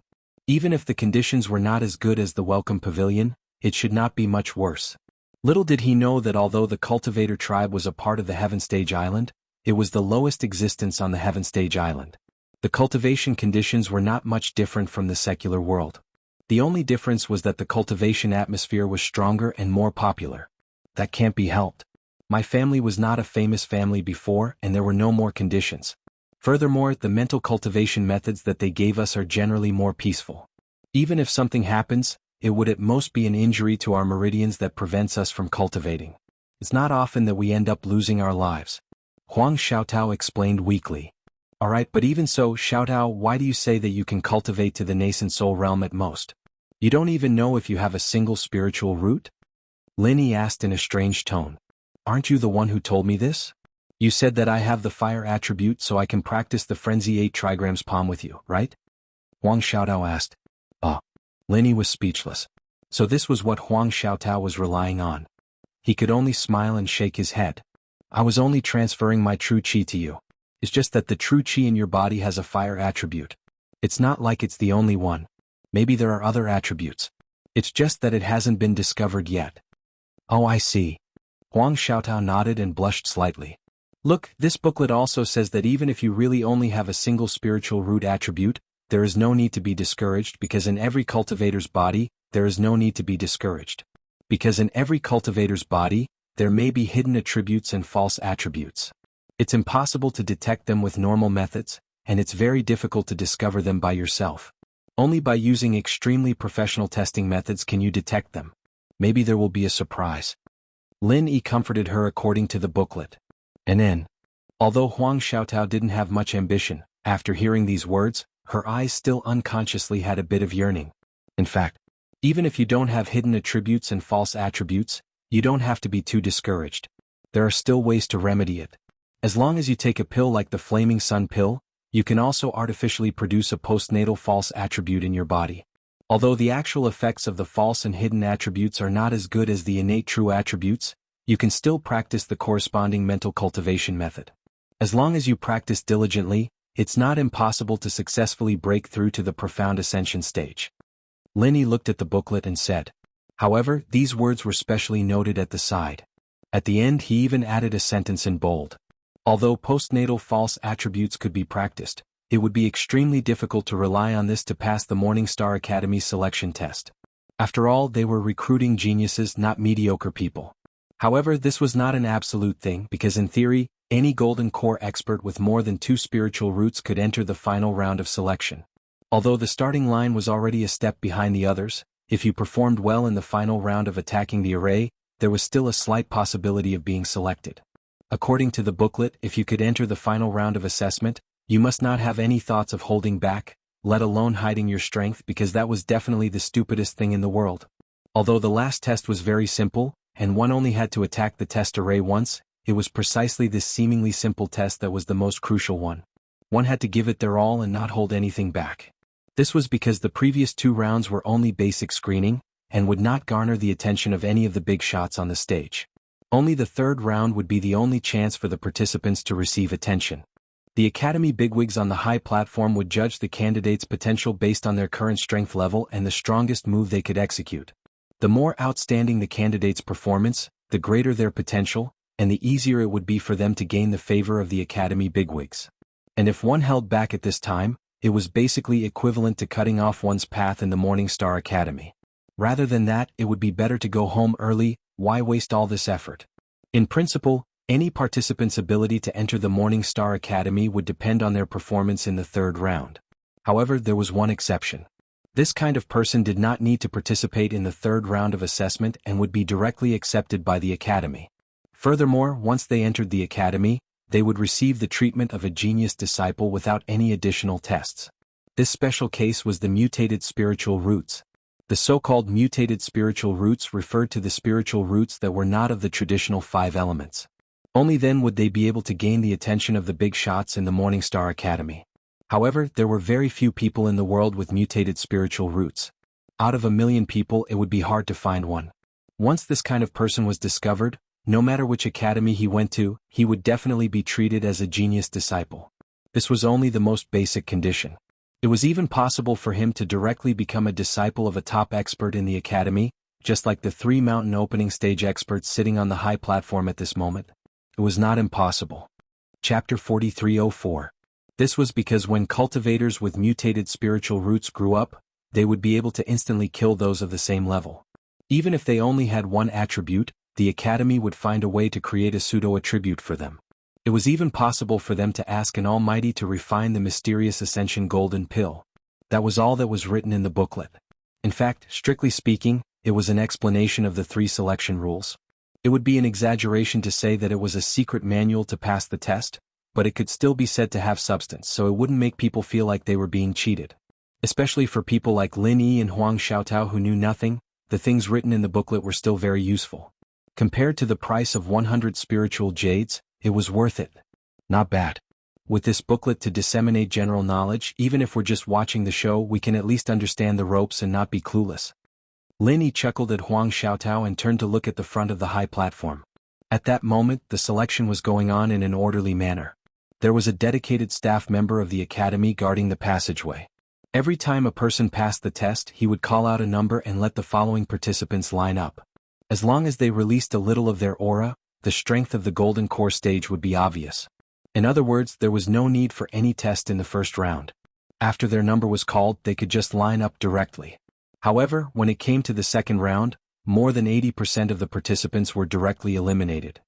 Even if the conditions were not as good as the Welcome Pavilion, it should not be much worse. Little did he know that although the cultivator tribe was a part of the Heaven Stage Island, it was the lowest existence on the Heaven Stage Island. The cultivation conditions were not much different from the secular world. The only difference was that the cultivation atmosphere was stronger and more popular. That can't be helped. My family was not a famous family before, and there were no more conditions. Furthermore, the mental cultivation methods that they gave us are generally more peaceful. Even if something happens, it would at most be an injury to our meridians that prevents us from cultivating. It's not often that we end up losing our lives. Huang Xiaotao explained weakly. Alright, but even so, Xiaotao, why do you say that you can cultivate to the nascent soul realm at most? You don't even know if you have a single spiritual root? Lin Yi asked in a strange tone. Aren't you the one who told me this? You said that I have the fire attribute so I can practice the Frenzy 8 trigrams palm with you, right? Huang Xiaotao asked. Lin Yi was speechless. So this was what Huang Xiaotao was relying on. He could only smile and shake his head. I was only transferring my true qi to you. It's just that the true qi in your body has a fire attribute. It's not like it's the only one. Maybe there are other attributes. It's just that it hasn't been discovered yet. Oh, I see. Huang Xiaotao nodded and blushed slightly. Look, this booklet also says that even if you really only have a single spiritual root attribute, there is no need to be discouraged because in every cultivator's body, there is no need to be discouraged. Because in every cultivator's body, there may be hidden attributes and false attributes. It's impossible to detect them with normal methods, and it's very difficult to discover them by yourself. Only by using extremely professional testing methods can you detect them. Maybe there will be a surprise. Lin Yi comforted her according to the booklet. And then, although Huang Xiaotao didn't have much ambition, after hearing these words, her eyes still unconsciously had a bit of yearning. In fact, even if you don't have hidden attributes and false attributes, you don't have to be too discouraged. There are still ways to remedy it. As long as you take a pill like the Flaming Sun pill, you can also artificially produce a postnatal false attribute in your body. Although the actual effects of the false and hidden attributes are not as good as the innate true attributes, you can still practice the corresponding mental cultivation method. As long as you practice diligently, it's not impossible to successfully break through to the profound ascension stage. Lin Yi looked at the booklet and said. However, these words were specially noted at the side. At the end he even added a sentence in bold. Although postnatal false attributes could be practiced, it would be extremely difficult to rely on this to pass the Morning Star Academy selection test. After all, they were recruiting geniuses, not mediocre people. However, this was not an absolute thing because in theory, any Golden Core expert with more than 2 spiritual roots could enter the final round of selection. Although the starting line was already a step behind the others, if you performed well in the final round of attacking the array, there was still a slight possibility of being selected. According to the booklet, if you could enter the final round of assessment, you must not have any thoughts of holding back, let alone hiding your strength because that was definitely the stupidest thing in the world. Although the last test was very simple, and one only had to attack the test array once, it was precisely this seemingly simple test that was the most crucial one. One had to give it their all and not hold anything back. This was because the previous 2 rounds were only basic screening, and would not garner the attention of any of the big shots on the stage. Only the 3rd round would be the only chance for the participants to receive attention. The Academy bigwigs on the high platform would judge the candidates' potential based on their current strength level and the strongest move they could execute. The more outstanding the candidate's performance, the greater their potential, and the easier it would be for them to gain the favor of the Academy bigwigs. And if one held back at this time, it was basically equivalent to cutting off one's path in the Morning Star Academy. Rather than that, it would be better to go home early. Why waste all this effort? In principle, any participant's ability to enter the Morning Star Academy would depend on their performance in the third round. However, there was one exception. This kind of person did not need to participate in the third round of assessment and would be directly accepted by the Academy. Furthermore, once they entered the Academy, they would receive the treatment of a genius disciple without any additional tests. This special case was the mutated spiritual roots. The so-called mutated spiritual roots referred to the spiritual roots that were not of the traditional 5 elements. Only then would they be able to gain the attention of the big shots in the Morning Star Academy. However, there were very few people in the world with mutated spiritual roots. Out of 1 million people, it would be hard to find one. Once this kind of person was discovered, no matter which academy he went to, he would definitely be treated as a genius disciple. This was only the most basic condition. It was even possible for him to directly become a disciple of a top expert in the academy, just like the 3 mountain opening stage experts sitting on the high platform at this moment. It was not impossible. Chapter 4304. This was because when cultivators with mutated spiritual roots grew up, they would be able to instantly kill those of the same level. Even if they only had one attribute, the academy would find a way to create a pseudo-attribute for them. It was even possible for them to ask an Almighty to refine the mysterious Ascension Golden Pill. That was all that was written in the booklet. In fact, strictly speaking, it was an explanation of the 3 selection rules. It would be an exaggeration to say that it was a secret manual to pass the test, but it could still be said to have substance, so it wouldn't make people feel like they were being cheated. Especially for people like Lin Yi and Huang Xiaotao who knew nothing, the things written in the booklet were still very useful. Compared to the price of 100 spiritual jades, it was worth it. Not bad. With this booklet to disseminate general knowledge, even if we're just watching the show, we can at least understand the ropes and not be clueless. Lin Yi chuckled at Huang Xiaotao and turned to look at the front of the high platform. At that moment, the selection was going on in an orderly manner. There was a dedicated staff member of the academy guarding the passageway. Every time a person passed the test, he would call out a number and let the following participants line up. As long as they released a little of their aura, the strength of the Golden Core stage would be obvious. In other words, there was no need for any test in the first round. After their number was called, they could just line up directly. However, when it came to the second round, more than 80% of the participants were directly eliminated.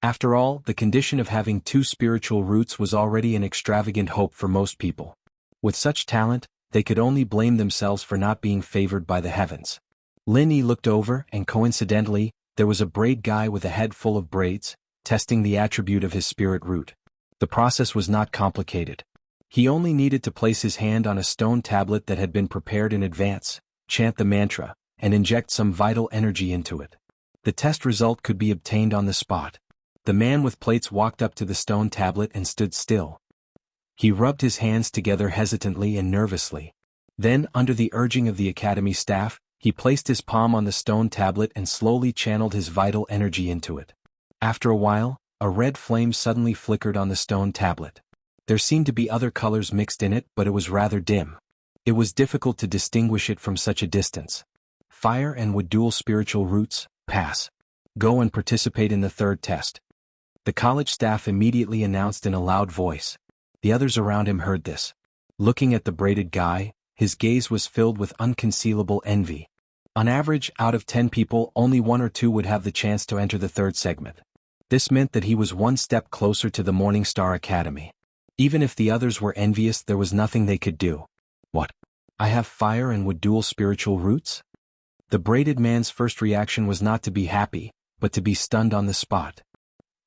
After all, the condition of having 2 spiritual roots was already an extravagant hope for most people. With such talent, they could only blame themselves for not being favored by the heavens. Lin Yi looked over, and coincidentally, there was a braid guy with a head full of braids, testing the attribute of his spirit root. The process was not complicated. He only needed to place his hand on a stone tablet that had been prepared in advance, chant the mantra, and inject some vital energy into it. The test result could be obtained on the spot. The man with plates walked up to the stone tablet and stood still. He rubbed his hands together hesitantly and nervously. Then, under the urging of the academy staff, he placed his palm on the stone tablet and slowly channeled his vital energy into it. After a while, a red flame suddenly flickered on the stone tablet. There seemed to be other colors mixed in it, but it was rather dim. It was difficult to distinguish it from such a distance. Fire and wood dual spiritual roots, pass. Go and participate in the third test. The college staff immediately announced in a loud voice. The others around him heard this. Looking at the braided guy, his gaze was filled with unconcealable envy. On average, out of 10 people, only 1 or 2 would have the chance to enter the third segment. This meant that he was one step closer to the Morning Star Academy. Even if the others were envious, there was nothing they could do. What? I have fire and wood dual spiritual roots? The braided man's first reaction was not to be happy, but to be stunned on the spot.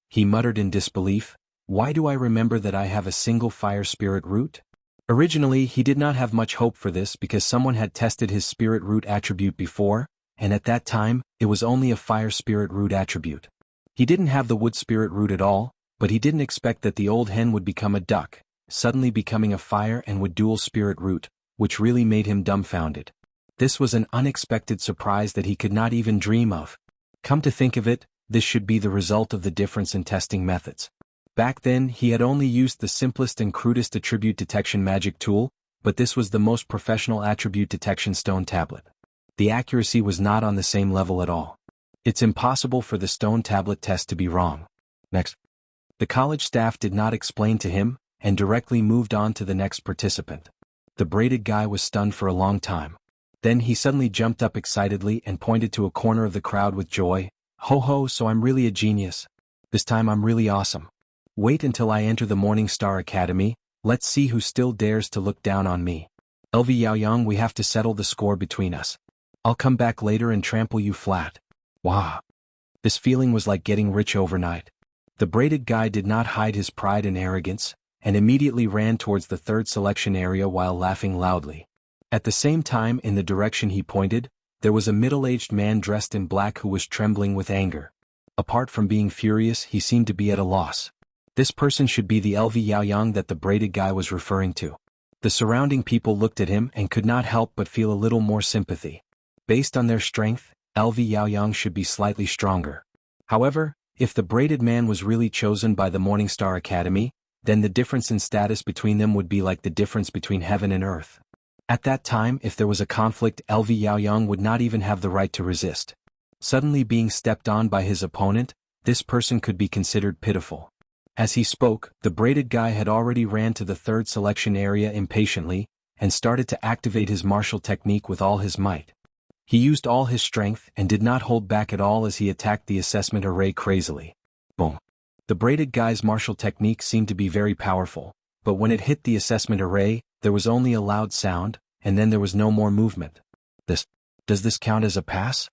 He muttered in disbelief, "Why do I remember that I have a single fire spirit root?" Originally, he did not have much hope for this because someone had tested his spirit root attribute before, and at that time, it was only a fire spirit root attribute. He didn't have the wood spirit root at all, but he didn't expect that the old hen would become a duck, suddenly becoming a fire and wood dual spirit root, which really made him dumbfounded. This was an unexpected surprise that he could not even dream of. Come to think of it, this should be the result of the difference in testing methods. Back then, he had only used the simplest and crudest attribute detection magic tool, but this was the most professional attribute detection stone tablet. The accuracy was not on the same level at all. It's impossible for the stone tablet test to be wrong. Next. The college staff did not explain to him, and directly moved on to the next participant. The braided guy was stunned for a long time. Then he suddenly jumped up excitedly and pointed to a corner of the crowd with joy. Ho ho, so I'm really a genius. This time I'm really awesome. Wait until I enter the Morning Star Academy, let's see who still dares to look down on me. LV Yaoyang, we have to settle the score between us. I'll come back later and trample you flat. Wah. This feeling was like getting rich overnight. The braided guy did not hide his pride and arrogance, and immediately ran towards the third selection area while laughing loudly. At the same time, in the direction he pointed, there was a middle-aged man dressed in black who was trembling with anger. Apart from being furious, he seemed to be at a loss. This person should be the LV Yaoyang that the braided guy was referring to. The surrounding people looked at him and could not help but feel a little more sympathy. Based on their strength, LV Yaoyang should be slightly stronger. However, if the braided man was really chosen by the Morningstar Academy, then the difference in status between them would be like the difference between heaven and earth. At that time, if there was a conflict, LV Yaoyang would not even have the right to resist. Suddenly being stepped on by his opponent, this person could be considered pitiful. As he spoke, the braided guy had already ran to the third selection area impatiently, and started to activate his martial technique with all his might. He used all his strength and did not hold back at all as he attacked the assessment array crazily. Boom. The braided guy's martial technique seemed to be very powerful, but when it hit the assessment array, there was only a loud sound, and then there was no more movement. Does this count as a pass?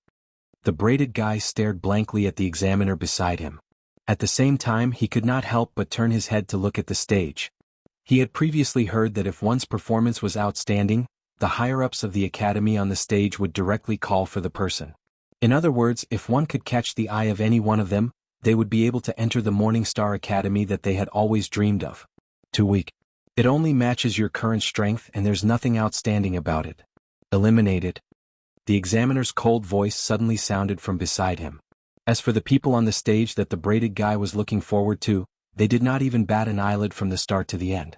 The braided guy stared blankly at the examiner beside him. At the same time, he could not help but turn his head to look at the stage. He had previously heard that if one's performance was outstanding, the higher-ups of the academy on the stage would directly call for the person. In other words, if one could catch the eye of any one of them, they would be able to enter the Morningstar Academy that they had always dreamed of. Too weak. It only matches your current strength and there's nothing outstanding about it. Eliminated. The examiner's cold voice suddenly sounded from beside him. As for the people on the stage that the braided guy was looking forward to, they did not even bat an eyelid from the start to the end.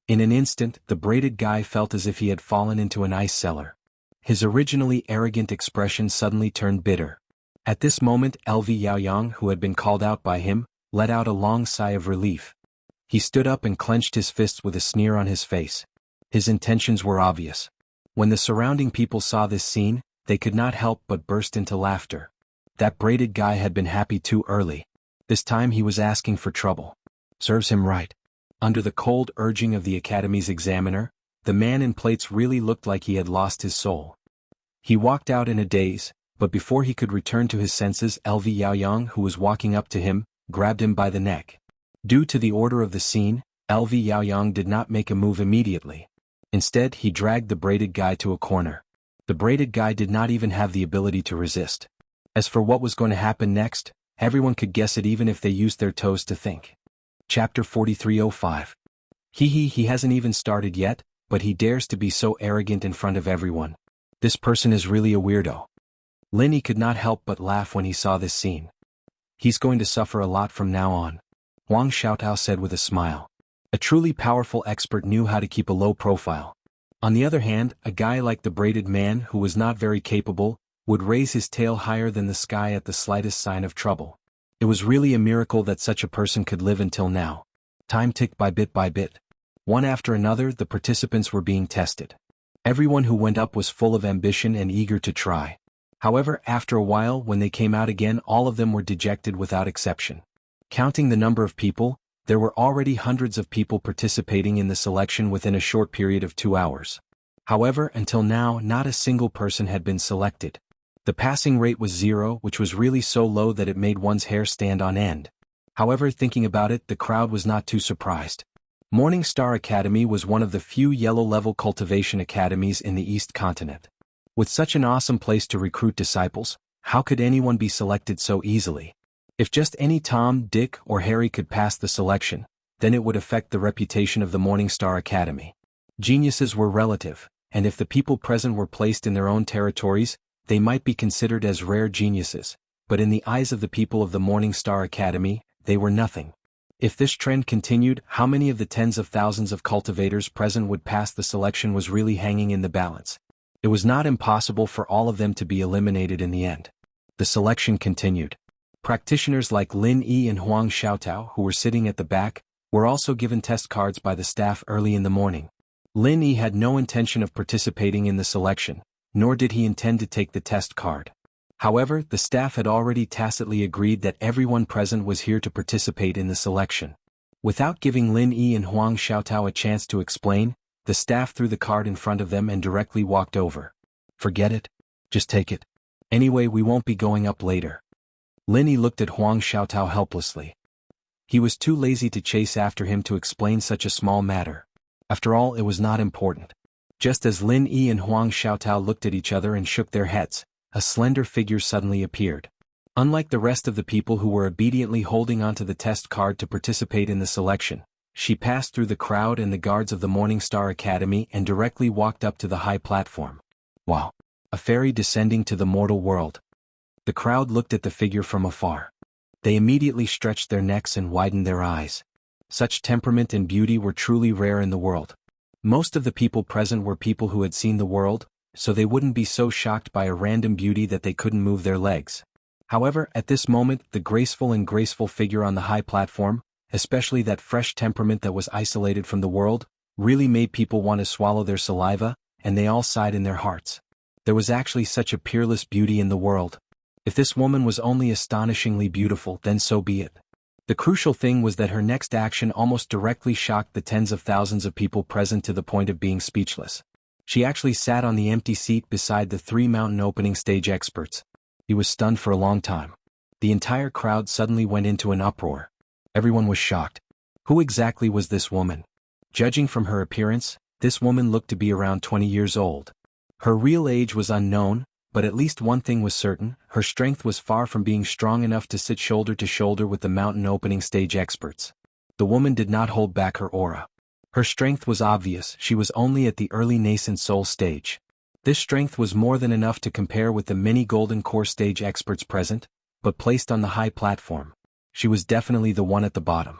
In an instant, the braided guy felt as if he had fallen into an ice cellar. His originally arrogant expression suddenly turned bitter. At this moment, LV Yaoyang, who had been called out by him, let out a long sigh of relief. He stood up and clenched his fists with a sneer on his face. His intentions were obvious. When the surrounding people saw this scene, they could not help but burst into laughter. That braided guy had been happy too early. This time he was asking for trouble. Serves him right. Under the cold urging of the academy's examiner, the man in plates really looked like he had lost his soul. He walked out in a daze, but before he could return to his senses, LV Yaoyang, who was walking up to him, grabbed him by the neck. Due to the order of the scene, LV Yaoyang did not make a move immediately. Instead, he dragged the braided guy to a corner. The braided guy did not even have the ability to resist. As for what was going to happen next, everyone could guess it even if they used their toes to think. Chapter 4305. He hasn't even started yet, but he dares to be so arrogant in front of everyone. This person is really a weirdo. Linny could not help but laugh when he saw this scene. He's going to suffer a lot from now on, Wang Xiaotao said with a smile. A truly powerful expert knew how to keep a low profile. On the other hand, a guy like the braided man who was not very capable, would raise his tail higher than the sky at the slightest sign of trouble. It was really a miracle that such a person could live until now. Time ticked by bit. One after another, the participants were being tested. Everyone who went up was full of ambition and eager to try. However, after a while, when they came out again, all of them were dejected without exception. Counting the number of people, there were already hundreds of people participating in the selection within a short period of 2 hours. However, until now, not a single person had been selected. The passing rate was 0, which was really so low that it made one's hair stand on end. However, thinking about it, the crowd was not too surprised. Morning Star Academy was one of the few yellow-level cultivation academies in the East Continent. With such an awesome place to recruit disciples, how could anyone be selected so easily? If just any Tom, Dick, or Harry could pass the selection, then it would affect the reputation of the Morning Star Academy. Geniuses were relative, and if the people present were placed in their own territories, they might be considered as rare geniuses, but in the eyes of the people of the Morning Star Academy, they were nothing. If this trend continued, how many of the tens of thousands of cultivators present would pass the selection was really hanging in the balance. It was not impossible for all of them to be eliminated in the end. The selection continued. Practitioners like Lin Yi and Huang Xiaotao, who were sitting at the back, were also given test cards by the staff early in the morning. Lin Yi had no intention of participating in the selection, nor did he intend to take the test card. However, the staff had already tacitly agreed that everyone present was here to participate in the selection. Without giving Lin Yi and Huang Xiaotao a chance to explain, the staff threw the card in front of them and directly walked over. Forget it. Just take it. Anyway, we won't be going up later. Lin Yi looked at Huang Xiaotao helplessly. He was too lazy to chase after him to explain such a small matter. After all, it was not important. Just as Lin Yi and Huang Xiaotao looked at each other and shook their heads, a slender figure suddenly appeared. Unlike the rest of the people who were obediently holding onto the test card to participate in the selection, she passed through the crowd and the guards of the Morning Star Academy and directly walked up to the high platform. Wow! A fairy descending to the mortal world. The crowd looked at the figure from afar. They immediately stretched their necks and widened their eyes. Such temperament and beauty were truly rare in the world. Most of the people present were people who had seen the world, so they wouldn't be so shocked by a random beauty that they couldn't move their legs. However, at this moment, the graceful figure on the high platform, especially that fresh temperament that was isolated from the world, really made people want to swallow their saliva, and they all sighed in their hearts. There was actually such a peerless beauty in the world. If this woman was only astonishingly beautiful, then so be it. The crucial thing was that her next action almost directly shocked the tens of thousands of people present to the point of being speechless. She actually sat on the empty seat beside the 3 mountain opening stage experts. He was stunned for a long time. The entire crowd suddenly went into an uproar. Everyone was shocked. Who exactly was this woman? Judging from her appearance, this woman looked to be around 20 years old. Her real age was unknown, but at least one thing was certain: her strength was far from being strong enough to sit shoulder to shoulder with the mountain opening stage experts. The woman did not hold back her aura. Her strength was obvious. She was only at the early nascent soul stage. This strength was more than enough to compare with the many golden core stage experts present, but placed on the high platform, she was definitely the one at the bottom.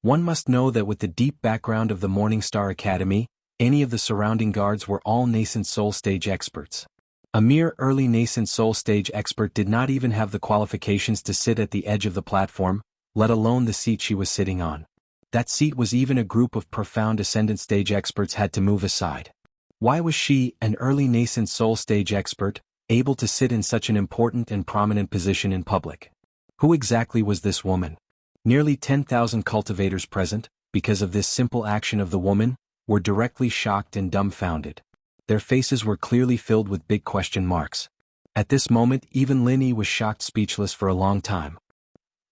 One must know that with the deep background of the Morning Star Academy, any of the surrounding guards were all nascent soul stage experts. A mere early nascent soul stage expert did not even have the qualifications to sit at the edge of the platform, let alone the seat she was sitting on. That seat was even a group of profound ascendant stage experts had to move aside. Why was she, an early nascent soul stage expert, able to sit in such an important and prominent position in public? Who exactly was this woman? Nearly 10,000 cultivators present, because of this simple action of the woman, were directly shocked and dumbfounded. Their faces were clearly filled with big question marks. At this moment, even Lin Yi was shocked speechless for a long time.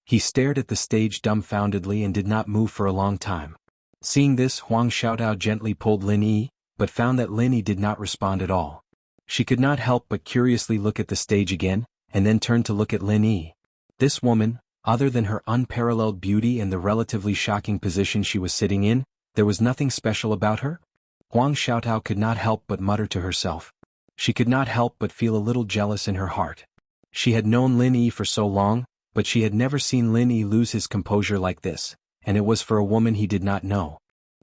He stared at the stage dumbfoundedly and did not move for a long time. Seeing this, Huang Xiaotao gently pulled Lin Yi, but found that Lin Yi did not respond at all. She could not help but curiously look at the stage again, and then turned to look at Lin Yi. This woman, other than her unparalleled beauty and the relatively shocking position she was sitting in, there was nothing special about her? Huang Xiaotao could not help but mutter to herself. She could not help but feel a little jealous in her heart. She had known Lin Yi for so long, but she had never seen Lin Yi lose his composure like this, and it was for a woman he did not know.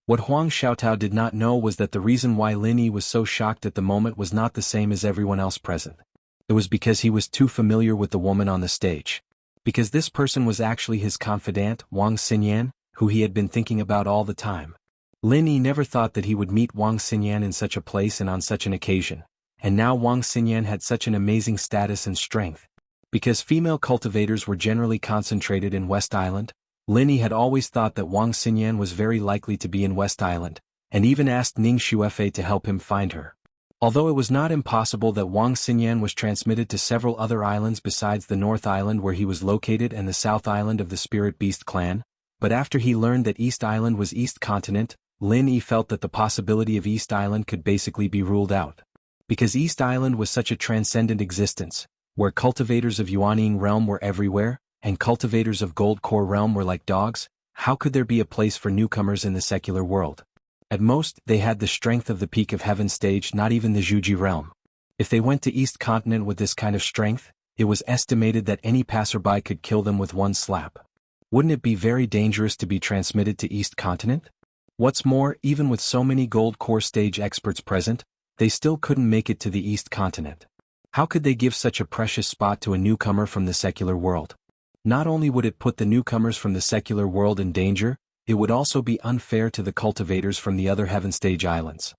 What Huang Xiaotao did not know was that the reason why Lin Yi was so shocked at the moment was not the same as everyone else present. It was because he was too familiar with the woman on the stage. Because this person was actually his confidant, Wang Xinyan, who he had been thinking about all the time. Lin Yi never thought that he would meet Wang Xinyan in such a place and on such an occasion, and now Wang Xinyan had such an amazing status and strength. Because female cultivators were generally concentrated in West Island, Lin Yi had always thought that Wang Xinyan was very likely to be in West Island, and even asked Ning Xuefei to help him find her. Although it was not impossible that Wang Xinyan was transmitted to several other islands besides the North Island where he was located and the South Island of the Spirit Beast clan, but after he learned that East Island was East Continent, Lin Yi felt that the possibility of East Island could basically be ruled out. Because East Island was such a transcendent existence, where cultivators of Yuanying realm were everywhere, and cultivators of Gold Core realm were like dogs, how could there be a place for newcomers in the secular world? At most, they had the strength of the Peak of Heaven stage, not even the Zhuji realm. If they went to East Continent with this kind of strength, it was estimated that any passerby could kill them with one slap. Wouldn't it be very dangerous to be transmitted to East Continent? What's more, even with so many Gold Core stage experts present, they still couldn't make it to the East Continent. How could they give such a precious spot to a newcomer from the secular world? Not only would it put the newcomers from the secular world in danger, it would also be unfair to the cultivators from the other Heaven Stage Islands.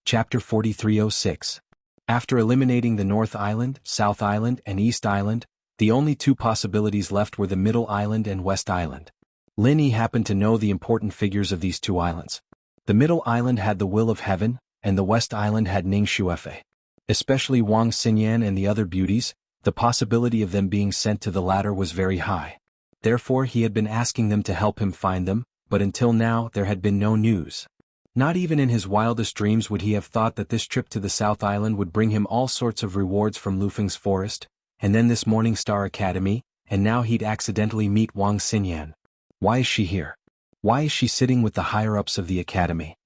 Chapter 4306. After eliminating the North Island, South Island, and East Island, the only two possibilities left were the Middle Island and West Island. Lin Yi happened to know the important figures of these two islands. The Middle Island had the Will of Heaven, and the West Island had Ning Xuefei. Especially Wang Xinyan and the other beauties, the possibility of them being sent to the latter was very high. Therefore he had been asking them to help him find them, but until now there had been no news. Not even in his wildest dreams would he have thought that this trip to the South Island would bring him all sorts of rewards from Lufeng's forest, and then this Morning Star Academy, and now he'd accidentally meet Wang Xinyan. Why is she here? Why is she sitting with the higher-ups of the academy?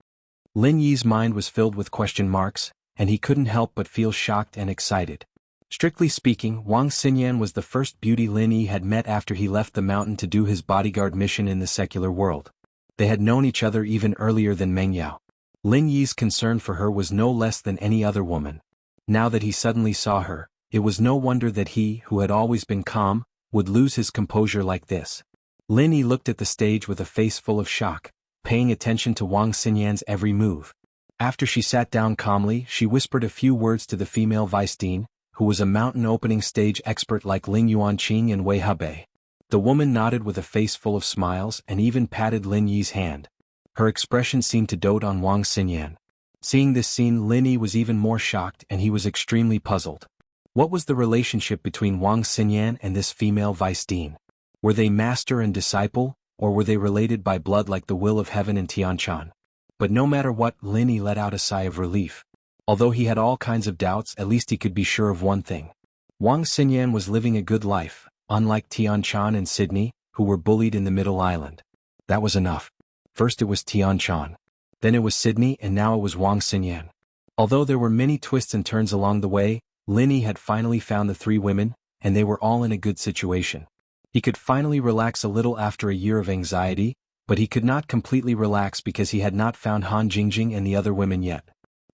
Lin Yi's mind was filled with question marks, and he couldn't help but feel shocked and excited. Strictly speaking, Wang Xinyan was the first beauty Lin Yi had met after he left the mountain to do his bodyguard mission in the secular world. They had known each other even earlier than Meng Yao. Lin Yi's concern for her was no less than any other woman. Now that he suddenly saw her, it was no wonder that he, who had always been calm, would lose his composure like this. Lin Yi looked at the stage with a face full of shock, paying attention to Wang Xinyan's every move. After she sat down calmly, she whispered a few words to the female vice dean, who was a mountain opening stage expert like Ling Yuanqing and Wei Hebei. The woman nodded with a face full of smiles and even patted Lin Yi's hand. Her expression seemed to dote on Wang Xinyan. Seeing this scene, Lin Yi was even more shocked and he was extremely puzzled. What was the relationship between Wang Xinyan and this female vice dean? Were they master and disciple, or were they related by blood like the Will of Heaven and Tianchan? But no matter what, Lin Yi let out a sigh of relief. Although he had all kinds of doubts, at least he could be sure of one thing. Wang Xinyan was living a good life, unlike Tianchan and Sydney, who were bullied in the Middle Island. That was enough. First it was Tianchan. Then it was Sydney, and now it was Wang Xinyan. Although there were many twists and turns along the way, Lin Yi had finally found the three women, and they were all in a good situation. He could finally relax a little after a year of anxiety, but he could not completely relax because he had not found Han Jingjing and the other women yet.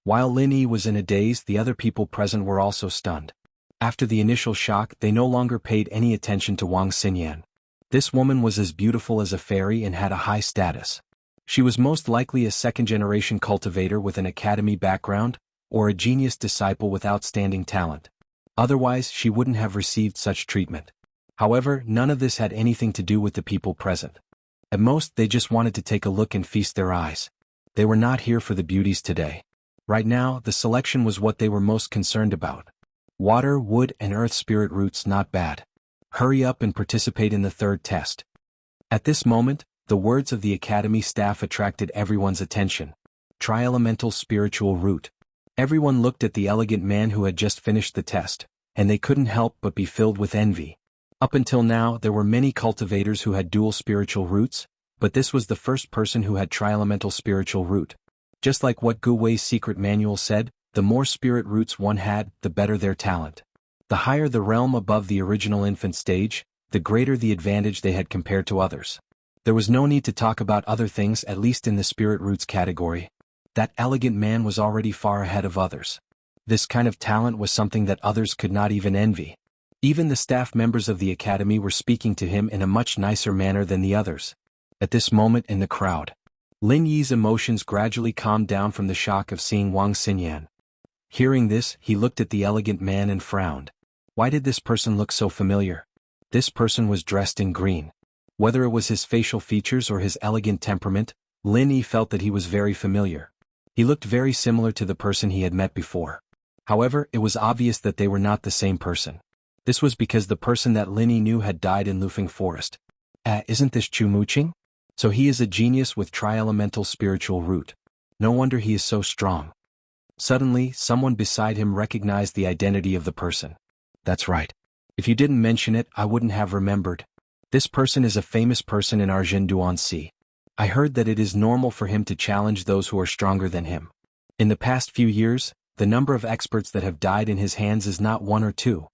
While Lin Yi was in a daze, the other people present were also stunned. After the initial shock, they no longer paid any attention to Wang Xinyan. This woman was as beautiful as a fairy and had a high status. She was most likely a second-generation cultivator with an academy background, or a genius disciple with outstanding talent. Otherwise, she wouldn't have received such treatment. However, none of this had anything to do with the people present. At most, they just wanted to take a look and feast their eyes. They were not here for the beauties today. Right now, the selection was what they were most concerned about. Water, wood, and earth spirit roots, not bad. Hurry up and participate in the third test. At this moment, the words of the academy staff attracted everyone's attention. Tri-elemental spiritual root. Everyone looked at the elegant man who had just finished the test, and they couldn't help but be filled with envy. Up until now, there were many cultivators who had dual spiritual roots, but this was the first person who had tri-elemental spiritual root. Just like what Gu Wei's secret manual said, the more spirit roots one had, the better their talent. The higher the realm above the original infant stage, the greater the advantage they had compared to others. There was no need to talk about other things, at least in the spirit roots category. That elegant man was already far ahead of others. This kind of talent was something that others could not even envy. Even the staff members of the academy were speaking to him in a much nicer manner than the others. At this moment in the crowd, Lin Yi's emotions gradually calmed down from the shock of seeing Wang Xinyan. Hearing this, he looked at the elegant man and frowned. Why did this person look so familiar? This person was dressed in green. Whether it was his facial features or his elegant temperament, Lin Yi felt that he was very familiar. He looked very similar to the person he had met before. However, it was obvious that they were not the same person. This was because the person that Lin Yi knew had died in Lufeng Forest. Isn't this Chu Muqing? So he is a genius with tri-elemental spiritual root. No wonder he is so strong. Suddenly, someone beside him recognized the identity of the person. That's right. If you didn't mention it, I wouldn't have remembered. This person is a famous person in Arjun-Duan-Si. I heard that it is normal for him to challenge those who are stronger than him. In the past few years, the number of experts that have died in his hands is not one or two.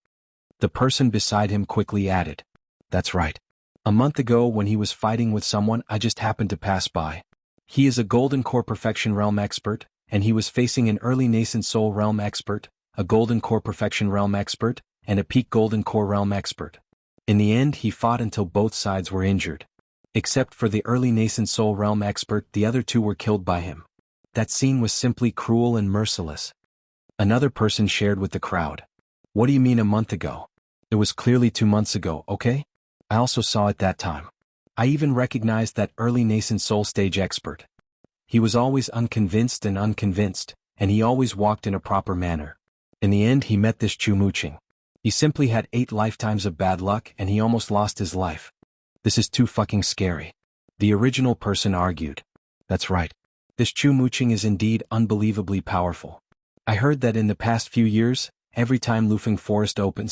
The person beside him quickly added. That's right. A month ago when he was fighting with someone, I just happened to pass by. He is a Golden Core Perfection Realm expert, and he was facing an early Nascent Soul Realm expert, a Golden Core Perfection Realm expert, and a Peak Golden Core Realm expert. In the end, he fought until both sides were injured. Except for the early Nascent Soul Realm expert, the other two were killed by him. That scene was simply cruel and merciless. Another person shared with the crowd. What do you mean a month ago? It was clearly 2 months ago, okay? I also saw it that time. I even recognized that early nascent soul stage expert. He was always unconvinced, and he always walked in a proper manner. In the end he met this Chumuching. He simply had 8 lifetimes of bad luck and he almost lost his life. This is too fucking scary. The original person argued. That's right. This Chumuching is indeed unbelievably powerful. I heard that in the past few years, every time Lufeng Forest opens,